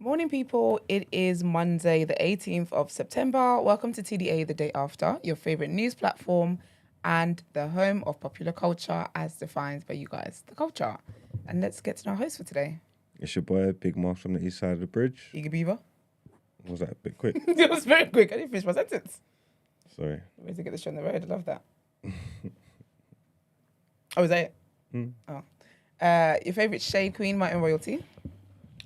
Morning, people. It is Monday, the 18th of September. Welcome to TDA the day after, your favorite news platform and the home of popular culture as defined by you guys, the culture. And let's get to know our host for today. It's your boy, Big Mark from the east side of the bridge. Eager Beaver. Was that a bit quick? It was very quick. I didn't finish my sentence. Sorry. Way to get this show on the road. I love that. Oh, is that it? Oh. Your favorite shade queen, my own royalty.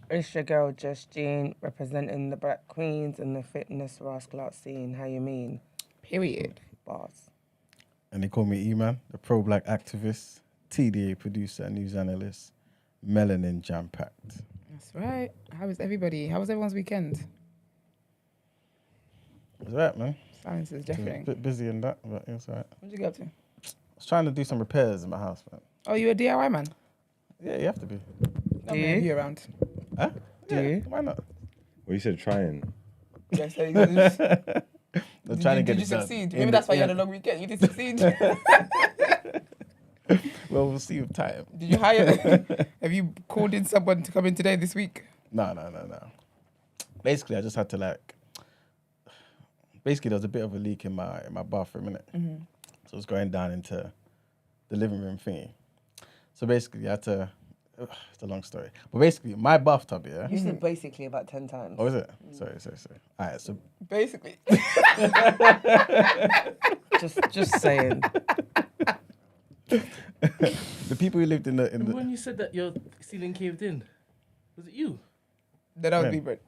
It's your girl, Just Jean, representing the Black Queens in the fitness rascal art scene. How you mean? Period. Boss. And they call me Iman, the pro-black activist, TDA producer, and news analyst, melanin jam-packed. That's right. How is everybody? How was everyone's weekend? It's all right, man. Silence is It was a deafening. bit busy in that, but it's all right. What did you get up to? I was trying to do some repairs in my house, man. Oh, you a DIY man? Yeah, you have to be. Not many of you around. Huh? Do Yeah, you? why not? Well, you said trying. Yeah, so you just, I'm trying to get did you it done. succeed? In Maybe that's why you yeah. had a long weekend. You did succeed. Well, we'll see with time. Did you hire? Have you called in someone to come in today this week? No. Basically, I just had to basically there was a bit of a leak in my bathroom, innit? Mm-hmm. So it was going down into the living room thingy. So basically, I had to. It's a long story, but basically, my bathtub, yeah. You said basically about 10 times. Oh, is it? Sorry. All right, so Basically. Just saying. the people who lived in the Remember when you said that your ceiling caved in? Was it you? That was When? me, Brett.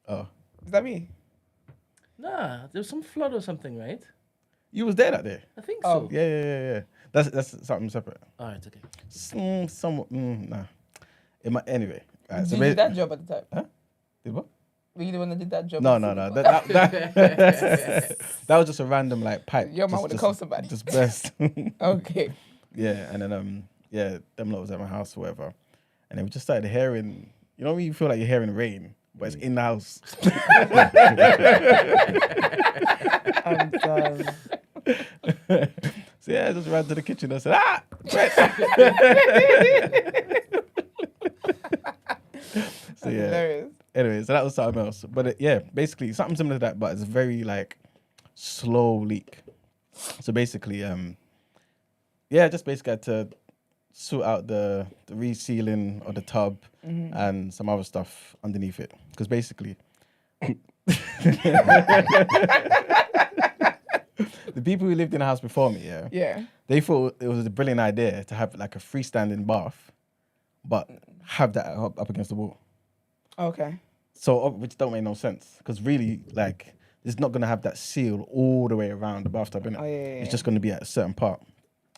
oh, Is that me? Nah, there was some flood or something, right? you was there that day. I think Oh. so. Yeah. That's something separate. All right, okay. Somewhat. Nah. Anyway. All right, Did you ba- do that job at the time? Huh? Did what? Were you the one that did that job? No. at the That was just a random pipe. Your man just- would have just- called somebody. Just burst. Okay. Yeah, and then them lot was at my house or whatever, and then we just started hearing. You know when you feel like you're hearing rain, but it's in the house. I'm done. So yeah, I just ran to the kitchen and I said, "Ah!" So yeah. Hilarious. Anyway, so that was something else. But basically something similar to that, but it's a very slow leak. So basically, just basically had to sort out the resealing of the tub and some other stuff underneath it. Because basically, the people who lived in the house before me, Yeah. they thought it was a brilliant idea to have a freestanding bath, but have that up against the wall. Okay. So, which don't make no sense, because really, it's not gonna have that seal all the way around the bathtub, innit? Oh, yeah. It's just gonna be at a certain part.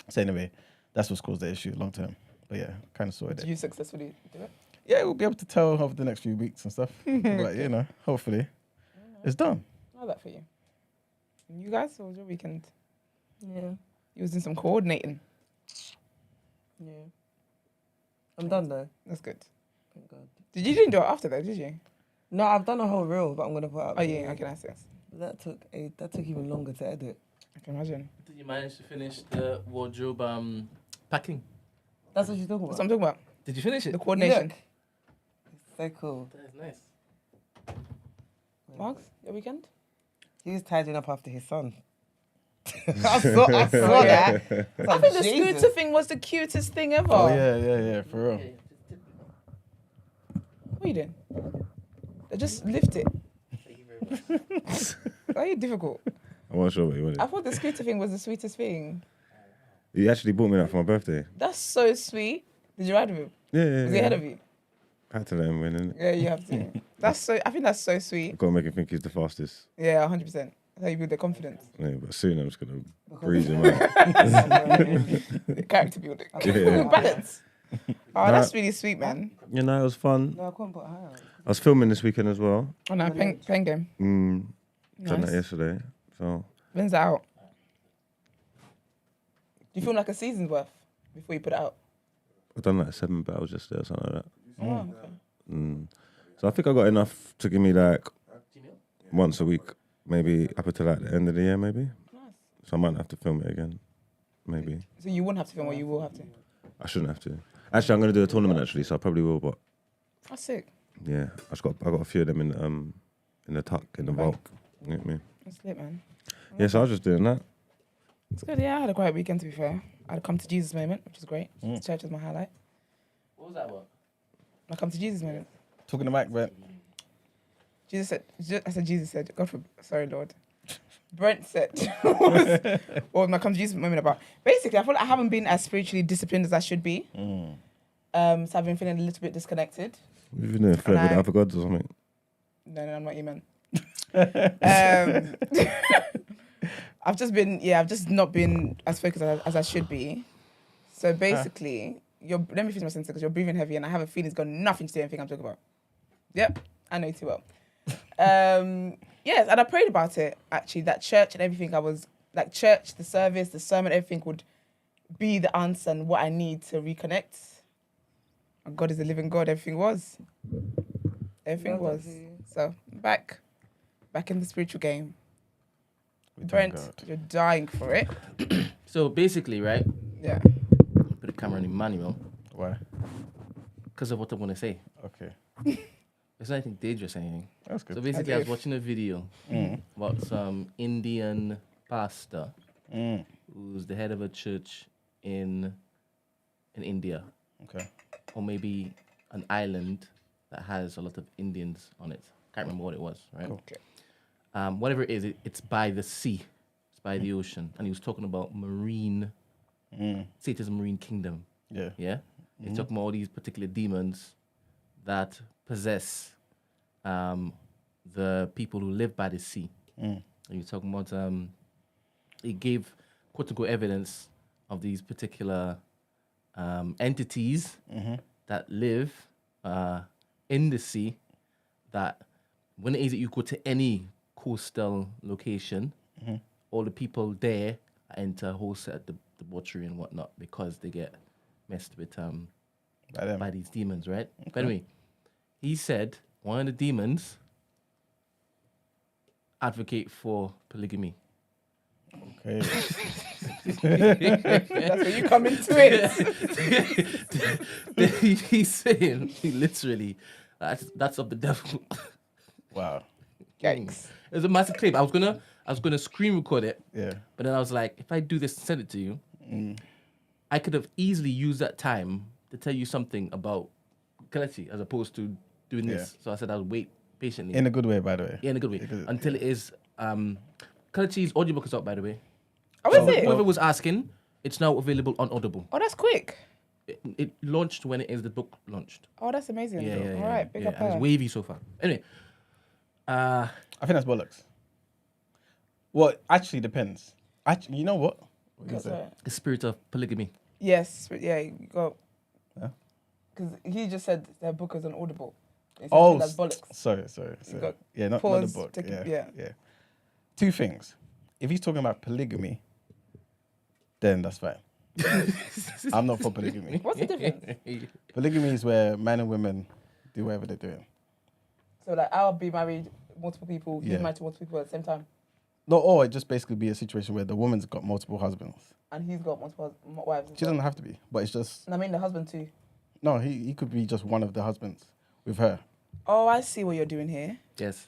So anyway, that's what's caused the issue long term. But yeah, kind of sorted Did it. you successfully do it? Yeah, we'll be able to tell over the next few weeks and stuff. But hopefully, it's done. How's that for you? And you guys, what was your weekend? Yeah. You was doing some coordinating. Yeah. I'm done though. That's good. Thank God. You didn't do it after that, did you? No, I've done a whole reel, but I'm gonna put up. Oh yeah, okay, that's it. That took even longer to edit. I can imagine. Did you manage to finish the wardrobe packing? That's what you're talking That's about. what I'm talking about. Did you finish it? The coordination. Look. It's so cool. That is nice. Marks, your weekend? He was tidying up after his son. I saw that. I Like, think the Jesus. scooter thing was the cutest thing ever. Oh yeah, for real. Yeah, just tip it. What are you doing? They just lift it. Thank you very much. Why are you difficult? I wasn't sure what you wanted. I thought the scooter thing was the sweetest thing. You actually bought me that for my birthday. That's so sweet. Did you ride with him? Yeah. Was he ahead of you? I had to let him win, innit? Yeah, you have to. I think that's so sweet. Got to make him think he's the fastest. Yeah, 100%. That's how you build the confidence. Yeah, but soon I'm just going to breeze him out. The character building. Yeah. Balance. Oh, that's really sweet, man. You know, it was fun. No, I couldn't put higher. I was filming this weekend as well. Oh no, pen game. Done that Nice. yesterday. So, When's that out? Do you feel like a season's worth before you put it out? I've done 7 battles yesterday or something like that. Oh, okay. So I think I got enough to give me once a week, maybe up until the end of the year, maybe. Nice. So I might have to film it again, maybe. So you wouldn't have to film, or you will have to? I shouldn't have to. Actually, I'm going to do a tournament actually, so I probably will. But That's sick. Yeah, I got a few of them in the tuck in the vault. You know what I mean? That's lit, man. Yeah, so I was just doing that. It's good. Yeah, I had a quiet weekend. To be fair, I had a come to Jesus moment, which is great. Church was my highlight. What was that about? My come to Jesus moment. Talking to Mike, Brent. Jesus said. I said Jesus said. God for sorry, Lord. Brent said. What was my come to Jesus moment about? Basically, I feel like I haven't been as spiritually disciplined as I should be. So I've been feeling a little bit disconnected. We've been doing flirt with other gods or something. No, I'm not Iman. I've just not been as focused as I should be. So basically, let me finish my sentence because you're breathing heavy and I have a feeling it's got nothing to do with anything I'm talking about. Yep, I know you too well. Yes, and I prayed about it, actually, that church and everything church, the service, the sermon, everything would be the answer and what I need to reconnect. And God is a living God, everything was. Everything was. So, back in the spiritual game. Brent, you're dying for it. So basically, right? Yeah. Put the camera on Emmanuel. Why? Because of what I want to say. Okay. It's not anything dangerous or anything. That's good. So basically, I was watching a video about some Indian pastor who's the head of a church in India. Okay. Or maybe an island that has a lot of Indians on it. Can't remember what it was, right? Okay. Whatever it is, it's by the sea. It's by the ocean. And he was talking about marine, say it is a marine kingdom. Yeah. Yeah? He's talking about all these particular demons that possess the people who live by the sea. And he was talking about, he gave quote-unquote evidence of these particular entities that live in the sea, that when it is that you go to any coastal location, all the people there are into wholesale debauchery and whatnot because they get messed with by these demons, right? Okay. But anyway, he said one of the demons advocate for polygamy. Okay. That's where you come into it. He's saying, literally, that's of the devil. Wow. Yikes. It was a massive claim. I was gonna screen record it. Yeah. But then I was like, if I do this and send it to you, I could have easily used that time to tell you something about Kalechi as opposed to doing this. So I said I'll wait patiently. In a good way, by the way. Yeah, in a good way. Until it is Kalechi's audiobook is out, by the way. Oh, is it? Whoever was asking, it's now available on Audible. Oh, that's quick. It launched when it is the book launched. Oh, that's amazing. Yeah. All right, big up and it's her. wavy so far. Anyway, I think that's bollocks. Well, actually depends. Actually, you know what? That's right. the spirit of polygamy. Yes, but yeah, you got. Yeah. Because he just said their book is on Audible. He said Oh, that's bollocks. sorry. got Yeah, not the pause, book. take it- Yeah. yeah. Two things. If he's talking about polygamy, then that's fine. I'm not for polygamy. What's the difference? Polygamy is where men and women do whatever they're doing. So like, I'll be married multiple people. He's Yeah. married to multiple people at the same time, No, or it just basically be a situation where the woman's got multiple husbands. and he's got multiple wives. as She well. doesn't have to be, but it's just And I mean the husband too. no. He could be just one of the husbands with her. Oh, I see what you're doing here. Yes.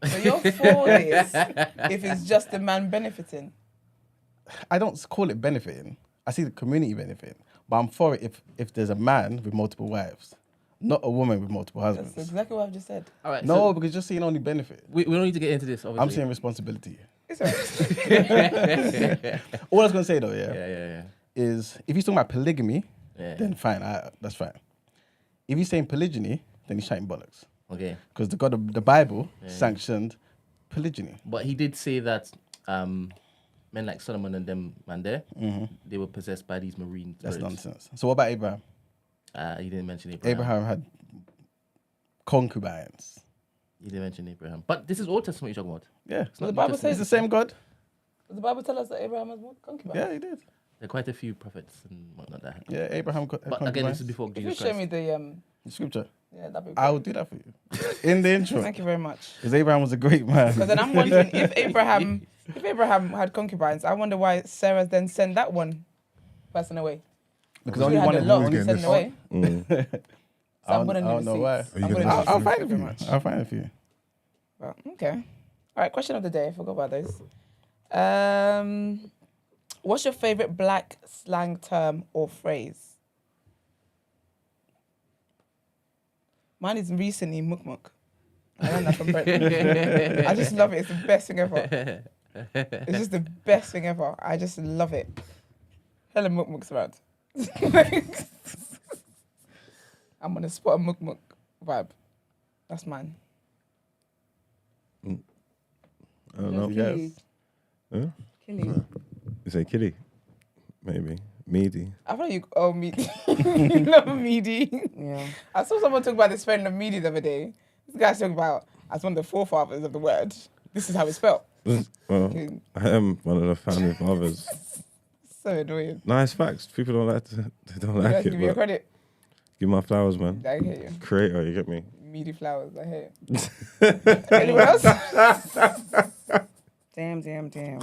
So you're for this if it's just the man benefiting. I don't call it benefiting. I see the community benefiting, but I'm for it if there's a man with multiple wives, not a woman with multiple husbands. That's exactly what I've just said. All right. No, So because just seeing only benefit. we don't need to get into this. Obviously. I'm saying responsibility. It's all right. All I was gonna say though, Yeah. is if he's talking about polygamy, Yeah. then fine, that's fine. If he's saying polygyny, then he's shouting bollocks. Okay. Because the Bible sanctioned polygyny. But he did say that men like Solomon and them man there, they were possessed by these marine That's spirits. nonsense. So what about Abraham? He didn't mention Abraham. Abraham had concubines. He didn't mention Abraham. But this is Old Testament you're talking about. Yeah. It's not The New Bible Testament. It's the same God. Does the Bible tell us that Abraham has concubines? Yeah, he did. There are quite a few prophets and whatnot that happened. Yeah, Abraham had But again, concubines. this is before If you Jesus show Christ. me the The scripture. yeah, that'd be I great. will do that for you. In the intro. Thank you very much. Because Abraham was a great man. Because then I'm wondering if Abraham had concubines, I wonder why Sarah then sent that one person away. Because She only had one a of lot them to getting send this. away. So I'm gonna I need don't know why. receipts. Are you I'm gonna gonna need need I'll receipts. find it for you. I'll find it for you. Well, okay. All right. Question of the day. I forgot about those. What's your favorite black slang term or phrase? Mine is recently mukmuk. I learned that from Brent. I just love it. It's the best thing ever. It's just the best thing ever. I just love it. Hella mukmuks around. I'm gonna spot a mukmuk vibe. That's mine. I don't know. Yes. Huh? Killy. You say kitty? Maybe. Meaty. I thought you meaty. You love meaty. Yeah. I saw someone talk about this friend of meaty the other day. This guy's talking about as one of the forefathers of the word. This is how it's spelled. Well, I am one of the founding fathers. So annoying. Nice facts. People don't like to. They don't like Give it. me your But credit. give my flowers, man. I hear you. Creator, you get me? Meaty flowers. I hear you. Anyone else? Damn.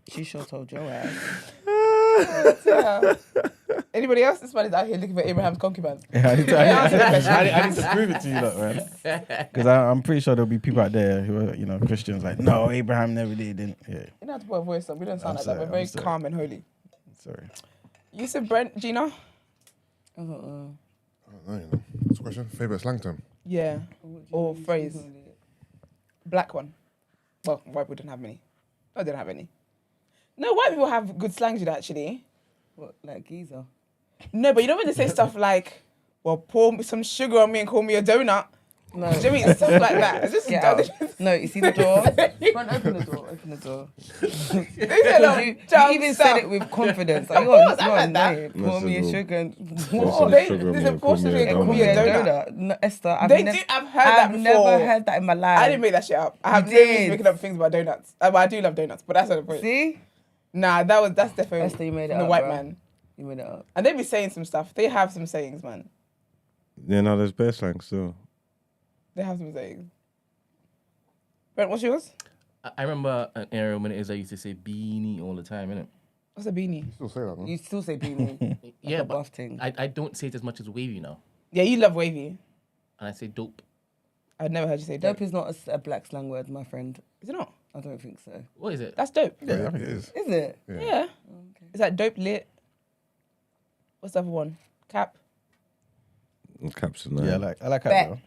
She sure told your ass. Yeah. Anybody else? This man is out here looking for Abraham's concubine. Yeah, I need to prove it to you, lot, man. Because I'm pretty sure there'll be people out there who are, Christians like, no, Abraham never didn't. Yeah, You don't have to put a voice on. We don't sound I'm like that. We're sorry, very I'm sorry. calm and holy. sorry. You said Brent, Gina? I don't know. I don't know, you know. What's the question? Favourite slang term? Yeah. Or phrase. Black one. Well, white people didn't have many. I didn't have any. No, white people have good slangs, you know, actually. What, like geezer? No, but you don't really say stuff like, well, pour some sugar on me and call me a donut. No. Do you know what I mean? Stuff like that. It's just Get out. No, you see the door? Front, open the door. Open the door. You even said it with confidence. Like, Of course, you're I heard that. annoying. Pour me a That's sugar and... Oh, Some they, sugar there's on a me, portion call me of a it called Call me me a a donut. donut. No, Esther, I've They do. I've heard that I've before. never heard that in my life. I didn't make that shit up. I have You no reason did. making up things about donuts. But I do love donuts, but that's not the point. See? Nah, that's definitely Esther, you made it from the up, white bro. man. You made it up. And they be saying some stuff. They have some sayings, man. Yeah, no, there's bear slang still. They have some sayings. Brent, what's yours? I remember an era when I used to say beanie all the time, innit? What's a beanie? Still say that, man. You still say beanie. Yeah, a but buff thing. I don't say it as much as wavy now. Yeah, you love wavy. And I say dope. I've never heard you say dope. Dope is not a black slang word, my friend. Is it not? I don't think so. What is it? That's dope. Yeah, I think it is. Is it? Yeah. Is that dope lit? What's the other one? Cap? Caps and Yeah, that. I like Bet. that though.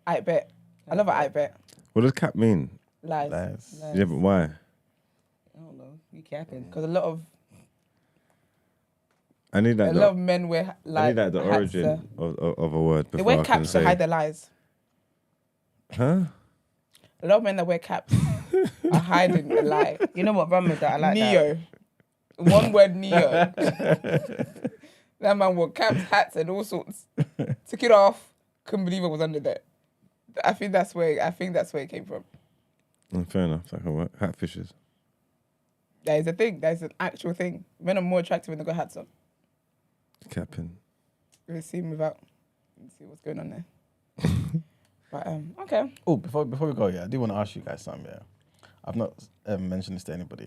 I bet. I love an I bet. What does cap mean? Lies. Lies. Yeah, but why? I don't know. You capping. Because a lot of I need that. a lot of men wear I need that the hats, origin of a word They before wear I can caps to say. hide their lies. Huh? A lot of men that wear caps are hiding a lie. You know what run with that? I like Neo. One word Neo. That man wore caps, hats, and all sorts. Took it off. Couldn't believe it was under there. I think that's where it came from. Fair enough. That can work. Hat fishes. That is a thing. That is an actual thing. Men are more attractive when they got hats on. Capping. We'll see them without. Let's see what's going on there. But okay. Oh, before we go, yeah, I do want to ask you guys something. Yeah, I've not mentioned this to anybody.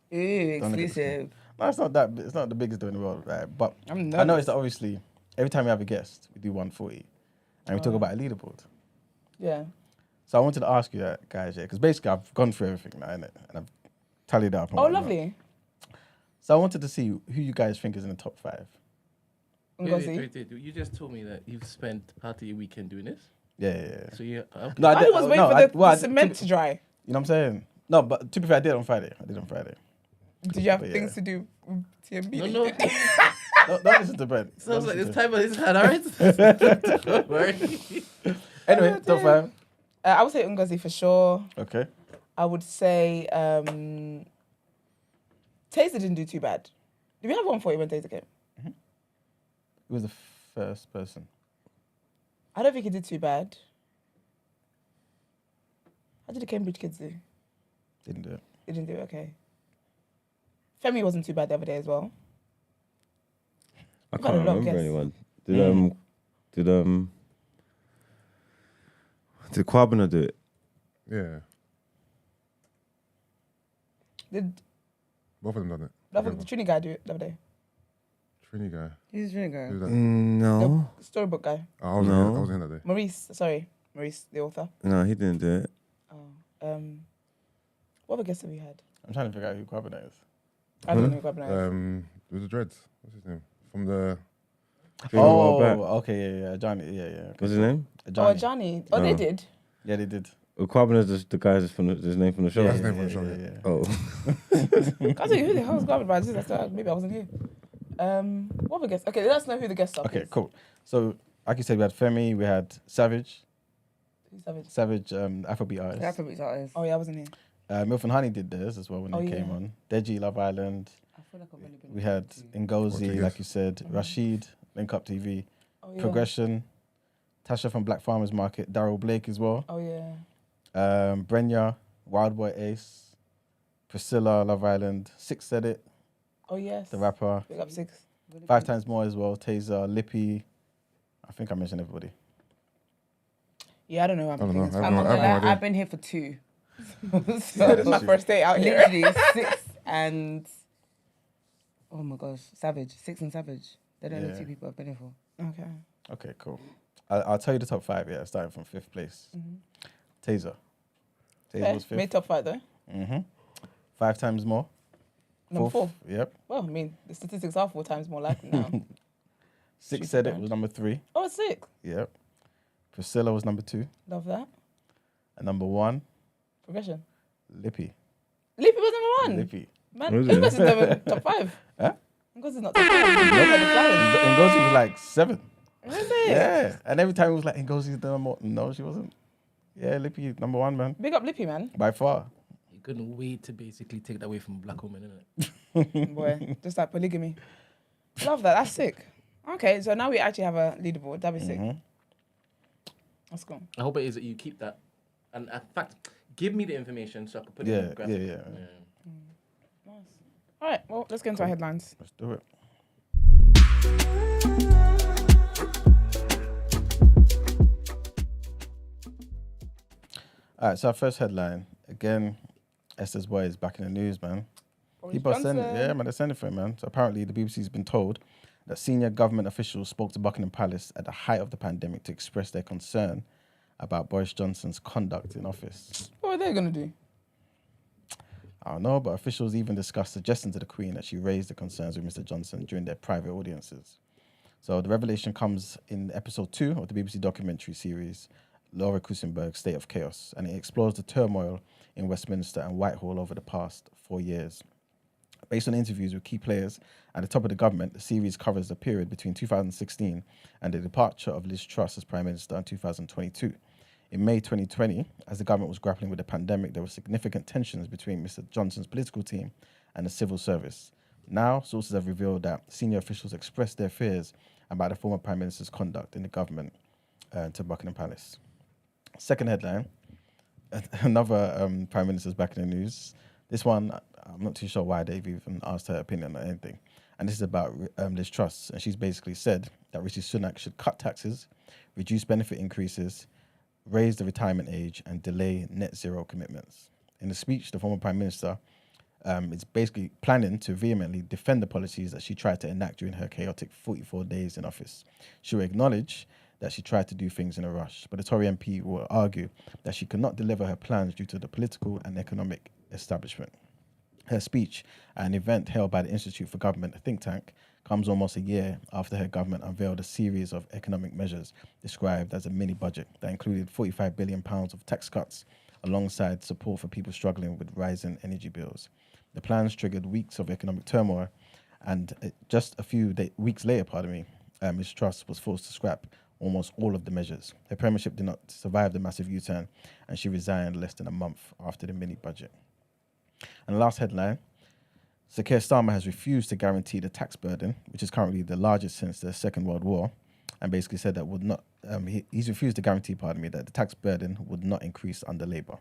that. Ooh, Don't look at the exclusive. No, it's not that. It's not the biggest deal in the world, right? But I'm I nervous. noticed that obviously every time we have a guest, we do 140, and we talk about a leaderboard. Yeah. So I wanted to ask you that, guys, yeah, because basically I've gone through everything now, innit? And I've tallied up. and Oh, whatnot. lovely. So I wanted to see who you guys think is in the top 5. Ngozi. Wait. You just told me that you've spent part of your weekend doing this. Yeah. So you okay. No, I was waiting for the cement to to dry. You know what I'm saying? No, but to be fair, I did it on Friday. Did you have But yeah. things to do with TMB? No. Don't listen to Brent. Sounds Don't like listen this to time of his hand, alright? Don't worry. him. Anyway, top 5. I would say Ngozi for sure. Okay. I would say Taser didn't do too bad. Did we have 140 when Taser came? Who was the first person? I don't think he did too bad. How did the Cambridge kids do? Didn't do it. They didn't do it okay. Femi wasn't too bad the other day as well. I We've had can't a lot of remember guests. anyone. Did Kwabena do it? Yeah. Did Both of them done it. the Trini guy do it the other day? Trini guy. Who's the guy? Who's that? No. The storybook guy. Oh, I was No. I was in that day. Maurice, the author. No, he didn't do it. Oh, what other guests have we had? I'm trying to figure out who Kwabena is. I don't know who Gabna is. It was the Dreads. What's his name? From the. Oh, back. okay, yeah. Johnny, yeah. What's his name? Oh, Johnny. Oh, they Oh. did. Yeah, they did. Quabbin is the guy that's from his name from the show. That's his name from the show, yeah. Oh. I was like, who the hell is Gabna? But I just, maybe I wasn't here. What other guests? Okay, let us know who the guests are. Okay, please. cool. So, like you said, we had Femi, we had Savage, Who's Savage? Afrobeat artist. The Afrobeat artist. Oh, yeah, I wasn't here. Milf and Honey did theirs as well when Oh, they yeah. came on. Deji, Love Island. I feel like I've only been. We had Ngozi, Portuguese. like you said, Rashid, Link Up TV, Oh, yeah. Progression, Tasha from Black Farmers Market, Daryl Blake as well, Oh, yeah. Brenya, Wild Boy Ace, Priscilla, Love Island, Six Said It, Oh, yes. the rapper, Big up 6. 5 Times More as well, Taser, Lippy. I think I mentioned everybody. Yeah, I don't know. I don't know. I I'm have not no gonna lie, idea. I've been here for 2. So this is my first day out here. Literally 6 and oh my gosh, Savage. 6 and Savage. They're the only Yeah. 2 people I've been here for. Okay. Okay, cool. I'll tell you the top 5, yeah, starting from 5th place. Taser. Taser Fair. was 5th. Made top 5 though. 5 Times More. Number 4. 4th, Yep. Well, I mean, the statistics are 4 times more likely now. Six She's Said It brand. was number 3. Oh, 6. Yep. Priscilla was number 2. Love that. And number 1, Progression. Lippy. Lippy was number 1. Lippy. Man, Was it? Ngozi's never top 5. Huh? Ngozi's not top 5. Ngozi was like 7. Is it? Yeah. And every time it was like, Ngosi's the number 1. No, she wasn't. Yeah, Lippy, number 1, man. Big up Lippy, man. By far. You couldn't wait to basically take that away from a black woman, innit? Boy, just like polygamy. Love that. That's sick. Okay, so now we actually have a leaderboard. That'd be sick. Let's go. I hope it is that you keep that. And in fact, give me the information so I can put it in the Yeah, graphic. yeah. Nice. All right, well, let's get into our headlines. Let's do it. All right, so our first headline, again, Esther's boy is back in the news, man. Boris People are sending, Johnson. yeah, man, they're sending for him, man. So apparently the BBC's been told that senior government officials spoke to Buckingham Palace at the height of the pandemic to express their concern about Boris Johnson's conduct in office. What are they going to do? I don't know, but officials even discussed suggesting to the Queen that she raise the concerns with Mr. Johnson during their private audiences. So the revelation comes in episode 2 of the BBC documentary series, Laura Kusenberg's State of Chaos, and it explores the turmoil in Westminster and Whitehall over the past 4 years. Based on interviews with key players at the top of the government, the series covers the period between 2016 and the departure of Liz Truss as Prime Minister in 2022. In May 2020, as the government was grappling with the pandemic, there were significant tensions between Mr. Johnson's political team and the civil service. Now, sources have revealed that senior officials expressed their fears about the former Prime Minister's conduct in the government to Buckingham Palace. Second headline, another Prime Minister's back in the news. This one, I'm not too sure why they've even asked her opinion on anything. And this is about Liz Truss. And she's basically said that Rishi Sunak should cut taxes, reduce benefit increases, raise the retirement age, and delay net zero commitments. In the speech, the former Prime Minister is basically planning to vehemently defend the policies that she tried to enact during her chaotic 44 days in office. She will acknowledge that she tried to do things in a rush, but the Tory MP will argue that she could not deliver her plans due to the political and economic establishment. Her speech at an event held by the Institute for Government, a think tank, comes almost a year after her government unveiled a series of economic measures described as a mini-budget that included £45 billion of tax cuts alongside support for people struggling with rising energy bills. The plans triggered weeks of economic turmoil, and just a few weeks later, Ms. Truss was forced to scrap almost all of the measures. Her premiership did not survive the massive U-turn, and she resigned less than a month after the mini-budget. And the last headline, Sir Keir Starmer has refused to guarantee the tax burden, which is currently the largest since the Second World War, and basically said that would not. He's refused to guarantee, that the tax burden would not increase under Labour.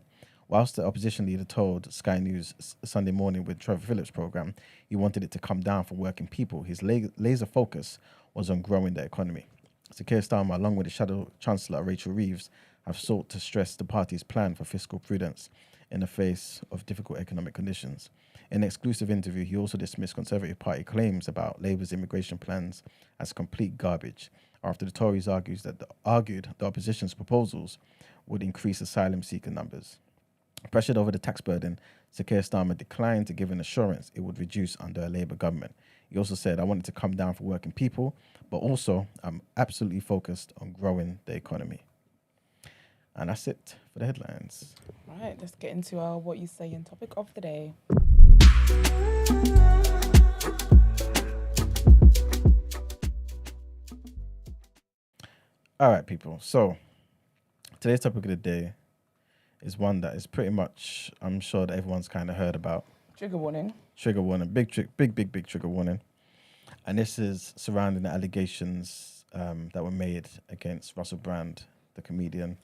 Whilst the opposition leader told Sky News Sunday Morning with Trevor Phillips' programme he wanted it to come down for working people, his laser focus was on growing the economy. Sir Keir Starmer, along with the Shadow Chancellor Rachel Reeves, have sought to stress the party's plan for fiscal prudence in the face of difficult economic conditions. In an exclusive interview, he also dismissed Conservative Party claims about Labour's immigration plans as complete garbage, after the Tories argued the opposition's proposals would increase asylum seeker numbers. Pressured over the tax burden, Sir Keir Starmer declined to give an assurance it would reduce under a Labour government. He also said, I wanted to come down for working people, but also I'm absolutely focused on growing the economy. And that's it for the headlines. Right, let's get into our What You Say in topic of the day. All right, people. So today's topic of the day is one that is pretty much, I'm sure that everyone's kind of heard about. Trigger warning. Trigger warning, big trigger warning. And this is surrounding the allegations that were made against Russell Brand, the comedian,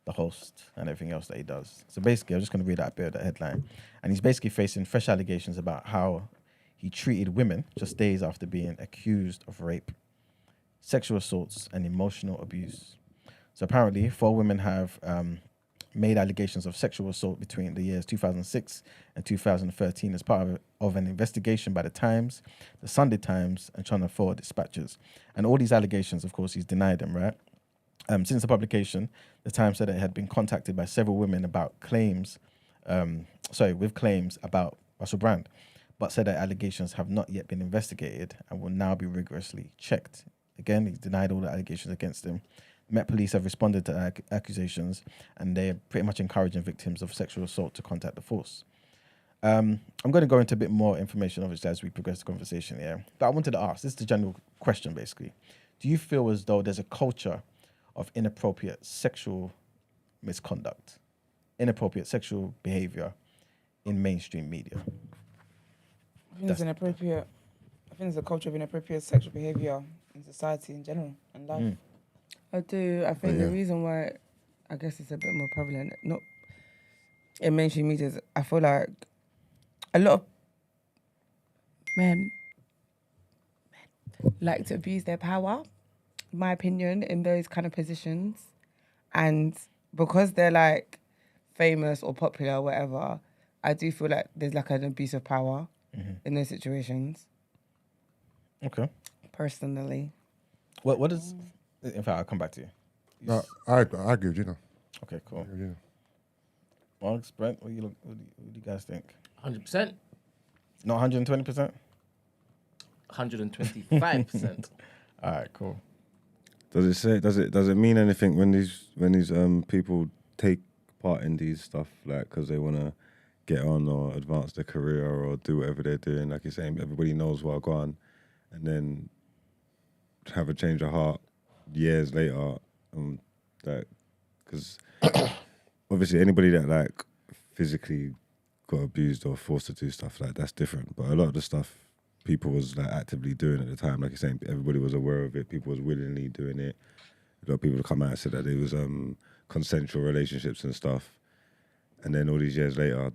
the host, and everything else that he does. So basically, I'm just going to read out a bit of the headline. And he's basically facing fresh allegations about how he treated women just days after being accused of rape, sexual assaults, and emotional abuse. So apparently, 4 women have made allegations of sexual assault between the years 2006 and 2013 as part of an investigation by the Times, the Sunday Times, and Channel 4 dispatches. And all these allegations, of course, he's denied them, right? Since the publication, the Times said it had been contacted by several women about claims about Russell Brand, but said that allegations have not yet been investigated and will now be rigorously checked. Again, he's denied all the allegations against him. Met Police have responded to accusations, and they're pretty much encouraging victims of sexual assault to contact the force. I'm going to go into a bit more information, obviously, as we progress the conversation here. But I wanted to ask, this is the general question, basically. Do you feel as though there's a culture of inappropriate sexual misconduct, inappropriate sexual behaviour in mainstream media? I think there's a culture of inappropriate sexual behaviour in society in general and life. I do. I think the reason why I guess it's a bit more prevalent, not in mainstream media, is I feel like a lot of men like to abuse their power, in my opinion, in those kind of positions. And because they're like famous or popular or whatever, I do feel like there's like an abuse of power in those situations. Okay. Personally. What is... In fact, I'll come back to you. No, I agree with you now. Okay, cool. Yeah. Marks, Brent, what do you guys think? 100%. Not 120%? 125%. All right, cool. Does it mean anything when these people take part in these stuff, like because they want to get on or advance their career or do whatever they're doing? Like you're saying, everybody knows what go on, and then have a change of heart years later, because obviously anybody that like physically got abused or forced to do stuff like that's different. But a lot of the stuff people was like actively doing at the time, like you're saying, everybody was aware of it. People was willingly doing it. A lot of people come out and said that it was consensual relationships and stuff. And then all these years later,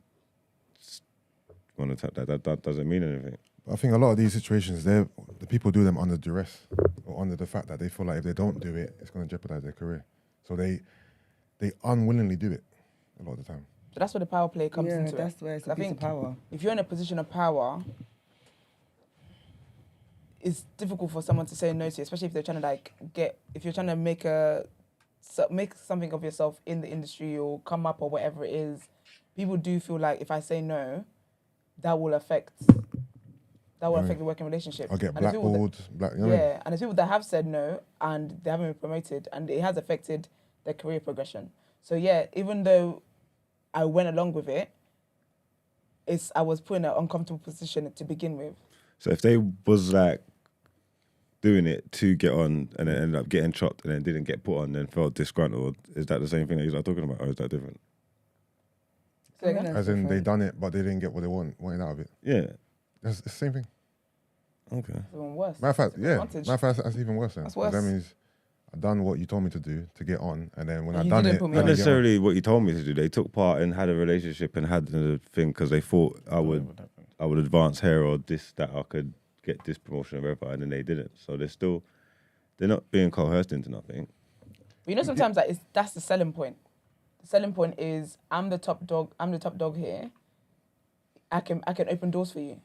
that doesn't mean anything. I think a lot of these situations, the people do them under duress or under the fact that they feel like if they don't do it, it's going to jeopardize their career. So they unwillingly do it a lot of the time. So that's where the power play comes into that's it. where it's I abuse think of power. if you're in a position of power, it's difficult for someone to say no to you, especially if they're trying to if you're trying to make something of yourself in the industry or come up or whatever it is. People do feel like if I say no, that will affect the working relationship. I'll get And there's people blackballed. and there's people that have said no and they haven't been promoted and it has affected their career progression. So yeah, even though I went along with it, I was put in an uncomfortable position to begin with. So if they was like doing it to get on and then ended up getting chopped and then didn't get put on and felt disgruntled, is that the same thing that you're talking about, or is that different? Say again? As in they done it, but they didn't get what they wanted out of it. Yeah. That's the same thing. Okay. It's even worse. Matter of fact, It's advantage. that's even worse then. That's worse. That means I done what you told me to do to get on, and then when And I you done didn't it, put me I Not on. didn't get on. necessarily what you told me to do. They took part and had a relationship and had the thing because they thought I would advance here or this, that I could get this promotion or whatever, and then they didn't. So they're not being coerced into nothing. But you know sometimes that's the selling point. selling point is I'm the top dog here. I can open doors for you.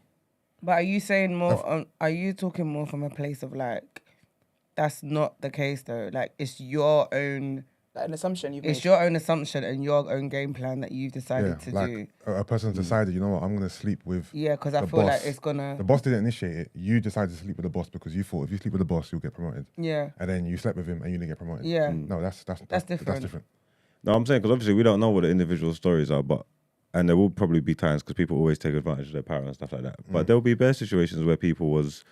But are you saying more? Are you talking more from a place of like, that's not the case though? Like it's your own. Like an assumption you've It's made. your own assumption and your own game plan that you've decided to like do. a person's decided, you know what, I'm going to sleep with Yeah, because I the feel like boss. it's gonna. The boss didn't initiate it. You decided to sleep with the boss because you thought if you sleep with the boss, you'll get promoted. Yeah. And then you slept with him and you didn't get promoted. Yeah. No, that's different. That's different. No, I'm saying because obviously we don't know what the individual stories are, and there will probably be times because people always take advantage of their power and stuff like that. But there will be bare situations where people was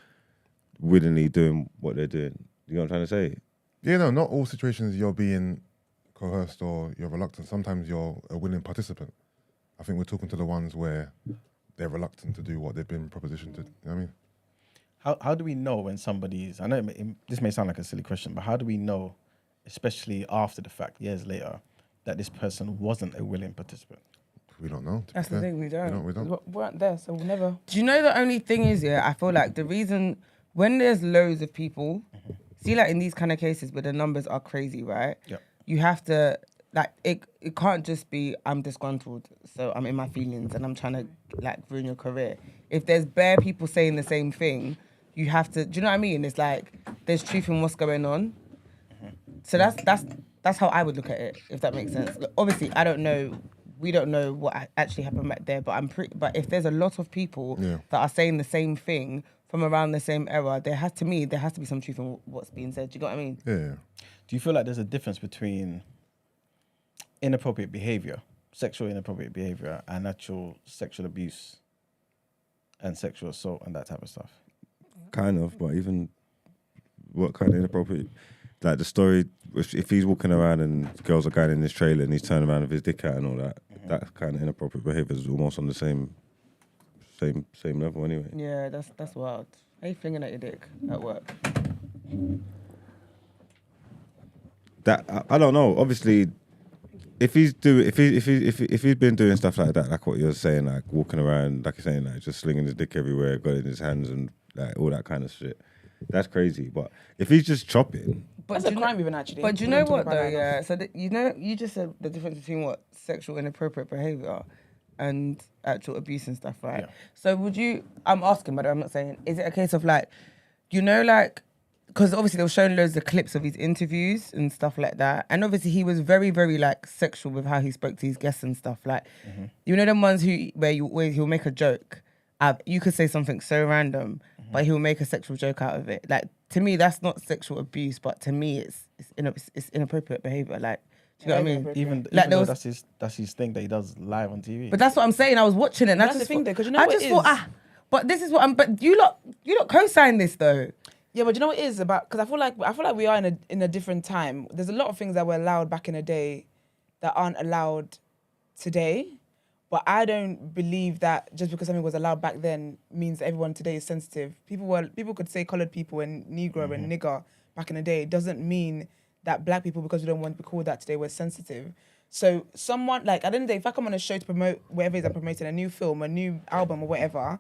willingly doing what they're doing. You know what I'm trying to say? Yeah, no, not all situations you're being coerced or you're reluctant. Sometimes you're a willing participant. I think we're talking to the ones where they're reluctant to do what they've been propositioned to. You know what I mean? How do we know when somebody's? I know this may sound like a silly question, but how do we know, especially after the fact, years later, that this person wasn't a willing participant? We don't know. to be That's the fair. thing, we don't. We don't. We weren't there, so we'll never. Do you know the only thing is, yeah, I feel like the reason when there's loads of people, see, like in these kind of cases where the numbers are crazy, right? Yep. You have to, like, it can't just be, I'm disgruntled, so I'm in my feelings and I'm trying to, like, ruin your career. If there's bare people saying the same thing, you have to, do you know what I mean? It's like, there's truth in what's going on. So that's how I would look at it, if that makes sense. Look, obviously, we don't know what actually happened back there, but but if there's a lot of people that are saying the same thing from around the same era, there has to be some truth in what's being said. Do you know what I mean? Yeah. Do you feel like there's a difference between inappropriate behavior, sexual inappropriate behavior, and actual sexual abuse and sexual assault and that type of stuff? Kind of, but even what kind of inappropriate? Like the story, if he's walking around and girls are going in his trailer and he's turning around with his dick out and all that, that kind of inappropriate behaviour is almost on the same level anyway. Yeah, that's wild. How you flinging at your dick at work? That I don't know. Obviously, if he's been doing stuff like that, like what you're saying, like walking around, like you're saying, like just slinging his dick everywhere, got it in his hands and like all that kind of shit, that's crazy. But if he's just chopping, That's a crime even actually. But do you We know don't talk what about though? that enough. Yeah. So you just said the difference between what sexual inappropriate behavior and actual abuse and stuff, right? Yeah. So I'm asking, but I'm not saying, is it a case of like, like, because obviously they were showing loads of clips of his interviews and stuff like that. And obviously he was very, very like sexual with how he spoke to his guests and stuff. Like, you know, them ones where he'll make a joke. You could say something so random, but he'll make a sexual joke out of it. Like, to me, that's not sexual abuse, but to me, it's inappropriate behavior. Like, do you know what I mean? Even Like, though that's his thing that he does live on TV. But that's what I'm saying. I was watching it, and I That's just the thing thought, though, 'cause you know I what just it thought, is? but this is what but you lot co-sign this though. Yeah, but you know what it is about? Because I feel like we are in a different time. There's a lot of things that were allowed back in the day that aren't allowed today. But I don't believe that just because something was allowed back then means that everyone today is sensitive. People could say coloured people and Negro and nigger back in the day. It doesn't mean that black people, because we don't want to be called that today, we're sensitive. So someone, like, at the end of the day, if I come on a show to promote whatever it is I'm promoting, a new film, a new album or whatever,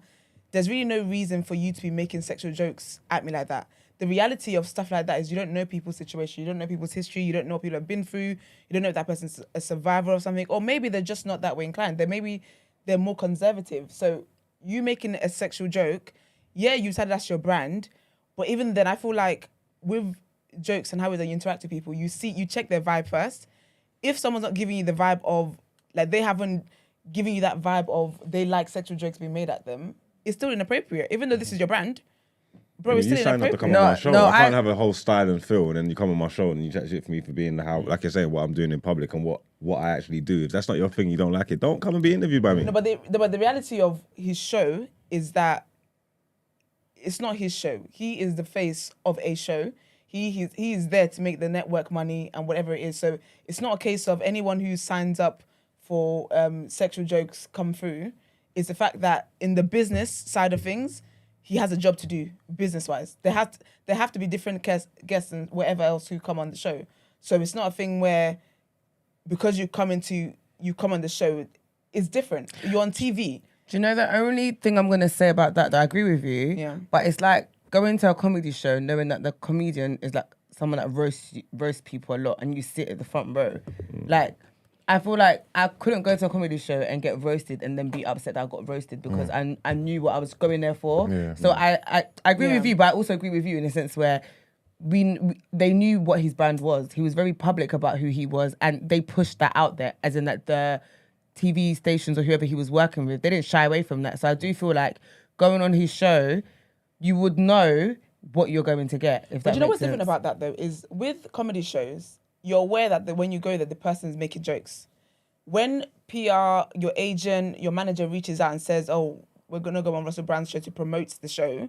there's really no reason for you to be making sexual jokes at me like that. The reality of stuff like that is you don't know people's situation, you don't know people's history, you don't know what people have been through, you don't know if that person's a survivor of something, or maybe they're just not that way inclined. Maybe they're more conservative. So you making a sexual joke, yeah, you said that's your brand, but even then I feel like with jokes and how you interact with people, you check their vibe first. If someone's not giving you the vibe of, like, they haven't given you that vibe of they like sexual jokes being made at them, it's still inappropriate, even though this is your brand. Bro, it's you still signed up to come inappropriate. on my show. No, I can't have a whole style and feel, and then you come on my show and you chat shit for me for being how, like you're saying, what I'm doing in public and what I actually do. If that's not your thing, you don't like it, don't come and be interviewed by me. No, but the reality of his show is that it's not his show. He is the face of a show. He is there to make the network money and whatever it is. So it's not a case of anyone who signs up for sexual jokes come through. It's the fact that in the business side of things, he has a job to do business-wise. There have to be different guests and whatever else who come on the show. So it's not a thing where because you come on the show, it's different. You're on TV. Do you know the only thing I'm gonna say about that I agree with you? Yeah. But it's like going to a comedy show knowing that the comedian is like someone that roasts people a lot and you sit at the front row. Like, I feel like I couldn't go to a comedy show and get roasted and then be upset that I got roasted because I knew what I was going there for. Yeah. So I agree with you, but I also agree with you in a sense where they knew what his brand was. He was very public about who he was, and they pushed that out there, as in that the TV stations or whoever he was working with, they didn't shy away from that. So I do feel like going on his show, you would know what you're going to get. If that But you know makes what's different sense. about that though is with comedy shows, you're aware that when you go there, the person's making jokes. When PR, your agent, your manager reaches out and says, "Oh, we're gonna go on Russell Brand's show to promote the show,"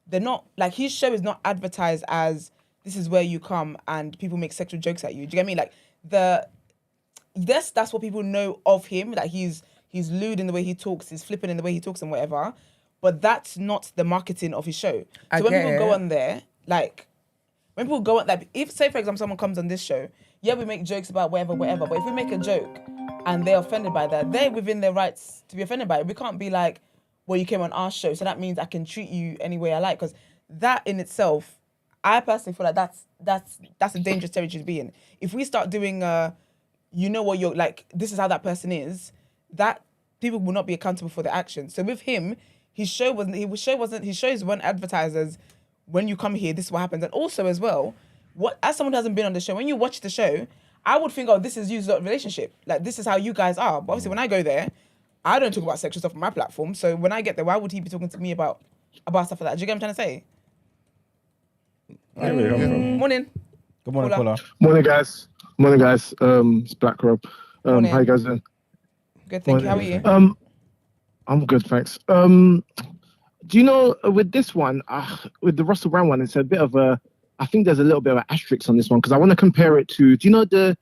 they're not like his show is not advertised as this is where you come and people make sexual jokes at you. Do you get me? Like that's what people know of him. That he's lewd in the way he talks, he's flippant in the way he talks and whatever. But that's not the marketing of his show. So when people go on there, like when people go on, like if say for example someone comes on this show, yeah, we make jokes about whatever, but if we make a joke and they're offended by that, they're within their rights to be offended by it. We can't be like, well, you came on our show, so that means I can treat you any way I like. Because that in itself, I personally feel like that's a dangerous territory to be in. If we start doing, you know what you're like, this is how that person is, that people will not be accountable for their actions. So with him, his shows weren't advertised as when you come here, this is what happens. And also as well, as someone who hasn't been on the show, when you watch the show, I would think, oh, this is you relationship. Like this is how you guys are. But obviously when I go there, I don't talk about sexual stuff on my platform. So when I get there, why would he be talking to me about stuff like that? Do you get what I'm trying to say? Morning. Good morning, Caller. caller. Morning, guys. It's Black Rob. Morning. How you guys doing? Good, thank you. How are you? I'm good, thanks. Do you know with this one, with the Russell Brand one, it's a bit of I think there's a little bit of an asterisk on this one because I want to compare it to. Do you know the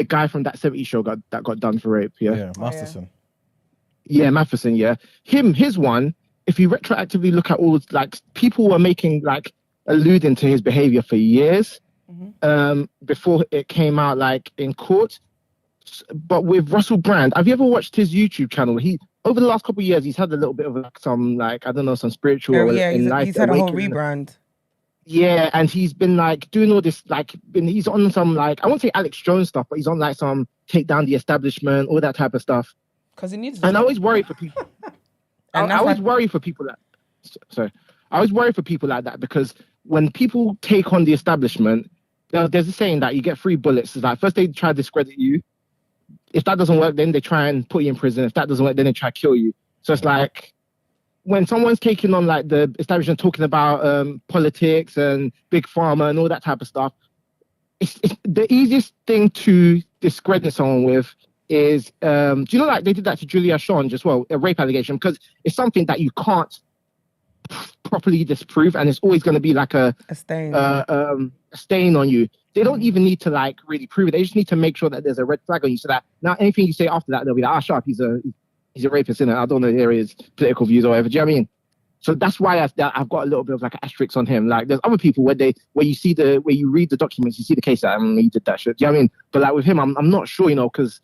guy from that 70s show that got done for rape? Yeah, Masterson. Yeah, Matheson. Yeah, his one. If you retroactively look at all, like people were making alluding to his behavior for years before it came out like in court. But with Russell Brand, have you ever watched his YouTube channel? He over the last couple of years, he's had a little bit of some some spiritual. He's had a whole rebrand. Yeah, and he's been doing all this he's on some I won't say Alex Jones stuff, but he's on some take down the establishment, all that type of stuff. Because he needs. And I always worry for people. I always worry for people like that because when people take on the establishment, there's a saying that you get 3 bullets. It's like first they try to discredit you. If that doesn't work, then they try and put you in prison. If that doesn't work, then they try to kill you. So it's like when someone's taking on the establishment, talking about politics and big pharma and all that type of stuff, it's the easiest thing to discredit someone with is, do you know they did that to Julia Assange as well, a rape allegation, because it's something that you can't properly disprove and it's always going to be a stain. A stain on you. They don't even need to really prove it. They just need to make sure that there's a red flag on you so that now anything you say after that, they'll be like, sharp, he's a rapist, innit? I don't know hear his political views or whatever. Do you know what I mean? So that's why I've got a little bit of an asterisk on him. There's other people where you read the documents, you see the case that he did that shit. Do you know what I mean? But with him, I'm not sure, because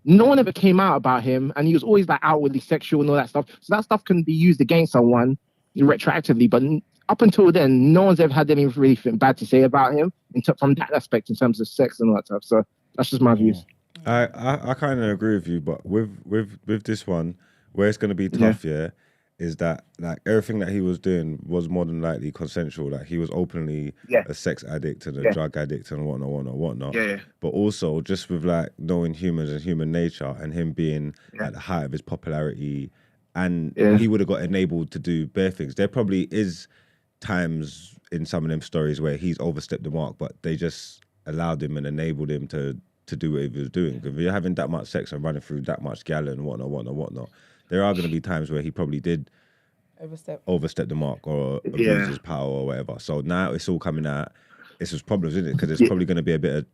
no one ever came out about him and he was always outwardly sexual and all that stuff. So that stuff can be used against someone retroactively, but up until then, no one's ever had anything bad to say about him from that aspect in terms of sex and all that stuff. So that's just my views. I kind of agree with you, but with this one, where it's going to be tough, is that everything that he was doing was more than likely consensual. He was openly a sex addict and a drug addict and whatnot. Yeah. But also just with knowing humans and human nature and him being at the height of his popularity, and he would have got enabled to do bare things. There probably is times in some of them stories where he's overstepped the mark, but they just allowed him and enabled him to do what he was doing. If you're having that much sex and running through that much gal and whatnot, there are going to be times where he probably did overstep the mark or abuse his power or whatever. So now it's all coming out. It's just problems, isn't it? Because there's probably going to be a bit of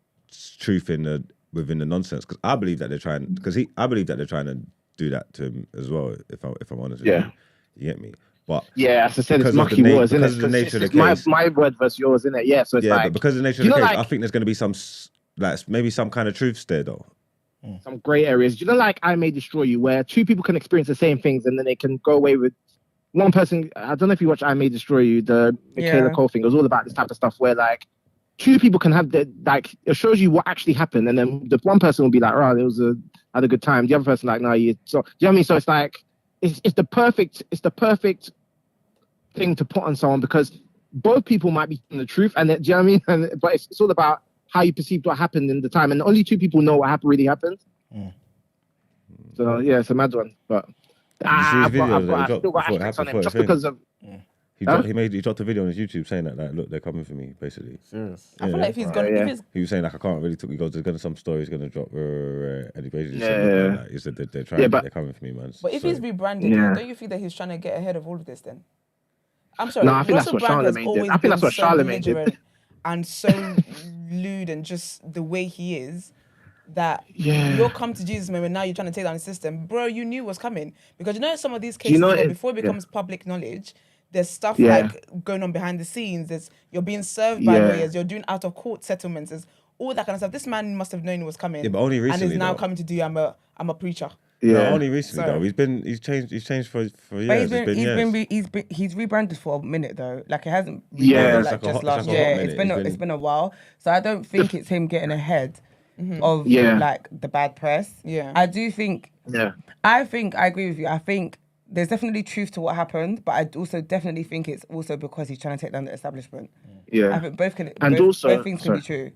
truth within the nonsense. Because I believe that they're trying. I believe that they're trying to do that to him as well. If I'm honest with you, you get me. But as I said, it's mucky wars, isn't it? Because of the nature of the case, my word versus yours, isn't it? Yeah. So it's but because of the nature of the case, I think there's going to be some maybe some kind of truth there though. Some grey areas. Do you know, I May Destroy You, where 2 people can experience the same things and then they can go away with one person. I don't know if you watch I May Destroy You, the Michaela Cole thing. It was all about this type of stuff where 2 people can have it shows you what actually happened, and then the one person will be like, "Oh, there was a had a good time. The other person like, no, you. So do you know what I mean? So it's like it's the perfect thing to put on someone because both people might be telling the truth, and do you know what I mean? But it's all about how you perceived what happened in the time, and only two people know what really happened. So yeah, it's a mad one, but I've still got asterisks on him just because of. He dropped a video on his YouTube saying that, like, look, they're coming for me, basically. Serious. I feel like if he's gone, if he's he was saying like I can't really talk. He goes, there's gonna some stories gonna drop, and he basically said like, he said that they're trying, they're coming for me, man. But if he's rebranded, don't you think that he's trying to get ahead of all of this? Then I'm sorry. No, I think that's what Charlemagne did. I think that's what Charlemagne did. And so lewd and just the way he is. That you'll come to Jesus moment, now you're trying to take down the system. Bro, you knew what's coming. Because you know some of these cases, before it becomes public knowledge, there's stuff like going on behind the scenes. You're being served by lawyers, you're doing out of court settlements, there's all that kind of stuff. This man must have known it was coming. Yeah, but only recently. And is now coming to do I'm a preacher. Yeah, no, only recently though. He's changed for years. But he's rebranded for a minute though. Like it hasn't last year. It's been a while. So I don't think it's him getting ahead. Of like the bad press. I do think. I agree with you. I think there's definitely truth to what happened, but I also definitely think it's also because he's trying to take down the establishment. I think both things can be true.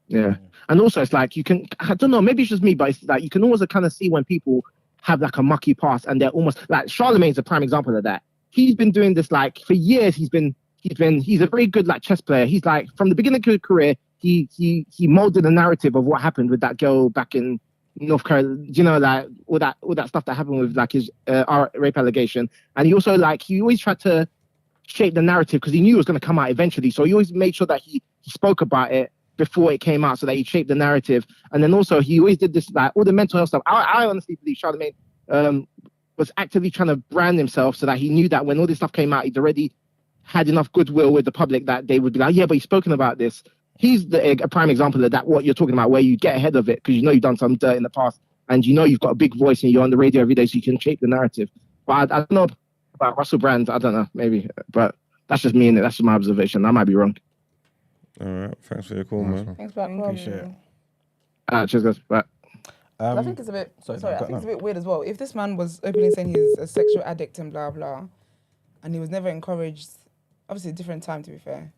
Yeah, and also it's like I don't know, maybe it's just me, but it's like you can always kind of see when people have like a mucky past and they're almost like Charlemagne's a prime example of that. He's been doing this like for years. He's a very good like chess player. He's like from the beginning of his career. He molded the narrative of what happened with that girl back in North Carolina, you know, like all that stuff that happened with like his rape allegation. And he also he always tried to shape the narrative because he knew it was going to come out eventually. So he always made sure that he spoke about it before it came out so that he shaped the narrative. And then also he always did this, like all the mental health stuff. I honestly believe Charlemagne was actively trying to brand himself so that he knew that when all this stuff came out, he'd already had enough goodwill with the public that they would be like, yeah, but he's spoken about this. He's a prime example of that, what you're talking about, where you get ahead of it because you know you've done some dirt in the past and you know you've got a big voice and you're on the radio every day so you can shape the narrative. But I don't know about Russell Brand. I don't know, maybe. But that's just me and that's just my observation. I might be wrong. All right. Thanks for your call, man. Thanks for that. Appreciate it. Cheers, guys. Bye. I think it's a bit... I think it's a bit weird as well. If this man was openly saying he's a sexual addict and blah, blah, and he was never encouraged, obviously a different time to be fair,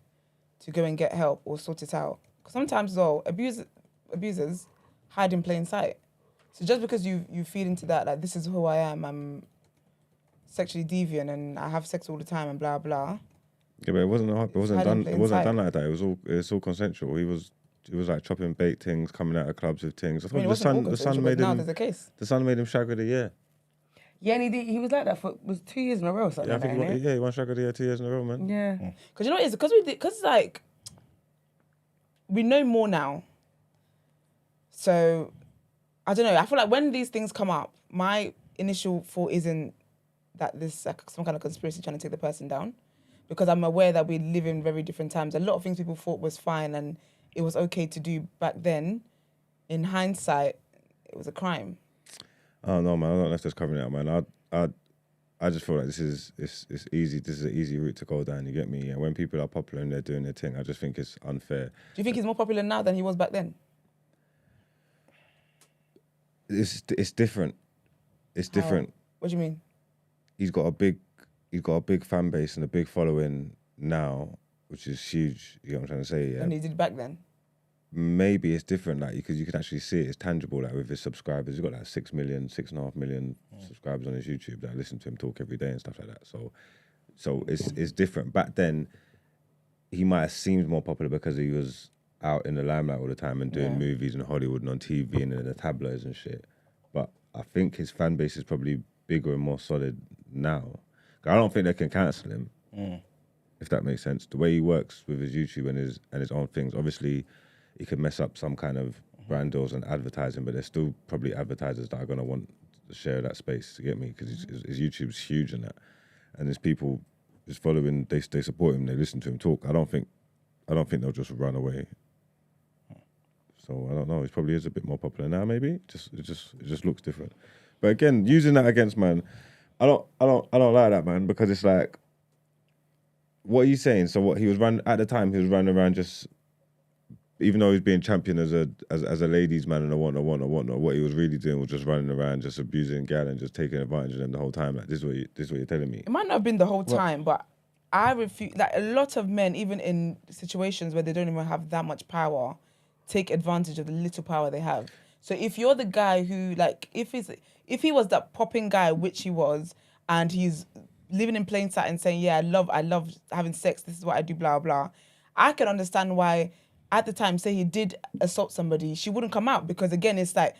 to go and get help or sort it out. Because sometimes, though, abusers hide in plain sight. So just because you feed into that, like, this is who I am, I'm sexually deviant and I have sex all the time and blah, blah. Yeah, but it wasn't done like that. It was all consensual. He was like chopping bait things, coming out of clubs with things. I thought the son made him... there's a case. The son made him Shag of the Year. Yeah, and he was like that for 2 years in a row or something. Yeah, he won Shag of the Year 2 years in a row, man. Yeah. Because you know what it is? Because like, we know more now. So, I don't know. I feel like when these things come up, my initial thought isn't that this like some kind of conspiracy trying to take the person down. Because I'm aware that we live in very different times. A lot of things people thought was fine and it was okay to do back then. In hindsight, it was a crime. Oh no, man! I don't know if that's covering it out, man. I just feel like it's easy. This is an easy route to go down. You get me? And when people are popular and they're doing their thing, I just think it's unfair. Do you think he's more popular now than he was back then? It's different. It's different. What do you mean? He's got a big fan base and a big following now, which is huge. You know what I'm trying to say? Yeah? And he did back then. Maybe it's different, like because you can actually see it. It's tangible, like with his subscribers. He's got like 6.5 million subscribers on his YouTube that listen to him talk every day and stuff like that. So it's different. Back then, he might have seemed more popular because he was out in the limelight all the time and doing movies in Hollywood and on TV and in the tabloids and shit. But I think his fan base is probably bigger and more solid now. I don't think they can cancel him, if that makes sense. The way he works with his YouTube and his own things, obviously. He could mess up some kind of brand deals and advertising, but there's still probably advertisers that are going to want to share that space, to get me, because his YouTube's huge in that. And there's people, his following, they support him, they listen to him talk. I don't think they'll just run away. So I don't know, he probably is a bit more popular now, maybe. It just looks different. But again, using that against man, I don't like that, man, because it's like, what are you saying? So what he was running at the time, he was running around just even though he's being championed as a ladies' man and a whatnot, what he was really doing was just running around, just abusing gal and just taking advantage of them the whole time. Like this is what you're telling me. It might not have been the whole time, but I refuse. Like a lot of men, even in situations where they don't even have that much power, take advantage of the little power they have. So if you're the guy who, like, if he was that popping guy, which he was, and he's living in plain sight and saying, yeah, I love having sex, this is what I do, blah, blah, I can understand why at the time, say he did assault somebody, she wouldn't come out because, again, it's like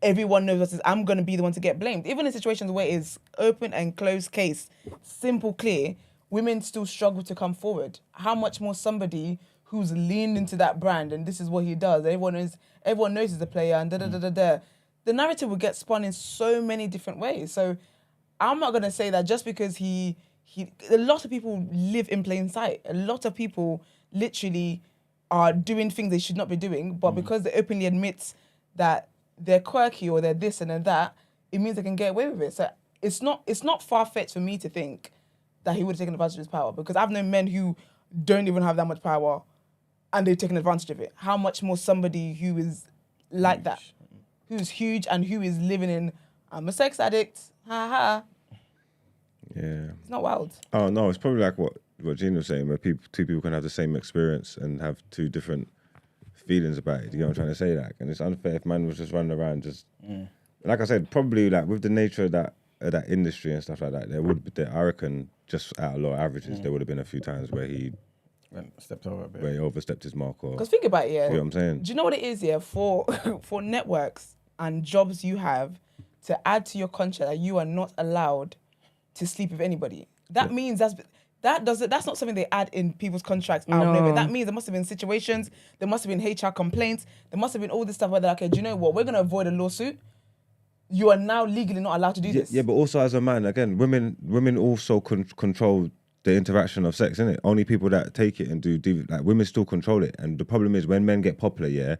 everyone knows what it is. I'm going to be the one to get blamed. Even in situations where it's open and closed case, simple, clear, women still struggle to come forward. How much more somebody who's leaned into that brand and this is what he does, everyone knows he's a player and da-da-da-da-da. The narrative will get spun in so many different ways. So I'm not going to say that just because a lot of people live in plain sight. A lot of people literally are doing things they should not be doing, but because they openly admit that they're quirky or they're this and they're that, it means they can get away with it. So it's not far-fetched for me to think that he would have taken advantage of his power, because I've known men who don't even have that much power and they've taken advantage of it. How much more somebody who is like that, who's huge and who is living in, I'm a sex addict, ha ha. Yeah. It's not wild. Oh no, it's probably like what Jeanie was saying, where two people can have the same experience and have two different feelings about it. You know what I'm trying to say? Like, and it's unfair if man was just running around like I said, probably like with the nature of that industry and stuff like that, I reckon just out of law averages, there would have been a few times where he stepped over a bit. Where he overstepped his mark, or because think about it, yeah. You know what I'm saying? Do you know what it is, yeah? For networks and jobs you have to add to your contract that you are not allowed to sleep with anybody. That means that's not something they add in people's contracts out of nowhere. That means there must have been situations, there must have been HR complaints, there must have been all this stuff where they're like, okay, do you know what? We're going to avoid a lawsuit. You are now legally not allowed to do this. Yeah, but also as a man, again, women also control the interaction of sex, innit? Only people that take it and do like women still control it. And the problem is when men get popular, yeah,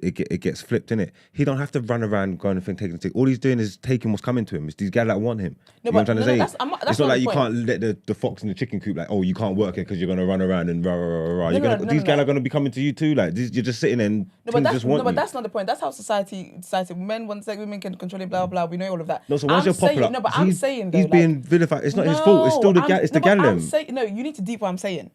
it gets flipped, innit? He don't have to run around going and taking. All he's doing is taking what's coming to him. It's these guys that want him. No, you know what I'm trying to say? That's it's not like you point. can't let the fox in the chicken coop, like, oh, you can't work here because you're gonna run around and rah rah rah. These guys are gonna be coming to you too. Like you're just sitting there and but that's not the point. That's how society. Men want sex, women can control it. Blah blah. We know all of that. No, so once you're popular, I'm saying though, he's being vilified. It's not his fault. It's still the gallem. No, you need to deep what I'm saying.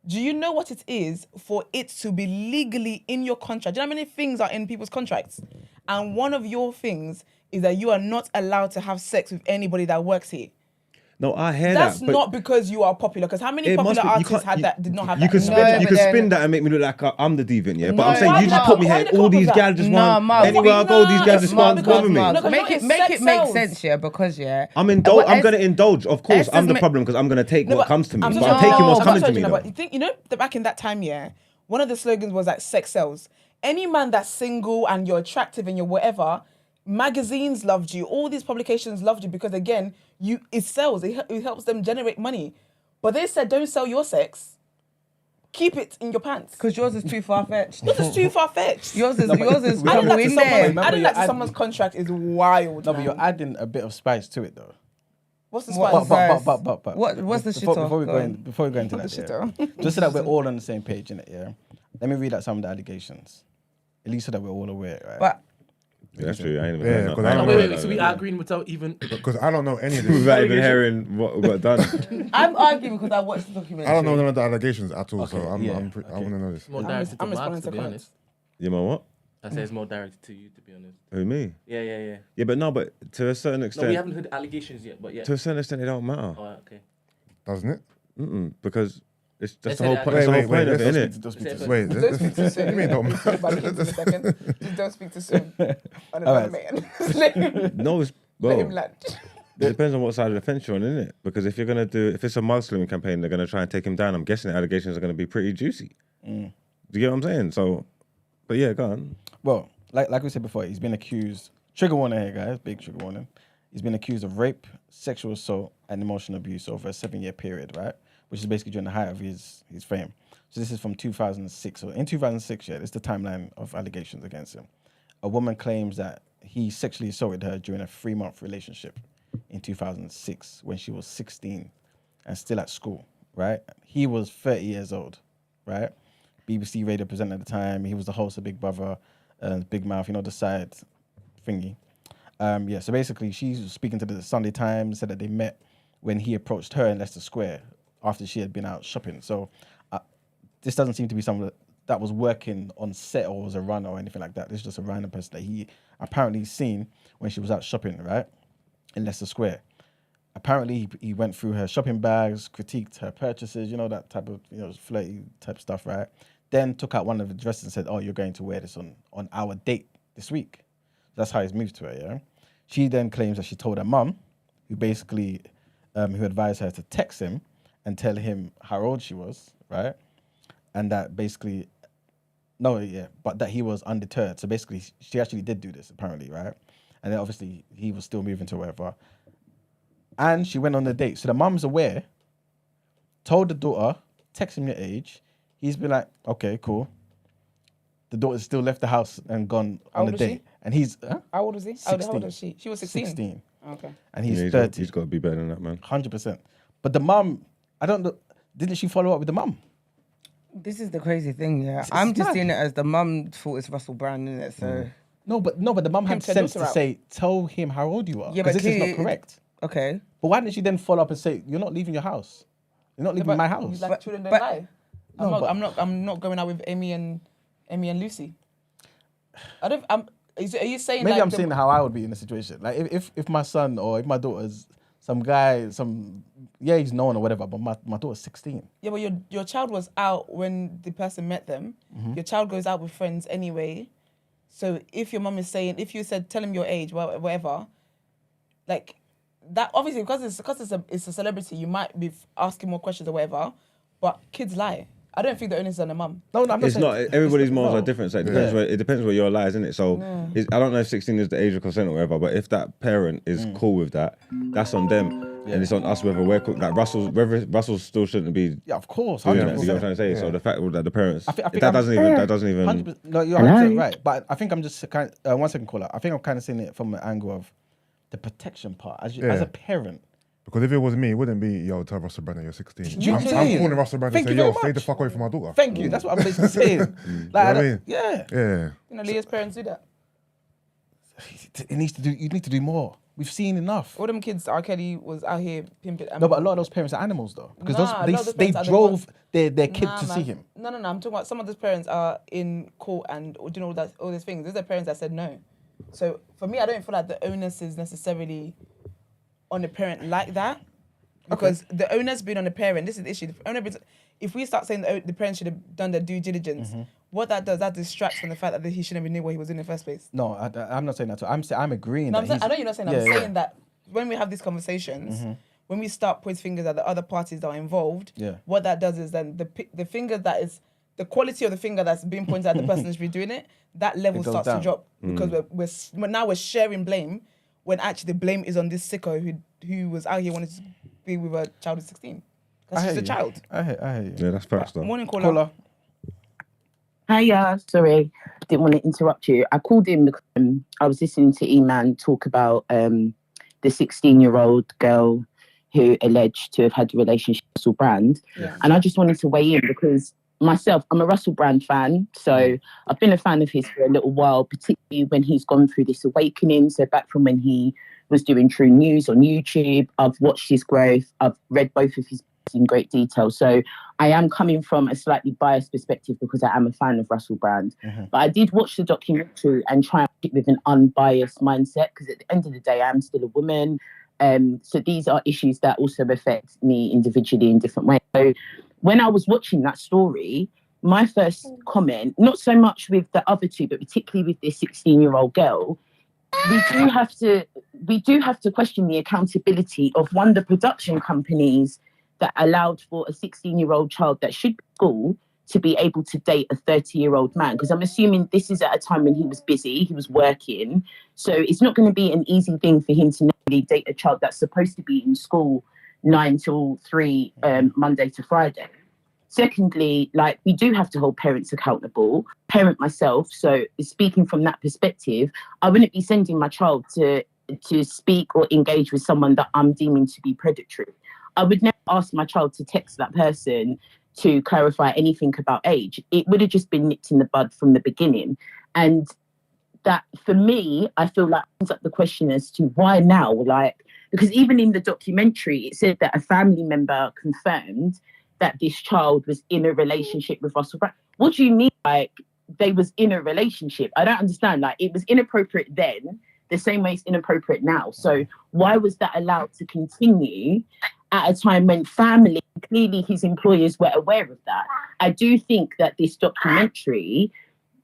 Do you know what it is for it to be legally in your contract? Do you know how many things are in people's contracts? And one of your things is that you are not allowed to have sex with anybody that works here. No, I hear That's that. That's not because you are popular. Because how many popular artists did not have that? You can spin that and make me look like I'm the deviant, yeah? But I'm saying you just put me here. All these guys just want. Anywhere I go, these guys just want bother me. Make it make sense, yeah? Because I'm going to indulge. Of course, I'm the problem because I'm going to take what comes to me. But I'm taking what's coming to me. But you think, back in that time, yeah, one of the slogans was like sex sells. Any man that's single and you're attractive and you're whatever, magazines loved you. All these publications loved you because, again, it sells. It helps them generate money. But they said, don't sell your sex. Keep it in your pants. Because yours is too far-fetched. Yours is too far-fetched. Yours is trouble in there. Adding that to someone's contract is wild. No, but you're adding a bit of spice to it, though. What's the spice? But what's the shitter? Before we go into that, yeah, just so that we're all on the same page, innit, yeah? Let me read out some of the allegations. At least so that we're all aware, right? But yeah, that's true. I ain't even because wait. So we are agreeing without even because I don't know any of this. Without even hearing what got done. I'm arguing because I watched the documentary. I don't know none of the allegations at all, so I want to know this. More directed to Mark, to be honest. You know what? I say it's more directed to you, to be honest. Who, me? Yeah. Yeah, but to a certain extent. No, we haven't heard allegations yet, but yeah. To a certain extent, it don't matter. Oh, okay. Doesn't it? Because it's just the Wait, whole point of it, innit? Don't speak too soon. You mean don't matter? Just don't speak too soon. No, it's Let him land. It depends on what side of the fence you're on, innit? Because if it's a Muslim campaign, they're going to try and take him down. I'm guessing the allegations are going to be pretty juicy. Do you get what I'm saying? So, but yeah, go on. Well, like we said before, he's been accused. Trigger warning here, guys. Big trigger warning. He's been accused of rape, sexual assault, and emotional abuse over a 7-year period, right? Which is basically during the height of his fame. So this is from 2006. So in 2006, yeah, this is the timeline of allegations against him. A woman claims that he sexually assaulted her during a 3-month relationship in 2006 when she was 16 and still at school, right? He was 30 years old, right? BBC radio presenter at the time. He was the host of Big Brother, Big Mouth, you know, the side thingy. So basically, she's speaking to the Sunday Times, said that they met when he approached her in Leicester Square after she had been out shopping. So this doesn't seem to be someone that was working on set or was a runner or anything like that. This is just a random person that he apparently seen when she was out shopping, right, in Leicester Square. Apparently, he went through her shopping bags, critiqued her purchases, you know, that type of, you know, flirty type stuff, right? Then took out one of the dresses and said, oh, you're going to wear this on our date this week. That's how he's moved to her, yeah? She then claims that she told her mum, who basically, who advised her to text him and tell him how old she was, right? And that basically, but that he was undeterred. So basically, she actually did do this, apparently, right? And then obviously, he was still moving to wherever. And she went on the date. So the mum's aware, told the daughter, text him your age. He's been like, okay, cool. The daughter's still left the house and gone on the date. And he's... How old is he? 16. How old is she? She was 16? 16. Okay. And he's 30. He's got to be better than that, man. 100%. But the mum, I don't know, didn't she follow up with the mum? This is the crazy thing, yeah. It's I'm just mad. seeing it as the mum thought it's Russell Brand, isn't it? So No, but the mum had Pimp sense her to out. say, tell him how old you are. Yeah, Because but this is not kid- correct. okay. But why didn't she then follow up and say, you're not leaving your house? You're not leaving my house. He's like, children don't but- lie. No, I'm not going out with Amy and Lucy. Are you saying Maybe like I'm saying how I would be in a situation. Like if my son or if my daughter's some guy, he's known or whatever, but my daughter's 16. Yeah, but your child was out when the person met them. Mm-hmm. Your child goes out with friends anyway. So if your mum is saying, if you said, tell him your age, whatever, like that, obviously because it's a celebrity, you might be asking more questions or whatever. But kids lie. I don't think the onus is on the mum. No, I'm It's saying, not. Everybody's morals no. are different. So it depends. It depends where your lie is, isn't it? So I don't know if 16 is the age of consent or whatever. But if that parent is cool with that, that's on them, and it's on us whether we're cool. Like Russell still shouldn't be Yeah, of course. doing that. 100%. You know what I'm trying to say? So the fact that the parents, I think that doesn't even. 100%. No, you're 100% right. But I think I'm just kind of, 1 second, caller. I think I'm kind of seeing it from an angle of the protection part. As a parent. Because if it was me, it wouldn't be, yo, tell Russell Brand that you're 16. You I'm saying? calling Russell Brand and Thank say, you yo, very stay the much. fuck away from my daughter. Thank you. That's what I'm basically saying. You know what I mean? Yeah. Yeah. You know, Leah's parents do that. You need to do more. We've seen enough. All them kids, R. Kelly was out here pimping. No, but a lot of those parents are animals though. Because Nah, a lot of those they parents are the drove ones- their kid to see him. No. I'm talking about some of those parents are in court and doing all these things. Those are parents that said no. So for me, I don't feel like the onus is necessarily on the parent like that. Because the onus being on the parent, this is the issue. The owner, if we start saying the parent should have done their due diligence, what that does, that distracts from the fact that he shouldn't have knew what he was in the first place. No, I'm not saying that. I'm agreeing. No, that I know you're not saying that. Yeah, I'm yeah. saying that when we have these conversations, when we start pointing fingers at the other parties that are involved, Yeah. what that does is then the finger that is, the quality of the finger that's being pointed at the person that should be doing it, that level It goes starts down. to drop. Because we're sharing blame when actually the blame is on this sicko who was out here wanting to be with a child who's 16. Because she's a child. I hear you. Yeah, that's facts though. Morning caller. Caller. Hiya, sorry, didn't want to interrupt you. I called in because I was listening to Iman talk about the 16-year-old girl who alleged to have had a relationship with Russell Brand. Yeah. And I just wanted to weigh in because myself, I'm a Russell Brand fan. So I've been a fan of his for a little while, particularly when he's gone through this awakening. So back from when he was doing True News on YouTube, I've watched his growth. I've read both of his books in great detail. So I am coming from a slightly biased perspective because I am a fan of Russell Brand. But I did watch the documentary and try and keep with an unbiased mindset because at the end of the day, I am still a woman. So these are issues that also affect me individually in different ways. So when I was watching that story, my first comment, not so much with the other two, but particularly with this 16-year-old girl, we do have to question the accountability of one of the production companies that allowed for a 16-year-old child that should be in school to be able to date a 30-year-old man. Because I'm assuming this is at a time when he was busy, he was working. So it's not going to be an easy thing for him to really date a child that's supposed to be in school 9 till 3, Monday to Friday. Secondly, like, we do have to hold parents accountable. Parent myself, so speaking from that perspective, I wouldn't be sending my child to speak or engage with someone that I'm deeming to be predatory. I would never ask my child to text that person to clarify anything about age. It would have just been nipped in the bud from the beginning. And that, for me, I feel like brings up the question as to why now? Like, because even in the documentary, it said that a family member confirmed that this child was in a relationship with Russell Brand. What do you mean, like, they was in a relationship? I don't understand. Like, it was inappropriate then, the same way it's inappropriate now. So why was that allowed to continue at a time when family, clearly his employers were aware of that? I do think that this documentary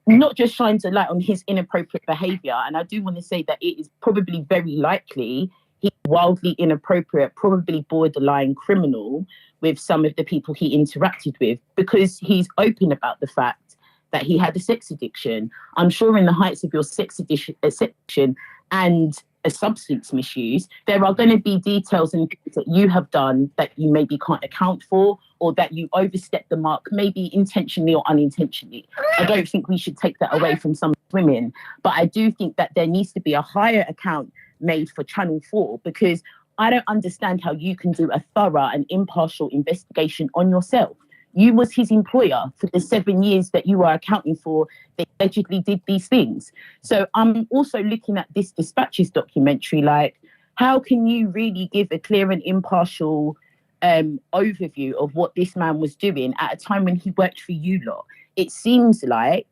not just shines a light on his inappropriate behaviour, and I do want to say that it is probably very likely he's wildly inappropriate, probably borderline criminal with some of the people he interacted with, because he's open about the fact that he had a sex addiction. I'm sure in the heights of your sex addiction and a substance misuse, there are going to be details and things that you have done that you maybe can't account for, or that you overstep the mark, maybe intentionally or unintentionally. I don't think we should take that away from some women, but I do think that there needs to be a higher account made for Channel 4, because I don't understand how you can do a thorough and impartial investigation on yourself. You was his employer for the 7 years that you are accounting for. They allegedly did these things. So I'm also looking at this Dispatches documentary, like, how can you really give a clear and impartial overview of what this man was doing at a time when he worked for you lot? It seems like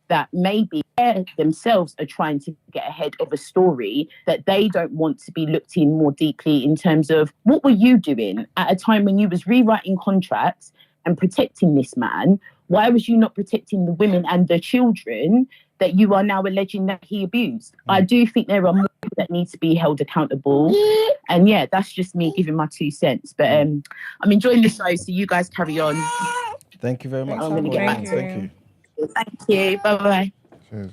that maybe they themselves are trying to get ahead of a story that they don't want to be looked in more deeply in terms of what were you doing at a time when you was rewriting contracts and protecting this man? Why was you not protecting the women and the children that you are now alleging that he abused? I do think there are more people that need to be held accountable. And yeah, that's just me giving my 2 cents. But I'm enjoying the show, so you guys carry on. Thank you very much. I'm going to get back to Thank you. Thank you. Bye-bye. Cheers.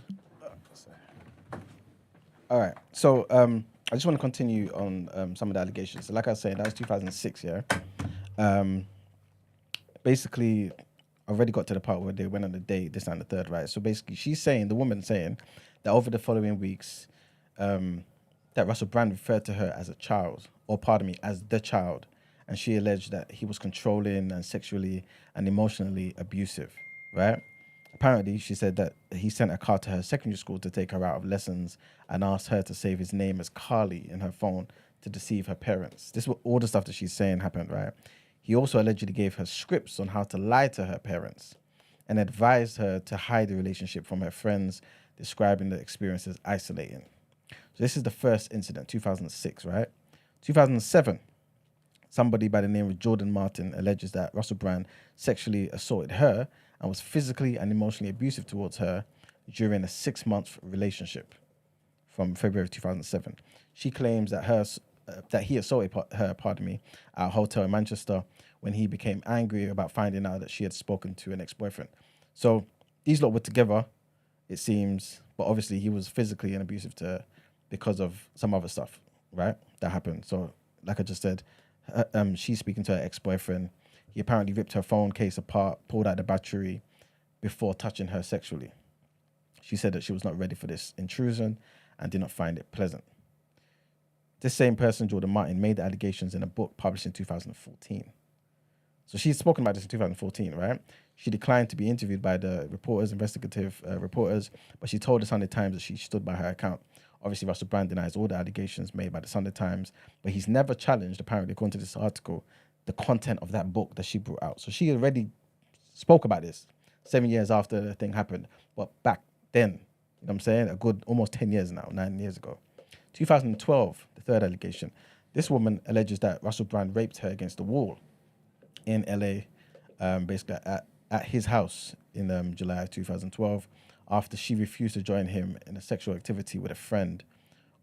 All right. So I just want to continue on some of the allegations. So like I was saying, that was 2006, yeah? Basically, I already got to the part where they went on a date, this and the third, right? So basically, the woman saying that over the following weeks, that Russell Brand referred to her as a child, or pardon me, as the child. And she alleged that he was controlling and sexually and emotionally abusive, right? Apparently, she said that he sent a card to her secondary school to take her out of lessons and asked her to save his name as Carly in her phone to deceive her parents. This was all the stuff that she's saying happened, right? He also allegedly gave her scripts on how to lie to her parents and advised her to hide the relationship from her friends, describing the experience as isolating. So this is the first incident, 2006, right? 2007, somebody by the name of Jordan Martin alleges that Russell Brand sexually assaulted her and was physically and emotionally abusive towards her during a 6-month relationship from February of 2007. She claims that he assaulted her, at a hotel in Manchester when he became angry about finding out that she had spoken to an ex-boyfriend. So these lot were together, it seems, but obviously he was physically and abusive to her because of some other stuff, right? That happened. So like I just said, she's speaking to her ex-boyfriend. He apparently ripped her phone case apart, pulled out the battery before touching her sexually. She said that she was not ready for this intrusion and did not find it pleasant. This same person, Jordan Martin, made the allegations in a book published in 2014. So she's spoken about this in 2014, right? She declined to be interviewed by the investigative reporters, but she told the Sunday Times that she stood by her account. Obviously, Russell Brand denies all the allegations made by the Sunday Times, but he's never challenged, apparently, according to this article, the content of that book that she brought out. So she already spoke about this 7 years after the thing happened, but back then, you know what I'm saying? A good almost 10 years now, 9 years ago. 2012, the third allegation. This woman alleges that Russell Brand raped her against the wall in LA, basically at his house in July 2012, after she refused to join him in a sexual activity with a friend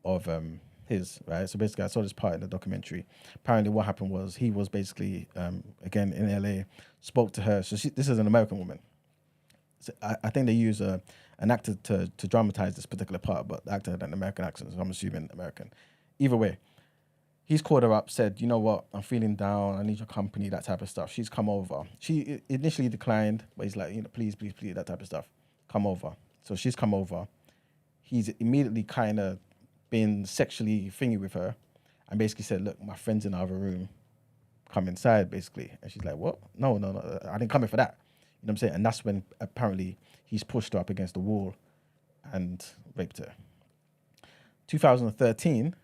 of his, right? So basically, I saw this part in the documentary. Apparently what happened was he was basically, again, in LA, spoke to her. So this is an American woman. So I think they use an actor to dramatize this particular part, but the actor had an American accent, so I'm assuming American. Either way, he's called her up, said, you know what, I'm feeling down, I need your company, that type of stuff. She's come over. She initially declined, but he's like, you know, please, please, please, that type of stuff. Come over. So she's come over. He's immediately kind of been sexually thingy with her and basically said, look, my friend's in the other room. come inside, basically. And she's like, what? No, I didn't come here for that. You know what I'm saying? And that's when apparently he's pushed her up against the wall and raped her. 2013,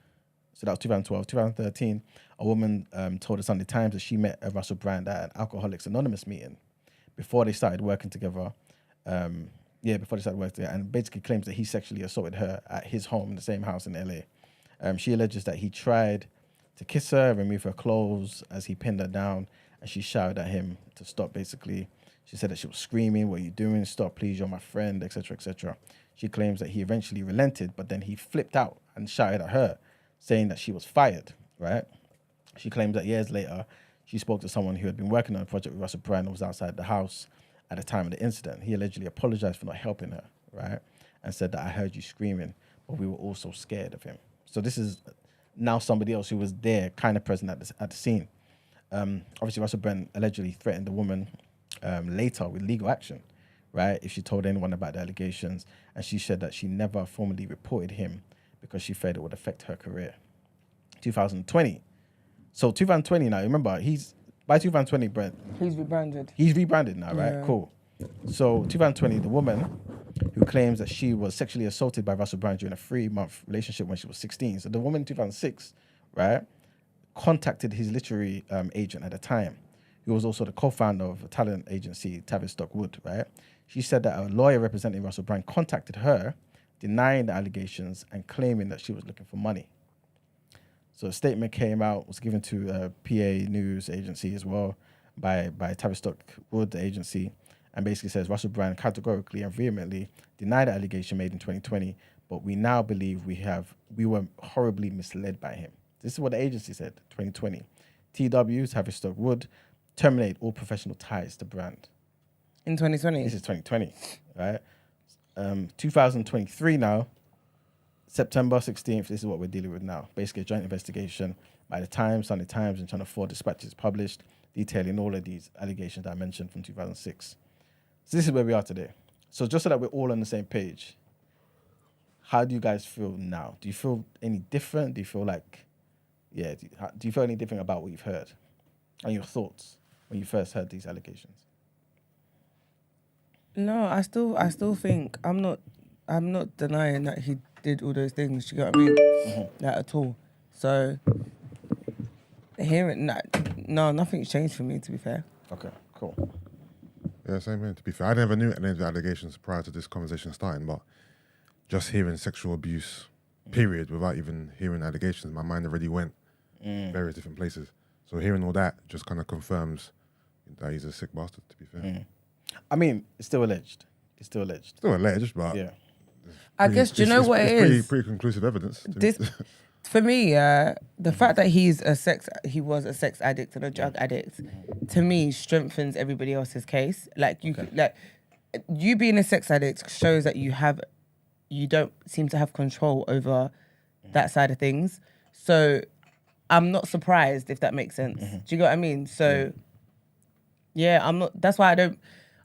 so that was 2012. 2013, a woman told the Sunday Times that she met Russell Brand at an Alcoholics Anonymous meeting before they started working together. And basically claims that he sexually assaulted her at his home in the same house in LA. She alleges that he tried to kiss her, remove her clothes as he pinned her down, and she shouted at him to stop, basically. She said that she was screaming, "What are you doing? Stop, please, you're my friend," etc., etc. She claims that he eventually relented, but then he flipped out and shouted at her, saying that she was fired, right? She claims that years later, she spoke to someone who had been working on a project with Russell Brand and was outside the house at the time of the incident. He allegedly apologized for not helping her, right? And said that, "I heard you screaming, but we were also scared of him." So this is now somebody else who was there, kind of present at the scene. Obviously, Russell Brand allegedly threatened the woman later with legal action, right? If she told anyone about the allegations, and she said that she never formally reported him because she feared it would affect her career. 2020. So 2020 now, remember, by 2020, Brent. He's rebranded. He's rebranded now, right? Yeah. Cool. So 2020, the woman who claims that she was sexually assaulted by Russell Brand during a 3-month relationship when she was 16. So the woman in 2006, right, contacted his literary agent at the time, who was also the co-founder of a talent agency, Tavistock Wood, right? She said that a lawyer representing Russell Brand contacted her, denying the allegations and claiming that she was looking for money. So a statement came out, was given to a PA news agency as well by Tavistock Wood, the agency, and basically says Russell Brand categorically and vehemently denied the allegation made in 2020, but we now believe we were horribly misled by him. This is what the agency said, 2020. TW, Tavistock Wood, terminate all professional ties to Brand. In 2020? This is 2020, right? 2023 now, September 16th, this is what we're dealing with now. Basically, a joint investigation by the Times, Sunday Times, and Channel 4 dispatches published detailing all of these allegations that I mentioned from 2006. So this is where we are today. So just so that we're all on the same page, how do you guys feel now? Do you feel any different? Do you feel like, do you feel any different about what you've heard and your thoughts when you first heard these allegations? No, I still think I'm not denying that he did all those things. Do you get what I mean? Mm-hmm. Not at all. So hearing that, no, nothing's changed for me. To be fair. Okay, cool. Yeah, same here. To be fair, I never knew any of the allegations prior to this conversation starting, but just hearing sexual abuse, period, without even hearing allegations, my mind already went various different places. So hearing all that just kind of confirms that he's a sick bastard, to be fair. I mean, it's still alleged. Still alleged, but yeah. I guess, do you know what it is? Pretty conclusive evidence. For me, the fact that he was a sex addict and a drug addict, to me, strengthens everybody else's case. Like you being a sex addict shows that you don't seem to have control over that side of things. So I'm not surprised, if that makes sense. Do you get what I mean? So yeah, I'm not. That's why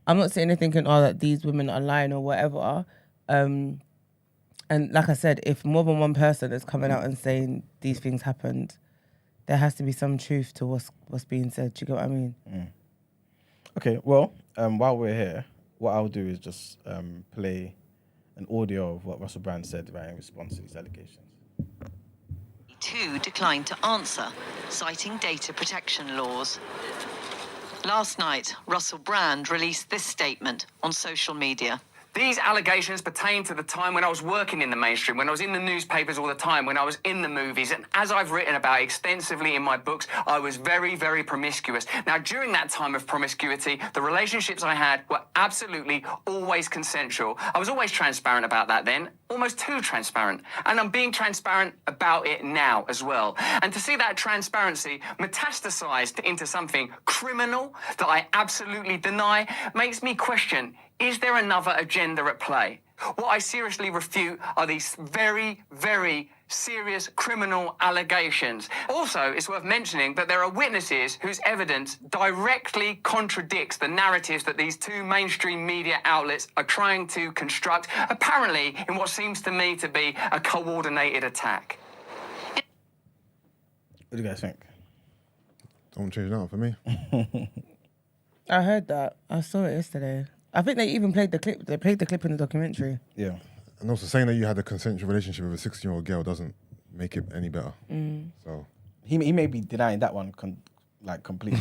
I'm not sitting there thinking, that these women are lying or whatever. And like I said, if more than one person is coming out and saying these things happened, there has to be some truth to what's being said. Do you get what I mean? Okay, well, while we're here, what I'll do is just play an audio of what Russell Brand said right in response to these allegations. Two declined to answer, citing data protection laws. Last night, Russell Brand released this statement on social media. These allegations pertain to the time when I was working in the mainstream, when I was in the newspapers all the time, when I was in the movies. And as I've written about extensively in my books, I was very, very promiscuous. Now, during that time of promiscuity, the relationships I had were absolutely always consensual. I was always transparent about that then, almost too transparent. And I'm being transparent about it now as well. And to see that transparency metastasized into something criminal that I absolutely deny makes me question, is there another agenda at play? What I seriously refute are these very, very serious criminal allegations. Also, it's worth mentioning that there are witnesses whose evidence directly contradicts the narratives that these two mainstream media outlets are trying to construct, apparently in what seems to me to be a coordinated attack. What do you guys think? Don't change that for me. I heard that. I saw it yesterday. I think they even played the clip. They played the clip in the documentary. Yeah. And also saying that you had a consensual relationship with a 16-year-old girl doesn't make it any better. So He may be denying that one completely.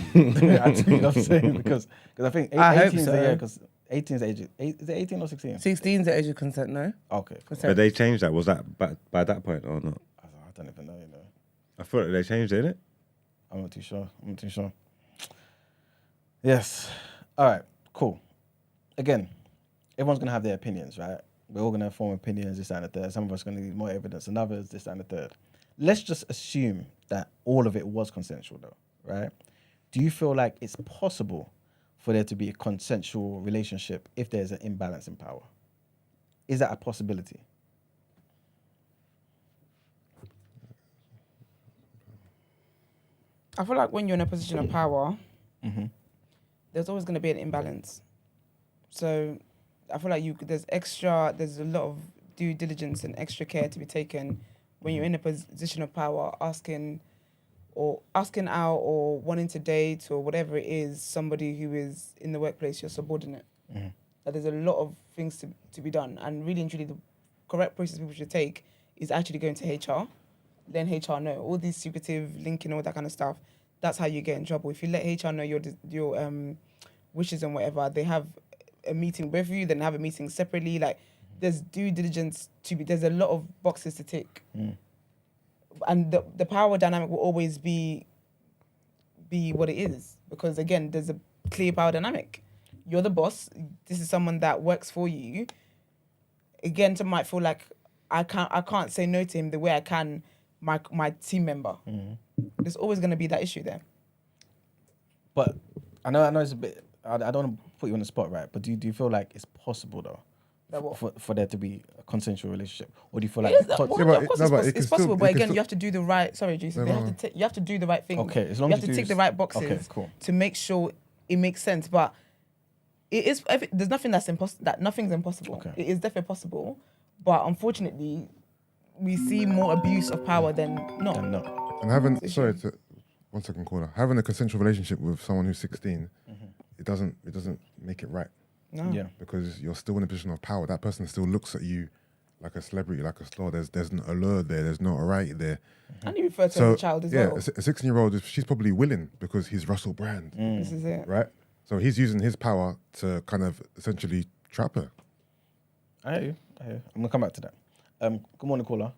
Actually, you know what I'm saying? Because I think I hope 18 so. because 18 is age. Is it 18 or 16? 16 is the age of consent, no? Okay. Cool. But they changed that. Was that by that point or not? I don't even know. I thought they changed it, innit? I'm not too sure. Yes. All right. Cool. Again, everyone's gonna have their opinions, right? We're all gonna form opinions, this and the third. Some of us are gonna need more evidence than others, this and the third. Let's just assume that all of it was consensual, though, right? Do you feel like it's possible for there to be a consensual relationship if there's an imbalance in power? Is that a possibility? I feel like when you're in a position of power, there's always going to be an imbalance. So I feel like there's a lot of due diligence and extra care to be taken when you're in a position of power, asking out or wanting to date or whatever it is, somebody who is in the workplace, your subordinate. That there's a lot of things to be done. And really and truly, the correct process people should take is actually going to HR. Then HR know all these secretive linking, all that kind of stuff. That's how you get in trouble. If you let HR know your wishes and whatever, they have a meeting with you, then have a meeting separately. Like there's due diligence to be. There's a lot of boxes to tick, and the power dynamic will always be what it is, because again, there's a clear power dynamic. You're the boss. This is someone that works for you. Again, some might feel like I can't say no to him the way I can my team member. There's always going to be that issue there. But I know it's a bit. I don't want to put you on the spot, right? But do you feel like it's possible though, for there to be a consensual relationship, or do you feel like Of course it's possible, but again, you have to do the right. Sorry, Jason. You have to do the right thing. Okay, as long you as have to tick the right boxes. Okay, cool. To make sure it makes sense, but it is. There's nothing that's impossible. That nothing's impossible. Okay. It is definitely possible, but unfortunately, we see more abuse of power than not. And having one second, caller. Having a consensual relationship with someone who's 16, it doesn't make it right. No. Yeah. Because you're still in a position of power. That person still looks at you like a celebrity, like a star. There's an allure there. There's notoriety there. And you refer to him as a child as well. A 16-year-old, she's probably willing because he's Russell Brand. This is it. Right? So he's using his power to kind of essentially trap her. I hear you. I'm going to come back to that. Good morning, caller.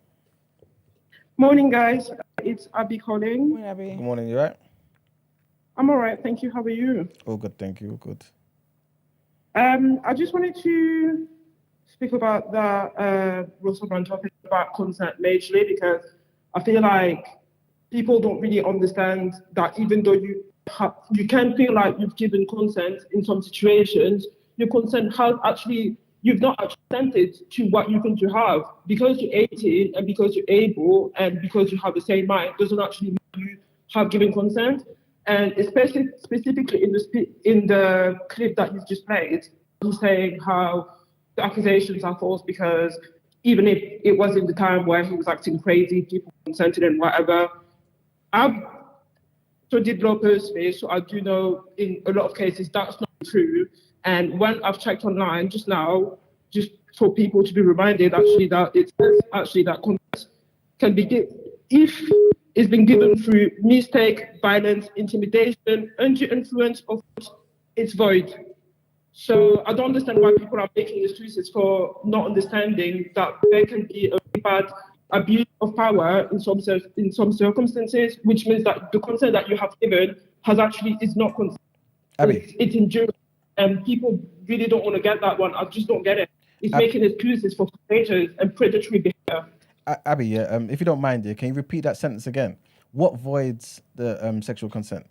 Morning, guys. It's Abby calling. Morning, Abby. Good morning, you right? I'm all right, thank you. How are you? All good, thank you. All good. I just wanted to speak about the Russell Brand topic about consent majorly, because I feel like people don't really understand that even though you can feel like you've given consent in some situations, your consent has actually, you've not actually consented to what you think you have. Because you're 18 and because you're able and because you have the same mind doesn't actually mean you have given consent. And especially specifically in the clip that you've just played, he's saying how the accusations are false because even if it was in the time where he was acting crazy, people consented and whatever. I've studied law personally, so I do know in a lot of cases that's not true. And when I've checked online just now, just for people to be reminded actually that it says actually that consent can be given if it's been given through mistake, violence, intimidation, undue influence, or it's void. So I don't understand why people are making excuses for not understanding that there can be a really bad abuse of power in some circumstances, which means that the consent that you have given is not consent. It's enduring. And people really don't want to get that one. I just don't get it. It's making excuses for predators and predatory behavior. Abby, if you don't mind, can you repeat that sentence again? What voids the sexual consent?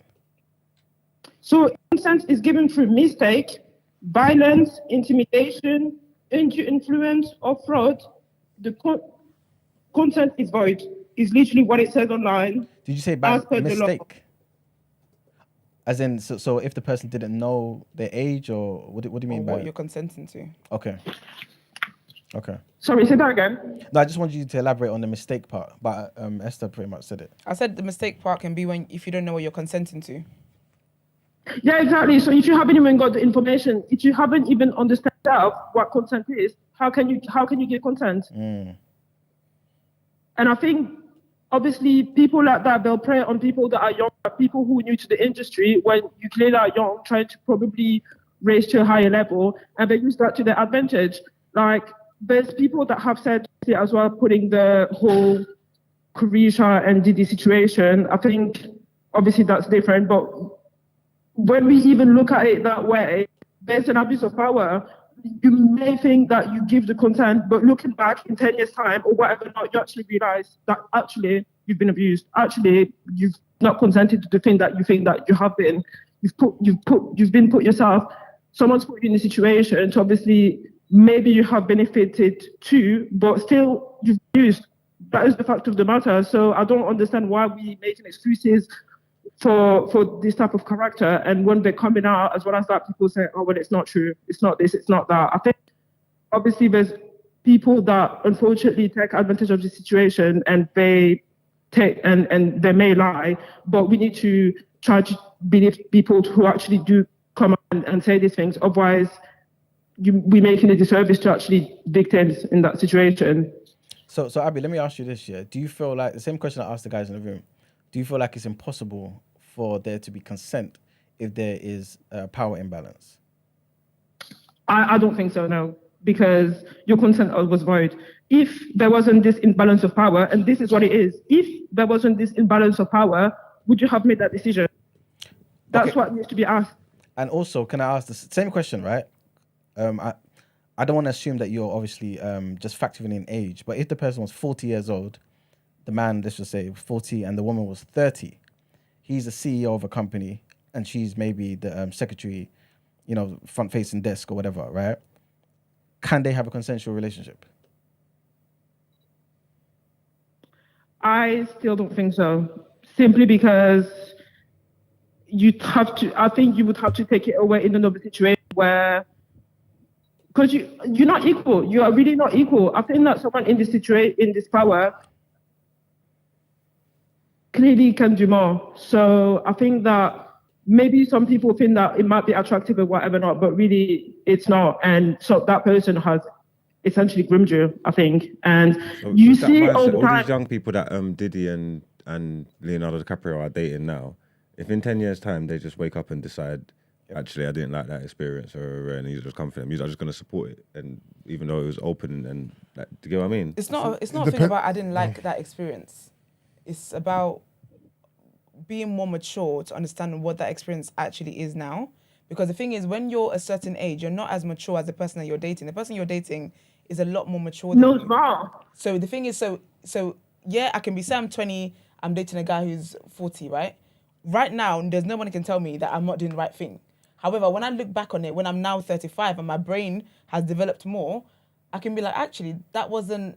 So consent is given through mistake, violence, intimidation, undue influence, or fraud. The consent is void. It's literally what it says online. Did you say by mistake? As in, so if the person didn't know their age, or what do you mean by what you're consenting to? Okay. Okay. Sorry, say that again. No, I just wanted you to elaborate on the mistake part, but Esther pretty much said it. I said the mistake part can be if you don't know what you're consenting to. Yeah, exactly. So if you haven't even got the information, if you haven't even understood what consent is, how can you give consent? Mm. And I think obviously people like that, they'll prey on people that are young, people who are new to the industry when you clearly are young, trying to probably raise to a higher level, and they use that to their advantage. Like there's people that have said as well, putting the whole Carisha and Diddy situation. I think obviously that's different, but when we even look at it that way, there's an abuse of power. You may think that you give the consent, but looking back in 10 years' time or whatever, not, you actually realize that actually you've been abused. Actually, you've not consented to the thing that you think that you have been. You've been put yourself. Someone's put you in a situation. So obviously, maybe you have benefited too, but still you've abused. That is the fact of the matter. So I don't understand why we making excuses for this type of character, and when they're coming out as well as that, people say, oh well, it's not true, it's not this, it's not that. I think obviously there's people that unfortunately take advantage of the situation, and they take and they may lie, but we need to try to believe people who actually do come and say these things. Otherwise we're making a disservice to actually victims in that situation. So Abby, let me ask you this, yeah. Do you feel like, the same question I asked the guys in the room, do you feel like it's impossible for there to be consent if there is a power imbalance? I don't think so, no, because your consent was void. If there wasn't this imbalance of power, and this is what it is, if there wasn't this imbalance of power, would you have made that decision? That's what needs to be asked. And also, can I ask the same question, right? I don't want to assume that you're obviously just factoring in age, but if the person was 40 years old, the man, let's just say 40, and the woman was 30, he's the CEO of a company, and she's maybe the secretary, front-facing desk or whatever, right? Can they have a consensual relationship? I still don't think so. Simply because I think you would have to take it away in another situation where, because you're not equal. You are really not equal. I think that someone in this situation, in this power, clearly can do more. So I think that maybe some people think that it might be attractive or whatever not, but really it's not. And so that person has essentially groomed you, I think. And So you with that see mindset, all the all time. these young people that Diddy and Leonardo DiCaprio are dating now, if in 10 years' time they just wake up and decide, actually, I didn't like that experience, and he's just come for them, he's just going to support it, and even though it was open, and like, do you get what I mean? It's not a thing about I didn't like that experience. It's about being more mature to understand what that experience actually is now. Because the thing is, when you're a certain age, you're not as mature as the person that you're dating. The person you're dating is a lot more mature than you. No, wrong. So the thing is, so yeah, I can be, say I'm 20, I'm dating a guy who's 40, right? Right now, there's no one who can tell me that I'm not doing the right thing. However, when I look back on it, when I'm now 35 and my brain has developed more, I can be like, actually, that wasn't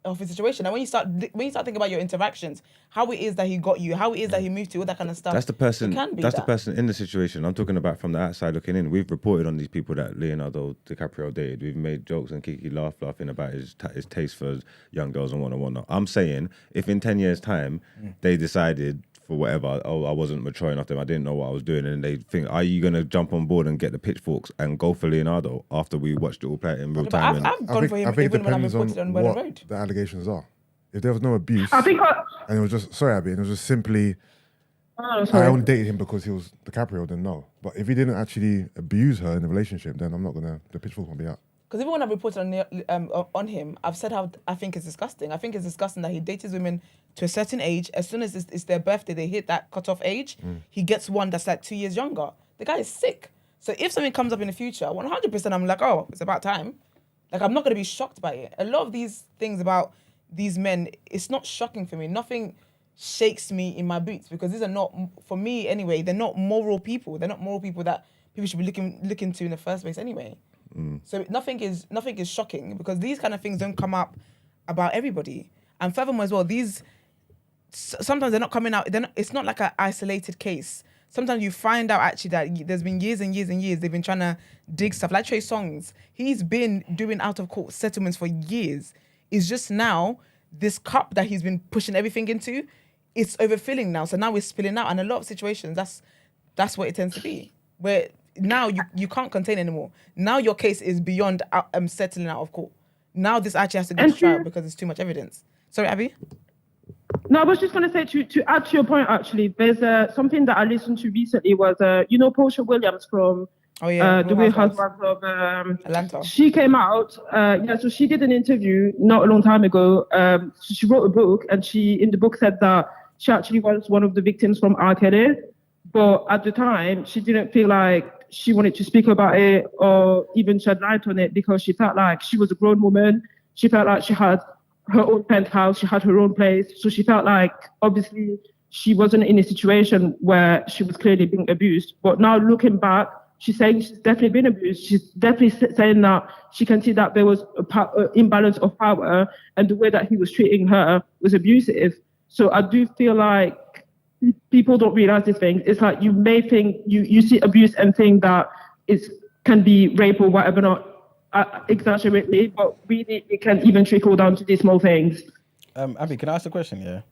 a healthy situation. And when you start thinking about your interactions, how it is that he got you, how it is that he moved to, all that kind of stuff. That's the person. It can be That's that. the person in the situation. I'm talking about from the outside looking in. We've reported on these people that Leonardo DiCaprio dated. We've made jokes and Kiki laughing about his taste for young girls and whatnot. I'm saying if in 10 years' time they decided for whatever, I wasn't mature enough to them, I didn't know what I was doing, and they think, are you gonna jump on board and get the pitchforks and go for Leonardo after we watched it all play out in real time? I've gone for him even when I'm reported on Word Road. The allegations are. If there was no abuse, I think and it was just, sorry, Abby, and it was just simply, I sorry. only dated him because he was DiCaprio, then no. But if he didn't actually abuse her in the relationship, then I'm not gonna, the pitchfork won't be out. Because even when I've reported on him, I've said how I think it's disgusting. I think it's disgusting that he dates women to a certain age. As soon as it's their birthday, they hit that cutoff age. He gets one that's like 2 years younger. The guy is sick. So if something comes up in the future, 100% I'm like, oh, it's about time. Like, I'm not going to be shocked by it. A lot of these things about these men, it's not shocking for me. Nothing shakes me in my boots, because these are not, for me anyway, they're not moral people. They're not moral people that people should be looking to in the first place anyway. So nothing is shocking, because these kind of things don't come up about everybody. And furthermore as well, these sometimes they're not coming out. It's not like an isolated case. sometimes you find out actually that there's been years and years and years they've been trying to dig stuff. Like Trey Songz, he's been doing out of court settlements for years. It's just now this cup that he's been pushing everything into, it's overfilling now. So now we're spilling out. And a lot of situations, that's what it tends to be. Where now you can't contain anymore. Now your case is beyond settling out of court. Now this actually has to go to trial because there's too much evidence. Sorry, Abby? No, I was just going to say to add to your point, actually, there's something that I listened to recently was, Portia Williams from the Real Housewives of Atlanta. She came out, so she did an interview not a long time ago. She wrote a book, and she, in the book, said that she actually was one of the victims from Out Ere, but at the time, she didn't feel like she wanted to speak about it or even shed light on it because she felt like she was a grown woman. She felt like she had her own penthouse, she had her own place. So she felt like, obviously, she wasn't in a situation where she was clearly being abused. But now looking back, she's saying she's definitely been abused. She's definitely saying that she can see that there was an imbalance of power and the way that he was treating her was abusive. So I do feel like people don't realize these things. It's like you may think, you see abuse and think that it can be rape or whatever, not exaggerately, but really it can even trickle down to these small things. Abby, can I ask a question? Yeah.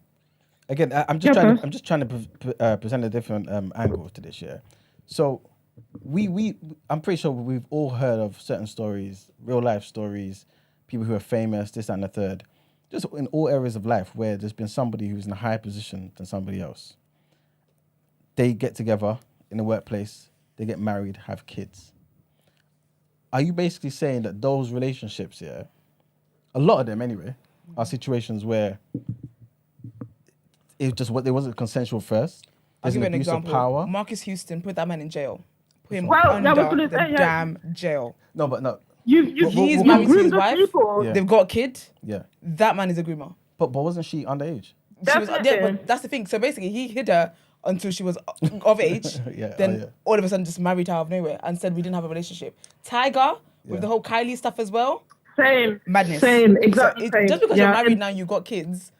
Again, I'm just trying to present a different angle to this. Yeah. So I'm pretty sure we've all heard of certain stories, real life stories, people who are famous, this and the third, just in all areas of life where there's been somebody who's in a higher position than somebody else. They get together in the workplace, they get married, have kids. Are you basically saying that those relationships, yeah, a lot of them anyway, are situations where it wasn't consensual first? I'll give you an example. Power. Marcus Houston, put that man in jail. Put him under the damn jail. No, but no. He's married to his wife. Yeah. They've got a kid. Yeah. That man is a groomer. But wasn't she underage? But that's the thing. So basically, he hid her until she was of age. All of a sudden just married her out of nowhere and said we didn't have a relationship. Tiger, with the whole Kylie stuff as well. Same. Madness. Same, exactly. So just because you're married now, you got kids.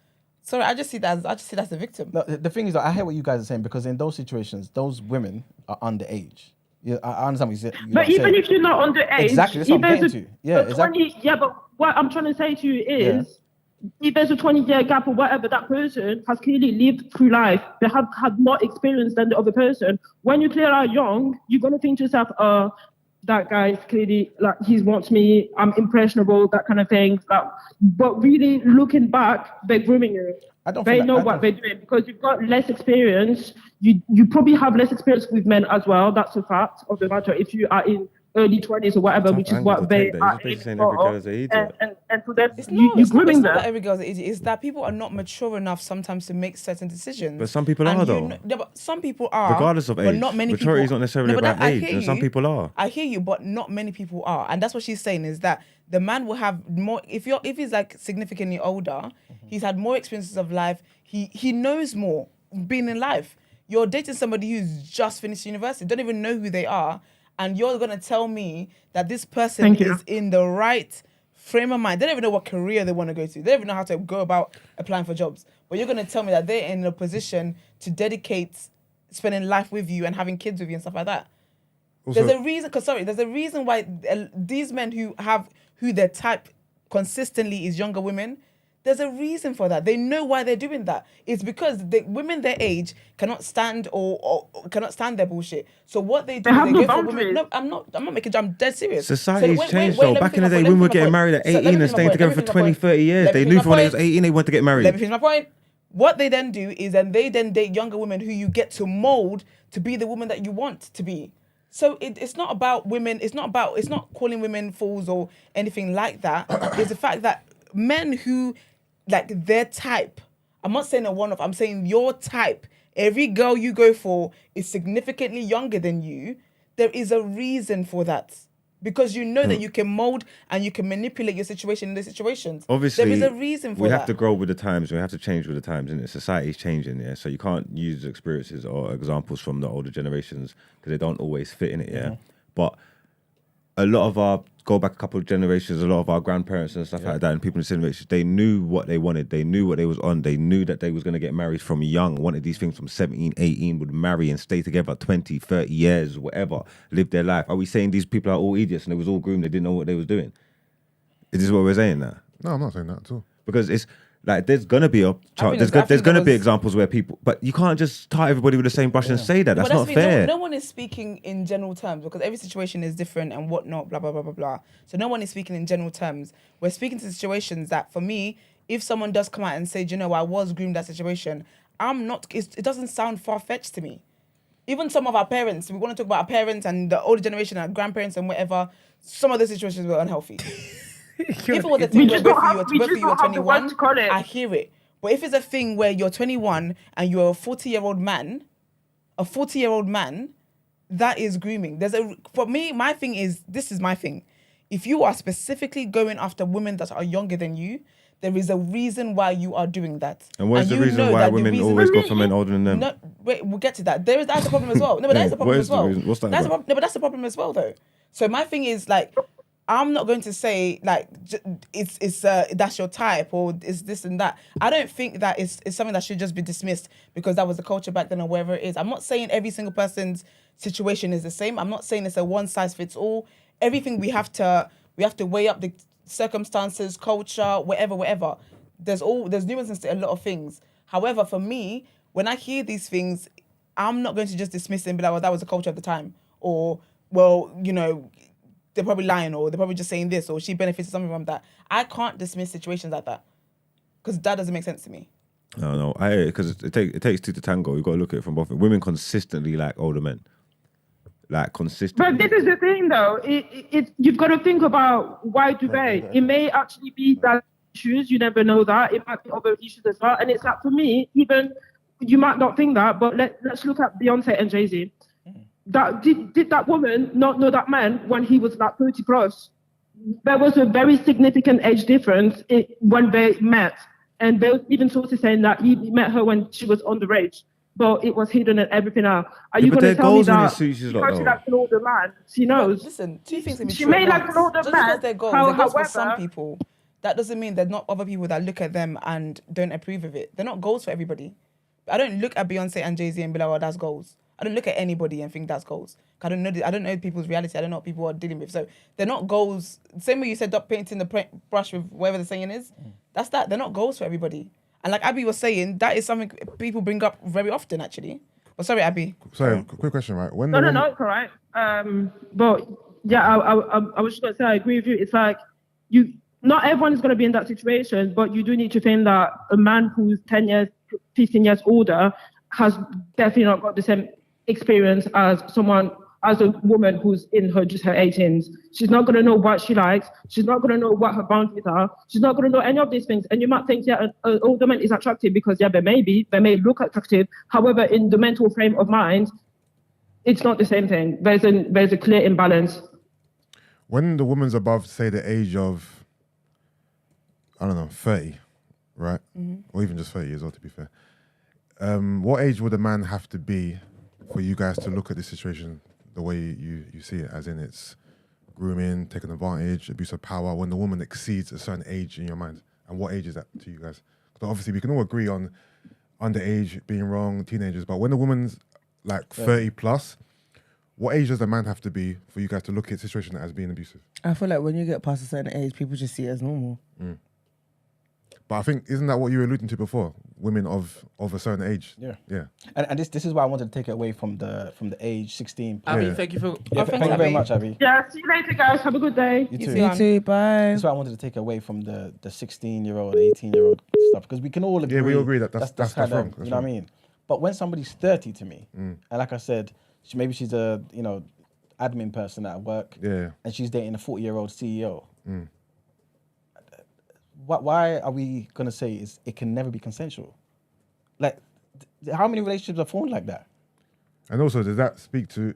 Sorry, I just see that as the victim. No, the thing is that I hear what you guys are saying because in those situations, those women are underage. Yeah, I understand what you're saying. But even if you're not underage, exactly, that's what I'm getting to. Yeah, exactly. But what I'm trying to say to you is, if there's a 20-year gap or whatever, that person has clearly lived through life. They have had more experience than the other person. When you clearly are young, you're going to think to yourself, that guy is clearly, like, he wants me, I'm impressionable, that kind of thing. But really, looking back, they're grooming you. They know what they're doing because you've got less experience. You probably have less experience with men as well. That's a fact of the matter. If you are in early 20s or whatever, which is what they are aiming for. And so that you're grooming them. It's not that every girl's an idiot. It's that people are not mature enough sometimes to make certain decisions. But some people are, though. But some people are. Regardless of age. But not many Maturity people. is not necessarily about age. And some people are. I hear you, but not many people are. And that's what she's saying is that the man will have more, if he's like significantly older, he's had more experiences of life, he knows more being in life. You're dating somebody who's just finished university, don't even know who they are, and you're going to tell me that this person is in the right frame of mind. They don't even know what career they want to go to. They don't even know how to go about applying for jobs. But you're going to tell me that they're in a position to dedicate spending life with you and having kids with you and stuff like that. Also, there's a reason why these men who their type consistently is younger women, there's a reason for that. They know why they're doing that. It's because the women their age cannot stand or cannot stand their bullshit. So what they do is they go for women. No, I'm not making. I'm dead serious. Society's changed though. Back in the day, women were getting married at 18 and staying together for 20, 30 years. They knew from when they was 18 they wanted to get married. Let me finish my point. What they then do is they then date younger women who you get to mold to be the woman that you want to be. So it's not about women. It's not calling women fools or anything like that. It's the fact that men who, like, their type, I'm not saying a one-off, I'm saying your type, every girl you go for is significantly younger than you. There is a reason for that. Because you know that you can mold and you can manipulate your situation in the situations. Obviously, there is a reason for that. We have to grow with the times. We have to change with the times, and society's changing. Yeah, so you can't use experiences or examples from the older generations because they don't always fit in it. Yeah, but a lot of our, go back a couple of generations, a lot of our grandparents and stuff like that, and people in this generation, they knew what they wanted. They knew what they was on. They knew that they was going to get married from young, wanted these things from 17, 18, would marry and stay together 20, 30 years, whatever, live their life. Are we saying these people are all idiots and they was all groomed, they didn't know what they was doing? Is this what we're saying now? No, I'm not saying that at all. Because it's like there's gonna be a there's gonna be examples where people, but you can't just tar everybody with the same brush and say that. That's not fair. No one is speaking in general terms because every situation is different and whatnot, blah blah blah blah blah. So no one is speaking in general terms. We're speaking to situations that, for me, if someone does come out and say, "Do you know, I was groomed that situation," I'm not. It doesn't sound far fetched to me. Even some of our parents, we want to talk about our parents and the older generation, our grandparents and whatever. Some of those situations were unhealthy. If it was a thing where both of you were 21, I hear it. But if it's a thing where you're 21 and you're a 40-year-old man, that is grooming. For me, my thing is, this is my thing. If you are specifically going after women that are younger than you, there is a reason why you are doing that. And what is the reason why women always go for men older than them? No, wait, we'll get to that. That's a problem as well. No, but that is a problem as well. What's that No, but that's the problem as well, though. So my thing is, like, I'm not going to say like it's that's your type or is this and that. I don't think that is something that should just be dismissed because that was the culture back then or wherever it is. I'm not saying every single person's situation is the same. I'm not saying it's a one size fits all. Everything we have to weigh up the circumstances, culture, whatever. There's nuances to a lot of things. However, for me, when I hear these things, I'm not going to just dismiss it and be like, well, that was the culture of the time, or well, you know, they're probably lying, or they're probably just saying this, or she benefited something from that. I can't dismiss situations like that because that doesn't make sense to me. No, because it takes two to tango. You've got to look at it from both. Women consistently like older men, like consistently. But this is the thing, though. You've got to think about why do they? It may actually be that issues. You never know that. It might be other issues as well. And it's like, for me, even you might not think that, but let's look at Beyonce and Jay-Z. That did that woman not know that man when he was like 30 plus? There was a very significant age difference when they met, and there was even sources saying that he met her when she was underage, but it was hidden and everything else. Are you going to tell me that because she likes an older man, she knows? But listen, two things can be she true. may like an older man. Just they're goals for some people. That doesn't mean there's not other people that look at them and don't approve of it. They're not goals for everybody. I don't look at Beyonce and Jay-Z and be like, oh, that's goals. I don't look at anybody and think that's goals. I don't know people's reality. I don't know what people are dealing with. So they're not goals. Same way you said, stop painting the brush with whatever the saying is. That's that. They're not goals for everybody. And like Abby was saying, that is something people bring up very often, actually. But sorry, Abby. Sorry, quick question, right? No, it's all right. But yeah, I was just going to say, I agree with you. It's like, not everyone is going to be in that situation, but you do need to think that a man who's 10 years, 15 years older has definitely not got the same experience as a woman who's in her 18s. She's not going to know what she likes. She's not going to know what her boundaries are. She's not going to know any of these things. And you might think, yeah, an older man is attractive because, yeah, they may look attractive. However, in the mental frame of mind, it's not the same thing. There's a clear imbalance. When the woman's above, say, the age of, I don't know, 30, right? Mm-hmm. Or even just 30 years old, to be fair. What age would a man have to be for you guys to look at this situation the way you see it, as in it's grooming, taking advantage, abuse of power, when the woman exceeds a certain age in your mind? And what age is that to you guys? Because obviously we can all agree on underage being wrong, teenagers, but when the woman's like 30 plus, what age does the man have to be for you guys to look at the situation as being abusive? I feel like when you get past a certain age, people just see it as normal. Mm. But I think, isn't that what you were alluding to before? Women of a certain age. Yeah. And this is why I wanted to take it away from the age 16. Abby, thank you for. Thank you very much, Abby. Yeah, see you later, guys. Have a good day. You too. You too. Bye. That's why I wanted to take away from the 16-year-old, 18-year-old stuff, because we can all agree. Yeah, we all agree that's wrong. You know what I mean? But when somebody's 30 to me, and like I said, maybe she's a admin person at work, and she's dating a 40-year-old CEO. Why are we gonna say it can never be consensual? Like, how many relationships are formed like that? And also, does that speak to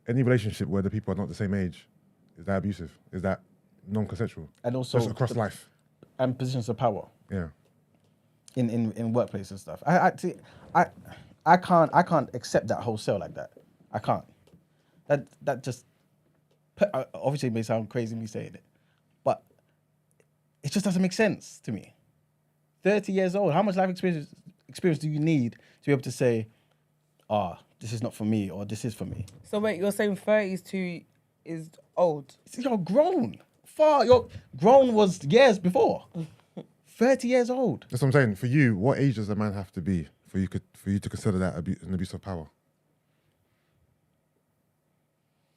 any relationship where the people are not the same age? Is that abusive? Is that non-consensual? And also just across life and positions of power. Yeah. In workplace and stuff. I can't accept that wholesale like that. I can't. That just obviously it may sound crazy me saying it, but it just doesn't make sense to me. 30 years old, how much life experience do you need to be able to say, this is not for me or this is for me? So wait, you're saying 30 is old? You're grown. You're grown was years before. 30 years old. That's what I'm saying. For you, what age does a man have to be for you to consider that an abuse of power?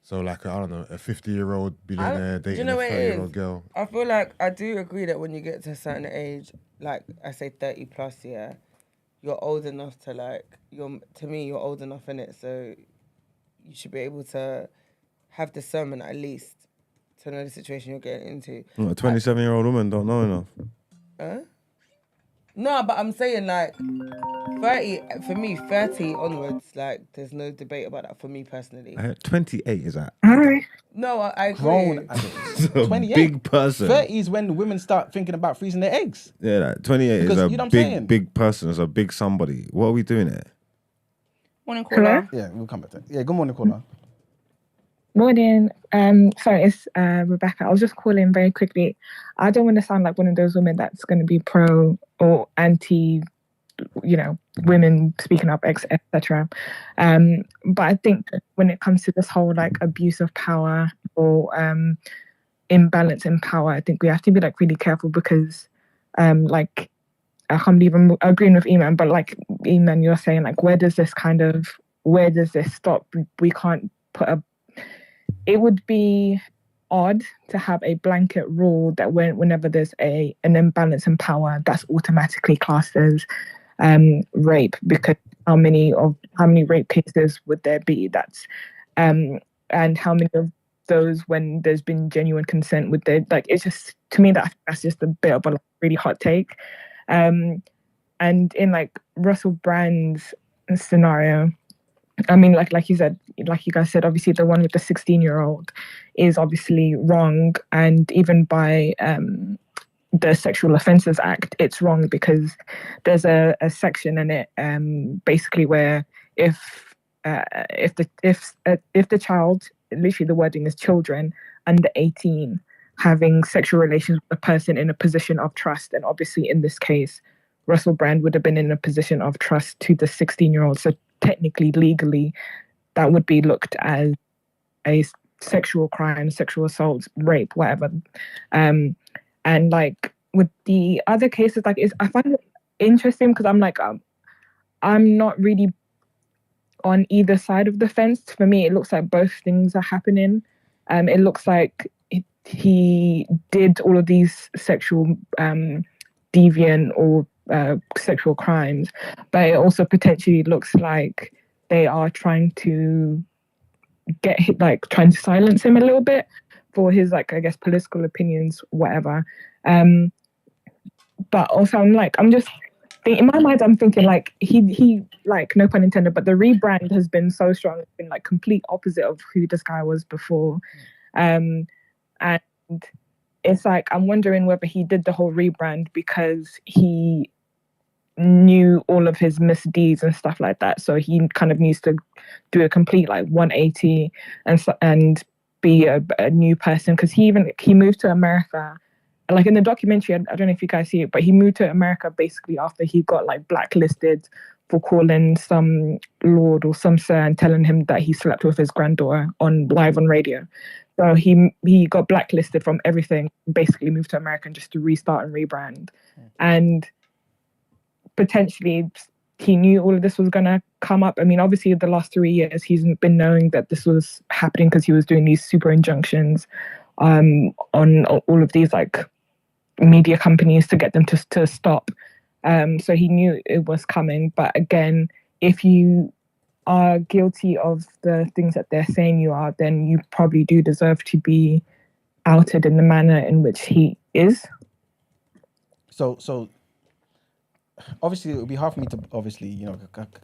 So like, I don't know, a 50-year-old billionaire dating a 30-year-old girl. I feel like I do agree that when you get to a certain age, like I say 30 plus, yeah, you're old enough to to me, you're old enough in it. So you should be able to have discernment at least to know the situation you're getting into. A 27-year-old woman don't know enough. Huh? No, but I'm saying like 30, for me, 30 onwards, like there's no debate about that for me personally. 28 is that? No, I agree. Grown. 28. Big person. 30 is when women start thinking about freezing their eggs. Yeah, like 28 Because, is you know a what I'm saying? big person. It's a big somebody. What are we doing here? Morning, caller. Yeah, we'll come back to it. Yeah, good morning, caller. Morning. Sorry, it's Rebecca. I was just calling very quickly. I don't want to sound like one of those women that's going to be pro or anti, women speaking up, etc. But I think when it comes to this whole like abuse of power or imbalance in power, I think we have to be like really careful because like I can't believe I'm agreeing with Iman, but like Iman, you're saying like where does this stop? We can't put it would be odd to have a blanket rule that whenever there's an imbalance in power, that's automatically classed as rape, because how many rape cases would there be? That's and how many of those when there's been genuine consent would there, like, it's just, to me, that's just a bit of a really hot take. And in like Russell Brand's scenario, I mean, like you guys said, obviously the one with the 16-year-old is obviously wrong, and even by the Sexual Offences Act, it's wrong because there's a section in it basically where if the child, literally the wording is children under 18 having sexual relations with a person in a position of trust, and obviously in this case Russell Brand would have been in a position of trust to the 16-year-old, so technically, legally, that would be looked as a sexual crime, sexual assault, rape, whatever. And like with the other cases, like I find it interesting because I'm like, I'm not really on either side of the fence. For me, it looks like both things are happening. It looks like he did all of these sexual deviant or sexual crimes, but it also potentially looks like they are trying to trying to silence him a little bit for his, like, I guess, political opinions, whatever. But also I'm just in my mind, I'm thinking like he like, no pun intended, but the rebrand has been so strong, it's been like complete opposite of who this guy was before. And it's like, I'm wondering whether he did the whole rebrand because he knew all of his misdeeds and stuff like that, so he kind of needs to do a complete like 180 and be a new person, because he moved to America, like in the documentary, I don't know if you guys see it, but he moved to America basically after he got like blacklisted for calling some lord or some sir and telling him that he slept with his granddaughter live on radio. So he got blacklisted from everything, basically moved to America just to restart and rebrand. And potentially he knew all of this was going to come up. I mean, obviously the last 3 years he's been knowing that this was happening because he was doing these super injunctions on all of these like media companies to get them to stop. So he knew it was coming. But again, if you are guilty of the things that they're saying you are, then you probably do deserve to be outed in the manner in which he is. So obviously it would be hard for me to obviously,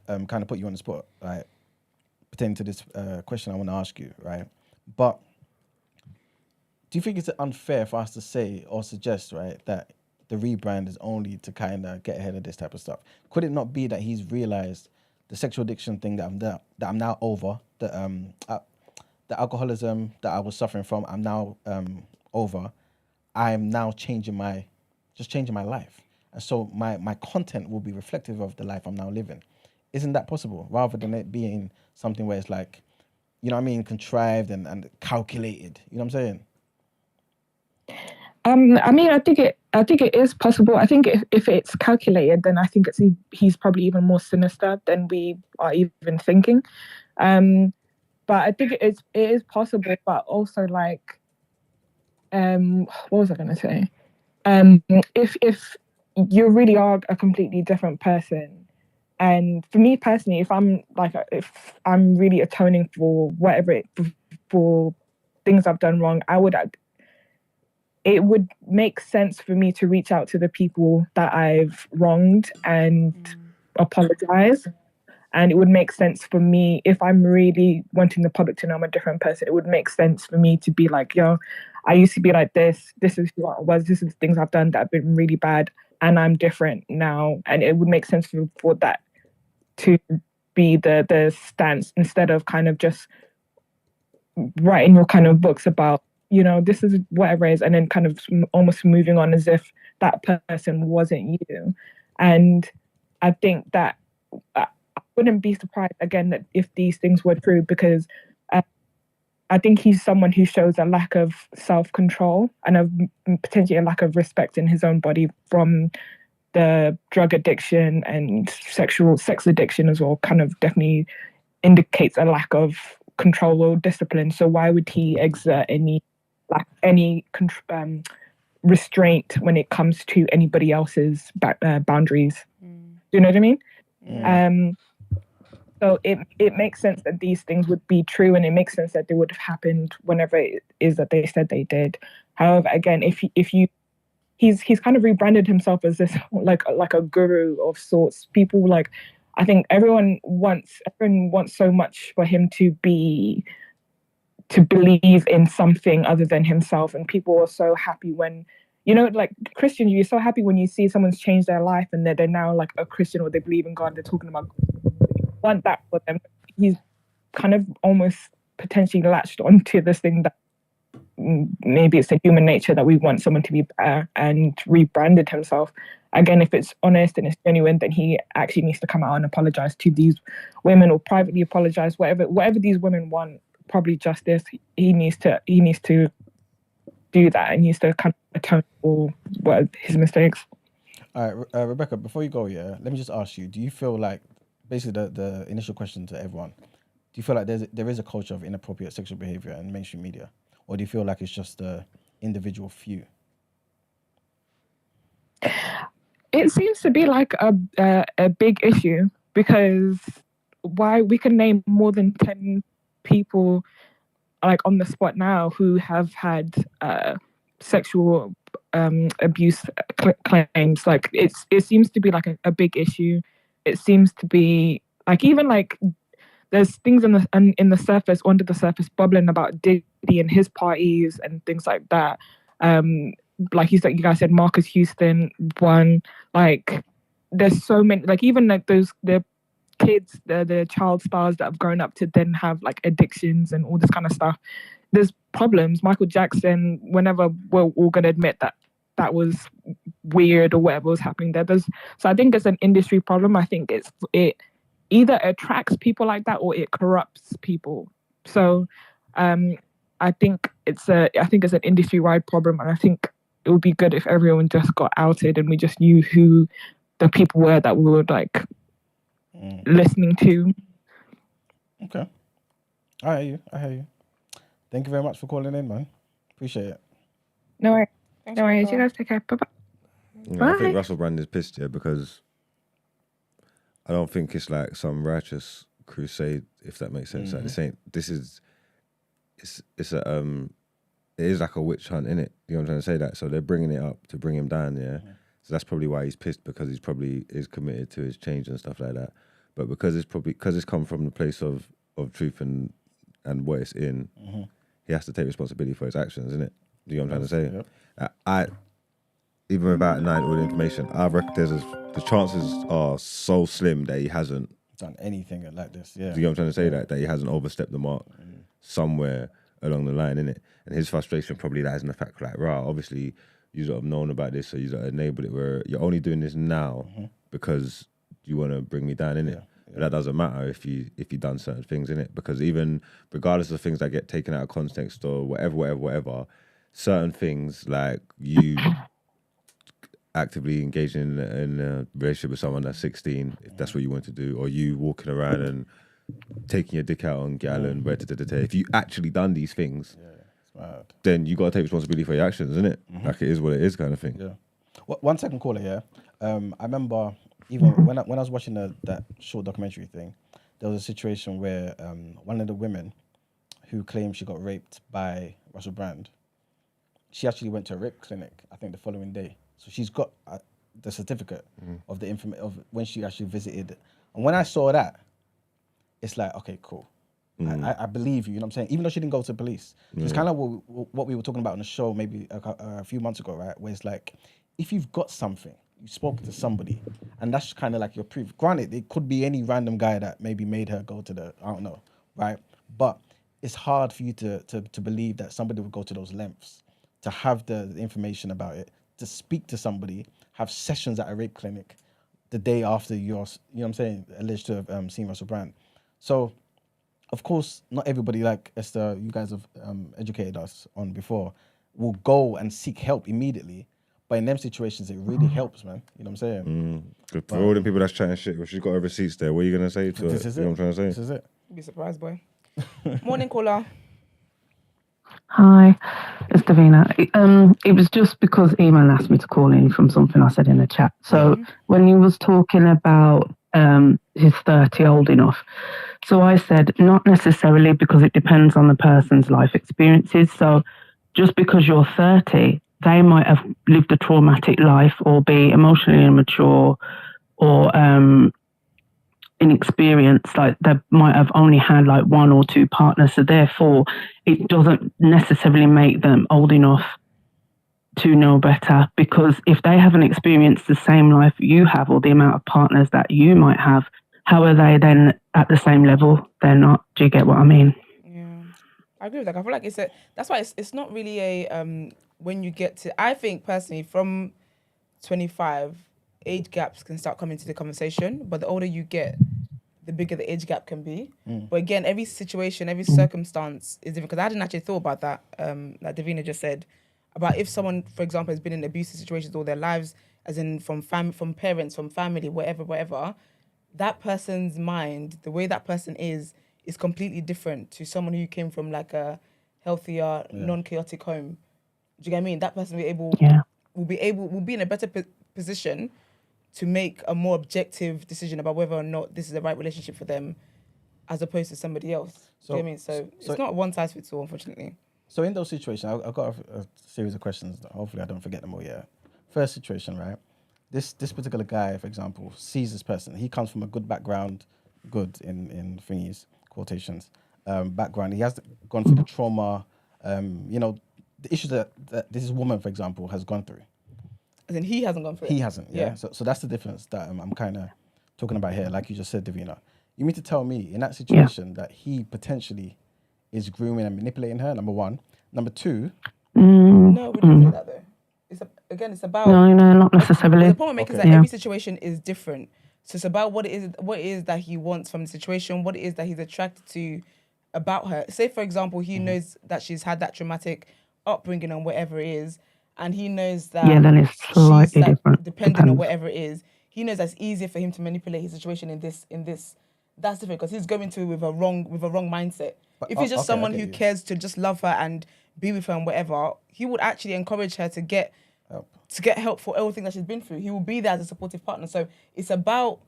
kind of put you on the spot, right, pertaining to this question I want to ask you, right? But do you think it's unfair for us to say or suggest, right, that the rebrand is only to kind of get ahead of this type of stuff? Could it not be that he's realized the sexual addiction thing that I'm now over, that the alcoholism that I was suffering from, I'm now over. I'm now changing my life. And so my content will be reflective of the life I'm now living. Isn't that possible? Rather than it being something where it's like, you know what I mean, contrived and calculated. You know what I'm saying? I mean, I think it is possible. I think if it's calculated, then I think he's probably even more sinister than we are even thinking. But I think it is possible. But also, like, what was I going to say? If you really are a completely different person, and for me personally, if I'm really atoning for for things I've done wrong, it would make sense for me to reach out to the people that I've wronged and apologize. And it would make sense for me, if I'm really wanting the public to know I'm a different person, it would make sense for me to be like, yo, I used to be like this. This is who I was. This is things I've done that have been really bad. And I'm different now. And it would make sense for that to be the stance, instead of kind of just writing your kind of books about, you know, this is whatever it is, and then kind of almost moving on as if that person wasn't you. And I think that I wouldn't be surprised, again, that if these things were true, because I think he's someone who shows a lack of self-control and potentially a lack of respect in his own body from the drug addiction and sex addiction as well. Kind of definitely indicates a lack of control or discipline. So why would he exert any restraint when it comes to anybody else's boundaries? Do you know what I mean? So it makes sense that these things would be true, and it makes sense that they would have happened whenever it is that they said they did. However, again, he's kind of rebranded himself as this like a guru of sorts. People like, I think everyone wants so much for him to believe in something other than himself, and people are so happy when, you know, like Christians, you're so happy when you see someone's changed their life and they're now like a Christian, or they believe in God. They're talking about, want that for them. He's kind of almost potentially latched onto this thing that maybe it's a human nature that we want someone to be better, and rebranded himself. Again, if it's honest and it's genuine, then he actually needs to come out and apologize to these women, or privately apologize, whatever these women want, probably justice. He needs to do that, and he needs to kind of atone for his mistakes. All right, Rebecca, before you go, let me just ask you, do you feel like, basically the initial question to everyone, do you feel like there is a culture of inappropriate sexual behavior in mainstream media? Or do you feel like it's just the individual few? It seems to be like a big issue, because we can name more than 10 people like on the spot now who have had sexual abuse claims. Like it seems to be like a big issue. It seems to be like, even like there's things in the surface, under the surface, bubbling about Diddy and his parties and things like that. Like you guys said, Marcus Houston one. Like there's so many. Like even like the kids, the child stars that have grown up to then have like addictions and all this kind of stuff. There's problems. Michael Jackson. Whenever we're all gonna admit that was weird or whatever was happening there. So I think it's an industry problem. I think it either attracts people like that or it corrupts people. So I think it's an industry-wide problem, and I think it would be good if everyone just got outed and we just knew who the people were that we were like listening to. Okay, I hear you. Thank you very much for calling in, man. Appreciate it. No worries. No worries. You guys take care. Bye-bye. Yeah, I think Russell Brand is pissed here because I don't think it's like some righteous crusade, if that makes sense. Mm-hmm. Like it is like a witch hunt, innit? You know what I'm trying to say? That so they're bringing it up to bring him down, yeah. Mm-hmm. So that's probably why he's pissed, because he's probably is committed to his change and stuff like that. But because it's come from the place of truth and what it's in, mm-hmm. he has to take responsibility for his actions, innit? You know what I'm trying to say? Yep. Even without knowing all the information, I reckon the chances are so slim that he hasn't done anything like this. Yeah. Do you know what I'm trying to say? That he hasn't overstepped the mark. somewhere along the line, innit? And his frustration probably lies in the fact, like, obviously you have known about this, so you enabled it, where you're only doing this now because you want to bring me down, innit? But that doesn't matter if you done certain things, innit? Because even regardless of things that get taken out of context or whatever, certain things like you actively engaging in a relationship with someone that's 16, if that's what you want to do, or you walking around and taking your dick out on gal and if you actually done these things, then you got to take responsibility for your actions, isn't it? Like, it is what it is, kind of thing. Yeah. One second caller, yeah. I remember even when I was watching that short documentary thing, there was a situation where one of the women who claimed she got raped by Russell Brand, she actually went to a rape clinic, I think the following day. So she's got the certificate of the of when she actually visited. And when I saw that, it's like, okay, cool. I believe you, you know what I'm saying? Even though she didn't go to the police. It's kind of what we were talking about on the show maybe a few months ago, right? Where it's like, if you've got something, you spoke to somebody, and that's kind of like your proof. Granted, it could be any random guy that maybe made her go to I don't know, right? But it's hard for you to believe that somebody would go to those lengths to have the information about it, to speak to somebody, have sessions at a rape clinic the day after you're, you know what I'm saying, alleged to have seen Russell Brand. So, of course, not everybody, like Esther, you guys have educated us on before, will go and seek help immediately. But in them situations, it really helps, man. You know what I'm saying? For all the people that's chatting shit, well, she's got her receipts there. What are you going to say to her? This is You know it. what I'm trying to say? This is it. You'd be surprised, boy. Morning, caller. Hi, it's Davina. It was just because Iman asked me to call in from something I said in the chat. So when he was talking about his 30 old enough, so I said not necessarily, because it depends on the person's life experiences. So just because you're 30, they might have lived a traumatic life or be emotionally immature or inexperienced, like they might have only had like one or two partners, so therefore it doesn't necessarily make them old enough to know better, because if they haven't experienced the same life you have or the amount of partners that you might have, how are they then at the same level? They're not. Do you get what I mean? Yeah, I agree with that. I feel like that's why it's not really a when you get to, I think personally from 25, age gaps can start coming to the conversation, but the older you get, the bigger the age gap can be. But again, every situation, every circumstance is different, because I hadn't actually thought about that, like Davina just said, about if someone, for example, has been in abusive situations all their lives, as in from parents, from family, whatever, that person's mind, the way that person is completely different to someone who came from like a healthier, non-chaotic home. Do you get what I mean? That person will be in a better position to make a more objective decision about whether or not this is the right relationship for them, as opposed to somebody else. Do you know what I mean? So it's not one size fits all, unfortunately. So in those situations, I've got a series of questions. Hopefully I don't forget them all yet. First situation, right? This particular guy, for example, sees this person. He comes from a good background, good in thingies, quotations, background. He has gone through the trauma, the issues that this woman, for example, has gone through. As in he hasn't gone through it? He hasn't, yeah. So that's the difference that I'm kind of talking about here, like you just said, Davina. You mean to tell me, in that situation, that he potentially is grooming and manipulating her, number one. Number two... No, we didn't say that, though. It's about... No, not necessarily. The point we're making is that every situation is different. So it's about what it is that he wants from the situation, what it is that he's attracted to about her. Say, for example, he knows that she's had that traumatic upbringing and whatever it is, and he knows that then it's slightly she's different. Dependent on whatever it is. He knows that's easier for him to manipulate his situation in this. That's different, because he's going to it with a wrong mindset. But if he's just someone who cares to just love her and be with her and whatever, he would actually encourage her to get help for everything that she's been through. He will be there as a supportive partner. So it's not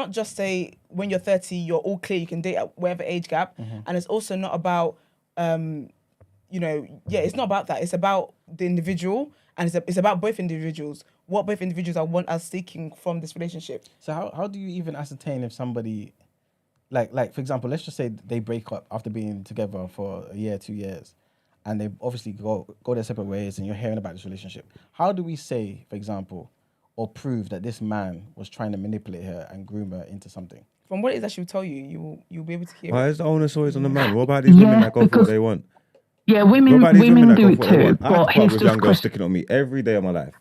just when you're 30, you're all clear, you can date at whatever age gap. And it's also not about, it's not about that. It's about the individual, and it's about both individuals. What both individuals are seeking from this relationship. So how do you even ascertain if somebody, like for example, let's just say they break up after being together for a year, 2 years, and they obviously go their separate ways, and you're hearing about this relationship. How do we say, for example, or prove that this man was trying to manipulate her and groom her into something. From what it is that she'll tell you, you'll be able to hear Why it. is the onus always on the man? What about these women that go for what they want? Yeah, What women about these women that do go it for what they too. want? I have But to part here's with just young girls question. sticking on me every day of my life.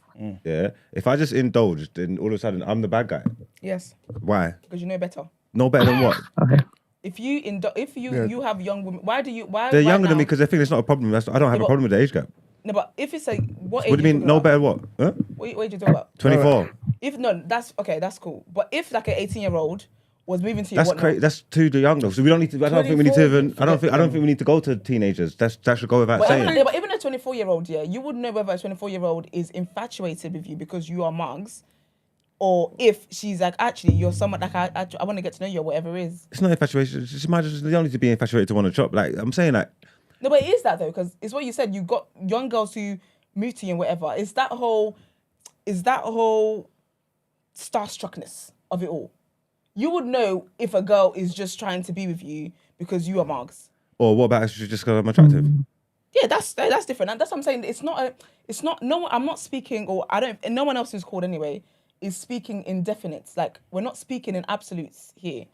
Yeah. If I just indulge, then all of a sudden I'm the bad guy. Yes, Why? because you know better. No better than what? If you have young women, why They're right younger than now- me because they think it's not a problem. I don't have a problem with the age gap. No, but if it's like what age? What do you mean? No better what? Huh? What age you talking about? 24. If no, that's okay. That's cool. But if like an 18-year-old was moving to your That's whatnot, crazy. That's too young though. So we don't need to. I don't think we need to even. I don't think we need to go to teenagers. That should go without but saying. even a 24-year-old, yeah, you would know whether a 24-year-old is infatuated with you because you are mugs, or if she's like, actually, you're someone like I want to get to know you or whatever it is. It's not infatuation. She might just they don't need to be infatuated to want to chop. Like I'm saying, like No, but it is that though, because it's what you said. You got young girls who move to you and whatever. It's that whole starstruckness of it all. You would know if a girl is just trying to be with you because you are mugs. or what about if she's just because I'm attractive? Yeah, that's different. And that's what I'm saying. It's not. No, I'm not speaking, or I don't. And no one else who's called anyway is speaking in definites. Like we're not speaking in absolutes here.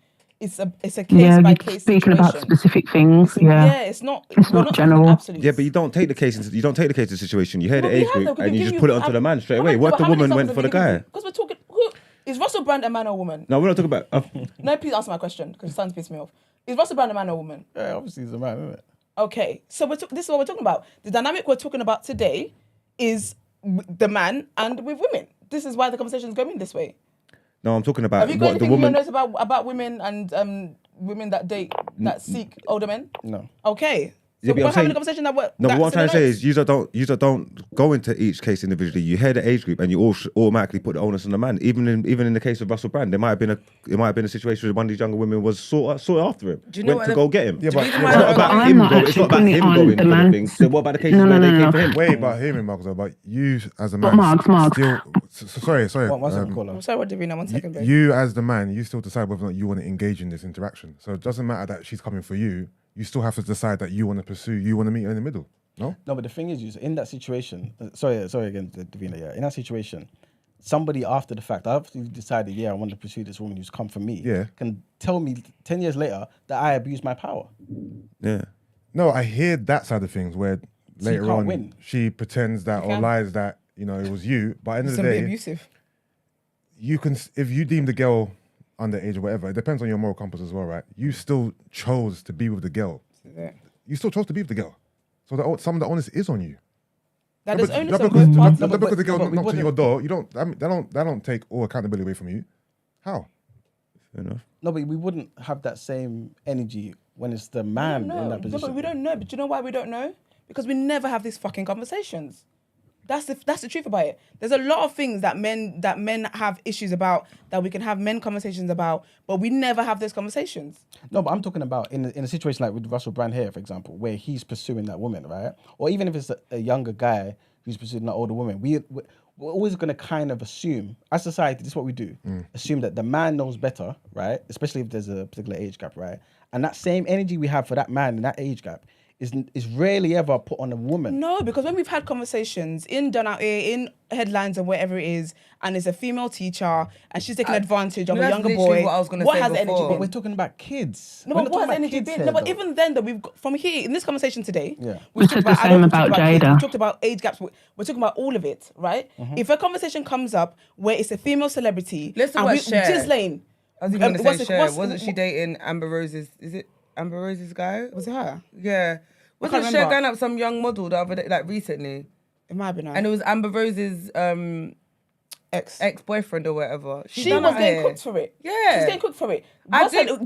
It's a case by case speaking situation. about specific things. Yeah, it's not general. Absolutes. Yeah, but you don't take the case into the situation. You hear the we age have group them, 'cause and we you give just you put it onto the man straight away. What if the woman went for the guy? Because we're talking. Is Russell Brand a man or woman? No, we're not talking about. No, please answer my question because it sounds pissed me off. Is Russell Brand a man or woman? Yeah, obviously he's a man, isn't it? Okay, so this is what we're talking about. The dynamic we're talking about today is the man and with women. This is why the conversation is going this way. No, I'm talking about Have you got what the anything you woman. notice about women and women that date that seek older men? No. Okay. Yeah, So but we're I'm having saying- a conversation that we're. No, but what I'm trying that's to say in the is, you don't go into each case individually. You hear the age group, and you all automatically put the onus on the man. Even in the case of Russell Brand, it might have been a situation where one of these younger women was sought after him, Do you know went what to the- go get him. Yeah, but It's not about I'm him not going. It's not about actually him putting it going on for the the man. things. So what about the cases No, where they no, came no. for him? Wait, but hear me, Marcus, though, but you as a But man Marks. still sorry. One second, caller. I'm sorry, what did we know? 1 second, babe. You as the man, you still decide whether or not you want to engage in this interaction. So it doesn't matter that she's coming for you. You still have to decide that you want to pursue, you want to meet her in the middle. No? No, but the thing is, in that situation, sorry again, Davina, yeah, in that situation, somebody after the fact, after you've decided, I want to pursue this woman who's come for me, can tell me 10 years later that I abused my power. Yeah. No, I hear that side of things where So you later can't on win. she pretends that or can. lies that, it was you. But at the end of the Somebody day, abusive. you can, if you deem the girl underage or whatever, it depends on your moral compass as well, right? You still chose to be with the girl. You still chose to be with the girl. So some of the onus is on you. That is only some because both parties. the girl but we knocked on your wouldn't- door, that don't take all accountability away from you. How? Fair enough. No, but we wouldn't have that same energy when it's the man in that No, position. but we don't know. But do you know why we don't know? Because we never have these fucking conversations. That's the truth about it. There's a lot of things that men have issues about that we can have men conversations about, but we never have those conversations. No, but I'm talking about in a situation like with Russell Brand here, for example, where he's pursuing that woman, right? Or even if it's a younger guy who's pursuing that older woman, we're always going to kind of assume, as society, this is what we do, assume that the man knows better, right? Especially if there's a particular age gap, right? And that same energy we have for that man in that age gap is rarely ever put on a woman. No, because when we've had conversations in Out Ere, in headlines and wherever it is, and it's a female teacher and she's taking advantage of a that's younger literally boy, what I was gonna say has the energy before. been? We're talking about kids. No, We're but not what has talking energy about been? kids No, but here, even then, that we've got, from here in this conversation today, Yeah. we've said talked the same about kids, Jada. we talked about age gaps. We're talking about all of it, right? If a conversation comes up where it's a female celebrity, Let's talk and about Cher. Ghislaine, I was even going to what's say it- Cher. what's- Wasn't she dating Amber Rose's? Is it Amber Rose's guy? was it her? Yeah. can't Wasn't Cher remember. going up some young model the other day, like recently? It might have been her. And it was Amber Rose's ex-boyfriend or whatever. She was getting cooked for it. Yeah. She's getting cooked for it.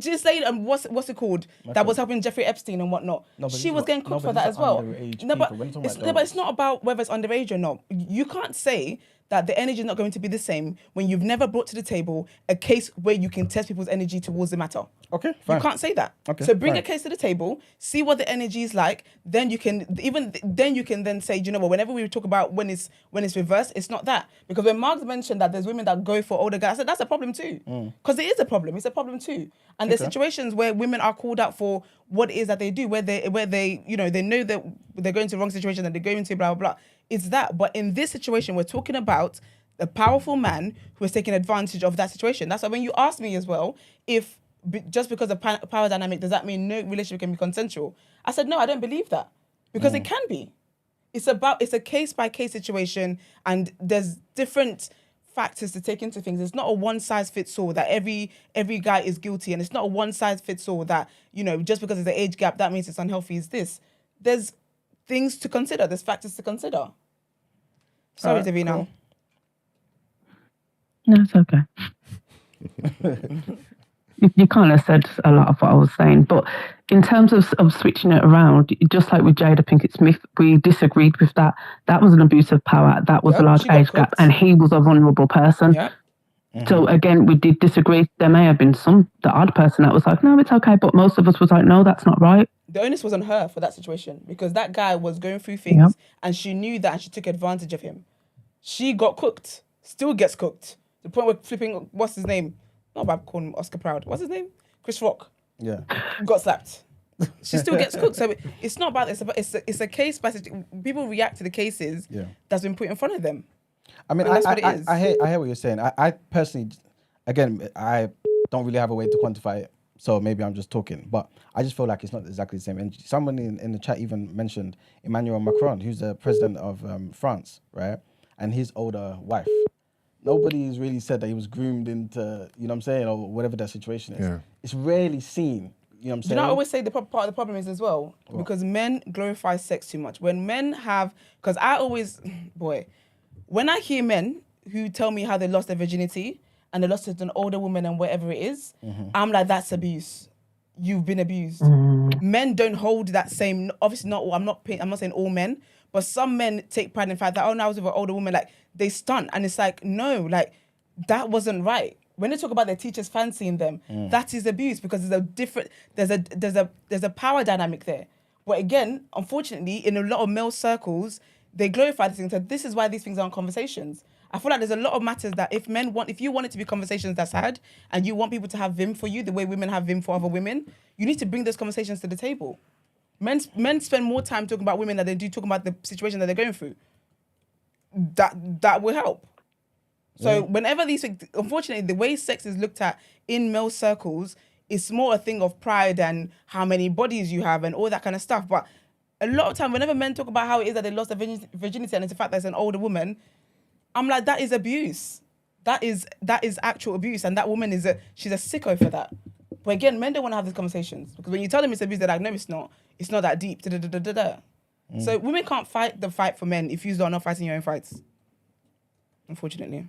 Ghislaine and what's it called? That was helping Jeffrey Epstein and whatnot. No, but She these was are- getting no, cooked but for that these as are well. underage No, but people. We're not talking it's, about no, but it's those. not about whether it's underage or not. You can't say that the energy is not going to be the same when you've never brought to the table a case where you can test people's energy towards the matter. Okay, fine. You can't say that. Okay, So bring a fine. case to the table, see what the energy is like. Then you can then say, you know what? Whenever we talk about when it's reversed, it's not that, because when Mark's mentioned that there's women that go for older guys, I said that's a problem too, because it is a problem. It's a problem too. And there's situations where women are called out for what it is that they do, where they they know that they're going to the wrong situation and they're going to blah blah blah. It's that. But in this situation, we're talking about a powerful man who is taking advantage of that situation. That's why when you asked me as well, if just because of power dynamic, does that mean no relationship can be consensual? I said, no, I don't believe that. Because it can be. It's a case-by-case situation, and there's different factors to take into things. It's not a one-size-fits-all that every guy is guilty, and it's not a one-size-fits-all that, just because there's an age gap, that means it's unhealthy is this. There's things to consider. There's factors to consider. Sorry, Davina. Cool. No, it's okay. You kind of said a lot of what I was saying, but in terms of switching it around, just like with Jada Pinkett Smith, we disagreed with that. That was an abuse of power. That was a large age gap, and he was a vulnerable person. Yeah. Mm-hmm. So again, we did disagree. There may have been the odd person that was like, no, it's okay, but most of us was like, no, that's not right. The onus was on her for that situation, because that guy was going through things, and she knew that, and she took advantage of him. She got cooked, still gets cooked. The point where flipping, what's his name? Not about calling him Oscar Proud. What's his name? Chris Rock. Yeah. Got slapped. She still gets cooked. So it's not about this. It's a case by people react to the cases that's been put in front of them. I mean, that's what it is. I hear what you're saying. I personally, again, I don't really have a way to quantify it, so maybe I'm just talking. But I just feel like it's not exactly the same. And someone in the chat even mentioned Emmanuel Macron, who's the president of France, right? And his older wife. Nobody's really said that he was groomed into, you know what I'm saying, or whatever that situation is. Yeah. It's rarely seen, you know what I'm saying? Do you know, I always say the part of the problem is as well, because men glorify sex too much. When men have, because I always, when I hear men who tell me how they lost their virginity and they lost it to an older woman and whatever it is, I'm like, that's abuse. You've been abused. Men don't hold that same, obviously not all, I'm not saying all men, but some men take pride in the fact that, oh, no, I was with an older woman, like, they stunt. And it's like, no, like, that wasn't right. When they talk about their teachers fancying them, that is abuse, because there's a power dynamic there. But again, unfortunately, in a lot of male circles, they glorify these things. So this is why these things aren't conversations. I feel like there's a lot of matters that if you want it to be conversations that's had, and you want people to have vim for you the way women have vim for other women, you need to bring those conversations to the table. Men spend more time talking about women than they do talking about the situation that they're going through. That will help. So whenever these things, unfortunately, the way sex is looked at in male circles, it's more a thing of pride and how many bodies you have and all that kind of stuff. But a lot of time, whenever men talk about how it is that they lost their virginity and it's the fact that it's an older woman, I'm like, that is abuse. That is actual abuse, and that woman she's a sicko for that. But again, men don't want to have these conversations, because when you tell them it's abuse, they're like, no, it's not. It's not that deep. So women can't fight the fight for men if you are not fighting your own fights. Unfortunately.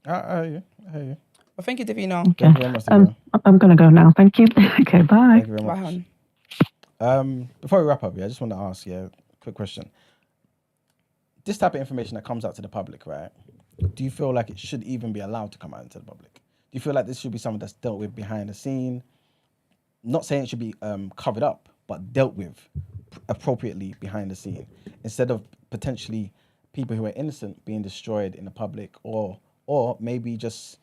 I hear you. Well, thank you, Davina. Okay. Thank you very much, Davina. I'm going to go now. Thank you. Okay, bye. Thank you very much. Bye, hon. Before we wrap up, I just want to ask you a quick question. This type of information that comes out to the public, right? Do you feel like it should even be allowed to come out into the public? Do you feel like this should be something that's dealt with behind the scene? Not saying it should be covered up, but dealt with appropriately behind the scene, instead of potentially people who are innocent being destroyed in the public, or maybe just,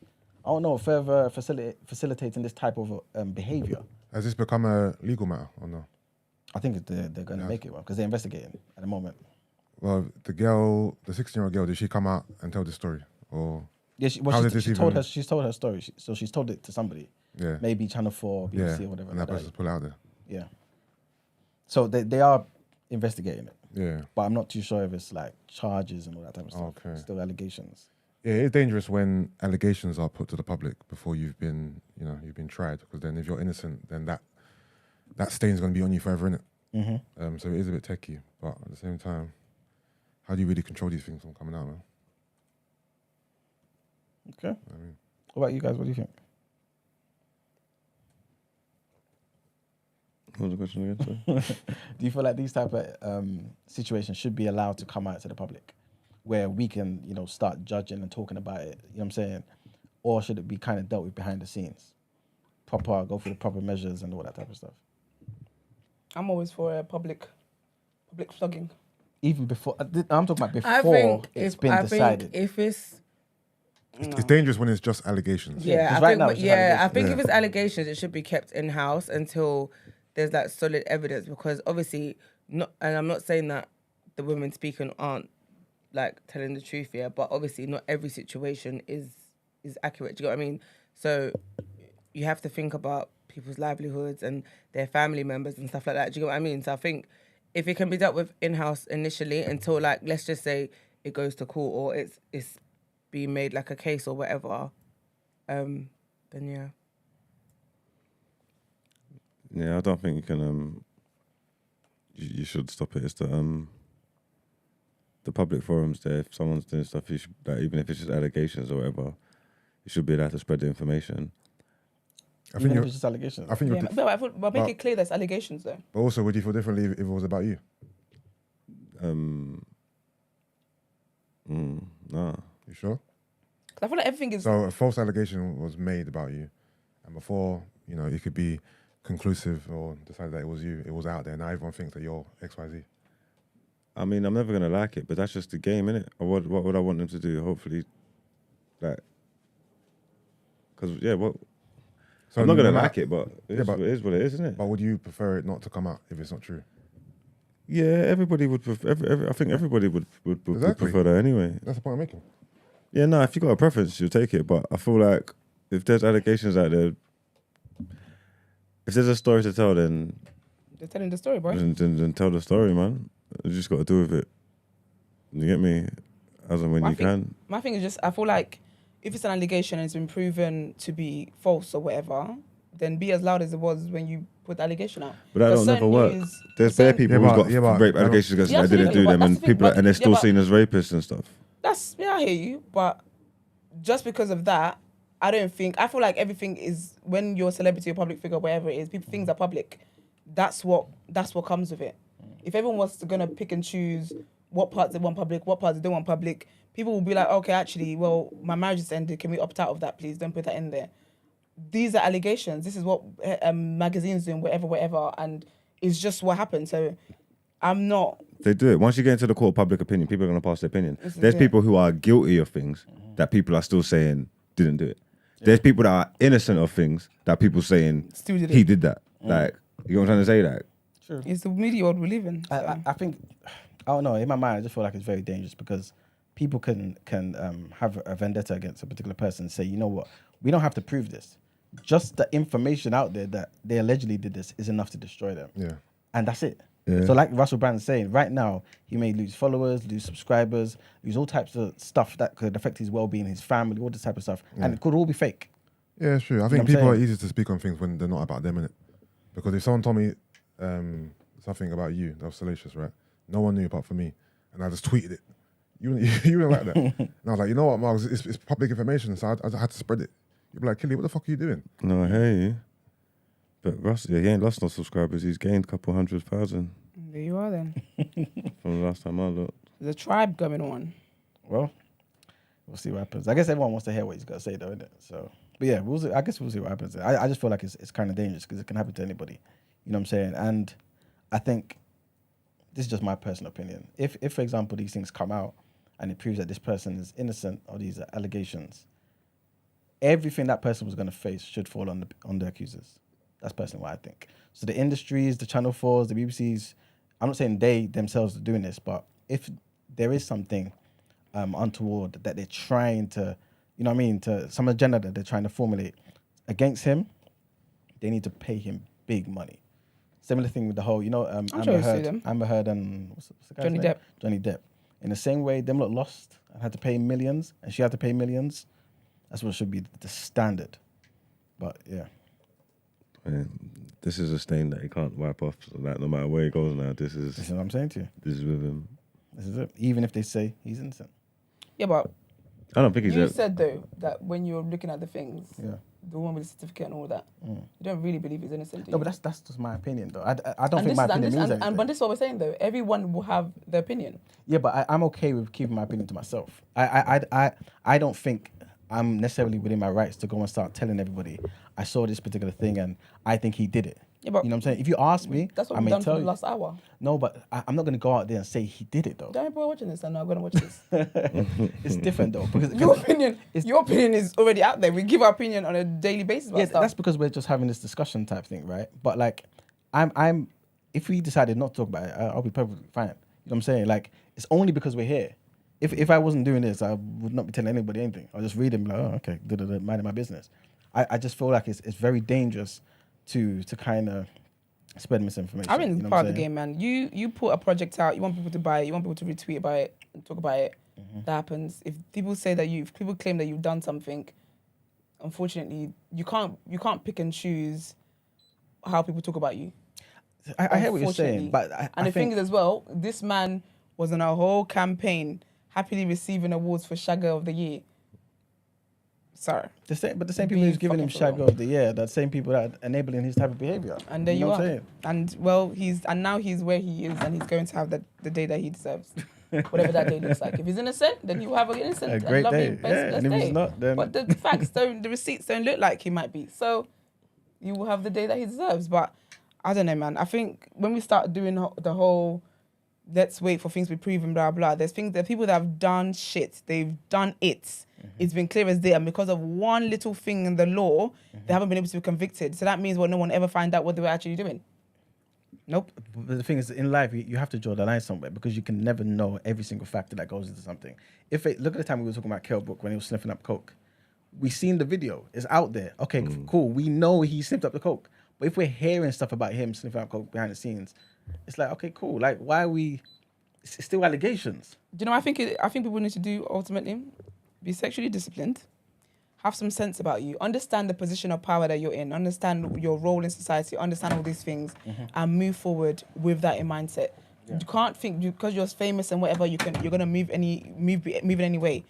I don't know, further facilitating this type of behavior. Has this become a legal matter or no? I think they're going to make it one, because they're investigating at the moment. Well, the 16-year-old girl, did she come out and tell the story? Or yeah, she's told her story. So she's told it to somebody. Yeah. Maybe Channel 4, BBC, or whatever. And that person's put it out there. Yeah. So they are investigating it. Yeah. But I'm not too sure if it's like charges and all that type of stuff. Okay. Still allegations. Yeah, it's dangerous when allegations are put to the public before you've been tried, because then if you're innocent, then that stain's going to be on you forever, innit? Mm-hmm. So it is a bit techie, but at the same time, how do you really control these things from coming out, man? Okay. What about you guys? What do you think? What was the question again? Do you feel like these type of situations should be allowed to come out to the public, where we can, start judging and talking about it? You know what I'm saying? Or should it be kind of dealt with behind the scenes? Go through the proper measures and all that type of stuff. I'm always for a public flogging. Even before, I'm talking about before it's been decided. If it's dangerous when it's just allegations. Yeah, I think if it's allegations, it should be kept in house until there's that solid evidence. Because obviously, and I'm not saying that the women speaking aren't like telling the truth, yeah. But obviously, not every situation is accurate. Do you know what I mean? So you have to think about people's livelihoods and their family members and stuff like that. Do you know what I mean? So I think if it can be dealt with in-house initially until, like, let's just say it goes to court or it's being made like a case or whatever, then yeah. Yeah, I don't think you can. You should stop it. It's the public forums there. If someone's doing stuff, you should, like, even if it's just allegations or whatever, you should be allowed to spread the information. I think if it's just allegations. I think But make it clear there's allegations though. But also, would you feel differently if it was about you? Nah. You sure? I feel like everything is. So a false allegation was made about you, and before it could be conclusive or decided that it was you, it was out there. Now everyone thinks that you're XYZ. I mean, I'm never gonna like it, but that's just the game, innit? Or what would I want them to do? Hopefully, like, because so I'm not gonna like it, but it is what it is, isn't it? But would you prefer it not to come out if it's not true? Yeah, everybody would prefer. I think everybody would prefer that anyway. That's the point I'm making. Yeah, no, if you got a preference, you'll take it. But I feel like if there's allegations out there, if there's a story to tell, then they're telling the story, bro. Then tell the story, man. You just got to do with it. You get me? As and when you can. My thing is just, I feel like if it's an allegation and it's been proven to be false or whatever, then be as loud as it was when you put the allegation out. But that don't never work. There's bare people who've got rape allegations against them that didn't do them, and people and they're still seen as rapists and stuff. I hear you, but just because of that, I feel like everything is, when you're a celebrity or public figure, wherever it is, things are public. That's what comes with it. If everyone was gonna pick and choose what parts they want public, what parts they don't want public, people will be like, okay, actually, well, my marriage is ended. Can we opt out of that, please? Don't put that in there. These are allegations. This is what magazines do, whatever, and it's just what happened. So I'm not. They do it. Once you get into the court of public opinion, people are going to pass their opinion. There's people who are guilty of things that people are still saying didn't do it. Yeah. There's people that are innocent of things that people saying he did that. Like, you know what I'm trying to say? Like, sure. It's the media world we live in. So. I think, I don't know, in my mind, I just feel like it's very dangerous because people can have a vendetta against a particular person and say, you know what, we don't have to prove this. Just the information out there that they allegedly did this is enough to destroy them. Yeah. And that's it. Yeah. So like Russell Brand's saying, right now, he may lose followers, lose subscribers, lose all types of stuff that could affect his well-being, his family, all this type of stuff. Yeah. And it could all be fake. Yeah, it's true. I think people are easy to speak on things when they're not about them, innit? Because if someone told me something about you that was salacious, right? No one knew apart from me. And I just tweeted it. You wouldn't like that. And I was like, you know what, Mark, it's public information, so I had to spread it. You'd be like, Killy, what the fuck are you doing? No, I hear you. But Russ, he ain't lost no subscribers. He's gained a couple 100,000. There you are then. From the last time I looked. There's a tribe going on. Well, we'll see what happens. I guess everyone wants to hear what he's got to say, though, innit? So, but yeah, I guess we'll see what happens. I just feel like it's kind of dangerous because it can happen to anybody. You know what I'm saying? And I think this is just my personal opinion. If for example, these things come out and it proves that this person is innocent of these allegations, everything that person was going to face should fall on the accusers. That's personally what I think. So the industries, the Channel 4s, the BBCs, I'm not saying they themselves are doing this, but if there is something untoward that they're trying to, you know what I mean, to some agenda that they're trying to formulate against him, they need to pay him big money. Similar thing with the whole, you know, Amber Heard and what's the guy's name? Johnny Depp. In the same way, them lot lost and had to pay millions, and she had to pay millions. That's what should be the standard. But yeah. This is a stain that he can't wipe off. So that no matter where he goes now, this is what I'm saying to you. This is with him. This is it. Even if they say he's innocent. Yeah, but I don't think he's. You said though that when you're looking at the things, the one with the certificate and all that, you don't really believe he's innocent. No, but that's just my opinion though. I don't think my opinion means anything. But this is what we're saying though. Everyone will have their opinion. Yeah, but I'm okay with keeping my opinion to myself. I don't think I'm necessarily within my rights to go and start telling everybody I saw this particular thing and I think he did it. Yeah, but you know what I'm saying? If you ask me, that's what I we've may done tell for the you. last hour. No, but I'm not going to go out there and say he did it though. Don't bother watching this. I'm not going to watch this. It's different though because your opinion is already out there. We give our opinion on a daily basis. Yeah, that's because we're just having this discussion type thing, right? But like, I'm if we decided not to talk about it, I'll be perfectly fine. You know what I'm saying? Like, it's only because we're here. if I wasn't doing this, I would not be telling anybody anything. I'll just read them like, oh, okay, minding my business. I just feel like it's very dangerous to kind of spread misinformation. I mean, you know part of the game, man. You put a project out, you want people to buy it, you want people to retweet about it, and talk about it. That happens. If people claim that you've done something, unfortunately, you can't pick and choose how people talk about you. I hear what you're saying, but the thing is as well, this man was on a whole campaign happily receiving awards for Shagger of the Year. Sorry. The same people who's giving him Shagger of the Year, the same people that are enabling his type of behavior. And there you are. And well, now he's where he is, and he's going to have the day that he deserves. Whatever that day looks like. If he's innocent, then he will have an innocent a great and lovely day. best And if day. he's not, then... But the facts don't, the receipts don't look like he might be. So you will have the day that he deserves. But I don't know, man. I think when we start doing the whole let's wait for things to be proven, blah, blah, there are people that have done shit. They've done it. It's been clear as day. And because of one little thing in the law, they haven't been able to be convicted. So that means no one ever find out what they were actually doing. Nope. But the thing is, in life, you have to draw the line somewhere because you can never know every single factor that goes into something. Look at the time we were talking about Kell Brook when he was sniffing up coke. We seen the video. It's out there. Okay, cool. We know he sniffed up the coke. But if we're hearing stuff about him sniffing up coke behind the scenes, it's like, okay, cool. Like, why are we... It's still allegations. Do you know what I think people need to do ultimately? Be sexually disciplined. Have some sense about you. Understand the position of power that you're in. Understand your role in society. Understand all these things, and move forward with that in mindset. Yeah. You can't think because you're famous and whatever you're gonna move in any way.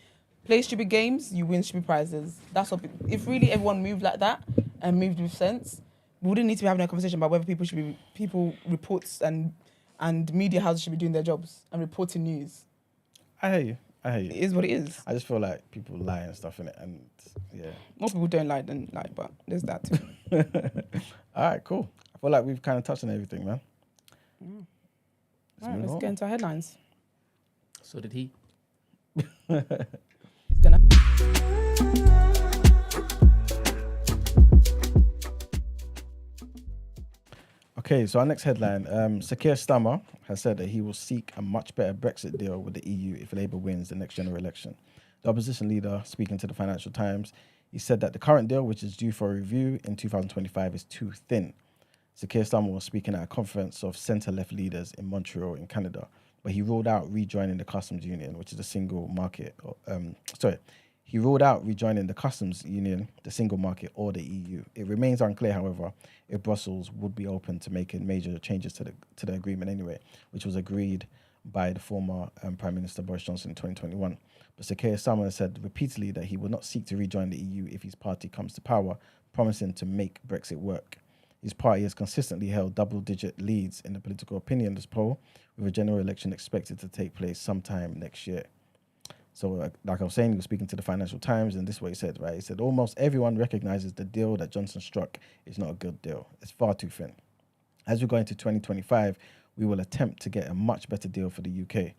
Play stupid games, you win stupid prizes. That's what. If really everyone moved like that and moved with sense, we wouldn't need to be having a conversation about whether people reports and media houses should be doing their jobs and reporting news. I hear you. It is what it is. I just feel like people lie and stuff in it, and yeah. More people don't lie than lie, but there's that too. All right, cool. I feel like we've kind of touched on everything, man. All right, let's get into our headlines. So did he. He's gonna. Okay, so our next headline, Keir Starmer has said that he will seek a much better Brexit deal with the EU if Labour wins the next general election. The opposition leader, speaking to the Financial Times, he said that the current deal, which is due for review in 2025, is too thin. Keir Starmer was speaking at a conference of centre-left leaders in Montreal in Canada, but he ruled out rejoining the customs union, which is a single market. He ruled out rejoining the customs union, the single market, or the EU. It remains unclear, however, if Brussels would be open to making major changes to the agreement anyway, which was agreed by the former Prime Minister Boris Johnson in 2021. But Sir Keir Starmer said repeatedly that he will not seek to rejoin the EU if his party comes to power, promising to make Brexit work. His party has consistently held double-digit leads in the political opinion poll, with a general election expected to take place sometime next year. So, like I was saying, he was speaking to the Financial Times, and this is what he said, right? He said, almost everyone recognises the deal that Johnson struck is not a good deal. It's far too thin. As we go into 2025, we will attempt to get a much better deal for the UK.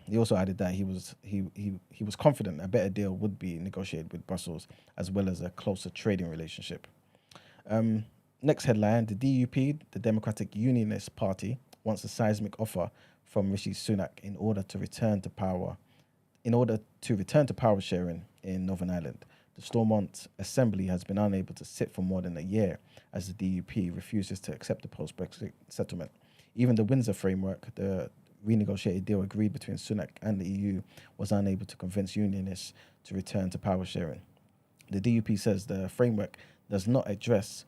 He also added that he was confident a better deal would be negotiated with Brussels, as well as a closer trading relationship. Next headline, the DUP, the Democratic Unionist Party, wants a seismic offer from Rishi Sunak in order to return to power sharing in Northern Ireland. The Stormont Assembly has been unable to sit for more than a year as the DUP refuses to accept the post-Brexit settlement. Even the Windsor framework, the renegotiated deal agreed between Sunak and the EU, was unable to convince unionists to return to power sharing. The DUP says the framework does not address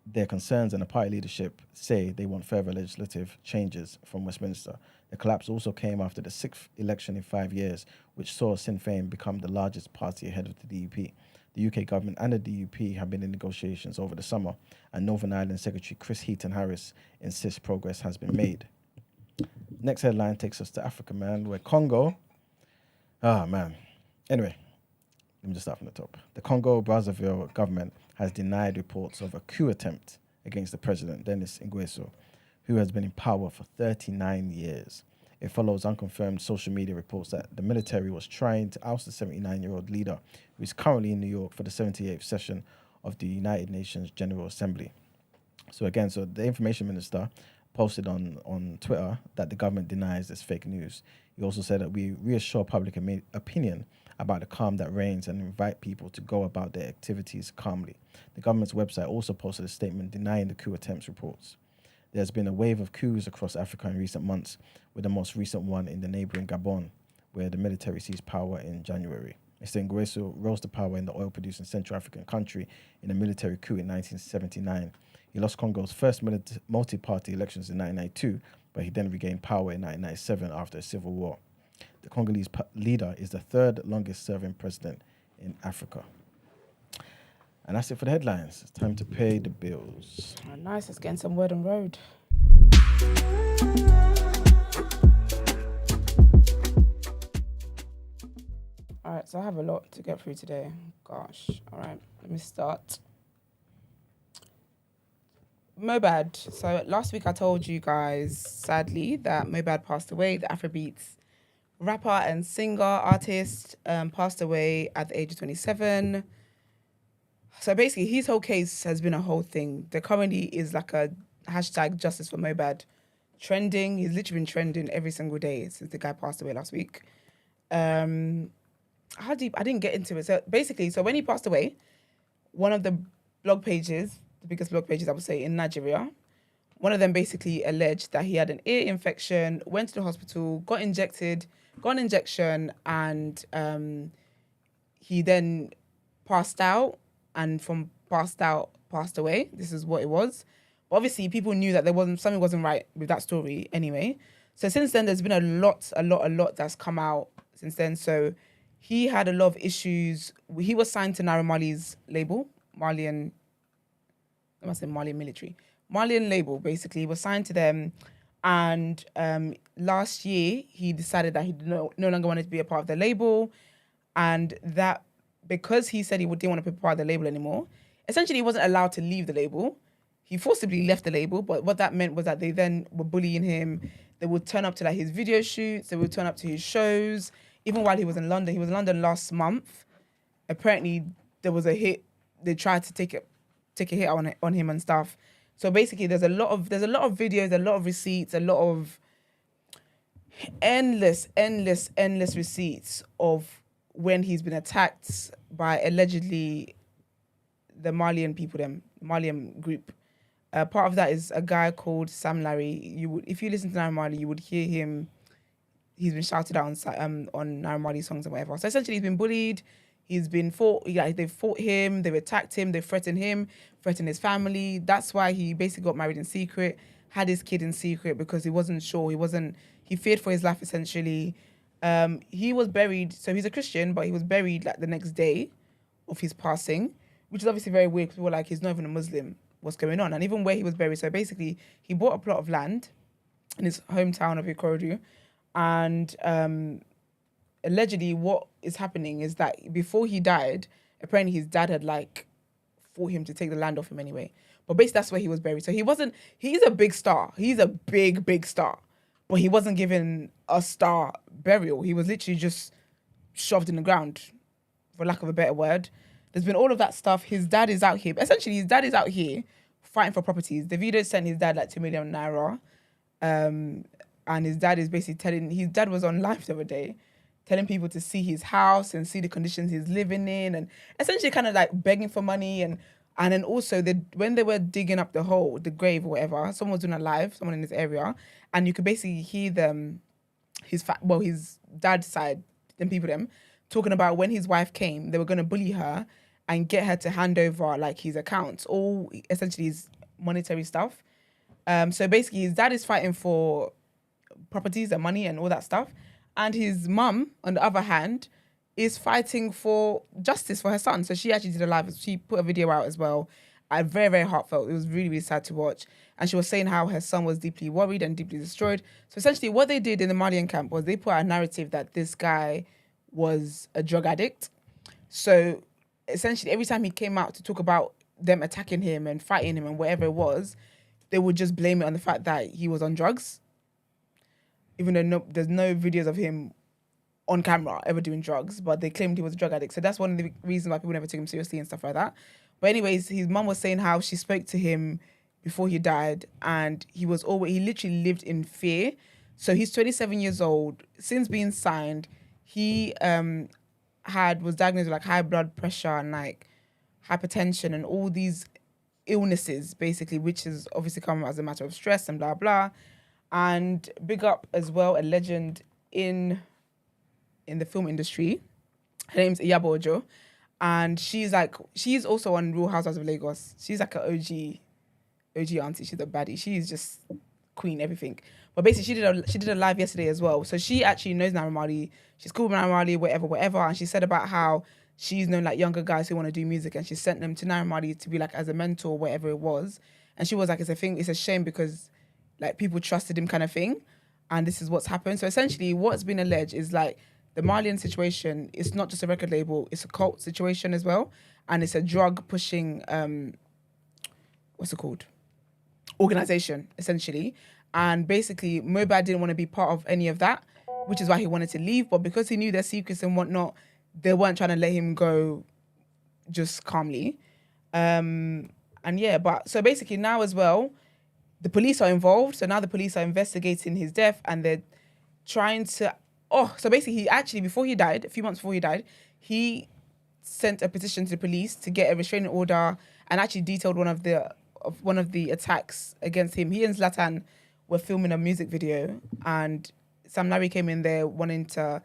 their concerns, and the party leadership say they want further legislative changes from Westminster. The collapse also came after the 6th election in 5 years, which saw Sinn Féin become the largest party ahead of the DUP. The UK government and the DUP have been in negotiations over the summer, and Northern Ireland Secretary Chris Heaton-Harris insists progress has been made. Next headline takes us to Africa, man, where Congo... Anyway, let me just start from the top. The Congo-Brazzaville government has denied reports of a coup attempt against the president, Denis Nguesso, who has been in power for 39 years. It follows unconfirmed social media reports that the military was trying to oust the 79-year-old leader, who is currently in New York for the 78th session of the United Nations General Assembly. So the information minister, posted on Twitter that the government denies as fake news. He also said that we reassure public opinion about the calm that reigns and invite people to go about their activities calmly. The government's website also posted a statement denying the coup attempts reports. There's been a wave of coups across Africa in recent months, with the most recent one in the neighboring Gabon, where the military seized power in January. Mr. Nguesso rose to power in the oil-producing Central African country in a military coup in 1979. He lost Congo's first multi-party elections in 1992, but he then regained power in 1997 after a civil war. The Congolese leader is the third longest-serving president in Africa. And that's it for the headlines. It's time to pay the bills. Oh, nice. Let's get in some word on road. All right, so I have a lot to get through today. Gosh. All right, let me start. Mohbad. So last week I told you guys, sadly, that Mohbad passed away, the Afrobeats rapper and singer, artist, passed away at the age of 27. So basically, his whole case has been a whole thing. There currently is like a hashtag JusticeForMohbad trending. He's literally been trending every single day since the guy passed away last week. How deep? I didn't get into it. So basically, when he passed away, one of the blog pages, the biggest blog pages I would say in Nigeria, one of them basically alleged that he had an ear infection, went to the hospital, got an injection, and he then passed out, and from passed out, passed away. This is what it was. But obviously, people knew that something wasn't right with that story anyway. So since then, there's been a lot that's come out since then. So he had a lot of issues. He was signed to Naira Marley's label, Malian label, basically. He was signed to them. And last year, he decided that he no longer wanted to be a part of the label. And that, because he said he didn't want to be part of the label anymore, essentially he wasn't allowed to leave the label. He forcibly left the label, but what that meant was that they then were bullying him. They would turn up to like his video shoots. They would turn up to his shows. Even while he was in London, he was in London last month. Apparently, there was a hit. They tried to take a hit on him and stuff. So basically, there's a lot of videos, a lot of receipts, a lot of endless receipts of when he's been attacked by allegedly the Malian group. Part of that is a guy called Sam Larry. If you listen to Naira Marley, you would hear him. He's been shouted out on Naira Marley songs and whatever. So essentially, he's been bullied. He's been fought. They've fought him. They've attacked him. They've threatened him. Threatened his family. That's why he basically got married in secret. Had his kid in secret because he wasn't sure. He feared for his life essentially. He was buried. So he's a Christian, but he was buried like the next day of his passing, which is obviously very weird because people were like, he's not even a Muslim. What's going on? And even where he was buried. So basically, he bought a plot of land in his hometown of Ikorodu. And allegedly what is happening is that before he died, apparently his dad had like fought him to take the land off him anyway. But basically that's where he was buried. So he's a big star. He's a big star. But he wasn't given a star burial. He was literally just shoved in the ground, for lack of a better word. There's been all of that stuff. His dad is out here. Essentially, his dad is out here fighting for properties. Davido sent his dad like 2 million naira. And his dad is basically his dad was on live the other day, telling people to see his house and see the conditions he's living in, and essentially kind of like begging for money. And then also when they were digging up the grave or whatever, someone was doing a live, someone in this area, and you could basically hear them, his dad's side, them talking about when his wife came, they were going to bully her and get her to hand over like his accounts, all essentially his monetary stuff. So basically his dad is fighting for properties and money and all that stuff. And his mum, on the other hand, is fighting for justice for her son. So she actually did a live, she put a video out as well. Very, very heartfelt. It was really, really sad to watch. And she was saying how her son was deeply worried and deeply destroyed. So essentially what they did in the Malian camp was they put out a narrative that this guy was a drug addict. So essentially every time he came out to talk about them attacking him and fighting him and whatever it was, they would just blame it on the fact that he was on drugs. Even though there's no videos of him on camera ever doing drugs, but they claimed he was a drug addict. So that's one of the reasons why people never took him seriously and stuff like that. But anyways, his mum was saying how she spoke to him before he died, and he literally lived in fear. So he's 27 years old. Since being signed, he was diagnosed with like high blood pressure and like hypertension and all these illnesses, basically, which has obviously come as a matter of stress and blah blah. And big up as well a legend in the film industry. Her name's Iyabo Ojo, and she's also on Real Housewives of Lagos. She's like an OG auntie. She's a baddie. She's just queen everything. But basically, she did a live yesterday as well. So she actually knows Naira Marley. She's cool with Naira Marley, whatever. And she said about how she's known like younger guys who want to do music, and she sent them to Naira Marley to be like as a mentor, whatever it was. And she was like, it's a shame because like people trusted him kind of thing. And this is what's happened. So essentially what's been alleged is like the Marlian situation is not just a record label, it's a cult situation as well. And it's a drug pushing, what's it called? Organization, essentially. And basically Mohbad didn't want to be part of any of that, which is why he wanted to leave. But because he knew their secrets and whatnot, they weren't trying to let him go just calmly. And yeah, but so basically now as well, the police are involved. So now the police are investigating his death, and they're trying to, so basically he actually, before he died, a few months before he died, he sent a petition to the police to get a restraining order and actually detailed one of the attacks against him. He and Zlatan were filming a music video, and Sam Larry came in there wanting to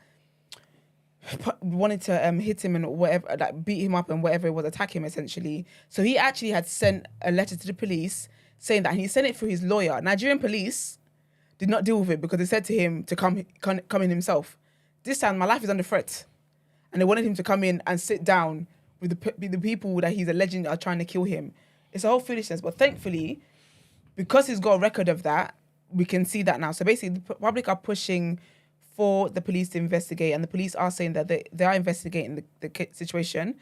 hit him and whatever, like beat him up and whatever it was, attack him essentially. So he actually had sent a letter to the police saying that, and he sent it through his lawyer. Nigerian police did not deal with it because they said to him to come in himself. This time, my life is under threat, and they wanted him to come in and sit down with the people that he's alleging are trying to kill him. It's a whole foolishness, but thankfully, because he's got a record of that, we can see that now. So basically, the public are pushing for the police to investigate, and the police are saying that they are investigating the situation,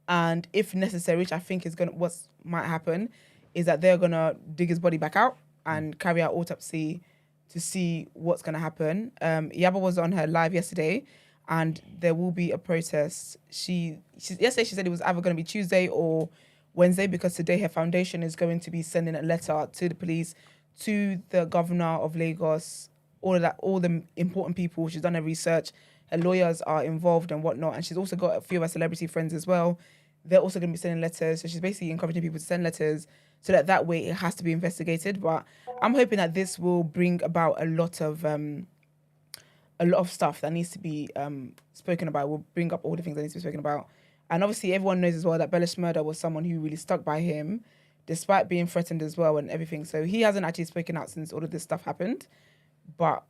and if necessary, which I think is what might happen, is that they're gonna dig his body back out and carry out autopsy to see what's gonna happen. Yaba was on her live yesterday, and there will be a protest. Yesterday she said it was either gonna be Tuesday or Wednesday, because today her foundation is going to be sending a letter to the police, to the governor of Lagos, all the important people. She's done her research. Her lawyers are involved and whatnot, and she's also got a few of her celebrity friends as well. They're also going to be sending letters. So she's basically encouraging people to send letters so that way it has to be investigated. But I'm hoping that this will bring about a lot of stuff that needs to be spoken about. Will bring up all the things that need to be spoken about. And obviously everyone knows as well that Bellish Murder was someone who really stuck by him, despite being threatened as well and everything. So he hasn't actually spoken out since all of this stuff happened, but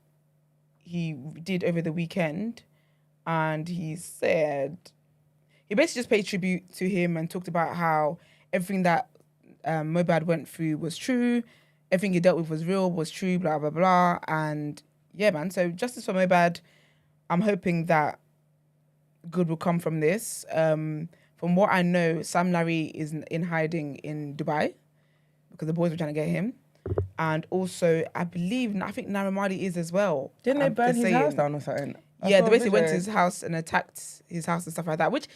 he did over the weekend, and he basically just paid tribute to him and talked about how everything that Mohbad went through was true, everything he dealt with was real, was true, blah, blah, blah. And yeah, man, so justice for Mohbad. I'm hoping that good will come from this. From what I know, Sam Larry is in hiding in Dubai because the boys were trying to get him. And also, I think Naira Marley is as well. Didn't they burn his house down or something? Yeah, they basically went to his house and attacked his house and stuff like that, which,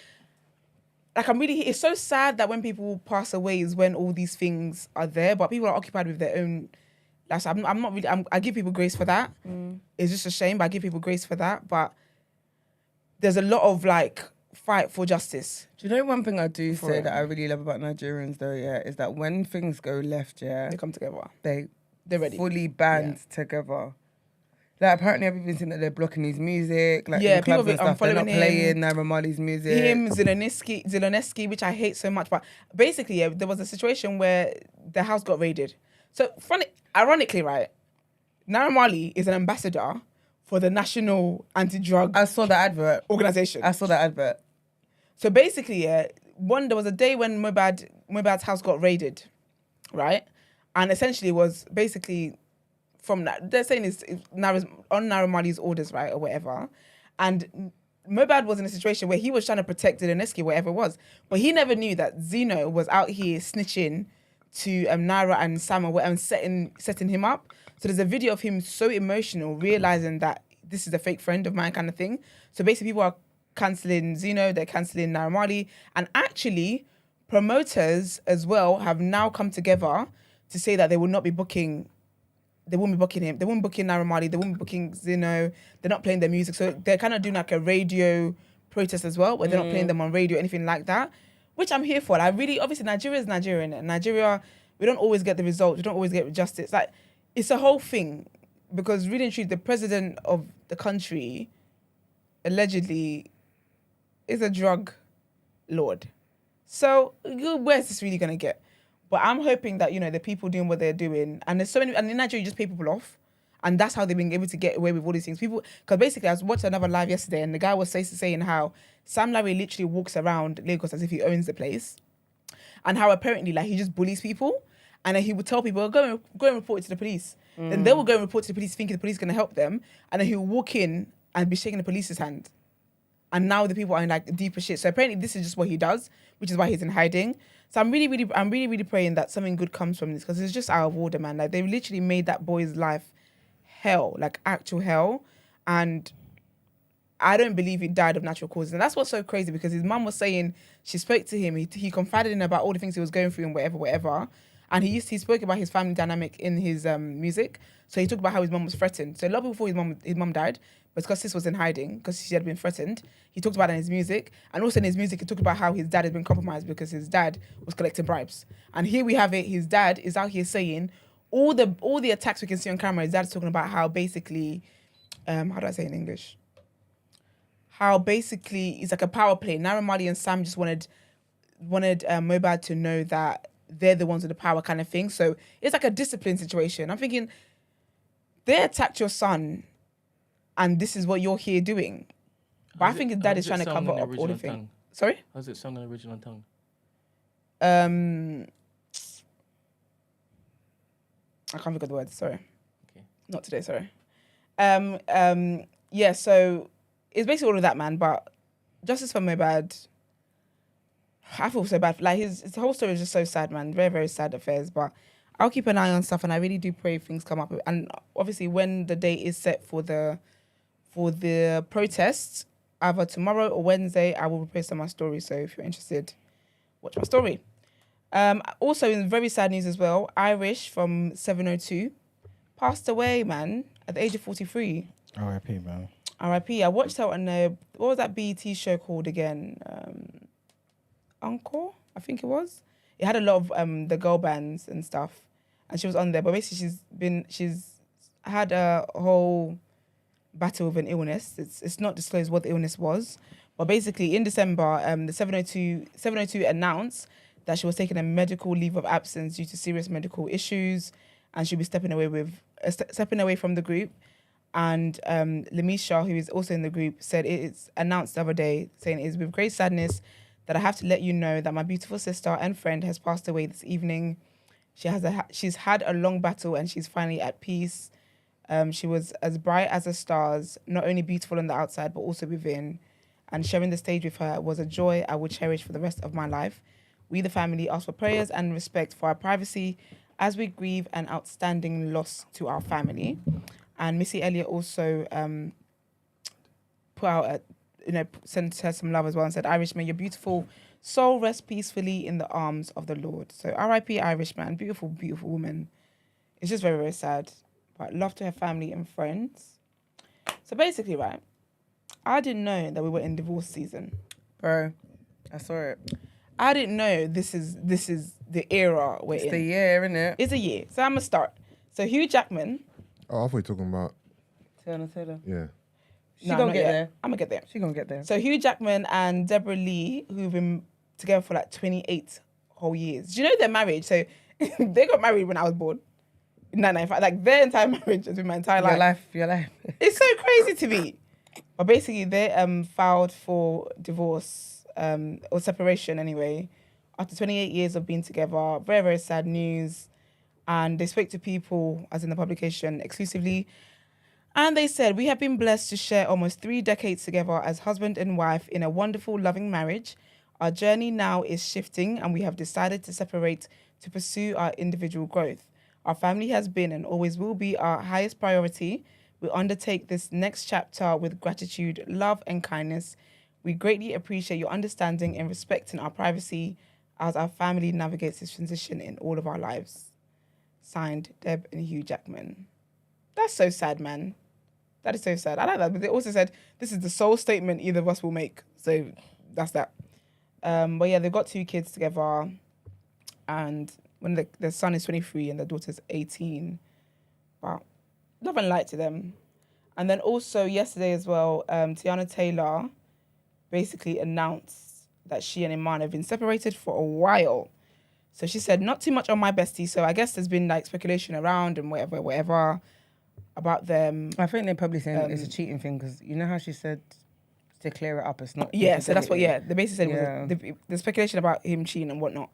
like, it's so sad that when people pass away is when all these things are there, but people are occupied with their own lives. I give people grace for that. It's just a shame, but I give people grace for that. But there's a lot of, like, fight for justice. Do you know one thing I do say that I really love about Nigerians though, is that when things go left, they come together. They're ready. Fully band together. Like, apparently I've been seeing that they're blocking his music, like yeah, in clubs people and stuff. They're not playing Naira Marley's music. Him, Zelensky, which I hate so much. But basically, there was a situation where the house got raided. So, ironically, right, Naira Marley is an ambassador for the National Anti-Drug Organization. I saw that advert. So basically, there was a day when Mohbad's house got raided, right? And essentially it was basically from that, they're saying it's on Naira Marley's orders, right, or whatever. And Mohbad was in a situation where he was trying to protect Zelensky, whatever it was. But he never knew that Zeno was out here snitching to Naira and Sam and setting him up. So there's a video of him so emotional, realizing that this is a fake friend of mine kind of thing. So basically people are cancelling Zeno, they're cancelling Naira Marley. And actually, promoters as well have now come together to say that they will not be booking. They won't be booking him. They won't be booking Naira Marley. They won't be booking Zeno. They're not playing their music. So they're kind of doing like a radio protest as well, where they're not playing them on radio, anything like that, which I'm here for. Obviously, Nigeria is Nigerian. And Nigeria, we don't always get the results. We don't always get justice. Like, it's a whole thing. Because really and truly, the president of the country, allegedly, is a drug lord. So where's this really going to get? But I'm hoping that, the people doing what they're doing, and there's so many, and in Nigeria, you just pay people off. And that's how they've been able to get away with all these things. Because basically, I was watching another live yesterday, and the guy was saying how Sam Larry literally walks around Lagos as if he owns the place. And how apparently, he just bullies people. And then he would tell people, go and report it to the police. Then they will go and report to the police thinking the police are going to help them. And then he'll walk in and be shaking the police's hand. And now the people are in deeper shit. So apparently this is just what he does, which is why he's in hiding. So I'm really praying that something good comes from this, because it's just out of order, man. They literally made that boy's life hell, actual hell. And I don't believe he died of natural causes. And that's what's so crazy, because his mum was saying, she spoke to him, he confided in her about all the things he was going through and whatever. And he spoke about his family dynamic in his music. So he talked about how his mum was threatened. So a lot before his mum died, but because sis was in hiding, because she had been threatened, he talked about it in his music. And also in his music, he talked about how his dad had been compromised because his dad was collecting bribes. And here we have it, his dad is out here saying, all the attacks we can see on camera, his dad's talking about how basically, how do I say in English? How basically it's like a power play. Naira Marley and Sam just wanted Mohbad to know that they're the ones with the power, kind of thing. So it's like a discipline situation. I'm thinking, they attacked your son, and this is what you're here doing. But I think his dad is trying to cover up all the things. Sorry? How's it sung in original tongue? I can't think of the words, sorry. Okay. Not today, sorry. Yeah, so it's basically all of that, man. But Justice for Mohbad, I feel so bad. His whole story is just so sad, man. Very, very sad affairs. But I'll keep an eye on stuff, and I really do pray things come up. And obviously, when the date is set for the protests, either tomorrow or Wednesday, I will post on my story. So if you're interested, watch my story. Also, in very sad news as well, Irish from 702 passed away, man, at the age of 43. R.I.P., man. R.I.P. I watched her on what was that BET show called again? Encore, I think it was. It had a lot of the girl bands and stuff, and she was on there. But basically, she's had a whole battle with an illness. It's not disclosed what the illness was, but basically in December, the 702 announced that she was taking a medical leave of absence due to serious medical issues, and she'll be stepping away from the group. And Lamisha, who is also in the group, said it's announced the other day, saying it is with great sadness that I have to let you know that my beautiful sister and friend has passed away this evening. She's had a long battle, and she's finally at peace. She was as bright as the stars, not only beautiful on the outside, but also within. And sharing the stage with her was a joy I will cherish for the rest of my life. We, the family, ask for prayers and respect for our privacy as we grieve an outstanding loss to our family. And Missy Elliott also put out sent her some love as well and said, Irish, may your beautiful soul rest peacefully in the arms of the Lord. So R.I.P. Irish, man. Beautiful, beautiful woman. It's just very, very sad. But love to her family and friends. So basically, right, I didn't know that we were in divorce season. Bro, I saw it. I didn't know this is the era we're in. It's the year, innit? It's a year. So I'm going to start. So Hugh Jackman. Oh, I thought you were talking about... Taylor. Yeah. She gonna get there. I'm going to get there. She gonna get there. So Hugh Jackman and Deborah-Lee, who've been together for 28 whole years. Do you know they're married? So they got married when I was born. No, in fact, their entire marriage has been my entire life. Your life. It's so crazy to me. But basically, they filed for divorce or separation anyway after 28 years of being together. Very, very sad news. And they spoke to people, as in the publication, exclusively. And they said, we have been blessed to share almost 3 decades together as husband and wife in a wonderful, loving marriage. Our journey now is shifting, and we have decided to separate to pursue our individual growth. Our family has been and always will be our highest priority. We undertake this next chapter with gratitude, love, and kindness. We greatly appreciate your understanding and respecting our privacy as our family navigates this transition in all of our lives. Signed, Deb and Hugh Jackman. That's so sad, man. That is so sad. I like that. But they also said, this is the sole statement either of us will make. So that's that. But yeah, they've got 2 kids together. And when their son is 23 and their daughter's 18. Wow. Love and light to them. And then also yesterday as well, Teyana Taylor basically announced that she and Iman have been separated for a while. So she said, not too much on my bestie. So I guess there's been like speculation around and whatever about them. I think they're probably saying it's a cheating thing because you know how she said to clear it up, it's not. Yeah, so that's what, they basically said was the speculation about him cheating and whatnot.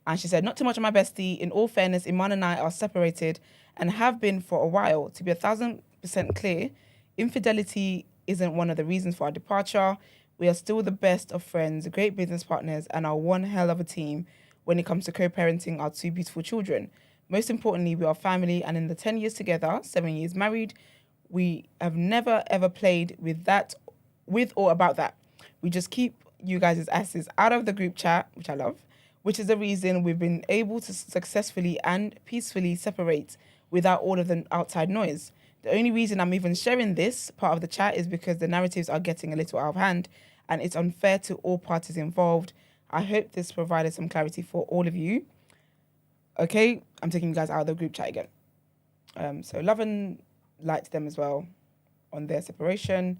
And she said, not too much on my bestie. In all fairness, Iman and I are separated and have been for a while. To be 1,000% clear, infidelity isn't one of the reasons for our departure. We are still the best of friends, great business partners, and are one hell of a team when it comes to co-parenting our 2 beautiful children. Most importantly, we are family, and in the 10 years together, 7 years married, we have never ever played with or about that. We just keep you guys' asses out of the group chat, which I love, which is the reason we've been able to successfully and peacefully separate without all of the outside noise. The only reason I'm even sharing this part of the chat is because the narratives are getting a little out of hand, and it's unfair to all parties involved. I hope this provided some clarity for all of you. Okay, I'm taking you guys out of the group chat again. So love and light to them as well on their separation.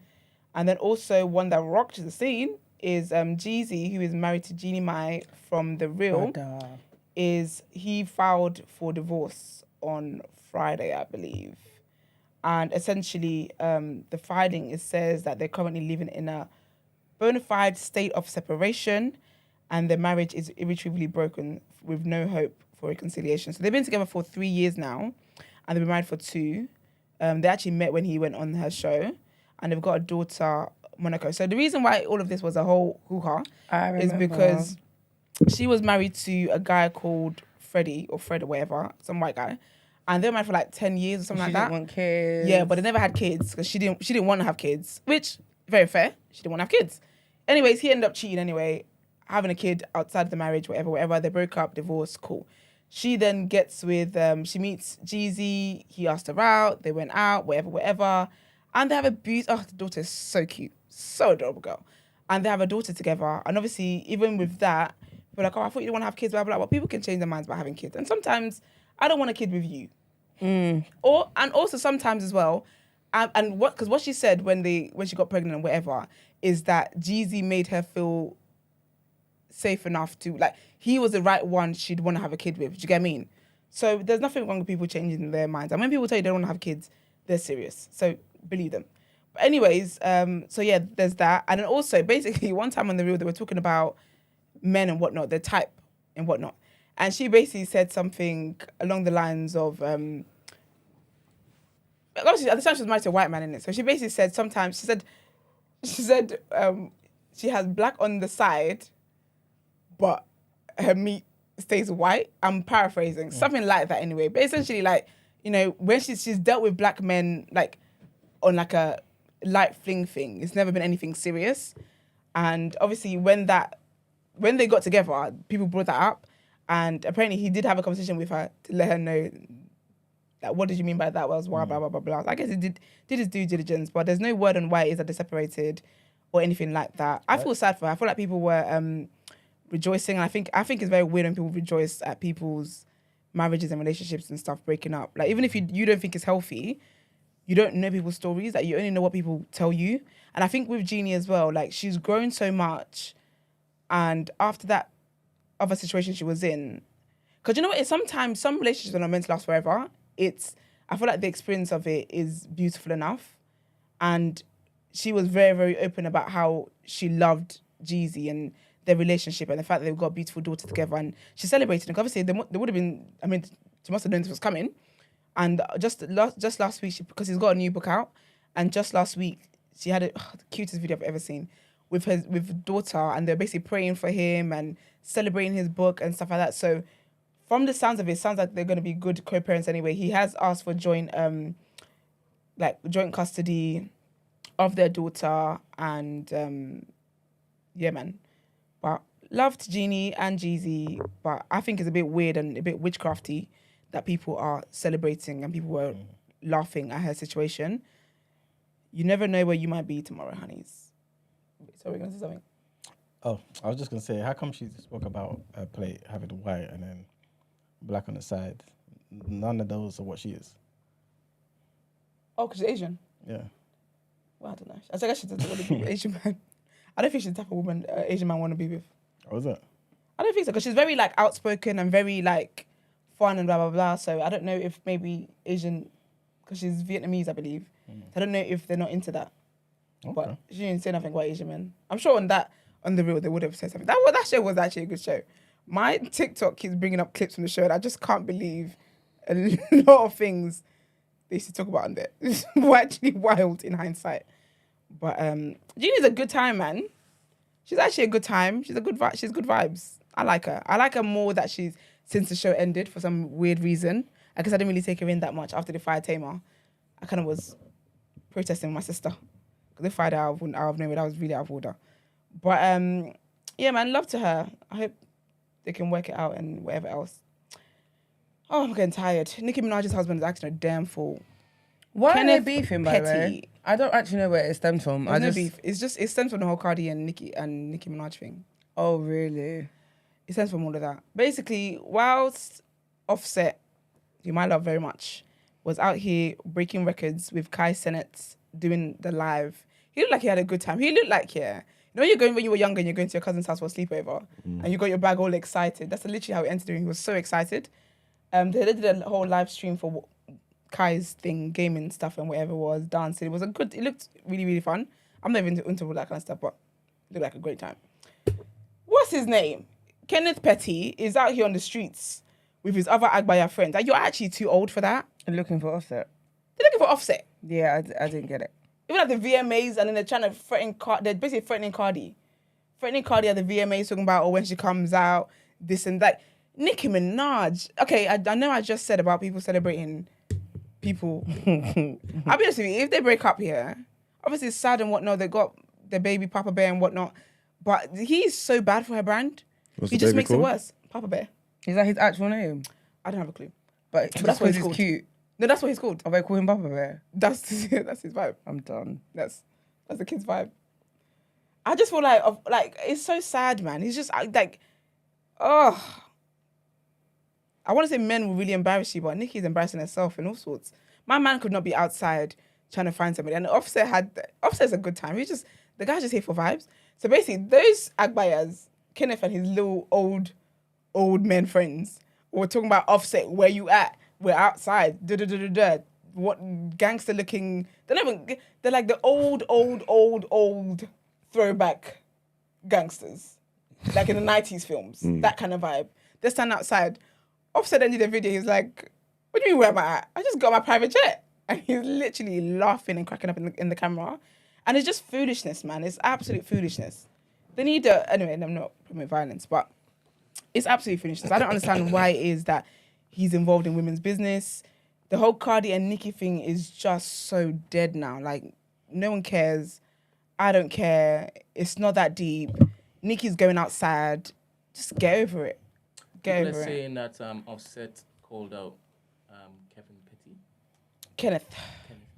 And then also one that rocked the scene is Jeezy, who is married to Jeanie Mai from The Real. He filed for divorce on Friday, I believe. And essentially, the filing says that they're currently living in a bona fide state of separation, and their marriage is irretrievably broken with no hope for reconciliation. So they've been together for 3 years now, and they've been married for 2. They actually met when he went on her show, and they've got a daughter, Monaco. So the reason why all of this was a whole hoo-ha is because she was married to a guy called Freddie, or Fred or whatever, some white guy, and they were married for like 10 years or something like that. She didn't want kids. Yeah, but they never had kids because she didn't want to have kids, which, very fair. She didn't want to have kids. Anyways, he ended up cheating anyway, having a kid outside of the marriage, whatever. They broke up, divorced, cool. She then gets with, she meets Jeezy. He asked her out. They went out, whatever. And they have a the daughter is so cute. So adorable girl. And they have a daughter together. And obviously, even with that, we're like, oh, I thought you didn't want to have kids, blah, blah, blah. Well, people can change their minds by having kids. And sometimes, I don't want a kid with you. And also sometimes as well, because what she said when she got pregnant and whatever, is that Jeezy made her feel safe enough to, like, he was the right one she'd want to have a kid with. Do you get what I mean? So there's nothing wrong with people changing their minds. And when people tell you they don't want to have kids, they're serious. So believe them. But anyways, so yeah, there's that. And then also, basically, one time on The Real, they were talking about men and whatnot, their type and whatnot. And she basically said something along the lines of, obviously, at the time she was married to a white man, in it. So she basically said sometimes, she said she has black on the side, but her meat stays white. I'm paraphrasing, something like that anyway. But essentially, like, you know, when she's dealt with black men, like, on like a light fling thing, it's never been anything serious. And obviously when they got together, people brought that up. And apparently he did have a conversation with her to let her know, like, what did you mean by that? Was blah, blah, blah, blah, blah. I guess he did his due diligence, but there's no word on why it is that they're separated or anything like that. I feel sad for her. I feel like people were rejoicing. And I think it's very weird when people rejoice at people's marriages and relationships and stuff breaking up. Like, even if you don't think it's healthy, you don't know people's stories. Like, you only know what people tell you. And I think with Jeannie as well, like, she's grown so much. And after that other situation she was in, because you know what, it's sometimes some relationships are not meant to last forever. I feel like the experience of it is beautiful enough. And she was very, very open about how she loved Jeezy and their relationship and the fact that they've got a beautiful daughter together. And she celebrated it. Obviously, there would have been, I mean, she must have known this was coming. And just last week, because he's got a new book out, and just last week, she had the cutest video I've ever seen with daughter, and they're basically praying for him and celebrating his book and stuff like that. So from the sounds of it sounds like they're going to be good co-parents anyway. He has asked for joint custody of their daughter, and yeah, man. But loved Jeannie and Jeezy, but I think it's a bit weird and a bit witchcrafty that people are celebrating and people were laughing at her situation. You never know where you might be tomorrow, honeys. So we're going to say something. Oh, I was just going to say, how come she spoke about her plate having white and then black on the side? None of those are what she is. Oh, because she's Asian? Yeah. Well, I don't know. I guess she doesn't want to be with Asian man. I don't think she's the type of woman Asian man want to be with. Oh, is it? I don't think so, because she's very, like, outspoken and very, like, fun and blah, blah, blah. So I don't know if maybe Asian, because she's Vietnamese, I believe. I don't know if they're not into that. Okay. But she didn't say nothing about Asian men. I'm sure on the real, they would have said something. That show was actually a good show. My TikTok keeps bringing up clips from the show, and I just can't believe a lot of things they used to talk about on there. It's actually wild in hindsight. But Jeannie's a good time, man. She's actually a good time. She's good vibes. I like her. I like her more that she's since the show ended for some weird reason. I guess I didn't really take her in that much after they fired Tamar. I kind of was protesting with my sister because they fired her out of nowhere. That was really out of order. But yeah, man, love to her. I hope they can work it out and whatever else. Oh, I'm getting tired. Nicki Minaj's husband is acting a damn fool. Why are Kenneth they beefing, by the way? Petty. I don't actually know where it stems from. There's no beef. It stems from the whole Cardi and Nicki Minaj thing. Oh, really? It stems from all of that. Basically, whilst Offset, whom I love very much, was out here breaking records with Kai Cenat doing the live, he looked like he had a good time. He looked like, yeah. You know, when you were younger and you're going to your cousin's house for a sleepover and you got your bag all excited. That's literally how it ended. He was so excited. They did a whole live stream for Kai's thing, gaming stuff and whatever it was, dancing. It looked really, really fun. I'm not even into all that kind of stuff, but it looked like a great time. What's his name? Kenneth Petty is out here on the streets with his other Agbaya friends. Like, you're actually too old for that. And looking for Offset. They're looking for Offset. Yeah, I didn't get it. Even at the VMAs, and then they're trying to threaten they're basically threatening Cardi. Threatening Cardi at the VMAs, talking about, when she comes out, this and that. Nicki Minaj. Okay, I know I just said about people celebrating people. I'll be honest with you, if they break up here, obviously it's sad and whatnot, they got their baby Papa Bear and whatnot, but he's so bad for her brand. What's He the just baby makes called? it worse. Papa Bear. Is that his actual name? I don't have a clue. But that's what he's he's called. cute. No, that's what he's called. Oh, they call him Papa Bear? That's his vibe. I'm done. That's the kid's vibe. I just feel like it's so sad, man. He's just like, oh. I want to say men will really embarrass you, but Nicki's embarrassing herself and all sorts. My man could not be outside trying to find somebody. And Offset's a good time. The guy's just here for vibes. So basically, those Agbayas, Kenneth and his little old men friends, were talking about Offset, where you at? We're outside. What gangster looking? They're like the old throwback gangsters, like in the 90s films. That kind of vibe. They stand outside. Offset ended the video. He's like, "What do you mean, where am I at? I just got my private jet." And he's literally laughing and cracking up in the camera. And it's just foolishness, man. It's absolute foolishness. They need anyway, I'm not promoting violence, but it's absolute foolishness. I don't understand why it is that he's involved in women's business. The whole Cardi and Nicki thing is just so dead now. Like, no one cares. I don't care. It's not that deep. Nicki's going outside. Just get over it. People are saying that Offset called out Kenneth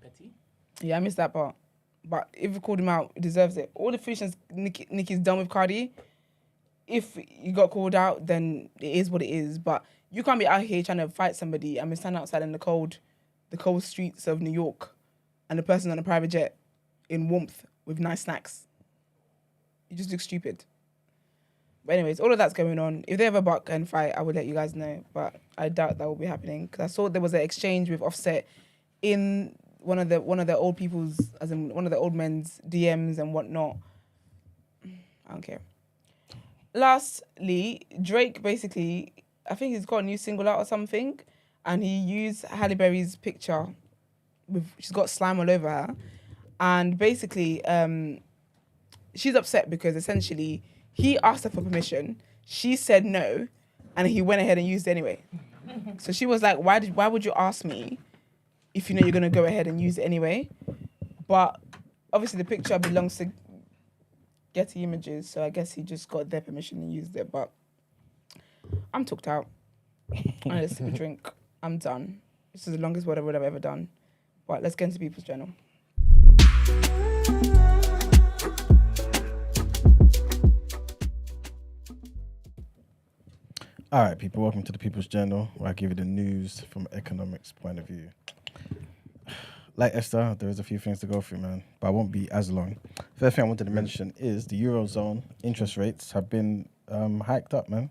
Petty. Yeah, I missed that part. But if you called him out, he deserves it. All the foolishness Nicki's done with Cardi, if you got called out, then it is what it is. But you can't be out here trying to fight somebody and be standing outside in the cold streets of New York and the person on a private jet in warmth with nice snacks. You just look stupid. But anyways, all of that's going on. If they ever buck and fight, I would let you guys know. But I doubt that will be happening because I saw there was an exchange with Offset in one of the old people's, as in one of the old men's DMs and whatnot. I don't care. Lastly, Drake basically, I think he's got a new single out or something, and he used Halle Berry's picture she's got slime all over her, and basically, she's upset because essentially he asked her for permission, she said no, and he went ahead and used it anyway. So she was like, why would you ask me if you know you're going to go ahead and use it anyway? But obviously the picture belongs to Getty Images, so I guess he just got their permission and used it. But I'm talked out. I need a sip of drink. I'm done. This is the longest word I've ever done. But let's get into People's Journal. All right, people, welcome to the People's Journal, where I give you the news from an economics point of view. Like Esther, there is a few things to go through, man, but I won't be as long. First thing I wanted to mention is the Eurozone interest rates have been hiked up, man,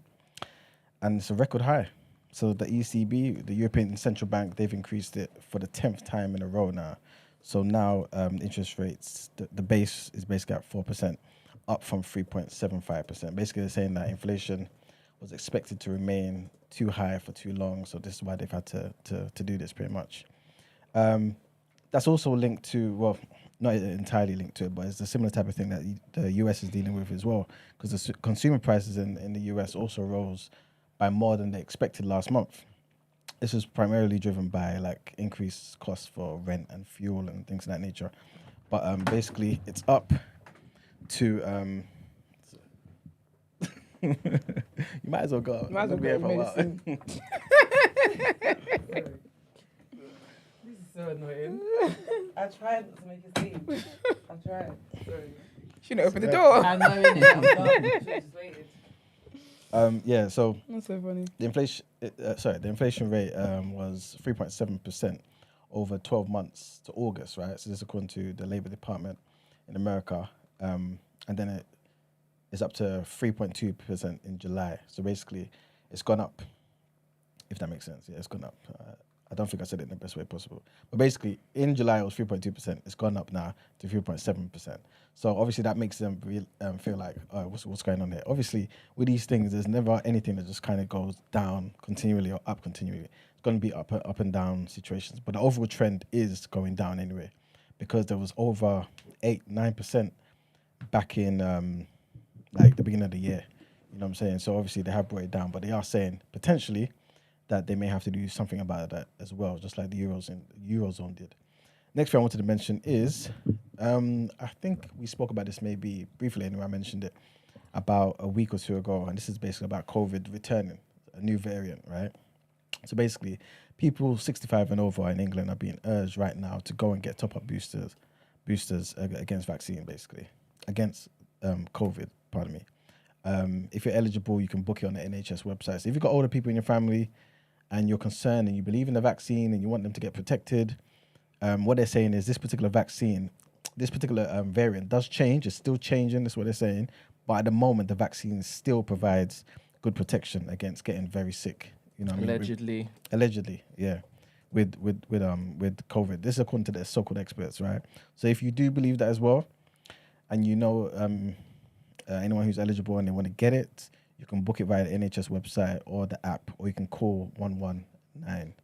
and it's a record high. So the ECB, the European Central Bank, they've increased it for the 10th time in a row now. So now interest rates, the base is basically at 4%, up from 3.75%. Basically, they're saying that inflation was expected to remain too high for too long, so this is why they've had to do this pretty much. That's also linked to, well, not entirely linked to it, but it's a similar type of thing that the US is dealing with as well, because the consumer prices in the US also rose by more than they expected last month. This was primarily driven by like increased costs for rent and fuel and things of that nature. But basically, it's up to you might as well go. You might as well go medicine. This is so annoying. I tried not to make it seem. I tried. Sorry. Shouldn't open the door. I know, innit? I'm done. Should've just waited. Yeah, so That's so funny. the inflation rate was 3.7% over 12 months to August, right? So this is according to the Labor Department in America, and then it is up to 3.2% in July. So basically, it's gone up. If that makes sense, yeah, it's gone up. I don't think I said it in the best way possible, but basically, in July it was 3.2%. It's gone up now to 3.7%. So obviously that makes them feel like, oh, what's going on here? Obviously, with these things, there's never anything that just kind of goes down continually or up continually. It's going to be up and down situations, but the overall trend is going down anyway, because there was over 8-9% back in like the beginning of the year. You know what I'm saying? So obviously they have brought it down, but they are saying potentially that they may have to do something about that as well, just like the Eurozone did. Next thing I wanted to mention is, I think we spoke about this maybe briefly anyway, I mentioned it about a week or two ago, and this is basically about COVID returning, a new variant, right? So basically, people 65 and over in England are being urged right now to go and get top-up boosters against vaccine, basically, against COVID, pardon me. If you're eligible, you can book it on the NHS website. So if you've got older people in your family and you're concerned and you believe in the vaccine and you want them to get protected, what they're saying is this particular vaccine, this particular variant does change. It's still changing. That's what they're saying. But at the moment, the vaccine still provides good protection against getting very sick. You know, Allegedly. Allegedly, yeah. With COVID, this is according to the so-called experts, right? So if you do believe that as well, and you know anyone who's eligible and they want to get it, you can book it via the NHS website or the app, or you can call 119.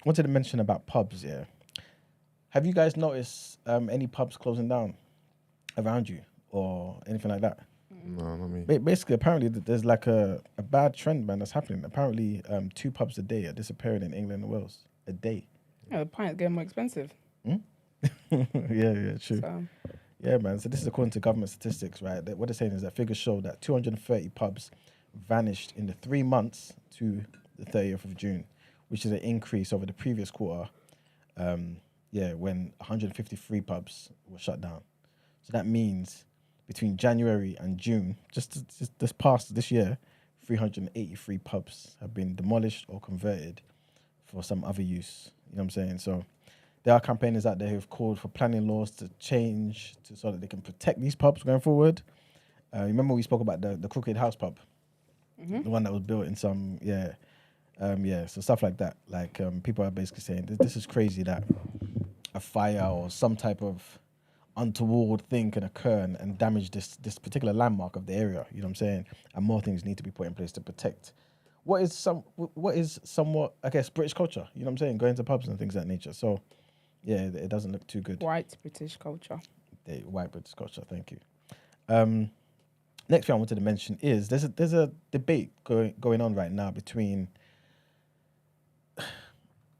Wanted to mention about pubs, yeah. Have you guys noticed any pubs closing down around you or anything like that? No, not me. Basically, apparently, there's like a bad trend, man, that's happening. Apparently, 2 pubs a day are disappearing in England and Wales. A day. Yeah, the pint's getting more expensive. Yeah, true. So. Yeah, man. So this is according to government statistics, right? What they're saying is that figures show that 230 pubs vanished in the 3 months to the 30th of June, which is an increase over the previous quarter, when 153 pubs were shut down. So that means between January and June, just this year, 383 pubs have been demolished or converted for some other use. You know what I'm saying? So there are campaigners out there who've called for planning laws to change so that they can protect these pubs going forward. Remember we spoke about the Crooked House pub, the one that was built in some, so stuff like that. Like people are basically saying this is crazy that a fire or some type of untoward thing can occur and damage this particular landmark of the area. You know what I'm saying? And more things need to be put in place to protect what is somewhat, I guess, British culture. You know what I'm saying? Going to pubs and things of that nature. So yeah, it doesn't look too good. White British culture. White British culture. Thank you. Next thing I wanted to mention is there's a debate going on right now between.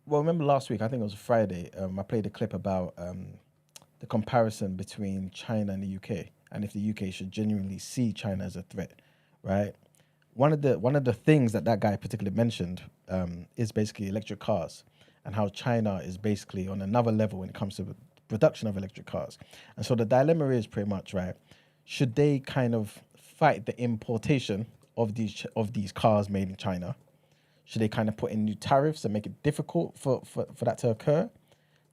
Well, remember last week? I think it was Friday. I played a clip about the comparison between China and the UK, and if the UK should genuinely see China as a threat, right? one of the things that guy particularly mentioned is basically electric cars and how China is basically on another level when it comes to the production of electric cars. And so the dilemma is pretty much, right, should they kind of fight the importation of these cars made in China? Should they kind of put in new tariffs and make it difficult for that to occur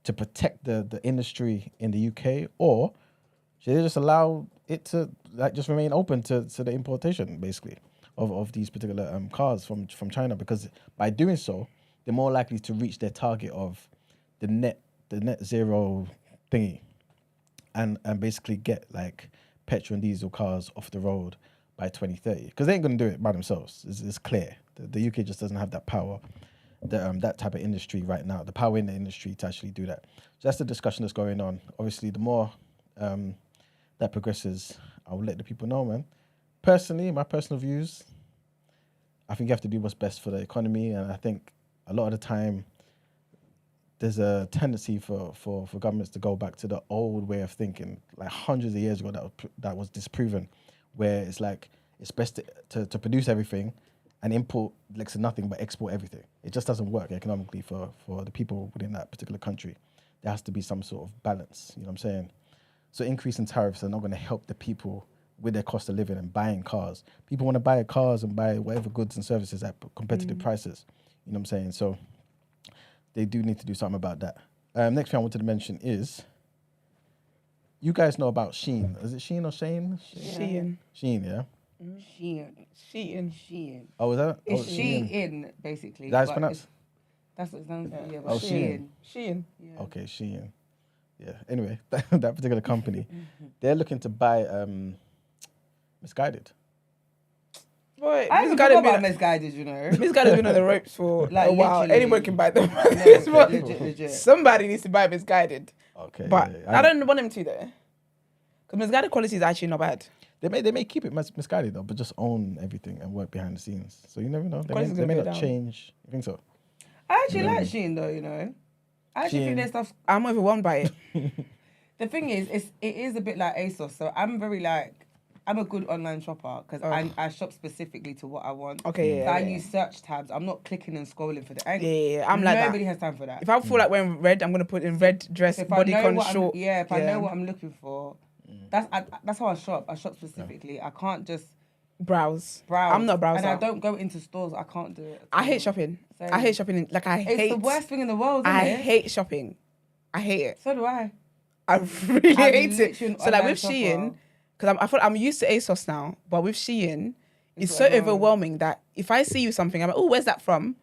to protect the industry in the UK? Or should they just allow it to like just remain open to the importation, basically, of these particular cars from China? Because by doing so, they're more likely to reach their target of the net zero thingy and basically get like petrol and diesel cars off the road by 2030. Because they ain't going to do it by themselves. It's clear. The UK just doesn't have that power, that type of industry right now, the power in the industry to actually do that. So that's the discussion that's going on. Obviously, the more that progresses, I will let the people know, man. Personally, my personal views, I think you have to do what's best for the economy. And I think a lot of the time, there's a tendency for governments to go back to the old way of thinking, like hundreds of years ago that was disproven, where it's like it's best to produce everything and import next to nothing but export everything. It just doesn't work economically for the people within that particular country. There has to be some sort of balance, you know what I'm saying? So increasing tariffs are not going to help the people with their cost of living and buying cars. People want to buy cars and buy whatever goods and services at competitive prices, you know what I'm saying? So they do need to do something about that. Next thing I wanted to mention is, you guys know about Shein. Is it Shein or Shane? Shein. Shein, yeah? Shein. Oh, is that? It's oh, Shein, basically. That's but pronounced? That's what it sounds like. Yeah, but Oh, Shein. Shein. Yeah. Okay, Shein. Yeah. Anyway, that particular company, they're looking to buy Misguided. Boy, I haven't Misguided thought about been Misguided, you know. Misguided's been on the ropes for Like, a while. literally. Anybody can buy them. No, legit. Somebody needs to buy Misguided. Okay. But yeah. I don't want them to though. Because Misguided quality is actually not bad. They may keep it Misguided though, but just own everything and work behind the scenes. So you never know. They Quality's may gonna not go down. change. You think so? I actually like Shein, though, you know. I actually Shein. think their stuff. I'm overwhelmed by it. The thing is, it is a bit like ASOS. So I'm a good online shopper because I shop specifically to what I want. Okay, yeah. So I use search tabs. I'm not clicking and scrolling for the. Yeah, I'm like that. Nobody has time for that. If I feel like wearing red, I'm gonna put in red dress, If bodycon, short. if I know what I'm looking for, that's how I shop. I shop specifically. I can't just browse. browse. I'm not a browser. And I don't go into stores. I can't do it. I hate shopping. Same. I hate shopping. It's the worst thing in the world, isn't I it? hate shopping. I hate it. So do I. I really hate it. literally an So like online with shopper. Shein, because I thought I'm used to ASOS now, but with Shein, it's so whatever. overwhelming that if I see you something, I'm like, oh, where's that from?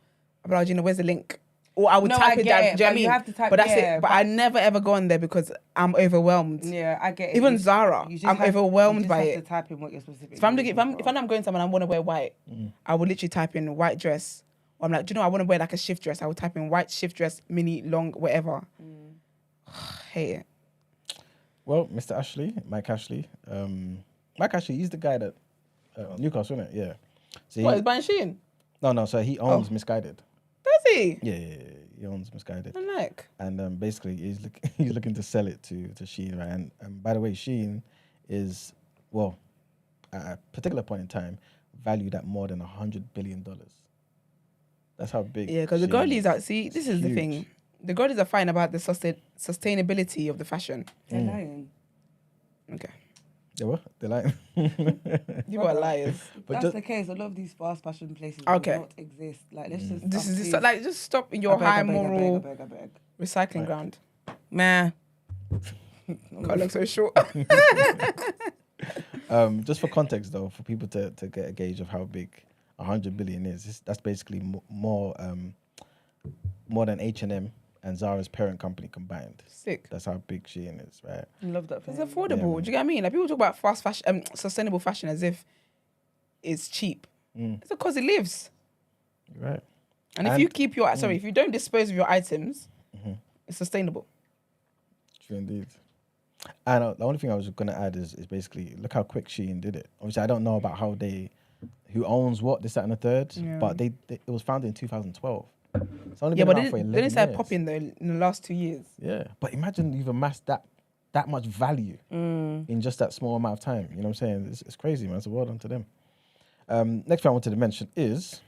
I'm like, where's the link? Or I would No, type I it get down. it, Do you know what I but mean? you have to type- but that's yeah, it. But but- I never ever go on there because I'm overwhelmed. Yeah, I get it. Even You- Zara, you just I'm have- overwhelmed you just by have it. to type in what you're specifically If I'm looking, looking if I'm going somewhere and I want to wear white, I would literally type in white dress. Or I'm like, do you know, I want to wear like a shift dress. I would type in white shift dress, mini, long, whatever. Hate it. Well, Mr. Ashley, Mike Ashley, he's the guy that Newcastle, isn't it? Yeah. So What, is buying Shein? No. So he owns Misguided. Does he? Yeah. He owns Misguided. I like. And basically, he's looking to sell it to Shein, right? And by the way, Shein is, well, at a particular point in time, valued at more than $100 billion. That's how big. Yeah, because the Shein girlies is. are, see, this is the Huge. thing. The girlies are fine about the sustainability of the fashion. They're lying. Okay. They what? They're lying. You are liars. That's just- the case. A lot of these fast fashion places Okay. do not exist. Like, let's just. This is please. just, like, just stop in your I beg, high I beg, I beg, moral I beg, I beg. recycling ground. Nah. Can't look so short. Just for context, though, for people to get a gauge of how big 100 billion is, that's basically more than H&M and Zara's parent company combined. Sick. That's how big Shein is, right? I love that. It's for him. affordable. Yeah, Do you get what I mean? Like, people talk about fast fashion, sustainable fashion as if it's cheap. It's because it lives. Right. And if you keep your, if you don't dispose of your items, it's sustainable. True indeed. And the only thing I was going to add is basically, look how quick Shein did it. Obviously, I don't know about who owns what, this, that, and the third, but it was founded in 2012. It's only been But around they for 11 didn't start years. popping though in the last 2 years. Yeah, but imagine you've amassed that much value in just that small amount of time. You know what I'm saying? It's crazy, man. It's a well done to them. Next thing I wanted to mention is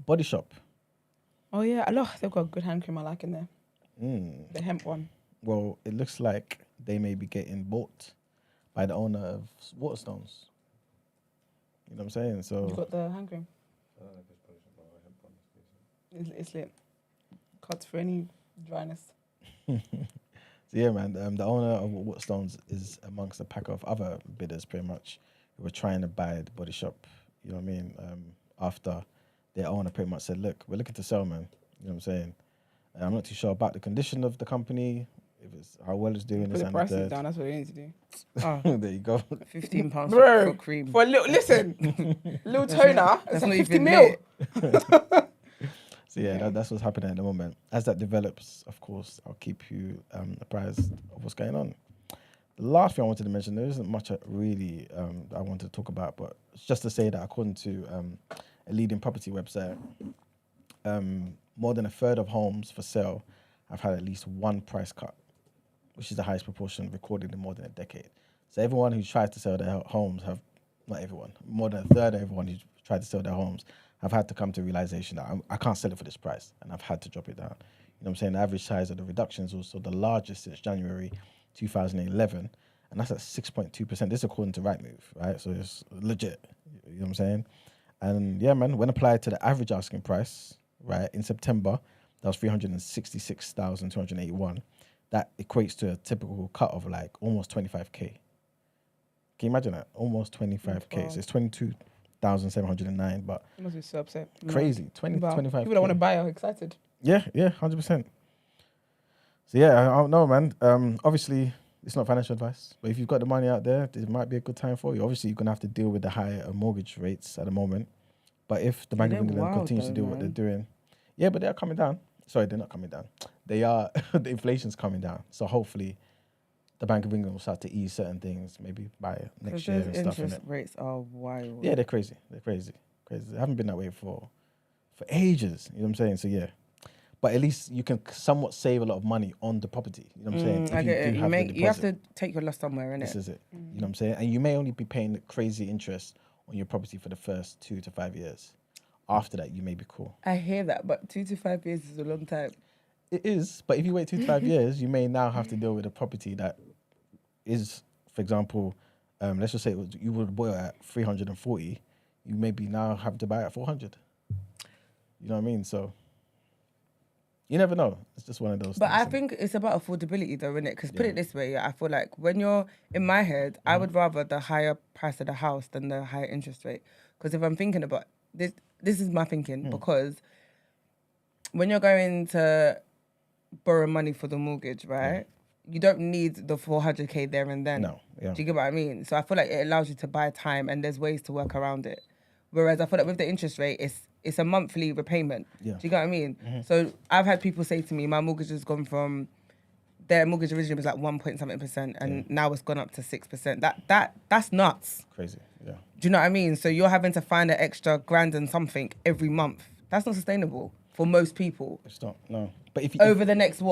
Body Shop. Oh yeah, look, they've got a good hand cream I like in there. The hemp one. Well, it looks like they may be getting bought by the owner of Waterstones. You know what I'm saying? So You got the hand cream? It's lit. Cuts for any dryness. So yeah, man, the owner of Waterstones is amongst a pack of other bidders, pretty much, who were trying to buy the Body Shop. You know what I mean? After their owner pretty much said, "Look, we're looking to sell, man." You know what I'm saying? And I'm not too sure about the condition of the company, if it's how well it's doing. Put the prices down. That's what they need to do. There you go. £15 Bro, for cream. for a little, listen, little toner. That's It's like not 50 even mil. lit. So yeah, that's what's happening at the moment. As that develops, of course, I'll keep you apprised of what's going on. The last thing I wanted to mention, there isn't much really that I wanted to talk about, but it's just to say that according to a leading property website, more than a third of homes for sale have had at least one price cut, which is the highest proportion recorded in more than a decade. So everyone who tries to sell their homes not everyone, more than a third of everyone who tried to sell their homes have had to come to realization that I can't sell it for this price, and I've had to drop it down. You know what I'm saying? The average size of the reduction is also the largest since January 2011, and that's at 6.2%. This is according to Rightmove, right? So it's legit. You know what I'm saying? And yeah, man, when applied to the average asking price, right, in September, that was 366,281. That equates to a typical cut of like almost 25k. Can you imagine that? Almost 25k. Wow. So it's 22,709, but You must be so upset. crazy. 25. People that want to buy are excited. Yeah, 100%. So yeah, I don't know, man. Obviously, it's not financial advice, but if you've got the money out there, it might be a good time for you. Obviously, you're gonna have to deal with the higher mortgage rates at the moment. But if the Bank of England continues to do what they're doing, yeah, but they are coming down. Sorry, they're not coming down. They are. The inflation's coming down. So hopefully, the Bank of England will start to ease certain things, maybe by next year and stuff. Interest rates are wild. Yeah, they're crazy. They haven't been that way for ages. You know what I'm saying? So yeah. But at least you can somewhat save a lot of money on the property. You know what I'm saying? I get it. You have to take your loss somewhere, innit? This is it. You know what I'm saying? And you may only be paying crazy interest on your property for the first 2 to 5 years. After that, you may be cool. I hear that, but 2 to 5 years is a long time. It is, but if you wait 2 to 5 years, you may now have to deal with a property that is, for example, let's just say you would buy it at 340, you maybe now have to buy it at 400. You know what I mean? So you never know. It's just one of those But things. I think it's about affordability though, innit? Because put it this way, I feel like when you're, in my head, I would rather the higher price of the house than the higher interest rate. Because if I'm thinking about this is my thinking, because when you're going to borrow money for the mortgage, right? You don't need the 400k there and then. No, yeah. Do you get what I mean? So I feel like it allows you to buy time and there's ways to work around it. Whereas I feel like with the interest rate, it's a monthly repayment. Yeah. Do you get what I mean? So I've had people say to me, my mortgage has gone from, their mortgage originally was like 1.something% and now it's gone up to 6%. That's nuts. Crazy, yeah. Do you know what I mean? So you're having to find an extra grand and something every month. That's not sustainable for most people. It's not, no. But if you, over the next,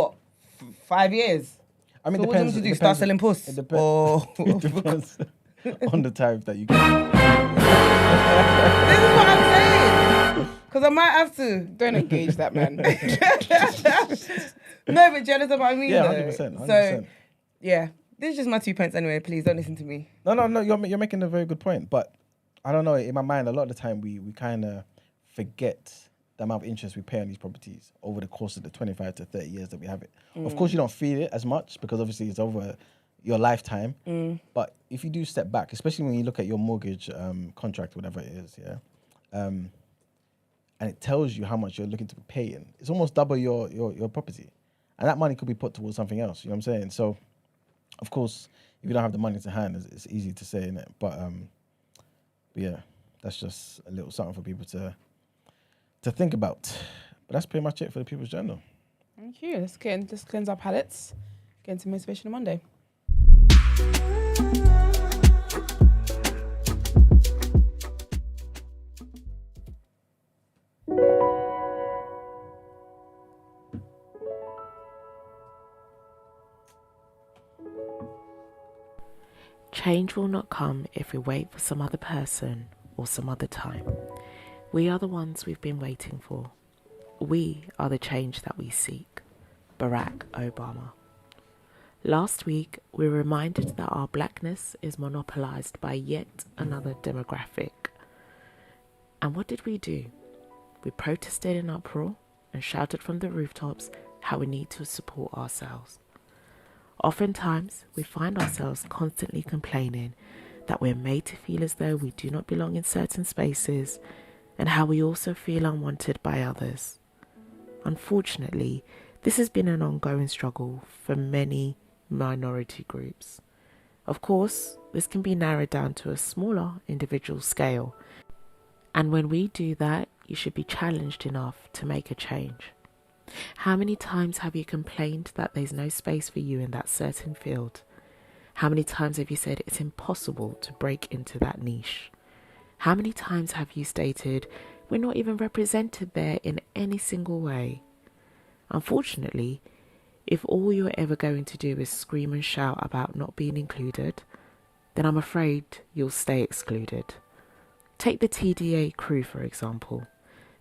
5 years? I mean, so what depends, do you do? Start selling puss? It depends. It depends on the tariff that you get. This is what I'm saying. Because I might have to. Don't engage that man. No, but jealous of what I mean. Yeah, though. 100%. So, yeah. This is just my 2 pence anyway. Please don't listen to me. No. You're making a very good point. But I don't know. In my mind, a lot of the time we kind of forget the amount of interest we pay on these properties over the course of the 25 to 30 years that we have it. Of course, you don't feel it as much because obviously it's over your lifetime. But if you do step back, especially when you look at your mortgage contract, whatever it is, and it tells you how much you're looking to be paying, it's almost double your property. And that money could be put towards something else, you know what I'm saying? So, of course, if you don't have the money to hand, it's easy to say, innit? But yeah, that's just a little something for people to think about. But that's pretty much it for the People's Journal. Thank you. Let's cleanse our palates. Get into Motivational Monday. Change will not come if we wait for some other person or some other time. We are the ones we've been waiting for. We are the change that we seek. Barack Obama. Last week, we were reminded that our blackness is monopolised by yet another demographic. And what did we do? We protested in uproar and shouted from the rooftops how we need to support ourselves. Oftentimes, we find ourselves constantly complaining that we're made to feel as though we do not belong in certain spaces and how we also feel unwanted by others. Unfortunately, this has been an ongoing struggle for many minority groups. Of course, this can be narrowed down to a smaller individual scale, and when we do that, you should be challenged enough to make a change. How many times have you complained that there's no space for you in that certain field? How many times have you said it's impossible to break into that niche? How many times have you stated we're not even represented there in any single way? Unfortunately, if all you're ever going to do is scream and shout about not being included, then I'm afraid you'll stay excluded. Take the TDA crew, for example.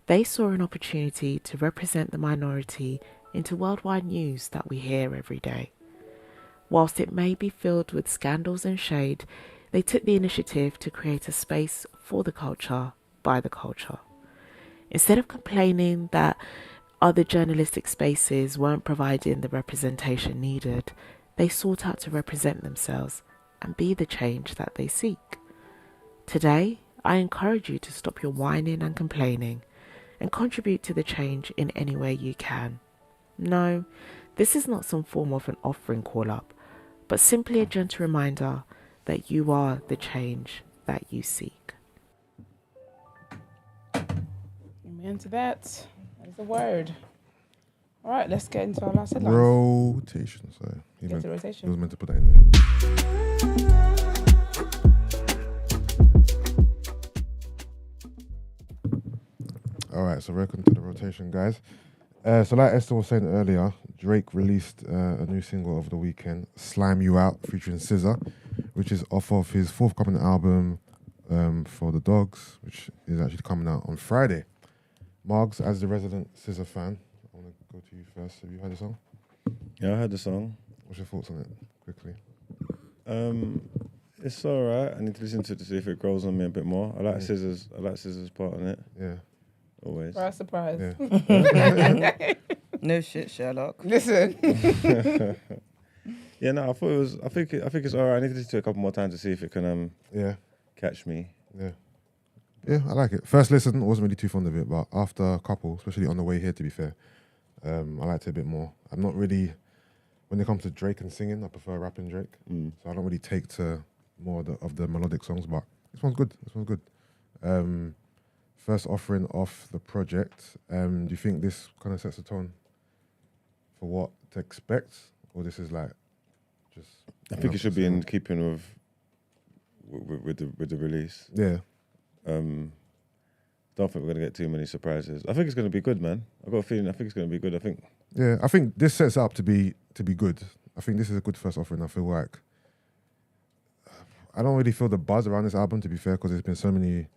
They saw an opportunity to represent the minority into worldwide news that we hear every day. Whilst it may be filled with scandals and shade, they took the initiative to create a space for the culture, by the culture. Instead of complaining that other journalistic spaces weren't providing the representation needed, they sought out to represent themselves and be the change that they seek. Today, I encourage you to stop your whining and complaining and contribute to the change in any way you can. No, this is not some form of an offering call-up, but simply a gentle reminder that you are the change that you seek. Amen to that. That is a word. All right, let's get into our last headlines. Rotation. So he Get to rotation. was meant to put that in there. All right, so welcome to the rotation, guys. So like Esther was saying earlier, Drake released a new single over the weekend, Slime You Out, featuring SZA, which is off of his forthcoming album For the Dogs, which is actually coming out on Friday. Margs, as the resident SZA fan, I want to go to you first. Have you heard the song? Yeah, I heard the song. What's your thoughts on it, quickly? It's all right. I need to listen to it to see if it grows on me a bit more. I like SZA's part on it. Yeah. Always. Surprise. Yeah. No shit, Sherlock. Listen. Yeah, no, I thought it was. I think it's all right. I need to listen to it a couple more times to see if it can catch me. Yeah. Yeah, I like it. First listen, I wasn't really too fond of it, but after a couple, especially on the way here, to be fair, I liked it a bit more. I'm not really, when it comes to Drake and singing, I prefer rapping Drake. So I don't really take to more of the melodic songs, but this one's good. This one's good. First offering off the project. Do you think this kind of sets the tone for what to expect, or this is like just? I think it should be in keeping with the release. Yeah. Don't think we're gonna get too many surprises. I think it's gonna be good, man. I've got a feeling. I think it's gonna be good. I think. Yeah, I think this sets up to be good. I think this is a good first offering. I feel like I don't really feel the buzz around this album, to be fair, because there's been so many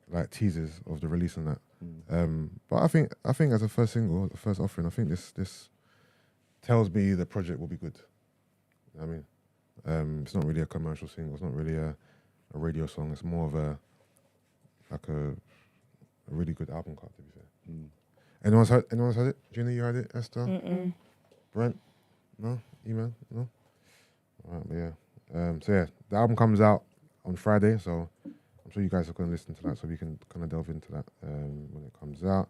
like teasers of the release and that. But I think as a first single, the first offering, I think this tells me the project will be good. You know what I mean, it's not really a commercial single. It's not really a radio song. It's more of a really good album cut, to be fair. Anyone's heard it? Jeanie, you heard it? Esther? Mm-mm. Brent? No? Iman? No? All right, but yeah. So yeah, the album comes out on Friday, so I'm sure you guys are going to listen to that, so we can kind of delve into that when it comes out.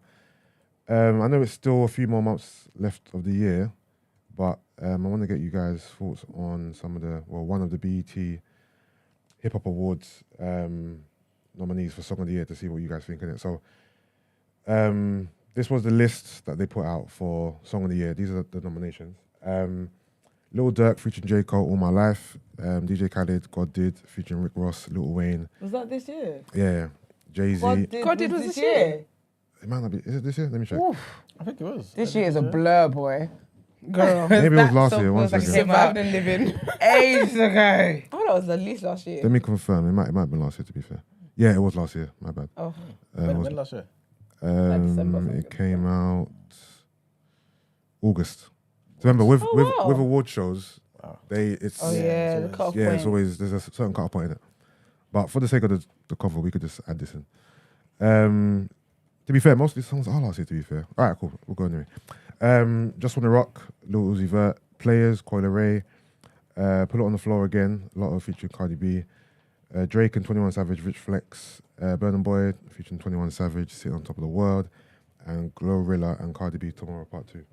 I know it's still a few more months left of the year, but I want to get you guys' thoughts on one of the BET Hip Hop Awards nominees for Song of the Year, to see what you guys think of it. So this was the list that they put out for Song of the Year. These are the nominations. Lil Durk featuring J. Cole, All My Life. DJ Khaled, God Did featuring Rick Ross, Lil Wayne. Was that this year? Yeah. Jay-Z. God Did was this year? It might not be. Is it this year? Let me check. Oof. I think it was. This year is a blur, boy. Girl. Maybe it was last year. One second. Survived and living. Ages ago. I thought it was at least last year. Let me confirm. It might have been last year, to be fair. Yeah, it was last year. My bad. Oh, When last year? December, It came out August. So remember, with award shows, it's the cut-off yeah, point. it's always there's a certain cut-off point in it. But for the sake of the cover, we could just add this in. To be fair, most of these songs are last year. To be fair, all right, cool. We'll go anyway. Just Wanna Rock, Lil Uzi Vert, Players, Coil Ray, Put It on the Floor Again, a lot of featuring Cardi B, Drake and 21 Savage, Rich Flex, Burna Boy featuring 21 Savage, Sitting on Top of the World, and Glorilla and Cardi B, Tomorrow Part 2.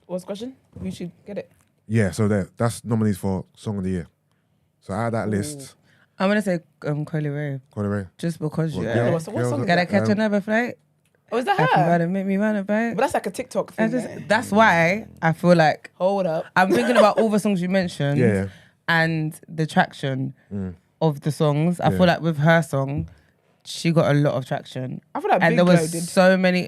What's the question? Who should get it? Yeah, so that's nominees for Song of the Year. So out of that list, I'm gonna say Coil Ray. Coil Ray. Just because What, you girl- What song is gotta that? catch another flight. Oh, is that I can her? gotta make me run a bite. But that's like a TikTok thing. though. That's why I feel like Hold up. I'm thinking about all the songs you mentioned Yeah. and the traction of the songs. I feel like with her song, she got a lot of traction. I feel like And Big there Glow was did. so many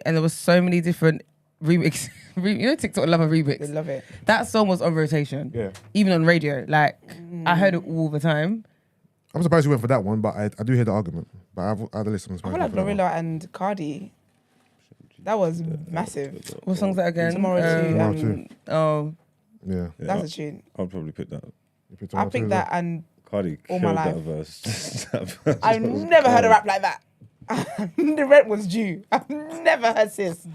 different remix. You know, TikTok love a remix. They love it. That song was on rotation. Yeah. Even on radio. Like I heard it all the time. I'm surprised you went for that one, but I do hear the argument. But I had a list. I'm I surprised feel like you went for that one. Glorilla and Cardi. That was massive. What song's that again? Tomorrow Too. Tomorrow Too. Oh, Yeah. That's a tune. I'll probably pick that. You picked I Tomorrow picked Too, that and Cardi All killed my that life. verse. That I've verse was never heard a cold. rap like that. The rent was due. I've never heard sis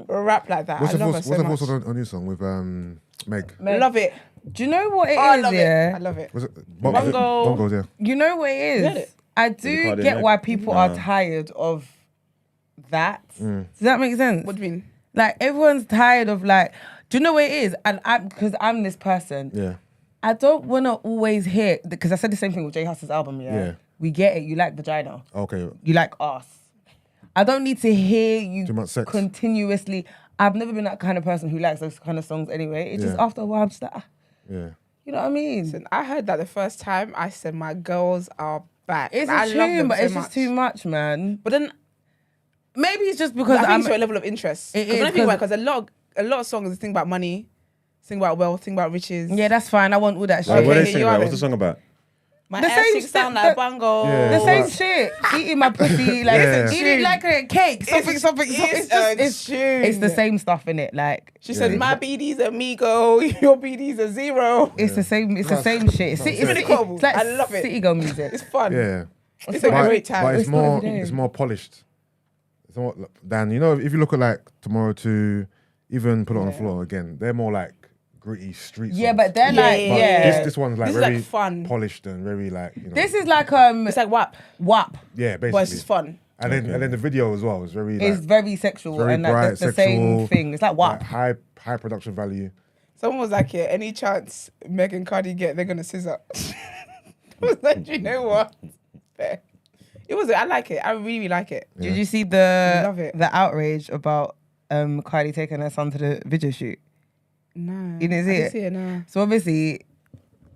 rap like that. What's I the love her voice? so What's the much. voice on a new song with Meg? Love it. do you know what it is? Oh, I love yeah. it. I love it. Was it Bongo. Bongos, yeah. You know what it is? Get it? I it do Cardi get Meg? why people are Nah. tired of that. Does that make sense? What do you mean? Like everyone's tired of like, do you know what it is? And because I'm this person, Yeah. I don't want to always hear, because I said the same thing with J Hus's album, Yeah. We get it, you like vagina, Okay. you like ass. I don't need to hear you Too much sex. continuously. I've never been that kind of person who likes those kind of songs anyway. It's just Yeah. after a while, I'm just like, Yeah. you know what I mean? Listen, I heard that the first time. I said, my girls are back. It's I a love tune, them but so it's much. just too much, man. But then Maybe it's just because I think I'm it's your level of interest. It Because when I is, think about because a lot of songs think about money, think about wealth, think about riches. yeah, that's fine. I want all that Like, shit. what Okay, they sing you about? are What's the then. song about? My The ass same cheeks sound shit, like bongo. Yeah. The same shit. Eating my pussy, like Yeah. eating like a cake, something. It's It's tune. it's the same stuff in it. Like She said, my BD's amigo, your BD's a zero. it's the same. It's the same shit. It's really cool. like I love it. City girl music. It's fun. Yeah. It's a great time. But it's not more every day. it's more polished. It's more than, you know, if you look at like Tomorrow Too, even Put It on the Floor again, they're more like gritty street Yeah, songs. but they're Yeah, like yeah, But yeah. this one's like This is, very like, fun. polished and very like, you know. This is like It's like WAP, WAP. yeah, basically. but it's just fun. And then the video as well is very like, It's very sexual very and like bright, that's the same sexual, thing. It's like WAP. like high production value. Someone was like, yeah, any chance Meg and Cardi get, they're gonna scissor. I was like, do you know what? Fair. It was. I like it. I really like it. Did you see Love it. the outrage about Kylie taking her son to the video shoot? No, You didn't see I it? didn't see it. No. So obviously,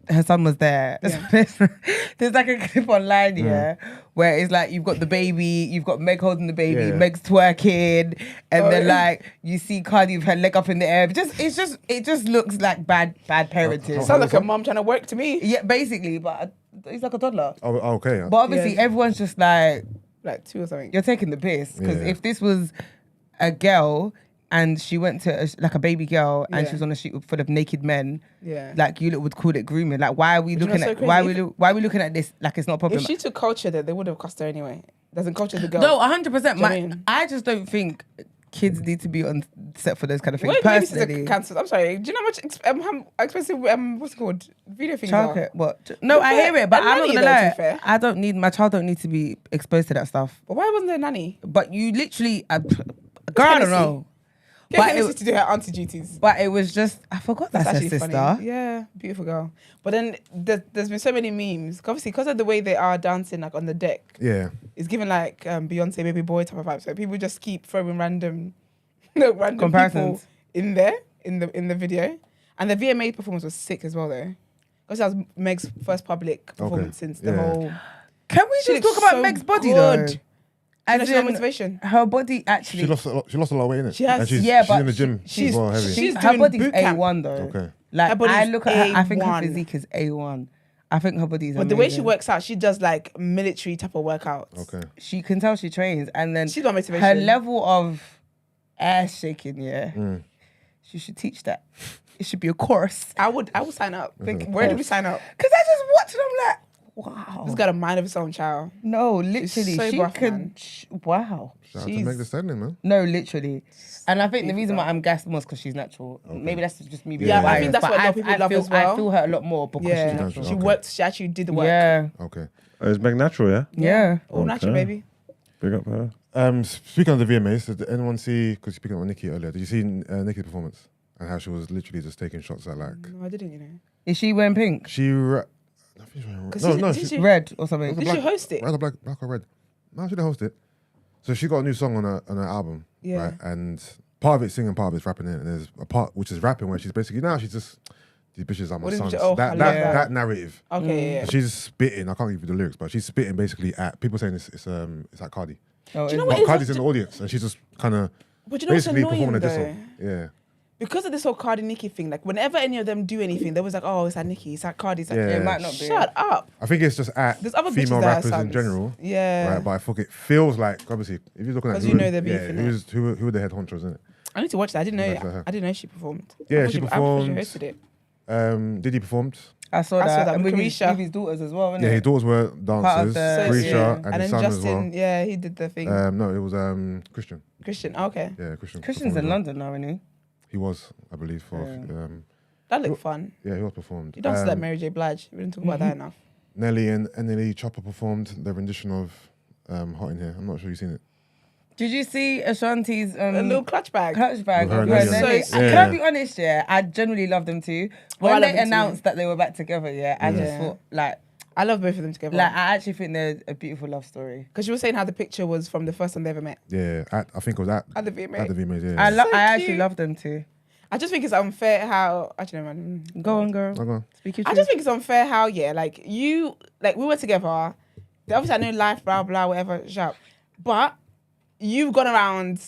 her son was there. Yeah. There's like a clip online, where it's like you've got the baby, you've got Meg holding the baby, Yeah. Meg's twerking, and Oh, then yeah. like you see Cardi with her leg up in the air. It just looks like bad parenting. Sounds like a mum trying to work to me. Yeah, basically, but he's like a toddler. Oh, okay. But obviously, Yeah. everyone's just like, 2 or something. you're taking the piss. Because Yeah. if this was a girl and she went to like a baby girl and Yeah. she was on a shoot full of naked men, Yeah. like you would call it grooming. Like why are we But you know looking what's at so why crazy? are we looking at this like it's not a problem? If she took culture, that they would have cost her anyway. Doesn't culture the girl? No, 100%. Do you know what I mean? I just don't think kids need to be on set for those kind of things. Wait, Personally, babysitter cancelled. I'm sorry. Do you know how much how expensive what's it called video things are? childcare. What? No, I hear it, but A I'm not nanny gonna though, to be lie. fair. I don't need my child. Don't need to be exposed to that stuff. But why wasn't there a nanny? But you literally, girl, I don't know. Get But Hennessy it- to do her auntie duties. But it was just I forgot that's her actually sister. funny. Yeah, beautiful girl. But then there's been so many memes. Obviously, because of the way they are dancing like on the deck, Yeah. it's given like Beyonce baby boy type of vibe. So people just keep throwing random random Comparisons. people in there in the video. And the VMA performance was sick as well though. Because that was Meg's first public performance since the Yeah. whole. Can we She just looks talk about so Meg's body good. though? And As she got in, motivation. her body actually. She lost a lot of weight, innit? She has- And she's, yeah, she's but in the gym. she's- as well, heavy. she's her doing body's boot camp. A1 though. Okay. Like Her body's I look at her, I think her A1. physique is A1. I think her body's But the way she amazing. works out, she does like military type of workouts. Okay. She can tell she trains, and then She's got motivation. her level of ass shaking, Mm. she should teach that. It should be a course. I would sign up. Where do we sign up? Because I just watched it, I'm like, wow. She's got a mind of its own, child. No, She's literally, so she buff, can. man. Wow. Shout out to Meg Thee Stallion, man. No, literally. And I think the reason why I'm gassed more is because she's natural. Maybe that's just me being Yeah, I biased, think that's but what a lot of people love feel, as well. I feel her a lot more because she's Yeah, natural. she worked. She actually did the work. Yeah. Okay. Is Meg natural, yeah? Yeah. All natural, baby. Big up her. Speaking of the VMAs, did anyone see, because speaking of Nicki earlier, did you see Nicki's performance? And how she was literally just taking shots at like... No, I didn't, you know. Is she wearing pink? I think she's wearing red. No, she red or something. it was Did she host it? Red or black or red. No, she didn't host it. So she got a new song on her album. Yeah. Right? And part of it's singing, part of it's rapping in. And there's a part which is rapping where she's basically, now she's just, these bitches are my What is sons. it? Oh, I love that. That narrative. Okay, yeah. She's spitting, I can't give you the lyrics, but she's spitting basically at, people saying it's like Cardi. Oh, Do you know But what? Cardi's in the audience and she's just kind of But you know what's basically annoying performing a diss though? song. Yeah. Because of this whole Cardi Nicki thing, like whenever any of them do anything, they was like, "Oh, it's like Nicki, it's like Cardi." It's like, Yeah. It might not be. Shut up. I think it's just at There's other female bitches that are rappers in sons. general. Yeah. Right, but I think it feels like, obviously, if you're looking at 'Cause you know they're yeah, beefing who are the head honchos, isn't it? I need to watch that. I didn't That's know. her. I didn't know she performed. Yeah, I thought she I thought performed. she hosted it. Diddy performed. I saw that. with And with Carisha. his daughters as well, innit? Yeah, his daughters were Part of dancers, the- Carisha yeah. and, And his then son as Justin, well. yeah, he did the thing. No, it was Christian. Christian, okay. Yeah, Christian. Christian's performed in as well. London now, isn't he? He was, I believe, for That looked fun. yeah, he was performed. He dances like Mary J. Blige. We didn't talk about that enough. Nelly and Nelly Chopper performed their rendition of Hot in Here. I'm not sure you've seen it. Did you see Ashanti's A little clutch bag. clutch bag? With her of and her Nelly. Nelly? So Yeah. Can I be honest? Yeah, I generally love them too. Oh, I When love they them too. announced that they were back together, yeah, I just Yeah. thought like I love both of them together. I actually think they're a beautiful love story. Because you were saying how the picture was from the first time they ever met. Yeah, I think it was at At the VMA. At the VMAs, yeah. I actually cute. love them too. I just think it's unfair how actually no, man. Go on, girl. Oh, go on. Speak your I truth. just think it's unfair how like we were together. Obviously I know life, blah blah, whatever, shut up. But you've gone around,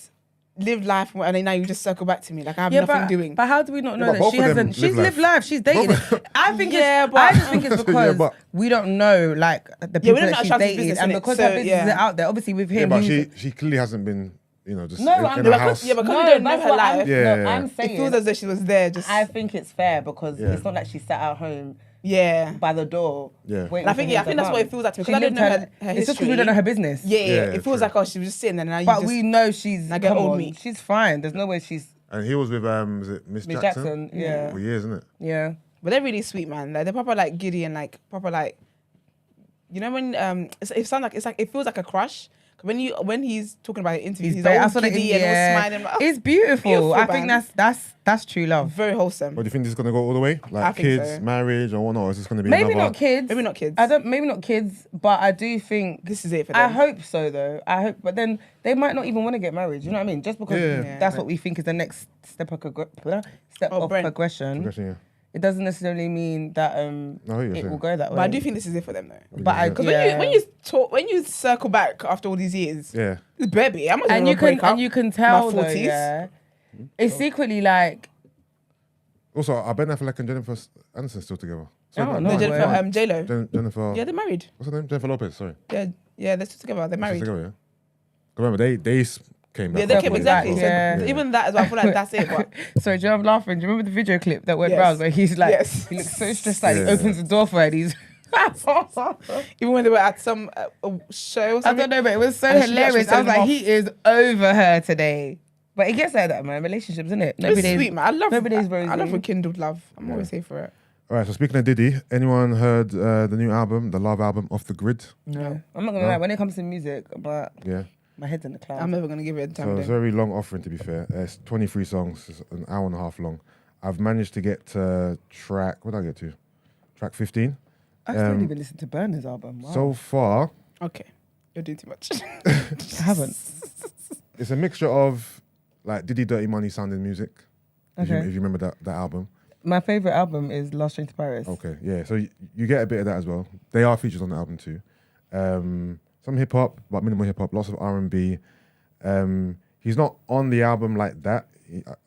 lived life, and then now you just circle back to me like I have nothing doing. But how do we not know but that both she of them hasn't? She's live lived life. She's dated. I think Yeah, it's. but- I just think it's because but- we don't know like the we people don't know that she's Ashanti's dated, business, and innit? because So, her business yeah. is out there. Obviously with Yeah, him, but who's- she clearly hasn't been, just No, in I'm- her yeah, house. Yeah, because No, you don't know that's her what I'm- life. Yeah. No, I'm It saying. feels as though she was there just. I think it's fair because Yeah. it's not like she sat at home yeah. by the door. Yeah. waiting And I think for yeah, I him think to that's what come. it feels like to me. She Because I didn't know lived her It's just because we history. don't know her business. Yeah, Yeah, it feels true. like she was just sitting there and now you But just. we know she's Now get come old on, me. she's fine. There's no way she's And he was with is it Miss Miss Jackson? Jackson. Yeah. For years, isn't it? Yeah. But they're really sweet, man. Like, they're proper like giddy and like proper like, you know when it sounds like it feels like a crush. When he's talking about interviews, he's very- all I saw the giddy and yeah. all smiling. Like, oh, It's beautiful. beautiful, I think man. that's true love. very wholesome. But do you think this is gonna go all the way? Like I think kids, so. marriage, or whatnot? Or is this gonna be Maybe another? not kids. Maybe not kids. Maybe not kids, but I do think This is it for I them. hope so though. I hope, but then they might not even want to get married. You know what I mean? Just because Yeah. that's what we think is the next step of Brent. progression. Progression, yeah. It doesn't necessarily mean that I hear what you're it saying. will go that way. But I do think this is it for them though. But I Because yeah. when you circle back after all these years, Yeah. it's baby. I'm not and gonna you break up. can tell my though, 40s. yeah. It's secretly like Also, are Ben Affleck and Jennifer Aniston still together? Sorry, Oh, no, no The way. Jennifer, J-Lo. Jennifer. Yeah, they're married. What's her name? Jennifer Lopez. Sorry. Yeah, they're still together. They're They're married. still together, yeah. Remember, they came back. Yeah, they after came all exactly. this. So Yeah. even that as well, I feel like that's it. But sorry, Joe, I'm laughing. Do you remember the video clip that went Yes. round where he's like Yes. he looks so stressed out, Yeah. he opens the door for her and he's even when they were at some show, or I something, don't know, but it was so And she actually hilarious. I sent was him like, off. he is over her today. But it gets like that, man. Relationships, isn't it? it's sweet, man. I love nobody's I love rosy. rekindled love. I'm always here for it. All right, so speaking of Diddy, anyone heard the new album, the Love album, Off the Grid? No. I'm not gonna lie, when it comes to music, but Yeah. my head's in the clouds. I'm never gonna give it a So time. it's a very long offering, to be fair. It's 23 songs, it's an hour and a half long. I've managed to get to track, what did I get to? Track 15. I still even listened to Burner's album. Wow. So far, Okay, you're doing too much. I haven't. it's a mixture of like Diddy Dirty Money sounding music. If Okay. you remember that album. My favourite album is Last Train to Paris. Okay, yeah. So you get a bit of that as well. They are features on the album too. Some hip hop, but minimal hip hop. Lots of R&B. He's not on the album like that.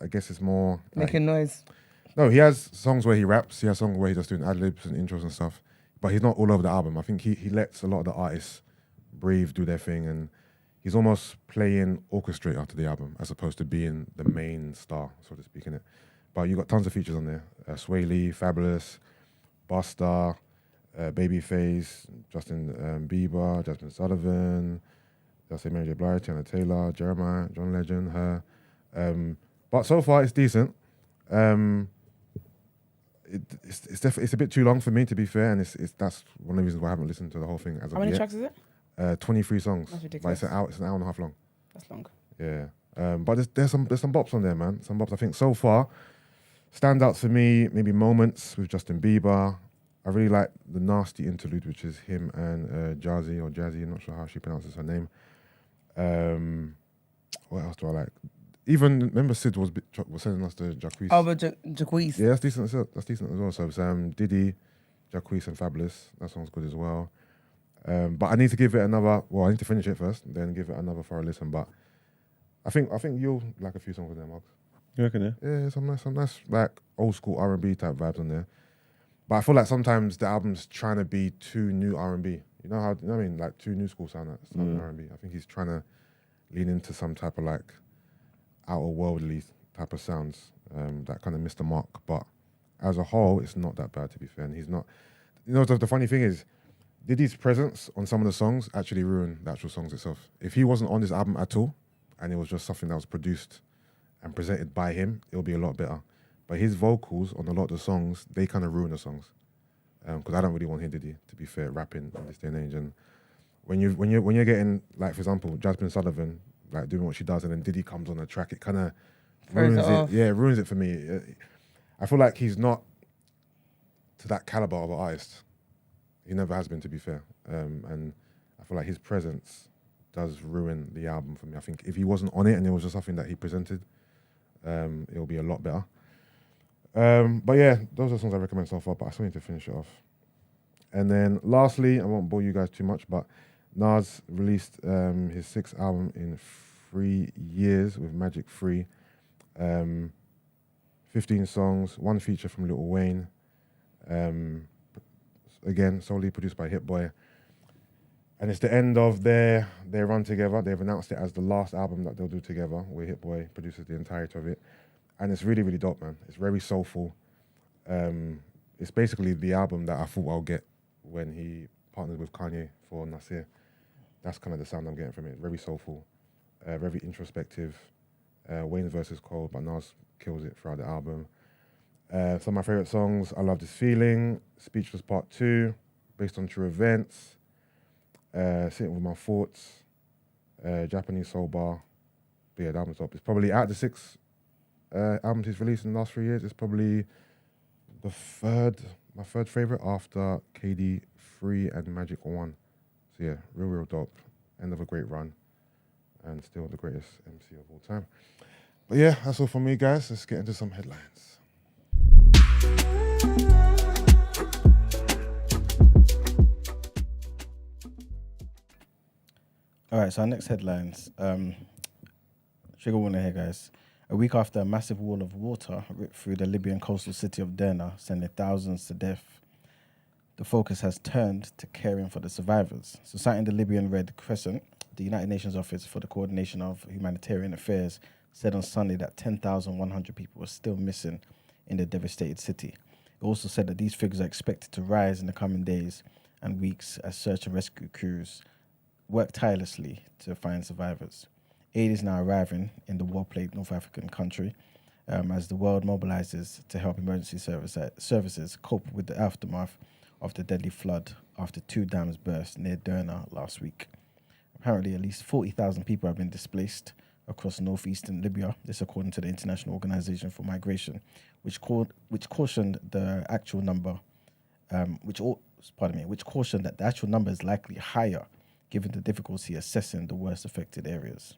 I guess it's more like, Making noise. no. He has songs where he raps. He has songs where he's just doing ad libs and intros and stuff. but he's not all over the album. I think he lets a lot of the artists breathe, do their thing, and he's almost playing orchestrate after the album as opposed to being the main star, so to speak, in it. But you got tons of features on there: Sway Lee, Fabulous, Busta, Babyface, Justin Bieber, Jasmine Sullivan, Mary J. Blige, Tiana Taylor, Jeremiah, John Legend, her. But so far it's decent. It's a bit too long for me, to be fair, and that's one of the reasons why I haven't listened to the whole thing as of yet. How many tracks is it? 23 songs. That's ridiculous. But it's an hour and a half long. That's long. Yeah. But there's some bops on there, man. Some bops. I think so far, standouts for me, maybe Moments with Justin Bieber. I really like the Nasty interlude, which is him and Jazzy, I'm not sure how she pronounces her name. What else do I like? Even, remember Sid was sending us the Jacquees. Oh, but Jacquees. Yeah, that's decent as well. So it's Diddy, Jacquees and Fabulous. That sounds good as well. But I need to give it another, I need to finish it first, then give it another thorough listen. But I think you'll like a few songs on there, Mark. You reckon, yeah? Yeah, some nice like old school R&B type vibes on there. But I feel like sometimes the album's trying to be too new R&B. You know what I mean? Like too new school sound R&B. I think he's trying to lean into some type of like outer worldly type of sounds that kind of missed the mark. But as a whole, it's not that bad, to be fair. And he's not. You know, the funny thing is, Diddy's presence on some of the songs actually ruined the actual songs itself. If he wasn't on this album at all, and it was just something that was produced and presented by him, it'll be a lot better. But his vocals on a lot of the songs, they kind of ruin the songs. Because I don't really want to hear Diddy, to be fair, rapping in this day and age. And when you're getting, like, for example, Jasmine Sullivan, like doing what she does, and then Diddy comes on the track, it kind of ruins it. Yeah, it ruins it for me. I feel like he's not to that caliber of an artist. He never has been, to be fair. And I feel like his presence does ruin the album for me. I think if he wasn't on it and it was just something that he presented, it'll be a lot better. But yeah, those are songs I recommend so far, but I still need to finish it off. And then lastly, I won't bore you guys too much, but Nas released his 6th album in 3 years with Magic 3. 15 songs, 1 feature from Lil Wayne. Again, solely produced by Hit Boy. And it's the end of their run together. They've announced it as the last album that they'll do together, where Hit Boy produces the entirety of it. And it's really, really dope, man. It's very soulful. It's basically the album that I thought I'll get when he partnered with Kanye for Nasir. That's kind of the sound I'm getting from it. Very soulful, very introspective. Wayne's verse is cold, but Nas kills it throughout the album. Some of my favorite songs: I Love This Feeling, Speechless Part 2, based on true events, Sitting With My Thoughts, Japanese Soul Bar. But yeah, the album's up. It's probably out of the 6 albums he's released in the last 3 years. It's probably my third favorite after KD 3 and Magic 1. So yeah, real dope. End of a great run, and still the greatest MC of all time. But yeah, that's all from me, guys. Let's get into some headlines. All right, so our next headlines. Trigger warning here, guys. A week after a massive wall of water ripped through the Libyan coastal city of Derna, sending thousands to death, the focus has turned to caring for the survivors. So, citing the Libyan Red Crescent, the United Nations Office for the Coordination of Humanitarian Affairs said on Sunday that 10,100 people were still missing in the devastated city. It also said that these figures are expected to rise in the coming days and weeks as search and rescue crews work tirelessly to find survivors. Aid is now arriving in the war-plagued North African country as the world mobilizes to help emergency services cope with the aftermath of the deadly flood after 2 dams burst near Derna last week. Apparently, at least 40,000 people have been displaced across northeastern Libya. This, according to the International Organization for Migration, which cautioned the actual number, which cautioned that the actual number is likely higher, given the difficulty assessing the worst affected areas.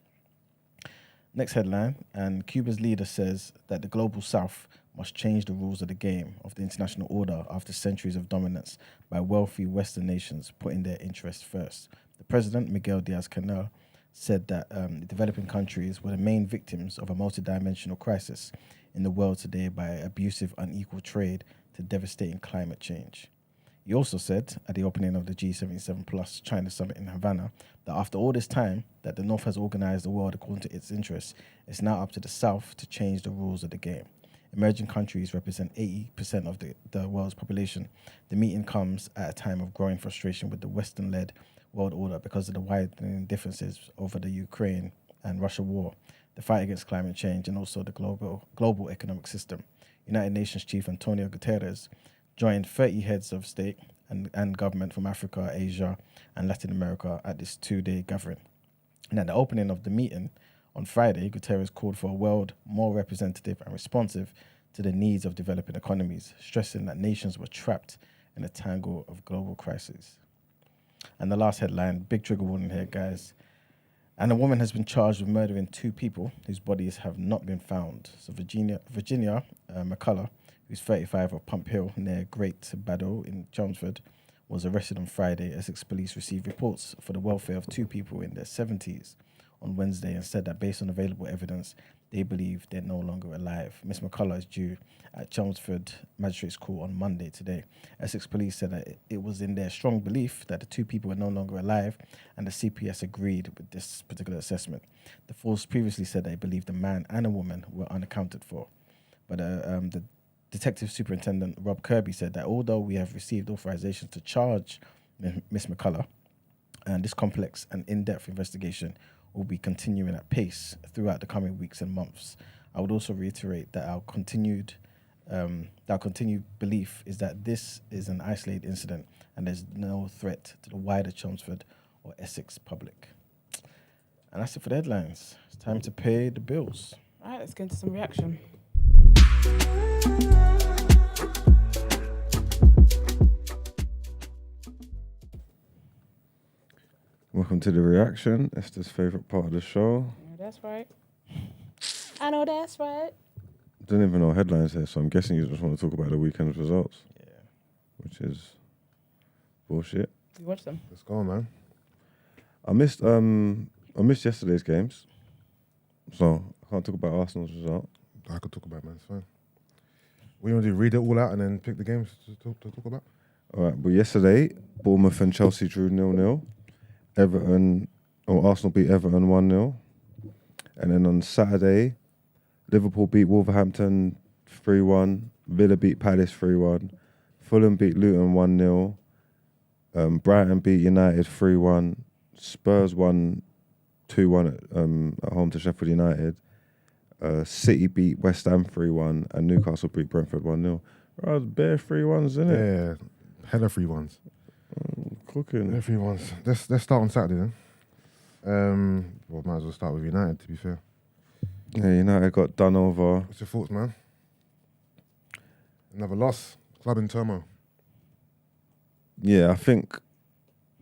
Next headline, and Cuba's leader says that the global south must change the rules of the game of the international order after centuries of dominance by wealthy Western nations putting their interests first. The president, Miguel Diaz-Canel, said that developing countries were the main victims of a multidimensional crisis in the world today by abusive, unequal trade to devastating climate change. He also said at the opening of the G77 Plus China Summit in Havana that after all this time that the North has organized the world according to its interests, it's now up to the South to change the rules of the game. Emerging countries represent 80% of the world's population. The meeting comes at a time of growing frustration with the Western-led world order because of the widening differences over the Ukraine and Russia war, the fight against climate change, and also the global economic system. United Nations Chief Antonio Guterres joined 30 heads of state and government from Africa, Asia, and Latin America at this 2-day gathering. And at the opening of the meeting on Friday, Guterres called for a world more representative and responsive to the needs of developing economies, stressing that nations were trapped in a tangle of global crises. And the last headline, big trigger warning here, guys. And a woman has been charged with murdering 2 people whose bodies have not been found. So Virginia McCullough, who's 35 of Pump Hill near Great Baddow in Chelmsford, was arrested on Friday. Essex police received reports for the welfare of 2 people in their 70s on Wednesday and said that based on available evidence, they believe they're no longer alive. Miss McCullough is due at Chelmsford Magistrates Court on Monday today. Essex police said that it was in their strong belief that the 2 people were no longer alive, and the CPS agreed with this particular assessment. The force previously said they believed a man and a woman were unaccounted for. But the Detective Superintendent Rob Kirby said that although we have received authorization to charge Miss McCullough, and this complex and in-depth investigation will be continuing at pace throughout the coming weeks and months. I would also reiterate that our continued belief is that this is an isolated incident and there's no threat to the wider Chelmsford or Essex public. And that's it for the headlines. It's time to pay the bills. All right, let's get into some reaction. Welcome to the reaction. Esther's favourite part of the show. Yeah, that's right. I know that's right. Don't even know headlines here, so I'm guessing you just want to talk about the weekend's results. Yeah. Which is bullshit. You watched them? Let's go, man. I missed yesterday's games, so I can't talk about Arsenal's result. I could talk about it, man. It's fine. What you want to do? Read it all out and then pick the games to talk about? All right, but yesterday, Bournemouth and Chelsea drew 0-0. Arsenal beat Everton 1-0. And then on Saturday, Liverpool beat Wolverhampton 3-1. Villa beat Palace 3-1. Fulham beat Luton 1-0. Brighton beat United 3-1. Spurs won 2-1 at home to Sheffield United. City beat West Ham 3-1. And Newcastle beat Brentford 1-0. Oh, bare 3-1s, isn't it? Yeah, hella 3-1s. Cooking. Hella 3-1s. Let's start on Saturday then. Well, might as well start with United, to be fair. Yeah, United got done over. What's your thoughts, man? Another loss. Club in turmoil. Yeah, I think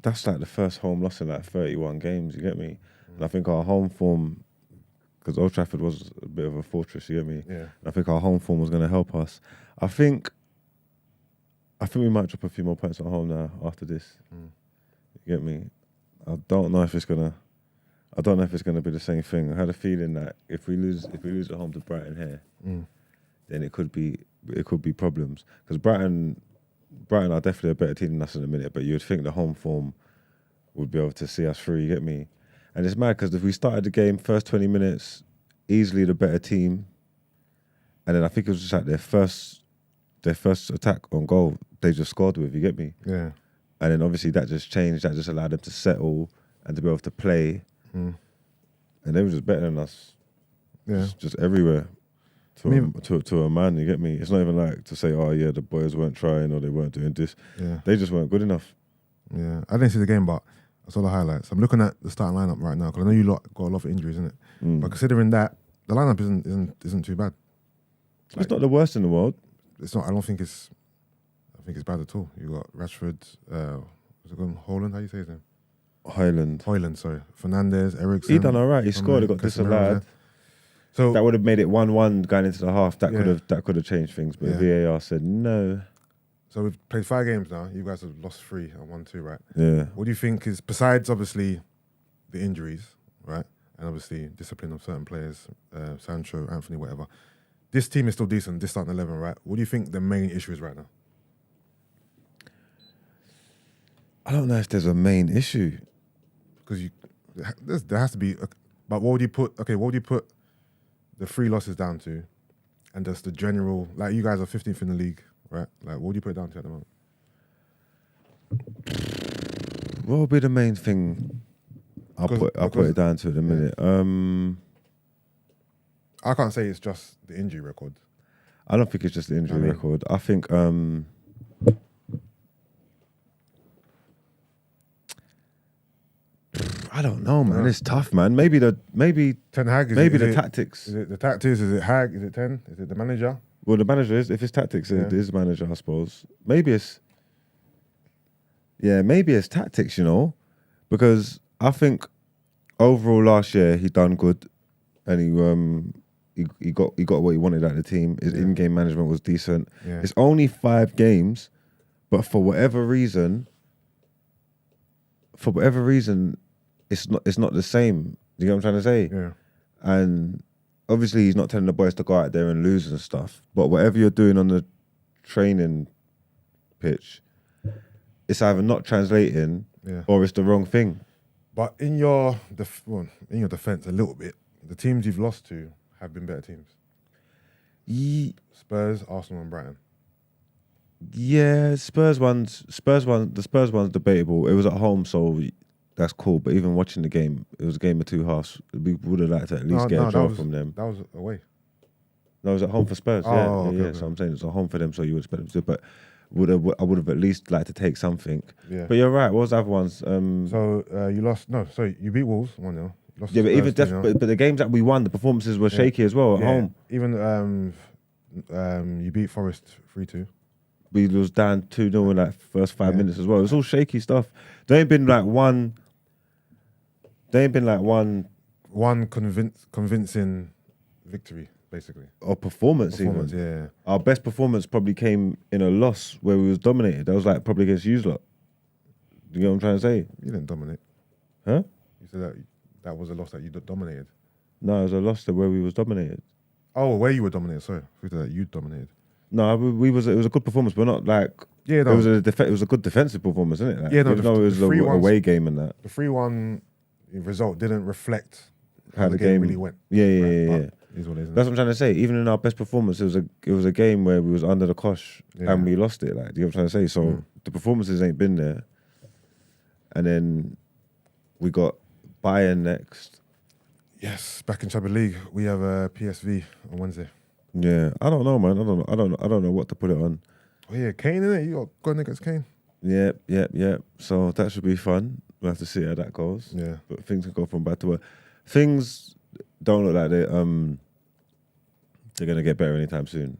that's like the first home loss in like 31 games, you get me? And I think our home form, because Old Trafford was a bit of a fortress, you get me? Yeah. And I think our home form was going to help us. I think we might drop a few more points at home now after this. You get me? I don't know if it's gonna be the same thing. I had a feeling that if we lose at home to Brighton here, then it could be problems. Because Brighton are definitely a better team than us in a minute, but you'd think the home form would be able to see us through, you get me? And it's mad because if we started the game first 20 minutes, easily the better team, and then I think it was just like their first attack on goal, they just scored with, you get me? Yeah. And then obviously that just changed, that just allowed them to settle and to be able to play. And they were just better than us. Yeah. Just everywhere. To a man, you get me? It's not even like to say, oh yeah, the boys weren't trying or they weren't doing this. Yeah. They just weren't good enough. Yeah. I didn't see the game, but I saw the highlights. I'm looking at the starting lineup right now because I know you lot got a lot of injuries, isn't it? But considering that, the lineup isn't too bad. It's not the worst in the world. It's not. I think it's bad at all. You got Rashford, what's it called? Haaland, how you say his name? Haaland, sorry. Fernandes, Eriksen. He done all right. He scored. He got disallowed. So that would have made it 1-1 going into the half. That could have changed things. But VAR said no. So we've played 5 games now. You guys have lost 3 and won 2, right? Yeah. What do you think is, besides obviously the injuries, right, and obviously discipline of certain players, Sancho, Anthony, whatever, this team is still decent. This starting 11, right? What do you think the main issue is right now? I don't know if there's a main issue. Because there has to be. But what would you put? Okay, what would you put the 3 losses down to, and just the general? Like you guys are 15th in the league, right? Like what would you put it down to at the moment? What would be the main thing? I'll put it down to in a minute. I can't say it's just the injury record. I don't think it's just the injury record. I think I don't know, man. It's tough, man. Maybe Ten Hag. Maybe the tactics. Is it the tactics? Is it Hag? Is it 10? Is it the manager? Well, the manager is. If it's tactics, it is the manager, I suppose. Maybe it's tactics, you know, because I think overall last year he done good, and he got what he wanted out of the team. His in-game management was decent. Yeah. It's only 5 games, but for whatever reason, it's not the same. You know what I'm trying to say? Yeah. And obviously he's not telling the boys to go out there and lose and stuff. But whatever you're doing on the training pitch, it's either not translating or it's the wrong thing. But in your defense, a little bit, the teams you've lost to have been better teams. Spurs, Arsenal, and Brighton. Yeah, the Spurs one's debatable. It was at home, so that's cool. But even watching the game, it was a game of 2 halves. We would have liked to at least get a draw from them. That was away. No, it was at home for Spurs. Okay. So I'm saying it's at home for them, so you would expect them to. But I would have at least liked to take something. Yeah. But you're right. What was the other ones? So you lost. No, sorry, you beat Wolves 1-0. Yeah, but even but the games that we won, the performances were shaky as well at home. Even you beat Forest 3-2. We was down 2-0 in like first 5 minutes as well. It was all shaky stuff. There ain't been like one convincing victory, basically. Or performance even. Yeah. Our best performance probably came in a loss where we was dominated. That was like probably against you lot. Do you know what I'm trying to say? You didn't dominate. Huh? You said that was a loss that you dominated. No, it was a loss to where we was dominated. Oh, where you were dominated. Sorry, we said that you dominated. No, it was a good performance, but not like it was a good defensive performance, isn't it? Like, it was a away game and that. The 3-1 result didn't reflect how the game really went. Yeah. That's what I'm trying to say. Even in our best performance, it was a game where we was under the cosh and we lost it. Like, do you know what I'm trying to say? So the performances ain't been there. And then we got Bayern next. Yes, back in Champions League, we have PSV on Wednesday. Yeah, I don't know, man. I don't know what to put it on. Oh yeah, Kane, innit? You got going against Kane. Yeah. So that should be fun. We'll have to see how that goes. Yeah, but things can go from bad to worse. Things don't look like they're gonna get better anytime soon.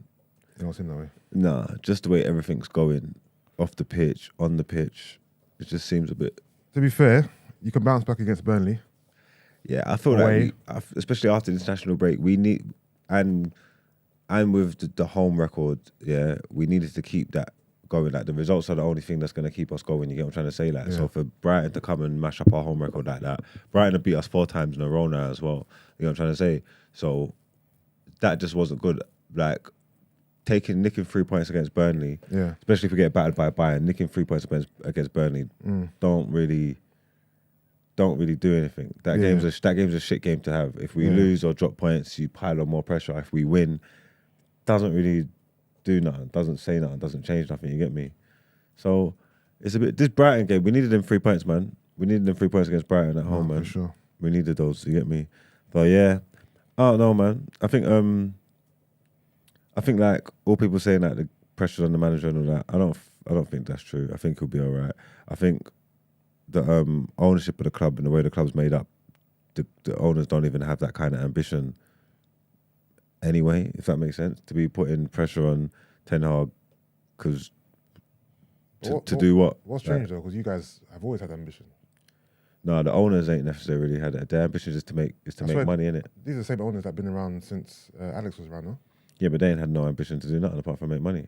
It don't seem that way. Nah, just the way everything's going, off the pitch, on the pitch, it just seems a bit. To be fair, you can bounce back against Burnley. Yeah, I feel like, especially after the international break, we need and with the home record, we needed to keep that going. Like the results are the only thing that's going to keep us going. You get what I'm trying to say? Like, so for Brighton to come and mash up our home record like that, Brighton have beat us 4 times in a row now as well. You know what I'm trying to say? So that just wasn't good. Like nicking 3 points against Burnley, especially if we get battered by Bayern, nicking 3 points against Burnley, don't really do anything. That game's a shit game to have. If we lose or drop points, you pile on more pressure. If we win, doesn't really do nothing, doesn't say nothing, doesn't change nothing, you get me? So it's a bit, this Brighton game, we needed them 3 points, man. We needed them 3 points against Brighton at home, man. For sure. We needed those, you get me? But yeah, I don't know, man. I think like all people saying that the pressure's on the manager and all that, I don't think that's true. I think he'll be all right. I think the ownership of the club and the way the club's made up, the owners don't even have that kind of ambition anyway, if that makes sense, to be putting pressure on Ten Hag because to do what? What's changed though? Because you guys have always had ambition. No, the owners ain't necessarily had it. Their ambition is to make money, innit? These are the same owners that have been around since Alex was around, no? Yeah, but they ain't had no ambition to do nothing apart from make money.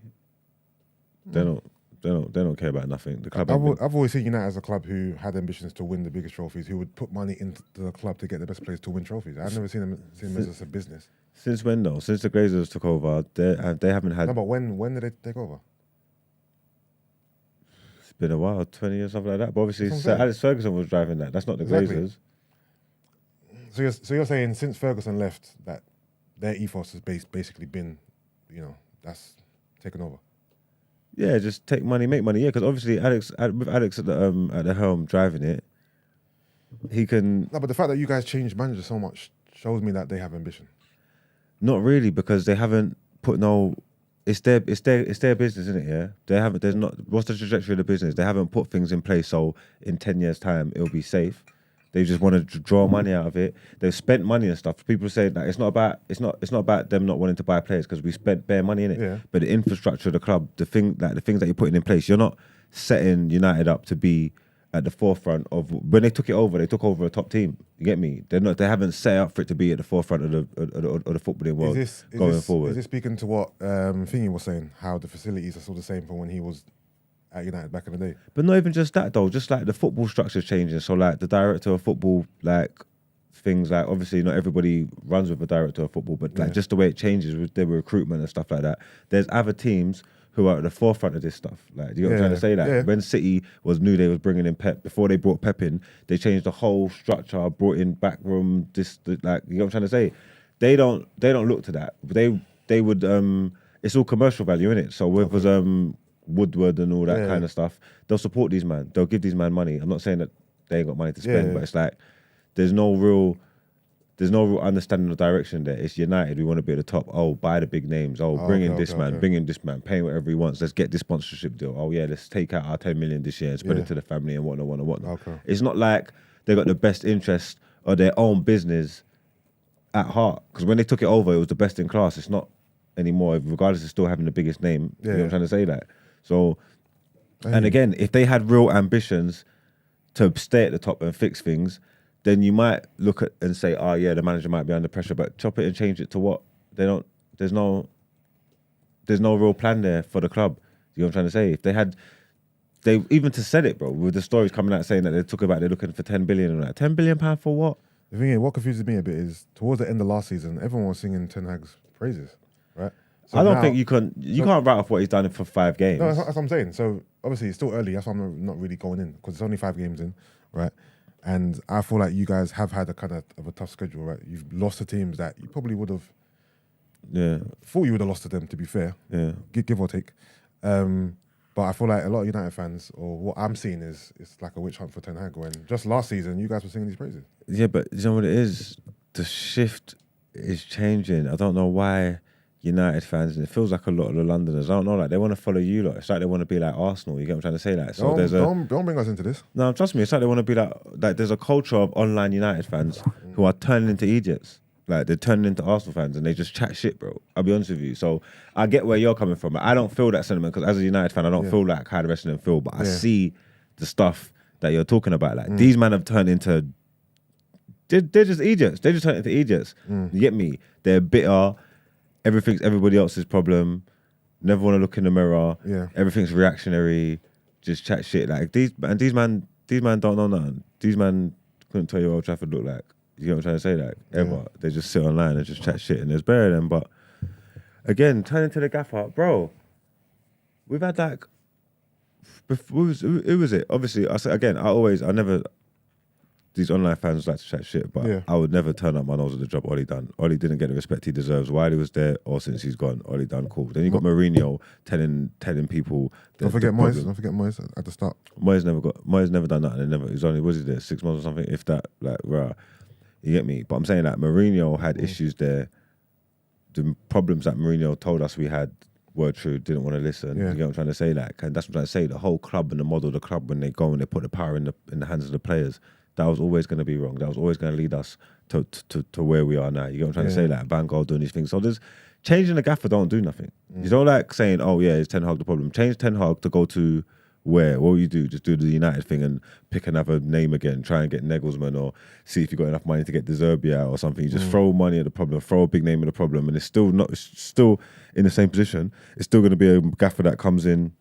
They don't care about nothing. The club. I've always seen United as a club who had ambitions to win the biggest trophies, who would put money into the club to get the best players to win trophies. I've never seen them as a business. Since when though? Since the Glazers took over, they haven't had. No, but when did they take over? been a while, 20 years, something like that. But obviously, That's what I'm saying. Alex Ferguson was driving that. That's not the Exactly. Glazers. So you're saying since Ferguson left, that their ethos has basically been, that's taken over. Yeah, just take money, make money. Yeah, because obviously with Alex at the helm driving it, he can. No, but the fact that you guys changed managers so much shows me that they have ambition. Not really, because they haven't put no. It's their business, isn't it? Yeah, they haven't. There's not. What's the trajectory of the business? They haven't put things in place so in 10 years' time it'll be safe. They just want to draw money out of it. They've spent money and stuff. People say that it's not about them not wanting to buy players because we spent bare money in it. Yeah. But the infrastructure of the club, the things that you're putting in place, you're not setting United up to be at the forefront of. When they took over a top team. You get me? They haven't set up for it to be at the forefront of the footballing world going forward. Is this speaking to what Thingy was saying? How the facilities are still the same from when he was at United back in the day? But not even just that though, just like the football structure's changing. So like the director of football, like things like obviously not everybody runs with a director of football, but like just the way it changes with their recruitment and stuff like that. There's other teams who are at the forefront of this stuff. Like, you know what I'm trying to say? Like when City knew they was bringing in Pep, before they brought Pep in, they changed the whole structure, brought in backroom, like, you know what I'm trying to say? They don't look to that. They would it's all commercial value in it. So with Woodward and all that kind of stuff, they'll support these man. They'll give these man money. I'm not saying that they ain't got money to spend, but it's like there's no real understanding of direction there. It's United. We want to be at the top. Oh, buy the big names. Oh, bring in this man. Bring in this man. Pay whatever he wants. Let's get this sponsorship deal. Oh yeah, let's take out our 10 million this year and spread it to the family and whatnot. Okay. It's not like they got the best interest of their own business at heart. Because when they took it over, it was the best in class. It's not anymore, regardless of still having the biggest name. You know what I'm trying to say? That. So, and again, if they had real ambitions to stay at the top and fix things, then you might look at and say, oh yeah, the manager might be under pressure, but chop it and change it to what? There's no real plan there for the club. You know what I'm trying to say? If they even to said it, bro, with the stories coming out saying that they're looking for 10 billion and that. 10 billion pound for what? The thing is, what confuses me a bit is towards the end of last season, everyone was singing Ten Hag's praises, right? So I don't think you can't write off what he's done for 5 games. No, that's what I'm saying. So obviously it's still early. That's why I'm not really going in because it's only 5 games in, right? And I feel like you guys have had a kind of a tough schedule, right? You've lost to teams that you probably would have, thought you would have lost to them. To be fair, give or take. But I feel like a lot of United fans, or what I'm seeing is it's like a witch hunt for Ten Hag. When just last season you guys were singing these praises. Yeah, but you know what it is? The shift is changing. I don't know why United fans, and it feels like a lot of the Londoners, I don't know, like they want to follow you lot. It's like they want to be like Arsenal. You get what I'm trying to say? Like, so don't bring us into this. No, trust me. It's like they want to be like there's a culture of online United fans who are turning into idiots. Like they're turning into Arsenal fans and they just chat shit, bro. I'll be honest with you. So I get where you're coming from. I don't feel that sentiment because as a United fan, I don't feel like how the rest of them feel. But I see the stuff that you're talking about. Like these men have turned into. They're just idiots. They just turned into idiots. You get me? They're bitter. Everything's everybody else's problem. Never want to look in the mirror. Yeah. Everything's reactionary. Just chat shit. Like these man don't know nothing. These man couldn't tell you what Old Trafford looked like. You know what I'm trying to say? Like ever. They just sit online and just chat shit and there's better than them. But again, turning to the gaffer, bro. We've had like who was it? Obviously, I never. These online fans like to chat shit, but I would never turn up my nose at the job Ollie done. Ollie didn't get the respect he deserves while he was there or since he's gone. Ollie done cool. Then you got Mourinho telling people. Don't forget Moyes at the start. Moyes never done that. He's only, was he there 6 months or something? If that, like, rah. You get me? But I'm saying that Mourinho had issues there. The problems that Mourinho told us we had were true, didn't want to listen. You get what I'm trying to say? Like, and that's what I'm trying to say. The whole club and the model of the club, when they go and they put the power in the hands of the players, that was always going to be wrong. That was always going to lead us to where we are now. You get what I'm trying to say? Like Van Gaal doing these things. So there's changing the gaffer don't do nothing. You don't like saying, oh yeah, is Ten Hag the problem? Change Ten Hag to go to where? What will you do? Just do the United thing and pick another name again. Try and get Nagelsmann or see if you got enough money to get De Zerbi out or something. You just throw money at the problem, throw a big name at the problem, and it's still in the same position. It's still going to be a gaffer that comes in.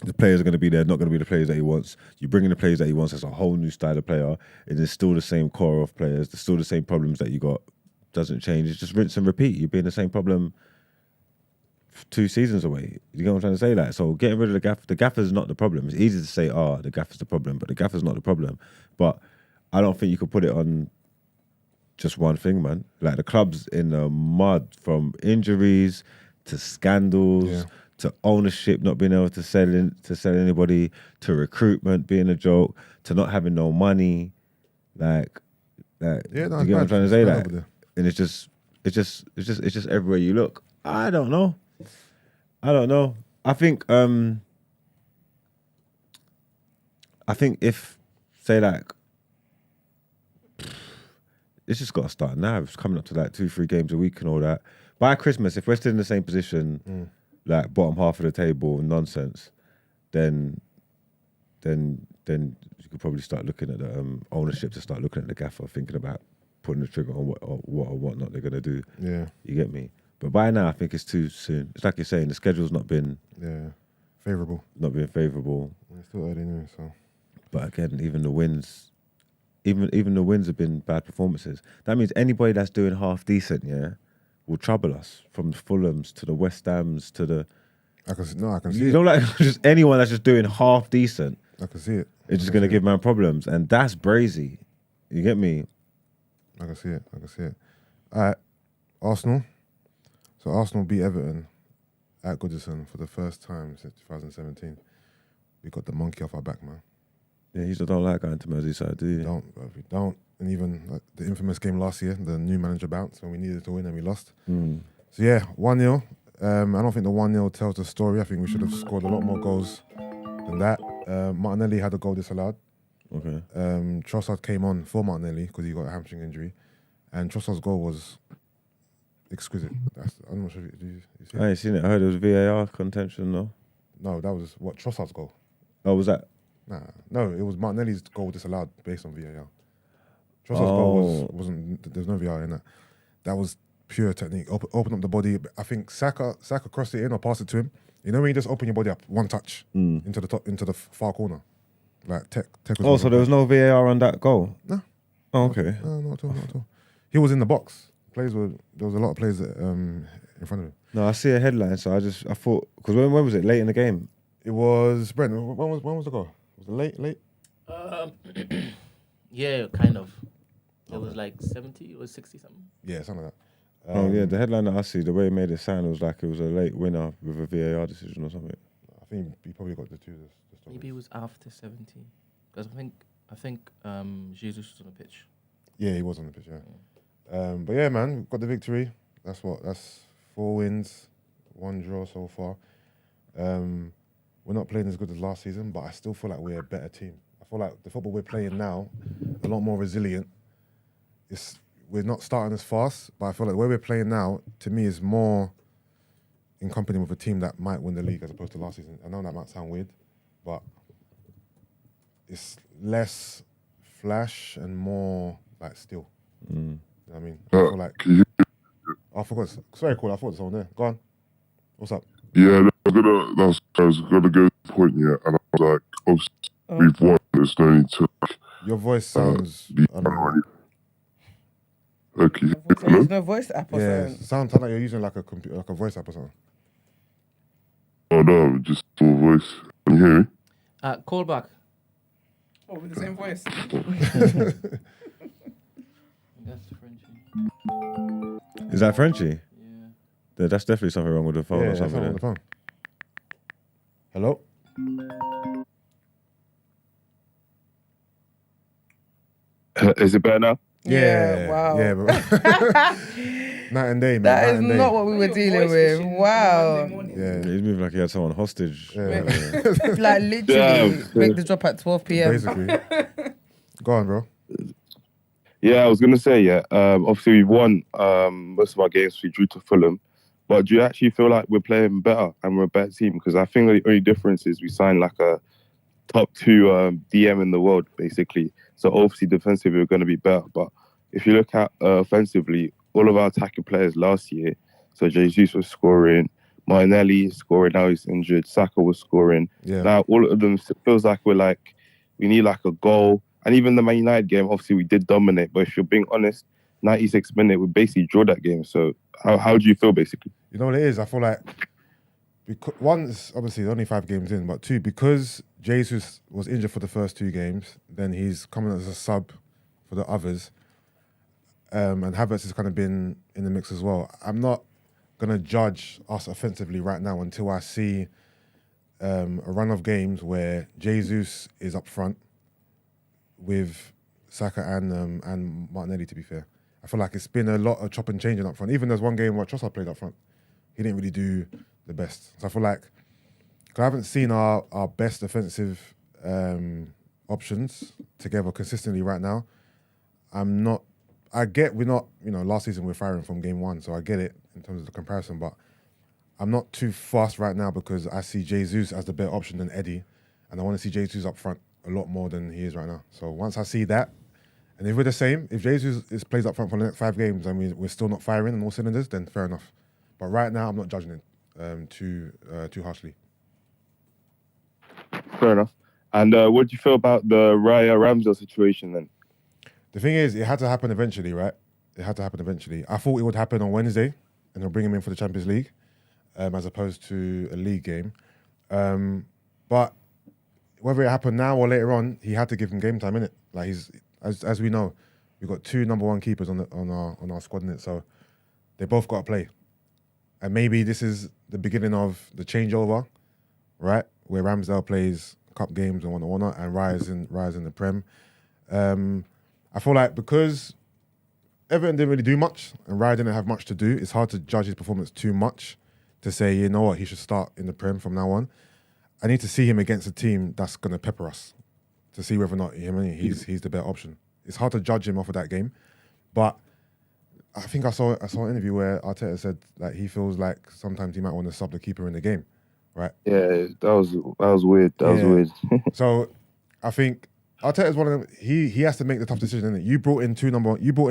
The players are going to be there, not going to be the players that he wants. You bring in the players that he wants, that's a whole new style of player. And it's still the same core of players. There's still the same problems that you got. Doesn't change. It's just rinse and repeat. You've been the same problem 2 seasons away. You know what I'm trying to say? Like, so getting rid of the gaffer's not the problem. It's easy to say, the gaffer's the problem, but the gaffer's not the problem. But I don't think you could put it on just one thing, man. Like, the club's in the mud, from injuries to scandals to ownership not being able to sell anybody, to recruitment being a joke, to not having no money. Like you get what I'm trying to say? Like, and it's just everywhere you look. I don't know. I think if, say, like, it's just got to start now. It's coming up to like 2-3 games a week and all that. By Christmas, if we're still in the same position, like bottom half of the table, nonsense, then you could probably start looking at the ownership, to start looking at the gaffer, thinking about putting the trigger on what or whatnot they're gonna do. Yeah, you get me. But by now, I think it's too soon. It's like you're saying, the schedule's not been favourable. Not been favourable. It's still early anyway, so. But again, even the wins have been bad performances. That means anybody that's doing half decent, will trouble us, from the Fulhams to the West Hams to the. I can see you it. don't like just anyone that's just doing half decent. I can see it. It's just gonna give man problems, and that's brazy. You get me? I can see it. All right, Arsenal. So Arsenal beat Everton at Goodison for the first time since 2017. We got the monkey off our back, man. Yeah, you just don't like going to Merseyside, do you? We don't. And even like, the infamous game last year, the new manager bounce when we needed to win and we lost. So yeah, 1-0. I don't think the 1-0 tells the story. I think we should have scored a lot more goals than that. Martinelli had a goal disallowed. Okay. Trossard came on for Martinelli because he got a hamstring injury. And Trossard's goal was exquisite. I'm not sure if you see it. I ain't seen it. I heard it was VAR contention, though. No, that was Trossard's goal. Oh, was that? No, it was Martinelli's goal disallowed based on VAR. Trossard's goal wasn't. There's no VAR in that. That was pure technique. Open up the body. I think Saka crossed it in or passed it to him. You know when you just open your body up one touch into the far corner, like Tech. So there was no VAR on that goal. No. Oh, okay. No, not at all. He was in the box. There was a lot of players in front of him. No, I see a headline, so I thought, because when was it? Late in the game? It was Brent. When was the goal? Was it late? Yeah, kind of. It was like 70 or 60 something. Yeah, something like that. Yeah, the headline that I see, the way it made it sound, it was like it was a late winner with a VAR decision or something. I think he probably got the two. Maybe it was after 70, because I think Jesus was on the pitch. Yeah, he was on the pitch. Yeah. But yeah, man, we got the victory. That's 4 wins, 1 draw so far. We're not playing as good as last season, but I still feel like we're a better team. I feel like the football we're playing now, a lot more resilient. We're not starting as fast, but I feel like the way we're playing now, to me, is more in company with a team that might win the league as opposed to last season. I know that might sound weird, but it's less flash and more like steel. You know what I mean? I feel like... I forgot. Sorry, cool. I thought someone there. Go on. What's up? Yeah, I was gonna go to the point, and I was like, obviously, we've won. There's no need to. Your voice sounds. Okay. There's no voice app or something. Sounds like you're using like a computer, like a voice app or something. Oh no, just full voice. Can you hear me? Call back. Oh, with the same voice. That's Frenchie. Is that Frenchie? Yeah. That's definitely something wrong with the phone or something. Wrong with the phone. Hello? Is it better now? Yeah, wow. Yeah, night and day, man. That is not what we were dealing with. Wow. Yeah. He's moving like he had someone hostage. Yeah. Like literally make the drop at 12 p.m. Basically. Go on, bro. Yeah, I was gonna say, obviously we've won most of our games. We drew to Fulham, but do you actually feel like we're playing better and we're a better team? Because I think the only difference is we signed like a top 2 DM in the world, basically. So obviously defensively we're going to be better. But if you look at offensively, all of our attacking players last year, so Jesus was scoring, Martinelli scoring, now he's injured, Saka was scoring. Yeah. Now all of them, it feels like we need like a goal. And even the Man United game, obviously we did dominate. But if you're being honest, 96 minutes, we basically drew that game. So how do you feel, basically? You know what it is? I feel like because one is obviously only 5 games in, but 2, because Jesus was injured for the first 2 games, then he's coming as a sub for the others. And Havertz has kind of been in the mix as well. I'm not going to judge us offensively right now until I see a run of games where Jesus is up front with Saka and Martinelli, to be fair. I feel like it's been a lot of chop and changing up front. Even there's one game where Trossard played up front. He didn't really do the best. So I feel like, cause I haven't seen our best offensive options together consistently right now. I get we're not, last season we're firing from game 1, so I get it in terms of the comparison, but I'm not too fast right now because I see Jesus as the better option than Eddie, and I want to see Jesus up front a lot more than he is right now. So once I see that, and if we're the same, if Jesus plays up front for the next 5 games and we're still not firing on all cylinders, then fair enough. But right now, I'm not judging it too harshly. Fair enough. And what do you feel about the Raya Ramsdale situation then? The thing is, it had to happen eventually, right? It had to happen eventually. I thought it would happen on Wednesday, and they'll bring him in for the Champions League, as opposed to a league game. But whether it happened now or later on, he had to give him game time, innit? Like he's, as we know, we've got 2 number 1 keepers on our squad, innit? So they both got to play. And maybe this is the beginning of the changeover, right? Where Ramsdale plays cup games and whatnot, and Raya's in the Prem. I feel like because Everton didn't really do much and Raya didn't have much to do, it's hard to judge his performance too much to say, you know what, he should start in the Prem from now on. I need to see him against a team that's going to pepper us to see whether or not he's the better option. It's hard to judge him off of that game, but I think I saw an interview where Arteta said that he feels like sometimes he might want to sub the keeper in the game, right? Yeah, that was weird. That was weird. So I think Arteta's one of them. He has to make the tough decision, innit? You brought in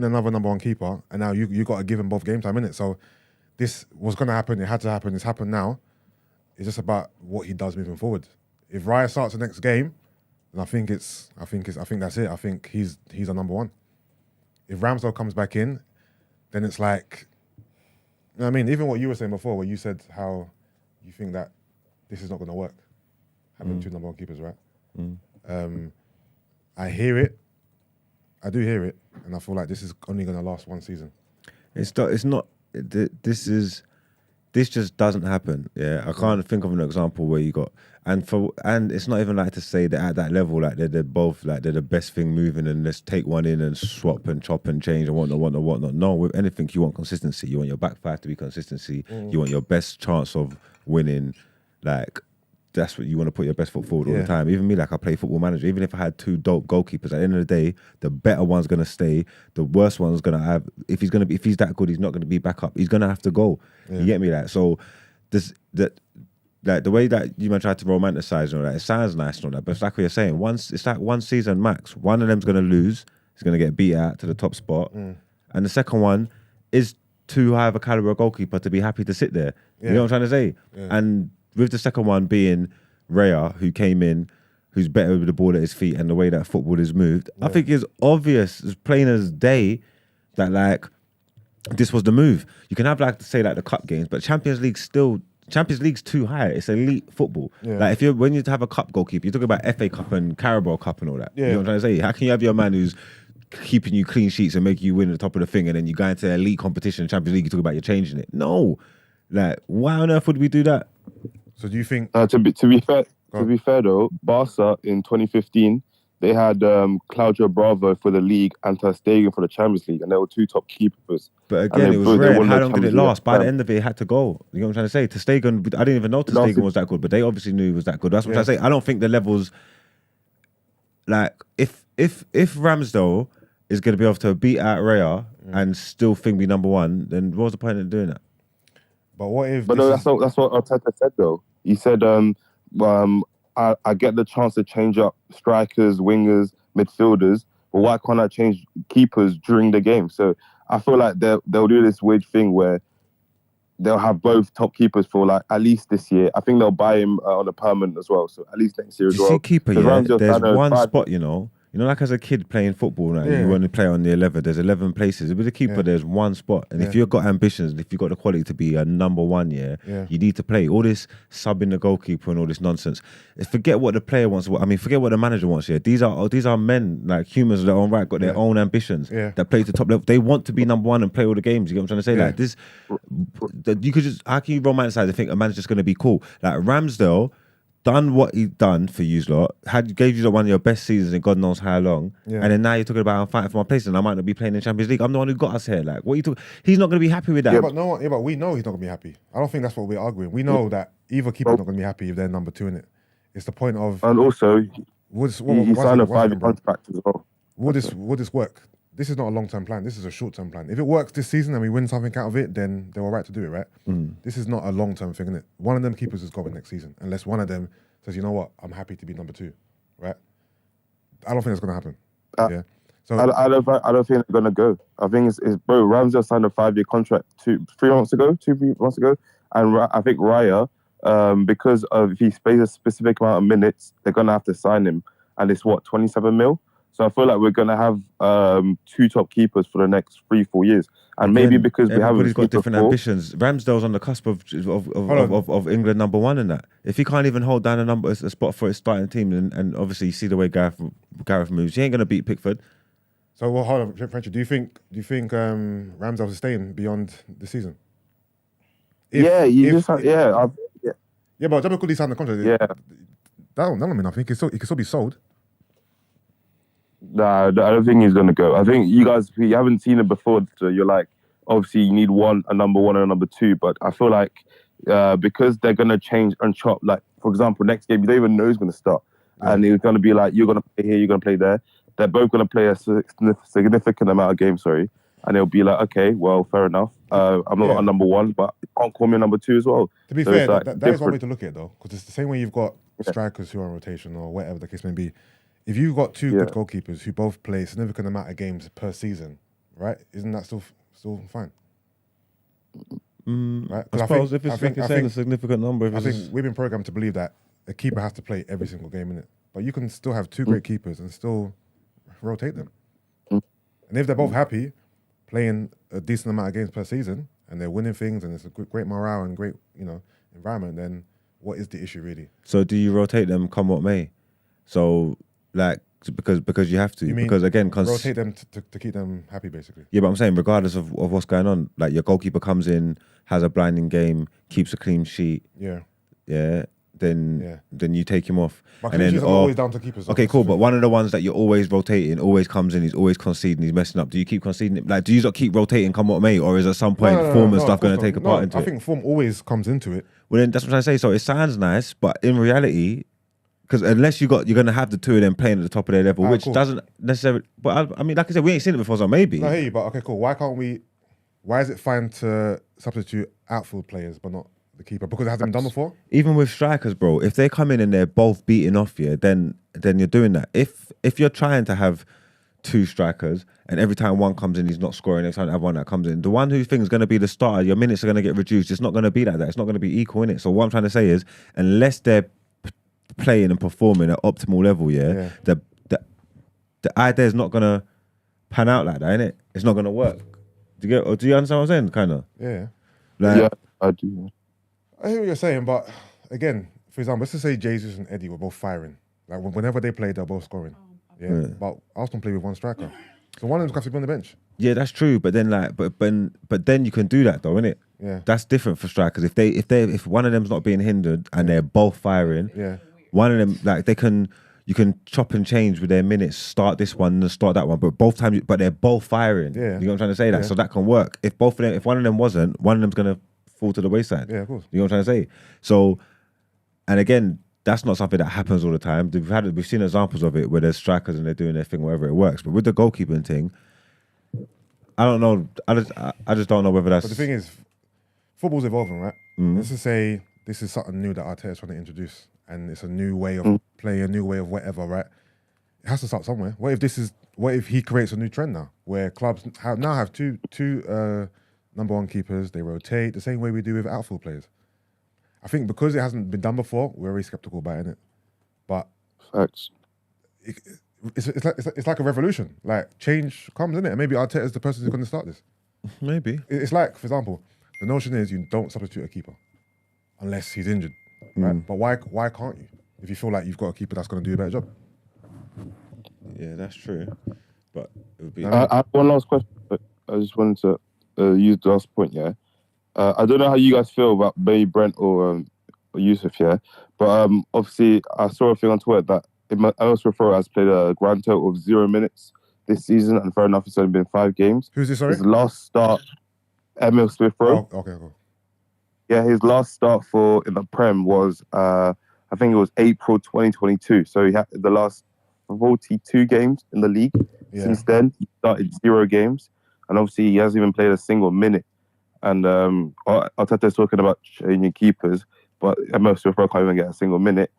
another number 1 keeper, and now you got to give him both game time, innit? So this was going to happen. It had to happen. It's happened now. It's just about what he does moving forward. If Raya starts the next game, then I think that's it. I think he's a number 1. If Ramsdale comes back in, then it's like, you know what I mean? Even what you were saying before, where you said how you think that this is not going to work, having 2 number 1 keepers, right? I hear it. I do hear it, and I feel like this is only going to last 1 season. It's not. This just doesn't happen. Yeah, I can't think of an example where you got and it's not even like to say that at that level, like they're both like they're the best thing moving, and let's take one in and swap and chop and change and whatnot. No, with anything you want consistency. You want your back 5 to be consistency. You want your best chance of winning. Like that's what you want to put your best foot forward all the time. Even me, like I play Football Manager. Even if I had 2 dope goalkeepers, at the end of the day, the better one's gonna stay. The worst one's gonna have. If he's that good, he's not gonna be back up. He's gonna have to go. You get me? Like so, the way that you might try to romanticize and all that, it sounds nice and all that, but it's like what you're saying. It's like 1 season max. One of them's gonna lose. He's gonna get beat out to the top spot, and the second one is too high of a caliber goalkeeper to be happy to sit there. You know what I'm trying to say? And with the second one being Raya, who came in, who's better with the ball at his feet and the way that football is moved, I think it's obvious, as plain as day, that like this was the move. You can have like say like the cup games, but Champions League's too high. It's elite football. Like when you have a cup goalkeeper, you're talking about FA Cup and Carabao Cup and all that. You know what I'm trying to say? How can you have your man who's keeping you clean sheets and making you win at the top of the thing, and then you go into elite competition, Champions League, you talk about you're changing it? No. Like, why on earth would we do that? So do you think... to be fair though, Barca in 2015, they had Claudio Bravo for the league and Ter Stegen for the Champions League, and they were 2 top keepers. But again, it was rare. How long did it last? By the end of it, it had to go. You know what I'm trying to say? Ter Stegen, I didn't even know Ter Stegen was that good, but they obviously knew he was that good. That's what I'm trying to say. I don't think the levels... Like, if Ramsdale is going to be able to beat out Raya and still think be number 1, then what was the point of doing that? But what if... But no, that's what Arteta said though. He said, I get the chance to change up strikers, wingers, midfielders, but why can't I change keepers during the game? So I feel like they'll do this weird thing where they'll have both top keepers for like at least this year. I think they'll buy him on a permanent as well. So at least next year as well. You see keeper, yeah? There's one spot, you know, You know, like as a kid playing football, like, Yeah. you want to play on the 11, there's 11 places. With the keeper, Yeah. there's one spot. And if you've got ambitions, if you've got the quality to be a number one, Yeah. you need to play. All this subbing the goalkeeper and all this nonsense. Forget what the player wants. I mean, forget what the manager wants here. These are men, like humans of their own right, got their own ambitions that play to top level. They want to be number one and play all the games. You get what I'm trying to say? Like this, you could just, how can you romanticize and think a man's just going to be cool? Like Ramsdale done what he done for you lot, gave you one of your best seasons in God knows how long, and then now you're talking about I'm fighting for my place and I might not be playing in Champions League. I'm the one who got us here. Like, what are you talking? He's not going to be happy with that. Yeah, but we know he's not going to be happy. I don't think that's what we're arguing. We know that either keeper's not going to be happy if they're number two in it. It's the point of... And also, he signed a 5-year contract contract as well. Will this work? This is not a long-term plan. This is a short-term plan. If it works this season and we win something out of it, then they're all right to do it, right? This is not a long-term thing, innit? One of them keepers is going next season, unless one of them says, you know what, I'm happy to be number two, right? I don't think that's going to happen. Yeah. So I don't think they're gonna go. I think it's bro. Ramsdale signed a 5-year contract 2 months ago, and I think Raya, because of if he plays a specific amount of minutes, they're gonna have to sign him, and it's 27 mil. So I feel like we're gonna have 2 top keepers for the next 3-4 years, and maybe because we haven't. Everybody's got different ambitions. Ramsdale's on the cusp of England number one in that. If he can't even hold down a spot for his starting team, and obviously you see the way Gareth moves, he ain't gonna beat Pickford. So well, hold on, Frenchie. Do you think Ramsdale is staying beyond the season? Yeah, but Double could he sign the contract? Yeah, that don't mean nothing. He can still be sold. Nah, I don't think he's gonna go. I think you haven't seen it before, so you're like, obviously you need a number one and a number two. But I feel like because they're gonna change and chop. Like for example, next game you don't even know who's gonna start, and it's gonna be like you're gonna play here, you're gonna play there. They're both gonna play a significant amount of games, and it'll be like, okay, well, fair enough. I'm not a number one, but you can't call me a number two as well. To be fair, that is one way to look at it though, because it's the same way you've got strikers who are on rotation or whatever the case may be. If you've got 2 good goalkeepers who both play a significant amount of games per season, right? Isn't that still fine? Right? I suppose if it's saying a significant number. I think we've been programmed to believe that a keeper has to play every single game in it, but you can still have 2 great keepers and still rotate them. And if they're both happy playing a decent amount of games per season and they're winning things and it's a great morale and great environment, then what is the issue really? So do you rotate them come what may? So like because you have to, because again rotate them to keep them happy basically. Yeah, but I'm saying regardless of what's going on, like your goalkeeper comes in, has a blinding game, keeps a clean sheet. Then you take him off. But and then always down to keepers. Okay, cool. But one of the ones that you're always rotating, always comes in, he's always conceding, he's messing up. Do you keep conceding? Like, do you not keep rotating come what may, or is at some point form and stuff going to take a part into it? I think form always comes into it. Well, then that's what I'm trying to say. So it sounds nice, but in reality, because unless you're going to have the 2 of them playing at the top of their level, which doesn't necessarily. But I mean, like I said, we ain't seen it before, so maybe. No, I hear you, but okay, cool. Why is it fine to substitute outfield players but not the keeper? Because it hasn't been done before? Even with strikers, bro, if they come in and they're both beating off you, then you're doing that. If you're trying to have 2 strikers and every time one comes in he's not scoring, next time you have one that comes in, the one who thinks is going to be the starter, your minutes are going to get reduced. It's not going to be like that. It's not going to be equal in it. So what I'm trying to say is, unless they're playing and performing at optimal level, the idea is not going to pan out like that, innit? It's not going to work. Do you understand what I'm saying? Kind of. Yeah. Yeah, I do. I hear what you're saying, but again, for example, let's just say Jesus and Eddie were both firing. Like whenever they played, they're both scoring. But Arsenal play with 1 striker, so one of them's got to be on the bench. Yeah, that's true. But then but then you can do that though, innit? Yeah. That's different for strikers. If one of them's not being hindered and they're both firing, one of them you can chop and change with their minutes. Start this one and start that one, but but they're both firing. Yeah. You know what I'm trying to say? That so that can work. If one of them wasn't, one of them's gonna fall to the wayside. Yeah, of course. You know what I'm trying to say? So, and again, that's not something that happens all the time. We've seen examples of it where there's strikers and they're doing their thing wherever it works. But with the goalkeeping thing, I don't know. I just don't know whether that's. But the thing is, football's evolving, right? Let's just say this is something new that Arteta's trying to introduce, and it's a new way of playing, a new way of whatever, right? It has to start somewhere. What if he creates a new trend now, where clubs now have two number 1 keepers, they rotate the same way we do with outfield players. I think because it hasn't been done before, we're very skeptical about it. But it's like a revolution. Like change comes, isn't it? And maybe Arteta's the person who's going to start this. Maybe. It's like, for example, the notion is you don't substitute a keeper unless he's injured, right? But why can't you? If you feel like you've got a keeper that's going to do a better job. Yeah, that's true. But it would be. I have one last question. But I just wanted to use the last point. Yeah, I don't know how you guys feel about maybe Brent or Yusuf. Yeah, but obviously I saw a thing on Twitter that Emil Smith-Rowe has played a grand total of 0 minutes this season, and fair enough, it's only been 5 games. Who's this? Sorry, his last start, Emil Smith-Rowe. Oh, okay, cool. Yeah, his last start in the Prem was I think it was April 2022. So he had the last 42 games in the league. Yeah. Since then, he started 0 games, and obviously he hasn't even played a single minute. And Arteta's talking about changing keepers, but Emil Smith-Rowe can't even get a single minute.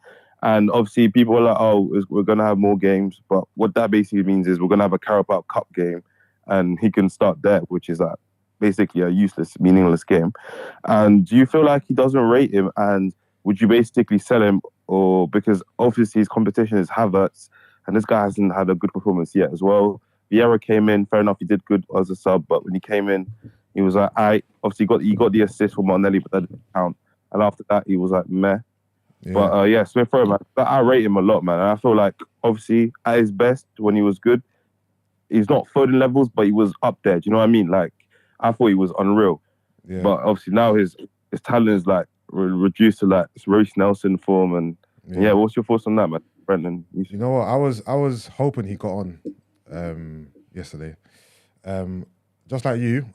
And obviously people are like, oh, we're going to have more games. But what that basically means is we're going to have a Carabao Cup game, and he can start there, which is like basically a useless, meaningless game. And do you feel like he doesn't rate him? And would you basically sell him? Or because obviously his competition is Havertz, and this guy hasn't had a good performance yet as well. Vieira came in, fair enough, he did good as a sub, but when he came in, he was like, obviously he got the assist for Martinelli, but that didn't count. And after that, he was like, meh. Yeah. But Smith-Rowe, man, I rate him a lot, man. And I feel like, obviously, at his best, when he was good, he's not Foden levels, but he was up there. Do you know what I mean? Like, I thought he was unreal. Yeah. But obviously now his talent is like reduced to like Royce Nelson form. And yeah, what's your thoughts on that, man? Brendan? You know what? I was hoping he got on yesterday. Just like you,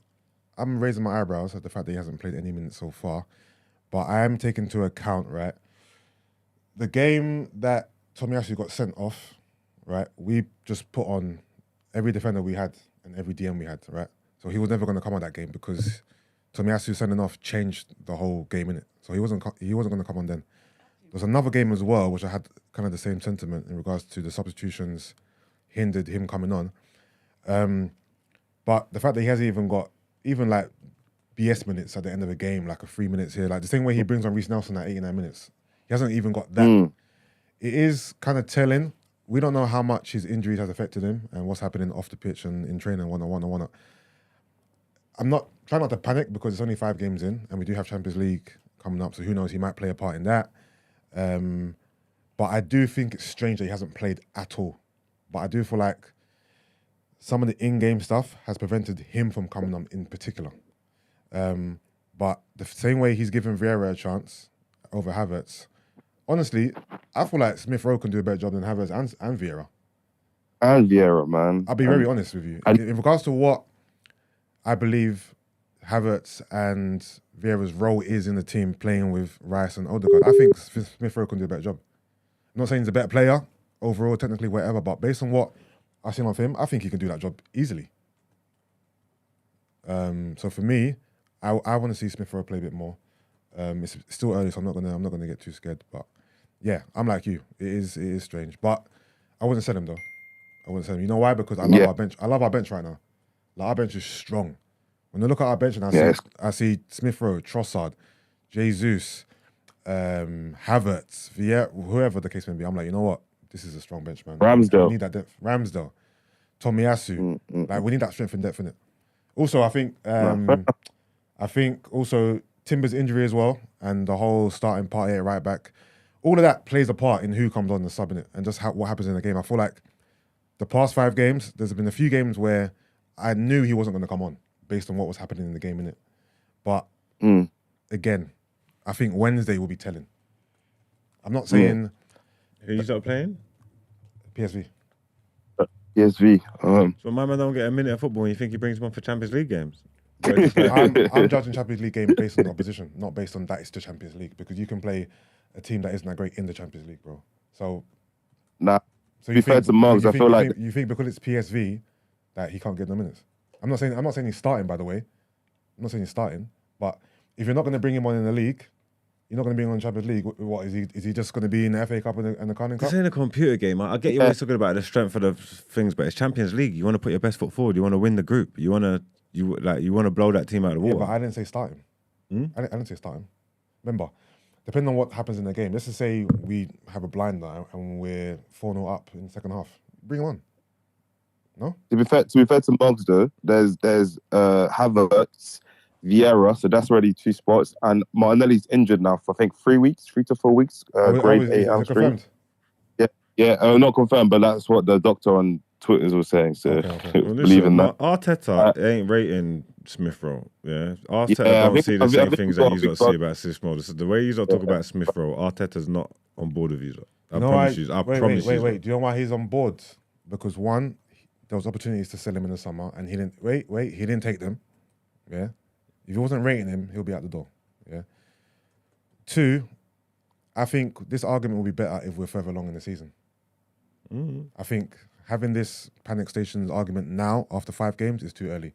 I'm raising my eyebrows at the fact that he hasn't played any minutes so far. But I am taking into account, right, the game that Tomiyasu got sent off, right, we just put on every defender we had and every DM we had, right? So he was never going to come on that game because Tomiyasu sending off changed the whole game, innit? So he wasn't going to come on then. There's another game as well, which I had kind of the same sentiment in regards to the substitutions hindered him coming on. But the fact that he hasn't even got even like BS minutes at the end of the game, like a 3 minutes here, like the same way he brings on Reece Nelson at 89 minutes. He hasn't even got that. It is kind of telling. We don't know how much his injuries has affected him and what's happening off the pitch and in training one-on-one. I'm not trying not to panic because it's only 5 games in and we do have Champions League coming up, so who knows, he might play a part in that. But I do think it's strange that he hasn't played at all. But I do feel like some of the in-game stuff has prevented him from coming on in particular. But the same way he's given Vieira a chance over Havertz, honestly, I feel like Smith-Rowe can do a better job than Havertz and Vieira. And Vieira, man. I'll be very honest with you. In regards to what I believe Havertz and Vieira's role is in the team playing with Rice and Odegaard, I think Smith-Rowe can do a better job. I'm not saying he's a better player overall, technically, whatever, but based on what I've seen of him, I think he can do that job easily. So for me, I want to see Smith-Rowe play a bit more. It's still early, so I'm not gonna get too scared. But yeah, I'm like you. It is strange, but I wouldn't sell him though. I wouldn't sell him. You know why? Because I love our bench. I love our bench right now. Like, our bench is strong. When I look at our bench and I see Smith-Rowe, Trossard, Jesus, Havertz, Vieira, whoever the case may be, I'm like, you know what? This is a strong bench, man. Ramsdale. We need that depth. Ramsdale, Tomiyasu. Like, we need that strength and depth in it. Also, I think also Timber's injury as well, and the whole starting party at right back, all of that plays a part in who comes on the sub in it, and just what happens in the game. I feel like the past 5 games, there's been a few games where I knew he wasn't going to come on based on what was happening in the game, innit? But again, I think Wednesday will be telling. I'm not saying who's not playing? PSV. PSV. So my man don't get a minute of football and you think he brings him on for Champions League games? I'm judging Champions League games based on the opposition, not based on that it's the Champions League, because you can play a team that isn't that great in the Champions League, bro. So to be fair to Mugs, I feel like you think because it's PSV that he can't get the minutes. I'm not saying he's starting, by the way. I'm not saying he's starting, but if you're not going to bring him on in the league, you're not going to bring him on Champions League. What is he? Is he just going to be in the FA Cup and the Carling Cup? This ain't a computer game. I get you always talking about the strength of the things, but it's Champions League. You want to put your best foot forward. You want to win the group. You want to blow that team out of the water. Yeah, but I didn't say starting. I didn't say starting. Remember, depending on what happens in the game. Let's just say we have a blinder and we're 4-0 up in the second half. bring him on. No. To be fair to Moggs though, there's Havertz, Vieira, so that's already 2 spots, and Martinelli's injured now for I think 3 to 4 weeks. Grade 8 hamstring. Not confirmed, but that's what the doctor on Twitter was saying. So Okay. Well, believe in that. Arteta ain't rating Smith Rowe. Yeah, Arteta don't see the same things that you lot see about Smith Rowe. The way you lot talk about Smith Rowe, Arteta's not on board with you lot. I promise you. Wait. Do you know why he's on board? Because one, there was opportunities to sell him in the summer, and he didn't. He didn't take them. Yeah, if he wasn't rating him, he'll be out the door. Yeah. 2, I think this argument will be better if we're further along in the season. I think having this panic stations argument now after 5 games is too early.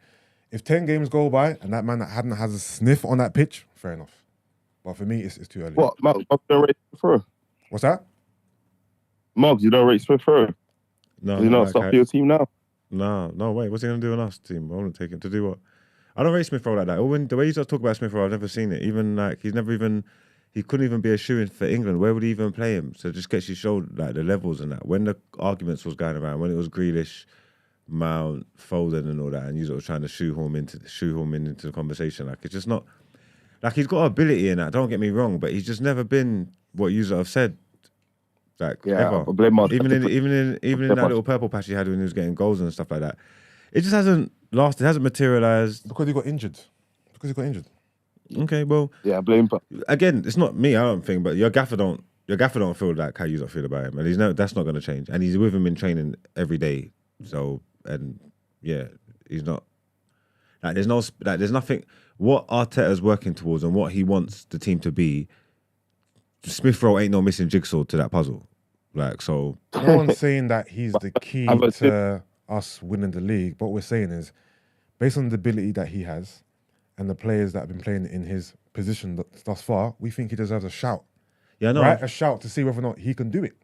If 10 games go by and that man that hadn't has a sniff on that pitch, fair enough. But for me, it's too early. What? Moggs don't rate Smith Rowe? What's that? Moggs, you don't rate Smith Rowe? No, you not stop for your team now? No, wait. What's he going to do on us team? I want to take him to do what? I don't rate Smith Rowe like that. The way you talk about Smith Rowe, I've never seen it. Even like he couldn't even be a shoo-in for England. Where would he even play him? So it just gets you showed like the levels and that. When the arguments was going around, when it was Grealish, Mount, Foden and all that, and you sort of trying to shoehorn into the conversation, like it's just not like he's got ability in that. Don't get me wrong, but he's just never been what you have said. Like ever. Even in that little purple patch he had when he was getting goals and stuff like that. It just hasn't lasted, hasn't materialised. Because he got injured. Okay, well, yeah, blame. Again, it's not me. I don't think, but your gaffer don't feel like how you don't feel about him, and that's not going to change. And he's with him in training every day. So, and yeah, he's not like there's nothing. What Arteta's working towards and what he wants the team to be. Smith Rowe ain't no missing jigsaw to that puzzle. Like so, no one's saying that he's the key to us winning the league. But what we're saying is, based on the ability that he has. And the players that have been playing in his position thus far, we think he deserves a shout. Yeah, no. Right? A shout to see whether or not he can do it.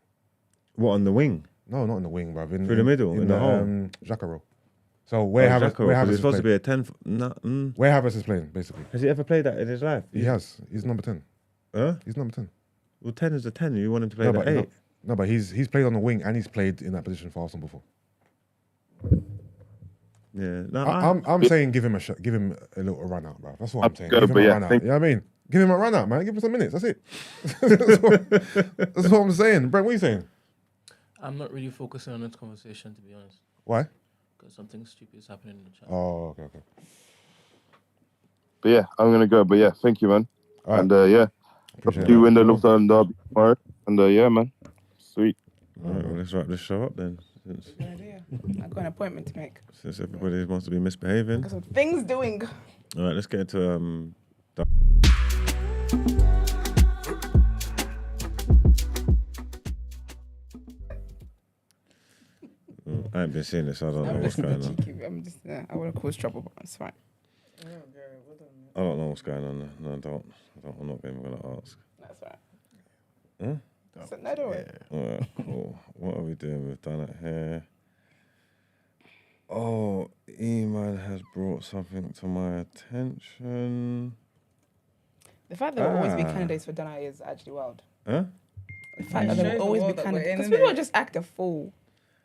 What, on the wing? No, not in the wing, bruv. Through the middle, in the hole? Jacaro. So where Havertz is supposed to be a 10. Where Havertz is playing, basically. Has he ever played that in his life? He has. He's number 10. Huh? He's number 10. Well, 10 is a 10. You want him to play the 8. No, but he's played on the wing and he's played in that position for Arsenal before. Yeah, no, I'm saying give him a little run out, bro. That's what I'm saying. Give him a run out. You know what I mean? Give him a run out, man. Give him some minutes. That's it. that's what I'm saying. Brent, what are you saying? I'm not really focusing on this conversation, to be honest. Why? Because something stupid is happening in the chat. Oh, okay. But yeah, I'm gonna go. But yeah, thank you, man. Right. And yeah, you win the Lufthansa derby tomorrow. And yeah, man, sweet. All right, well, let's wrap this show up then. No idea. I've got an appointment to make. Since everybody wants to be misbehaving. Got some things doing. All right, let's get into I ain't been seeing this, so I don't know what's going on. I'm just, I want to cause trouble, but it's fine. I don't know what's going on. No, I don't. I'm not even going to ask. That's right. Huh? So, no, don't worry. All right, cool. What are we doing? We've done it here. Oh, Iman has brought something to my attention. The fact that there will always be candidates for Dana is actually wild. Huh? The fact that there will always be candidates. Because people just act a fool.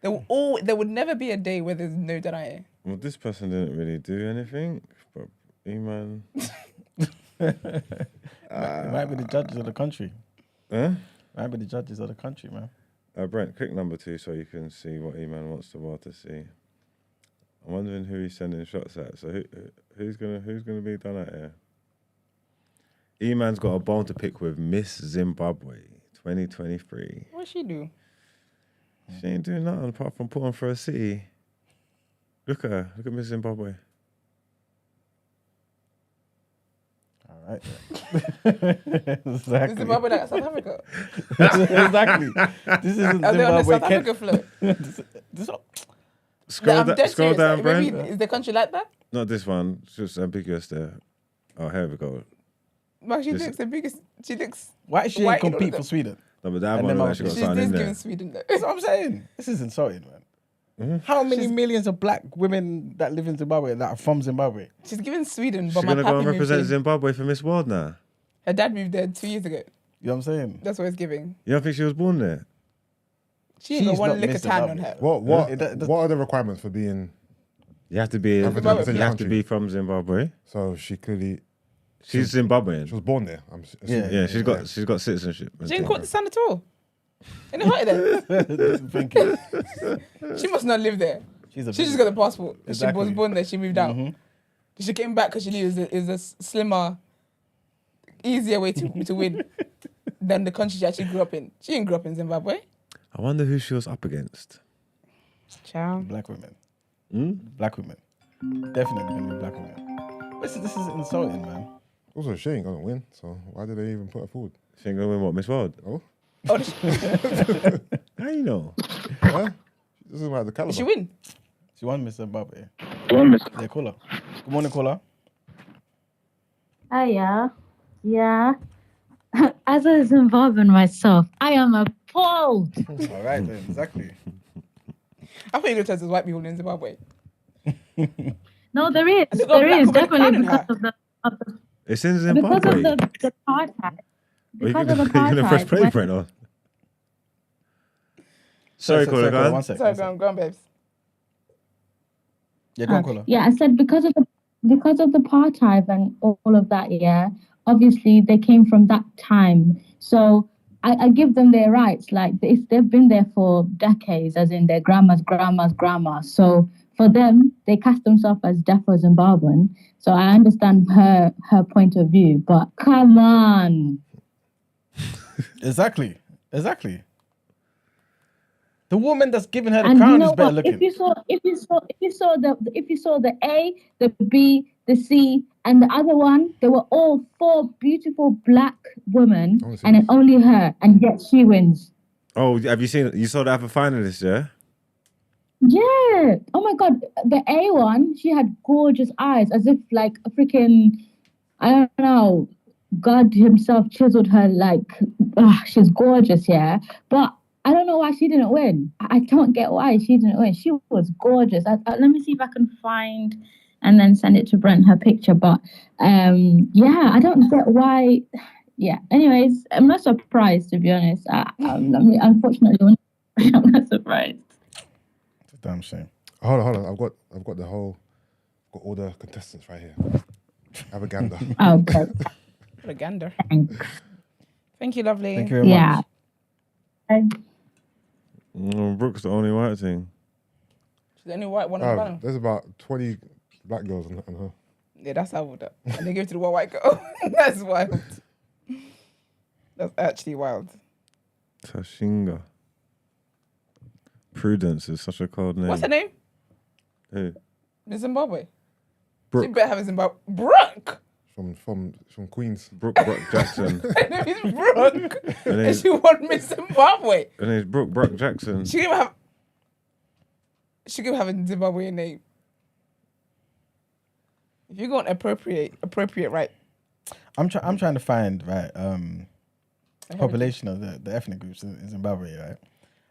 There would never be a day where there's no Dana. Well, this person didn't really do anything, but Iman... It might be the judges of the country. Huh? Might be the judges of the country, man. Brent, click number 2 so you can see what Iman wants the world to see. I'm wondering who he's sending shots at. So who's gonna be done at here? Iman's got a bone to pick with Miss Zimbabwe 2023. What'd she do? She ain't doing nothing apart from put on for a city. Look at her. Look at Miss Zimbabwe. All right. Exactly. Zimbabwe like South Africa. Exactly. This isn't Are they on the Zimbabwe. South Africa float? Scroll down, Brent. Is the country like that? Not this one. It's just ambiguous there. Oh, here we go. Mark, she looks the biggest. She looks. Why she ain't compete for Sweden? No, but that one actually got something in there. Giving Sweden though. That's what I'm saying. This is insulting, man. Mm-hmm. How many millions of black women that live in Zimbabwe that are from Zimbabwe? She's giving Sweden, but She's gonna go and represent Zimbabwe for Miss World now. Her dad moved there 2 years ago. You know what I'm saying? That's what it's giving. You don't think she was born there? She ain't got She's one not lick of Mr. tan on W. her. What are the requirements for being? You have to be. You Zimbabwe. have to be from Zimbabwe. So she clearly. She's Zimbabwean. She was born there. Yeah, she's got citizenship. She didn't caught the sun at all. In the hot there. Thank you. She must not live there. She's She just got the passport. Exactly. She was born there. She moved out. She came back because she knew it was a slimmer, easier way to win than the country she actually grew up in. She didn't grow up in Zimbabwe. I wonder who she was up against. Ciao. Black women. Black women. Definitely gonna be black women. This is insulting, man. Also, she ain't gonna win. So why did they even put her forward? She ain't gonna win what, Miss World? Oh. How you know? Huh? This is like the caliber. Did she win? She won Miss Zimbabwe. Yeah, caller. Good morning, caller. Yeah. As a Zimbabwean myself, I am appalled. All right, then, exactly. I thought you were going to tell us white people in Zimbabwe. No, there is. Has it got There black is women definitely crowning because her? of the It's in Zimbabwe. because of the apartheid. Because of the Are you gonna press apartheid. play for it or? Sorry, caller, go on. 1 second. Sorry, go on, babes. Yeah, go on, caller. Yeah, I said because of the apartheid and all of that. Yeah, obviously they came from that time, so I give them their rights. Like they've been there for decades, as in their grandma's. So for them, they cast themselves as defo Zimbabwean. So I understand her point of view, but come on. Exactly. The woman that's giving her the And crown you know is better what? looking. If you saw the A, the B, the C, and the other one, they were all 4 beautiful black women, and then only her, and yet she wins. Oh, have you seen it? You saw the other finalists, yeah? Yeah. Oh my God. The A one, she had gorgeous eyes, as if like a freaking, I don't know, God himself chiseled her like, she's gorgeous, yeah. But I don't know why she didn't win. I don't get why she didn't win. She was gorgeous. Let me see if I can find and then send it to Brent, her picture. But yeah, I don't get why. Yeah. Anyways, I'm not surprised, to be honest. Unfortunately, I'm not surprised. It's a damn shame. Hold on. I've got all the contestants right here. Have a gander. Okay. What a gander. Thanks. Thank you, lovely. Thank you very much. Brooke's the only white thing. She's the only white one on the panel. There's about 20 black girls on her. Yeah, that's how would. And they give it to the one white girl. That's wild. That's actually wild. Tashinga. Prudence is such a cold name. What's her name? Who? In Zimbabwe. Brooke. She better have a Zimbabwe. Brooke! From Queens. Brooke Jackson. Her name is Brooke. Her And name's- she won Miss Zimbabwe. Her name's Brooke Jackson. She could have a Zimbabwean name. If you go on appropriate, right? I'm trying to find population of the ethnic groups in Zimbabwe, right?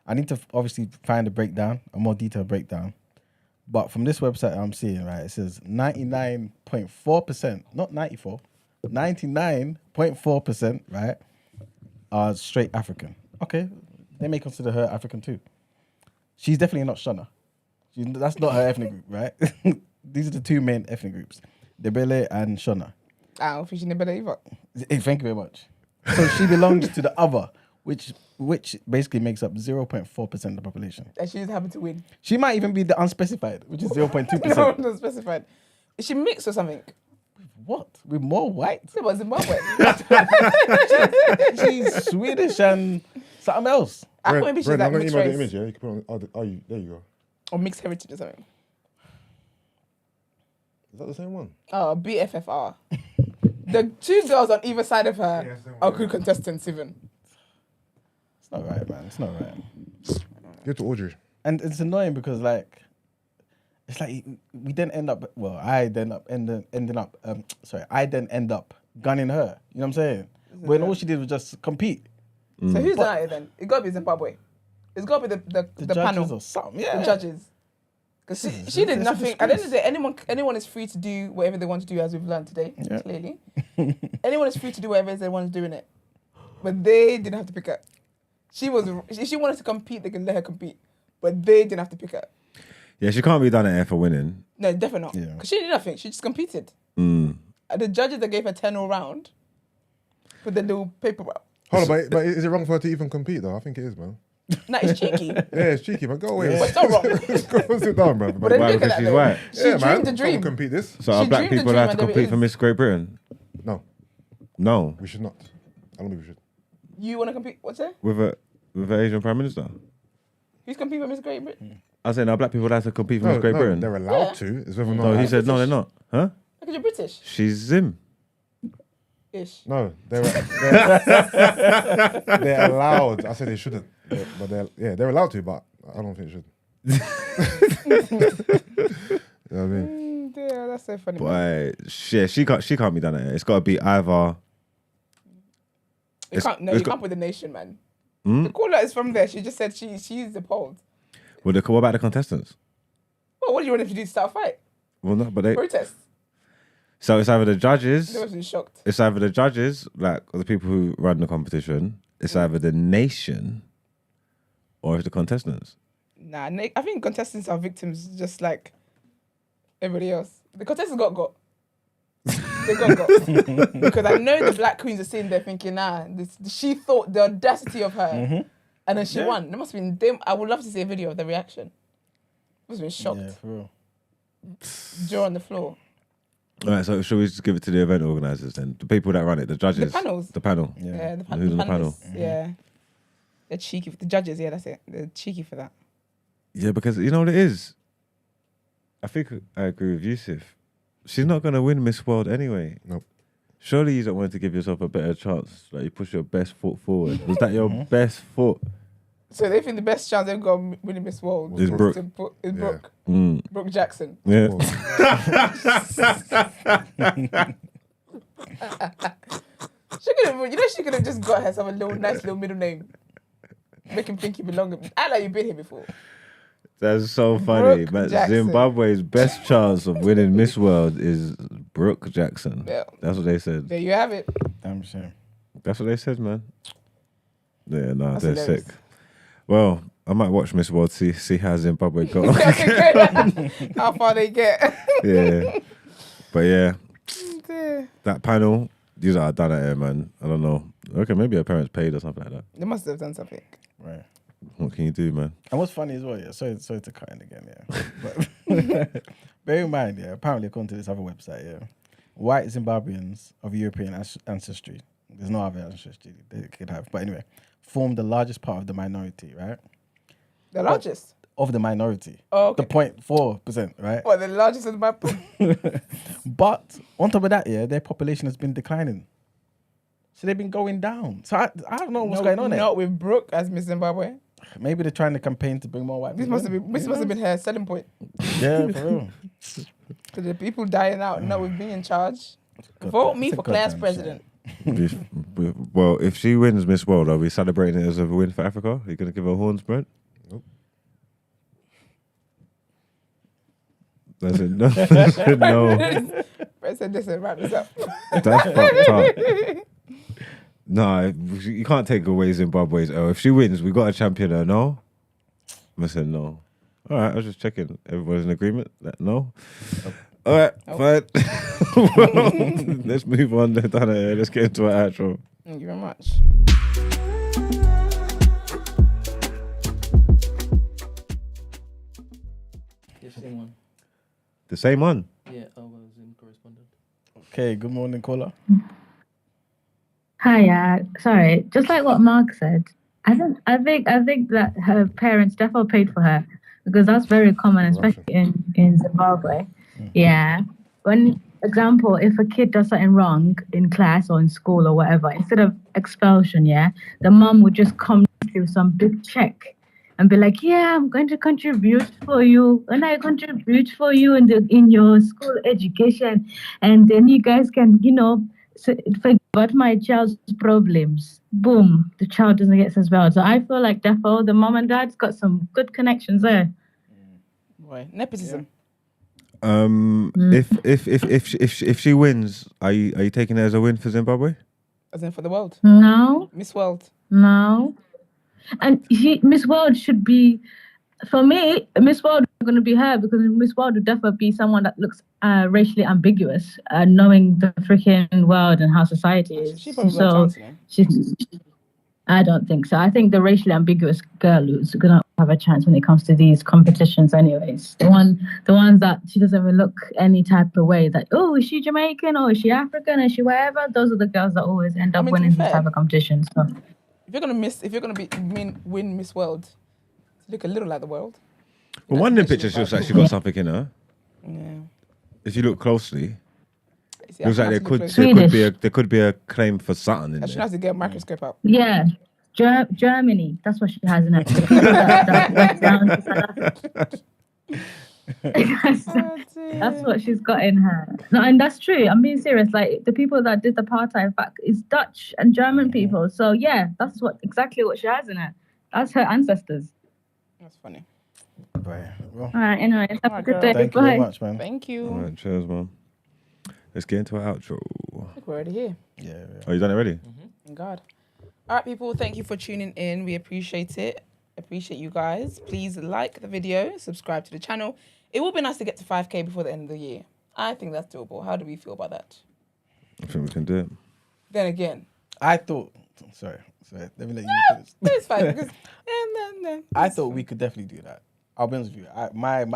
I need to obviously find a more detailed breakdown. But from this website I'm seeing, right, it says 99.4%, not 94, 99.4%, right, are straight African. Okay, they may consider her African too. She's definitely not Shona. That's not her ethnic group, right? These are the 2 main ethnic groups, Debele and Shona. I don't think she's never either. Thank you very much. So she belongs to the other, which basically makes up 0.4% of the population. And she just happened to win. She might even be the unspecified, which is 0.2%. No, not specified. Is she mixed or something? What? With more whites? Yeah, but Zimbabwe. She's Swedish and something else. I thought maybe she's Brent, like I'm gonna mixed email the race. image, yeah? You can put it on. There you go. Or mixed heritage or something. Is that the same one? Oh, BFFR. The 2 girls on either side of her are crew contestants even. It's not right, man. It's not right. Give it to Audrey. And it's annoying because, like, it's like we then end up. Well, I then end up gunning her. You know what I'm saying? When all she did was just compete. So who's that then? It got to be Zimbabwe. It's got to be the judges panel or something. Yeah, the judges. Because she did nothing. At the end of the day, anyone is free to do whatever they want to do, as we've learned today. Yeah. Clearly, anyone is free to do whatever they want to do in it. But they didn't have to pick her. She if she wanted to compete, they can let her compete, but they didn't have to pick her. Yeah, she can't be done at air for winning. No, definitely not. Because she did nothing. She just competed. Mm. The judges that gave her 10 all round with the little paper route. Hold on, but is it wrong for her to even compete though? I think it is, man. No, it's cheeky. Yeah, it's cheeky, man. Go away. But it's not wrong. Go sit down, bro. But then Why? look at Because that, she's though. white. She Yeah, man. dreamed the dream. Can't compete this. So are She black dreamed the people dream allowed to and there it compete is. for Miss Great Britain? No, No. we should not. I don't think we should. You want to compete? What's that? With an Asian Prime Minister? Who's competing with Miss Great Britain? I said, are black people allowed to compete for Miss Great Britain? They're allowed to. It's whether or not. No, he said, no, they're not. Huh? Because you're British. She's Zim. Ish. No, they're allowed. I said they shouldn't, but they're allowed to, but I don't think they should. You know what I mean? Yeah, that's so funny. man. But she can't be done at it. It's got to be either. You can't put the nation, man. Hmm? The caller is from there. She just said she's appalled. Well, what about the contestants? Well, what do you want them to do? Start a fight? Well, no, but they. Protest? So it's either the judges. They wasn't shocked. It's either the judges, like the people who run the competition. It's either the nation, or it's the contestants. Nah, I think contestants are victims just like everybody else. The contestants got. They got. Because I know the black queens are sitting there thinking, she thought the audacity of her. And then she won. There must have been them. I would love to see a video of the reaction. Must have been shocked. Yeah, for real. Jaw on the floor. All right, so should we just give it to the event organisers then? The people that run it, the judges. The panels. The panel. Yeah, the Who's on the panel? panelists, yeah. They're cheeky. The judges, yeah, that's it. They're cheeky for that. Yeah, because you know what it is? I think I agree with Yusuf. She's not going to win Miss World anyway. Nope. Surely you don't want to give yourself a better chance. Like you push your best foot forward. Was that your best foot? So they think the best chance they've got of winning Miss World Is Brooke. is Brooke. Mm. Brooke Jackson. Yeah. She could have just got herself a nice little middle name. Make him think he belongs. Act like you've been here before. That's so funny. Brooke Man, Jackson. Zimbabwe's best chance of winning Miss World is Brooke Jackson. Yeah. That's what they said. There you have it. Damn shame. That's what they said, man. Yeah, no, That's they're hilarious. sick. Well, I might watch Miss World, see how Zimbabwe go. How far they get. Yeah. But yeah, Dear. that panel, these are done at air, man. I don't know. Okay, maybe her parents paid or something like that. They must have done something. Right. What can you do, man? And what's funny as well, yeah, sorry to cut in again, yeah. But bear in mind, yeah, apparently according to this other website, yeah, white Zimbabweans of European ancestry, there's no other ancestry they could have, but anyway, form the largest part of the minority, right? The largest? Of the minority. Oh, okay. The 0.4%, right? What, the largest of the map? But on top of that, yeah, their population has been declining. So they've been going down. So I don't know what's going on there. Not with Brooke as Miss Zimbabwe. Maybe they're trying to campaign to bring more white This people. must have been her selling point. Yeah, for real. To the people dying out, not with me in charge. Vote me it's a for Claire's goddamn president. Well, if she wins Miss World, are we celebrating it as a win for Africa? Are you going to give her horns, Brent? Nope. That's it. No. That's it, no. Brett said, listen, wrap this up. That's fucked up. No, you can't take away Zimbabwe's. Oh, if she wins, we got to champion her. No, I said no. All right, I was just checking. Everybody's in agreement. No. All right, fine. Well, let's move on. Let's get into our outro. Thank you very much. Same one. The same one. Yeah, I was in correspondent. Okay, good morning, caller. Hi, sorry. Just like what Mark said, I think that her parents definitely paid for her because that's very common, especially in Zimbabwe. Yeah. When example, if a kid does something wrong in class or in school or whatever, instead of expulsion, the mom would just come to some big check and be like, yeah, I'm going to contribute for you, and I contribute for you in your school education, and then you guys can, forget about my child's problems. Boom, the child doesn't get suspended. So I feel like therefore the mom and dad's got some good connections there. Boy, nepotism. If she wins, are you taking it as a win for Zimbabwe? As in for the world? No. Miss World? No. And Miss World should be, for me, Miss World is going to be her because Miss World would definitely be someone that looks racially ambiguous, knowing the freaking world and how society is. She probably got a chance, you know? she's. I don't think so. I think the racially ambiguous girl is going to have a chance when it comes to these competitions anyways. The ones that she doesn't even look any type of way that, oh, is she Jamaican or is she African? Is she whatever? Those are the girls that always end up winning these type of competitions. So. If you're gonna win Miss World, look a little like the world. Well, one of the pictures looks like she got something in her. Yeah. If you look closely, See, looks I like have to look there could be a claim for something in She there. has to get a microscope out. Yeah. Germany. That's what she has in her. That's what she's got in her. No, and that's true. I'm being serious. Like the people that did the apartheid back is Dutch and German people. So yeah, that's exactly what she has in her. That's her ancestors. That's funny. Right. Well, all right. Anyway, have a good day. Thank you very much, man. Thank you. All right, cheers, man. Let's get into our outro. I think we're already here. Yeah. Oh, you done it already? Thank God. All right, people. Thank you for tuning in. We appreciate it. Appreciate you guys. Please like the video, subscribe to the channel. It will be nice to get to 5K before the end of the year. I think that's doable. How do we feel about that? I think we can do it. Then again, I thought. Sorry. Let me let you finish. it's fine. Because, I thought we could definitely do that. I'll be honest with you. My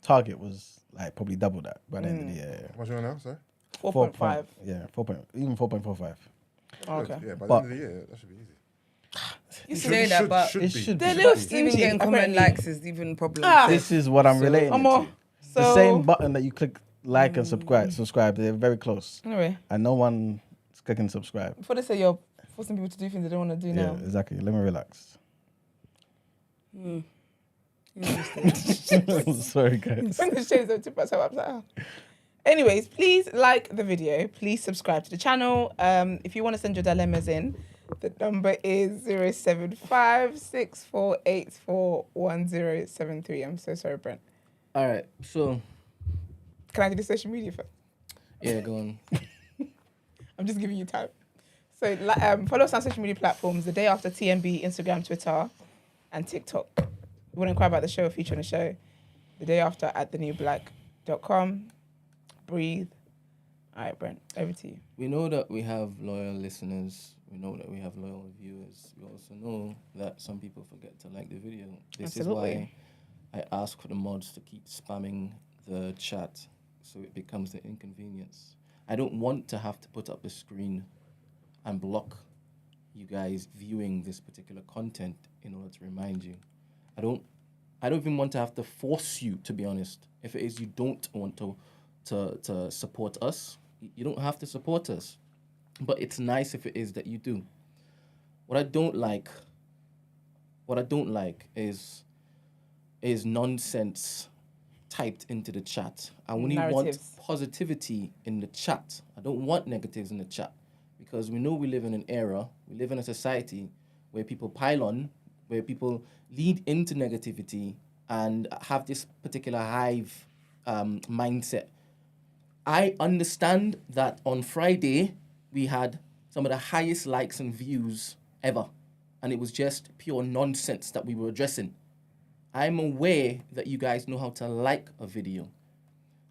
target was like probably double that by the end of the year. What's your now, sir? 4.5. Yeah, 4.45. Okay. Yeah, by the end of the year, that should be easy. You say that, but it should They're be. little even getting comment likes is even a problem. This is what I'm relating to. The So- same button that you click like and subscribe, they're very close. Anyway. And no one is clicking subscribe. Before they say you're forcing people to do things they don't want to do Yeah, now. exactly. Let me relax. Sorry, guys. Bring the shades over to myself upside down. Anyways, please like the video. Please subscribe to the channel. If you want to send your dilemmas in, the number is 07564841073. I'm so sorry, Brent. All right, so Can I do the social media first? yeah, go on. I'm just giving you time. So follow us on social media platforms the day after TNB, Instagram, Twitter, and TikTok. You want to inquire about the show or feature on the show? The day after at thenewblack.com. Breathe. All right, Brent, over to you. We know that we have loyal listeners. We know that we have loyal viewers. We also know that some people forget to like the video. This Absolutely. is why I ask for the mods to keep spamming the chat so it becomes an inconvenience. I don't want to have to put up a screen and block you guys viewing this particular content in order to remind you. I don't even want to have to force you, to be honest. If it is you don't want to support us, you don't have to support us. But it's nice if it is that you do. What I don't like is nonsense typed into the chat. I only want Narratives. positivity in the chat. I don't want negatives in the chat, because we know we live in an era, we live in a society where people pile on, where people lead into negativity and have this particular hive mindset. I understand that on Friday we had some of the highest likes and views ever, and it was just pure nonsense that we were addressing. I'm aware that you guys know how to like a video.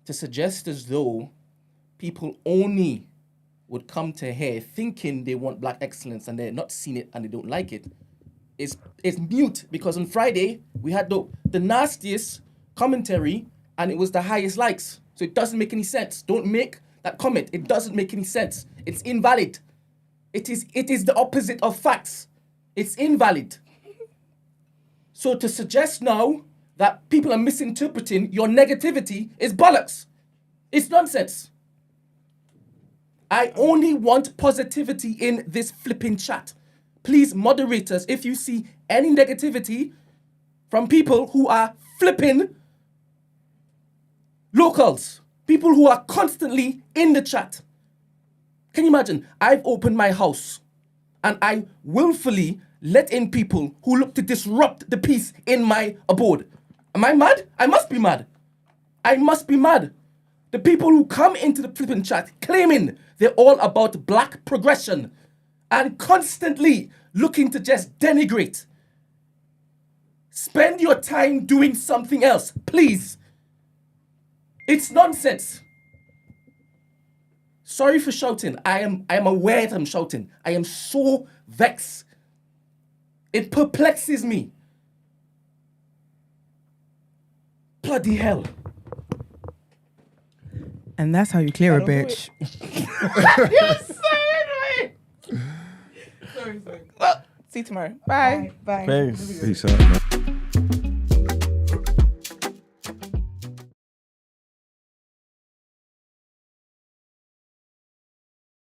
To suggest as though people only would come to here thinking they want black excellence and they're not seeing it and they don't like it is mute, because on Friday we had the nastiest commentary and it was the highest likes. So it doesn't make any sense. Don't make that comment. It doesn't make any sense. It's invalid. It is the opposite of facts. It's invalid. So to suggest now that people are misinterpreting your negativity is bollocks. It's nonsense. I only want positivity in this flipping chat. Please, moderators, if you see any negativity from people who are flipping locals, people who are constantly in the chat. Can you imagine? I've opened my house and I willfully let in people who look to disrupt the peace in my abode. Am I mad? I must be mad. I must be mad. The people who come into the flipping chat claiming they're all about black progression and constantly looking to just denigrate. Spend your time doing something else, please. It's nonsense. Sorry for shouting. I am aware that I'm shouting. I am so vexed. It perplexes me. Bloody hell. And that's how you clear a bitch. You're so annoying. Sorry. Well, see you tomorrow. Bye. Bye. Peace. Peace out, man.